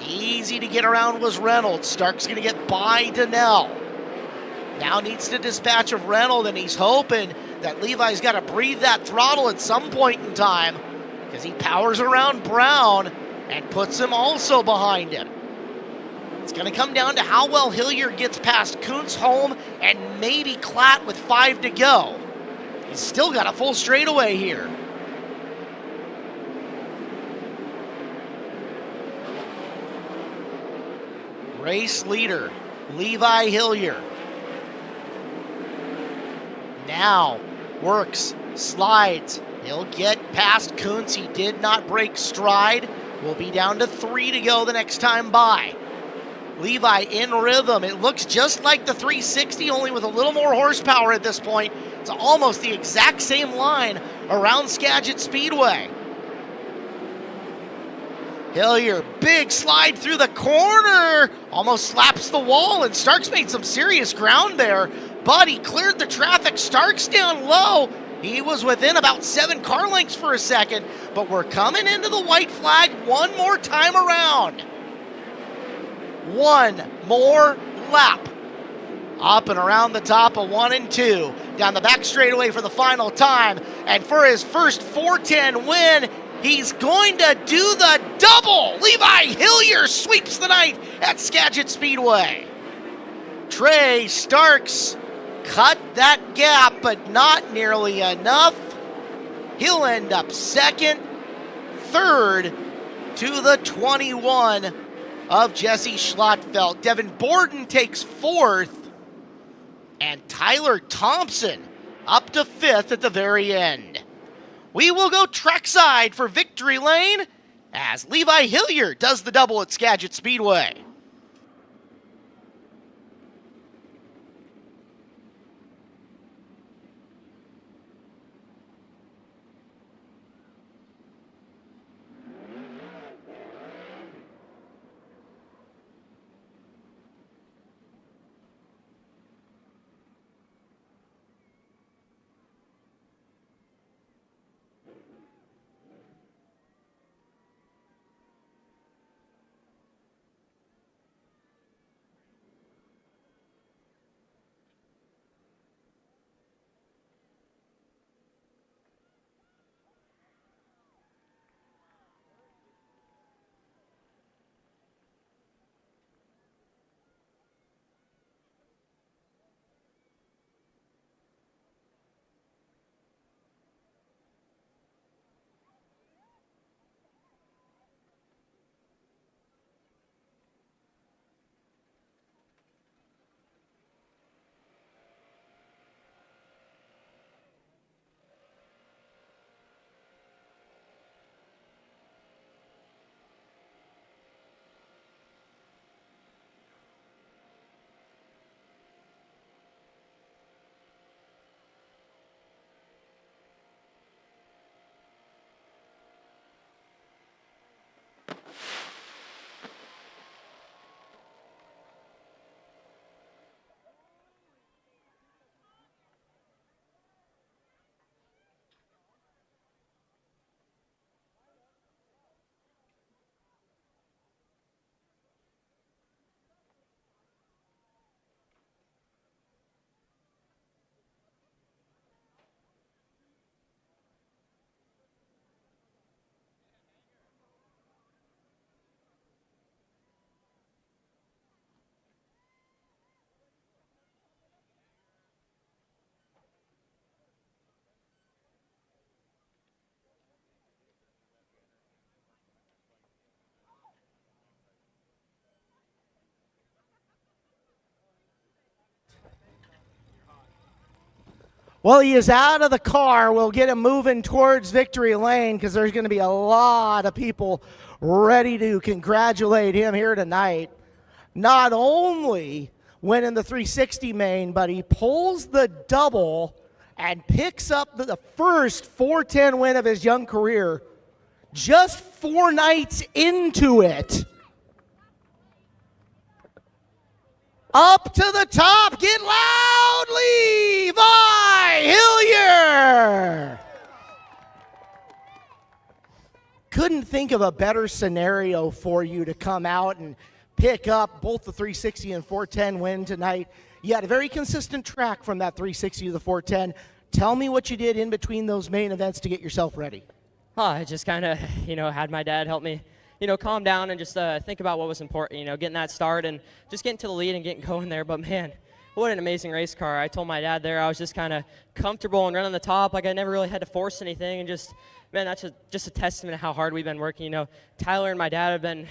Easy to get around was Reynolds. Stark's going to get by Donnell. Now needs to dispatch of Reynolds, and he's hoping that Levi's got to breathe that throttle at some point in time, because he powers around Brown and puts him also behind him. It's going to come down to how well Hillier gets past Kuntz, Holm, and maybe Klatt with 5 to go. He's still got a full straightaway here. Race leader, Levi Hillier. Now works, slides. He'll get past Kuntz. He did not break stride. We'll be down to 3 to go the next time by. Levi in rhythm. It looks just like the 360, only with a little more horsepower at this point. It's almost the exact same line around Skagit Speedway. Hillier, big slide through the corner. Almost slaps the wall, and Starks made some serious ground there, but he cleared the traffic. Starks down low. He was within about 7 car lengths for a second, but we're coming into the white flag one more time around. One more lap. Up and around the top of 1 and 2. Down the back straightaway for the final time. And for his first 410 win, he's going to do the double. Levi Hillier sweeps the night at Skagit Speedway. Trey Starks cut that gap, but not nearly enough. He'll end up 2nd, 3rd to the 21 of Jesse Schlattfeld. Devin Borden takes 4th, and Tyler Thompson up to 5th at the very end. We will go trackside for victory lane as Levi Hillier does the double at Skagit Speedway. Well, he is out of the car. We'll get him moving towards victory lane because there's going to be a lot of people ready to congratulate him here tonight. Not only winning the 360 main, but he pulls the double and picks up the first 410 win of his young career just 4 nights into it. Up to the top, get loud, Levi Hillier! Couldn't think of a better scenario for you to come out and pick up both the 360 and 410 win tonight. You had a very consistent track from that 360 to the 410. Tell me what you did in between those main events to get yourself ready. I just kind of, had my dad help me, calm down and just think about what was important, getting that start and just getting to the lead and getting going there. But, man, what an amazing race car. I told my dad there I was just kind of comfortable and running the top. Like I never really had to force anything. And just, man, that's just a testament to how hard we've been working. Tyler and my dad have been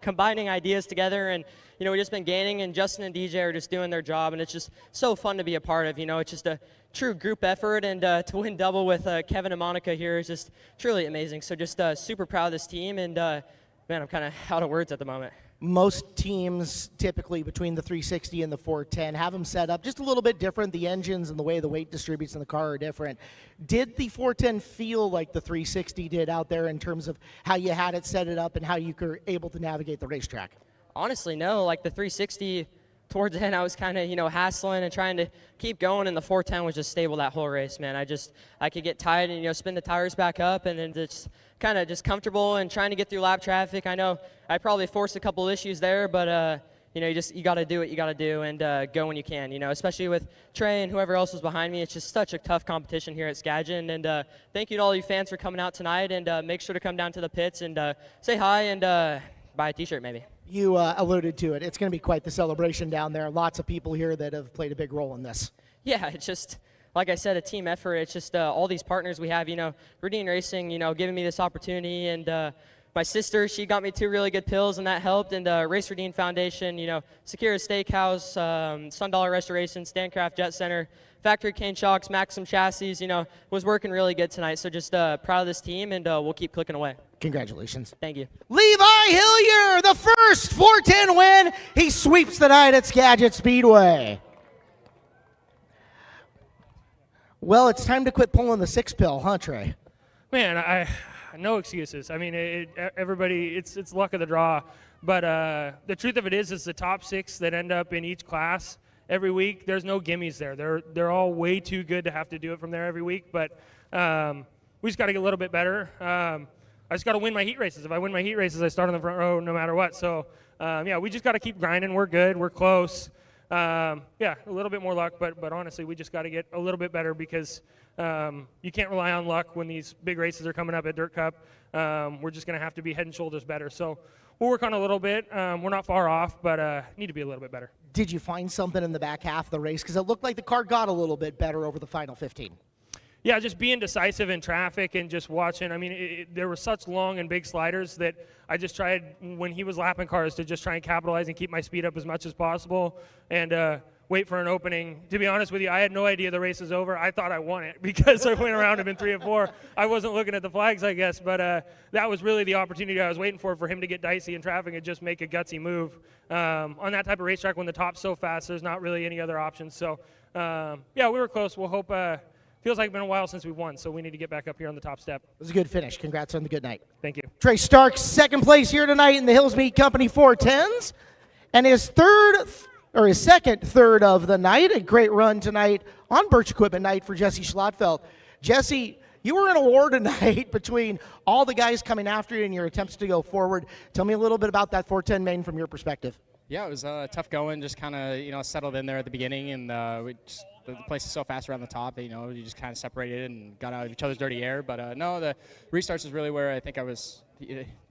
combining ideas together, and we've just been gaining, and Justin and DJ are just doing their job, and it's just so fun to be a part of. It's just a true group effort, and to win double with Kevin and Monica here is just truly amazing. So just super proud of this team, and man, I'm kind of out of words at the moment. Most teams typically between the 360 and the 410 have them set up just a little bit different. The engines and the way the weight distributes in the car are different. Did the 410 feel like the 360 did out there in terms of how you had it set it up and how you were able to navigate the racetrack? Honestly, no. Like the 360, towards the end, I was kind of, hassling and trying to keep going, and the 410 was just stable that whole race, man. I could get tight and, spin the tires back up, and then just kind of just comfortable and trying to get through lap traffic. I know I probably forced a couple issues there, but, you got to do what you got to do and go when you can, especially with Trey and whoever else was behind me. It's just such a tough competition here at Skagit, and thank you to all you fans for coming out tonight, and make sure to come down to the pits and say hi and buy a t-shirt maybe. You alluded to it. It's going to be quite the celebration down there. Lots of people here that have played a big role in this. Yeah, it's just, like I said, a team effort. It's just all these partners we have, Rudine Racing, giving me this opportunity, and my sister, she got me 2 really good pills, and that helped, and Race Rudine Foundation, Secura Steakhouse, Sundollar Restoration, Standcraft Jet Center, Factory Cane Shocks, Maxim Chassis, was working really good tonight. So just proud of this team, and we'll keep clicking away. Congratulations. Thank you. Levi Hillier, the first 410 win. He sweeps the night at Skagit Speedway. Well, it's time to quit pulling the 6 pill, huh, Trey? Man, no excuses. I mean, everybody, it's luck of the draw. But the truth of it is the top 6 that end up in each class every week, there's no gimmies there. They're all way too good to have to do it from there every week. But we just got to get a little bit better. I just got to win my heat races. If I win my heat races, I start on the front row no matter what. So, we just got to keep grinding. We're good. We're close. A little bit more luck, but honestly, we just got to get a little bit better because you can't rely on luck when these big races are coming up at Dirt Cup. We're just going to have to be head and shoulders better. So we'll work on a little bit. We're not far off, but need to be a little bit better. Did you find something in the back half of the race? Because it looked like the car got a little bit better over the final 15. Yeah, just being decisive in traffic and just watching. I mean, there were such long and big sliders that I just tried, when he was lapping cars, to just try and capitalize and keep my speed up as much as possible and wait for an opening. To be honest with you, I had no idea the race was over. I thought I won it because I went around him in 3 and 4. I wasn't looking at the flags, I guess, but that was really the opportunity I was waiting for him to get dicey in traffic and just make a gutsy move. On that type of racetrack, when the top's so fast, there's not really any other options. So, we were close. We'll hope feels like it's been a while since we won, so we need to get back up here on the top step. It was a good finish. Congrats on the good night. Thank you. Trey Starks, second place here tonight in the Hills Meat Company 410s, and his second third of the night. A great run tonight on Birch Equipment Night for Jesse Schlotfeld. Jesse, you were in a war tonight between all the guys coming after you and your attempts to go forward. Tell me a little bit about that 410 main from your perspective. Yeah, it was tough going. Just kind of settled in there at the beginning, and the place is so fast around the top that you just kind of separated and got out of each other's dirty air. But no, the restarts is really where I think I was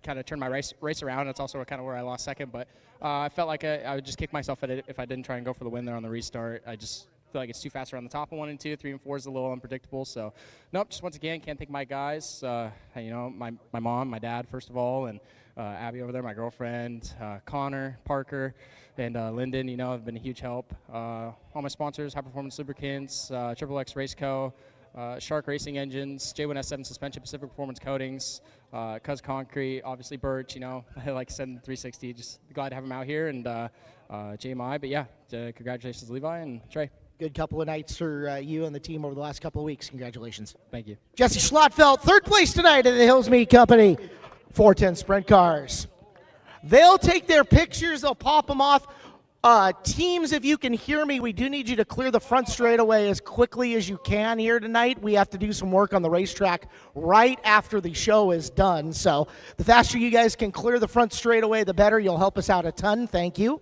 kind of turned my race around. That's also kind of where I lost second. But I felt like I would just kick myself at it if I didn't try and go for the win there on the restart. I just feel like it's too fast around the top of 1 and 2. 3 and 4 is a little unpredictable. So nope, just once again can't thank my guys. My mom, my dad first of all, and Abby over there, my girlfriend, Connor, Parker, and Lyndon, have been a huge help. All my sponsors, High Performance Lubricants, Triple X Race Co., Shark Racing Engines, J1S7 Suspension, Pacific Performance Coatings, Cuz Concrete, obviously Birch, like I said, 360. Just glad to have them out here, and JMI. But yeah, congratulations, Levi and Trey. Good couple of nights for you and the team over the last couple of weeks. Congratulations. Thank you. Jesse Schlotfeld, third place tonight in the Hills Meat Company 410 Sprint Cars. They'll take their pictures. They'll pop them off. Teams, if you can hear me, we do need you to clear the front straightaway as quickly as you can here tonight. We have to do some work on the racetrack right after the show is done. So the faster you guys can clear the front straightaway, the better. You'll help us out a ton. Thank you.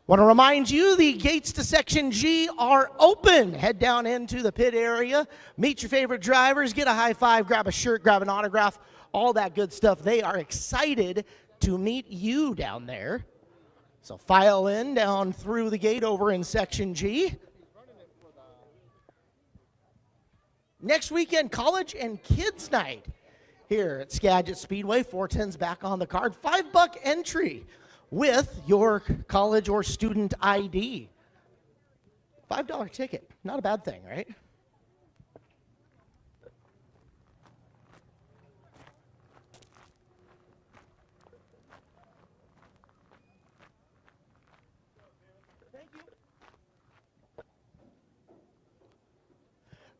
Want to remind you, the gates to Section G are open. Head down into the pit area, meet your favorite drivers, get a high five, grab a shirt, grab an autograph, all that good stuff. They are excited to meet you down there. So file in down through the gate over in Section G. Next weekend, college and kids night here at Skagit Speedway. 410's back on the card. $5 entry with your college or student ID. $5 ticket, not a bad thing, right?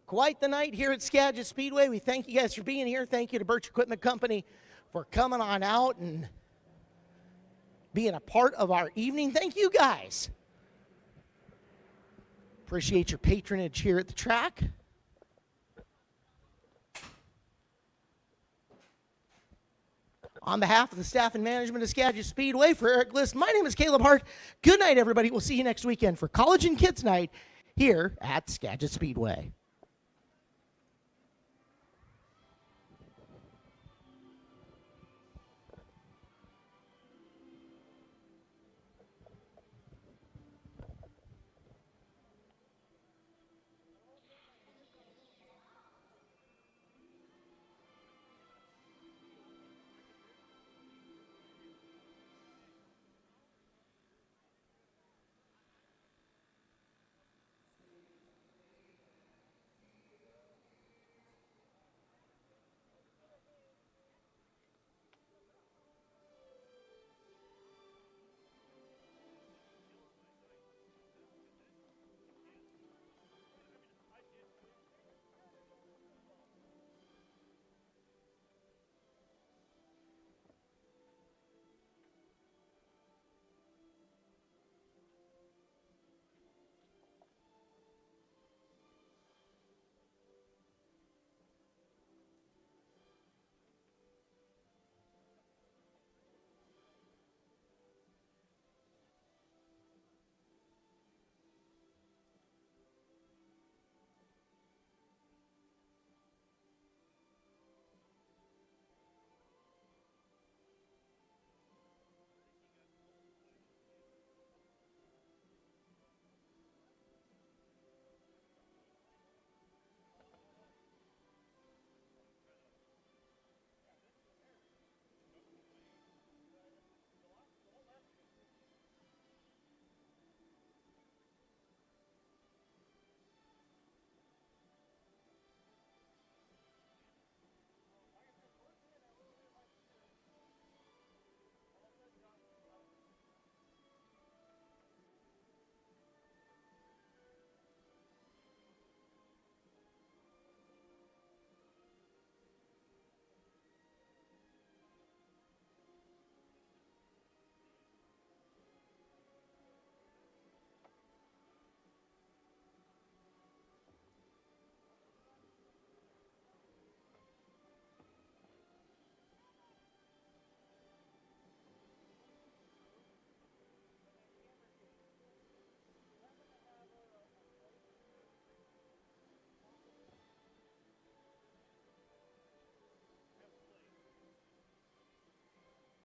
Quite the night here at Skagit Speedway. We thank you guys for being here. Thank you to Birch Equipment Company for coming on out and being a part of our evening. Thank you guys. Appreciate your patronage here at the track. On behalf of the staff and management of Skagit Speedway, for Eric List, my name is Caleb Hart. Good night, everybody. We'll see you next weekend for College and Kids Night here at Skagit Speedway.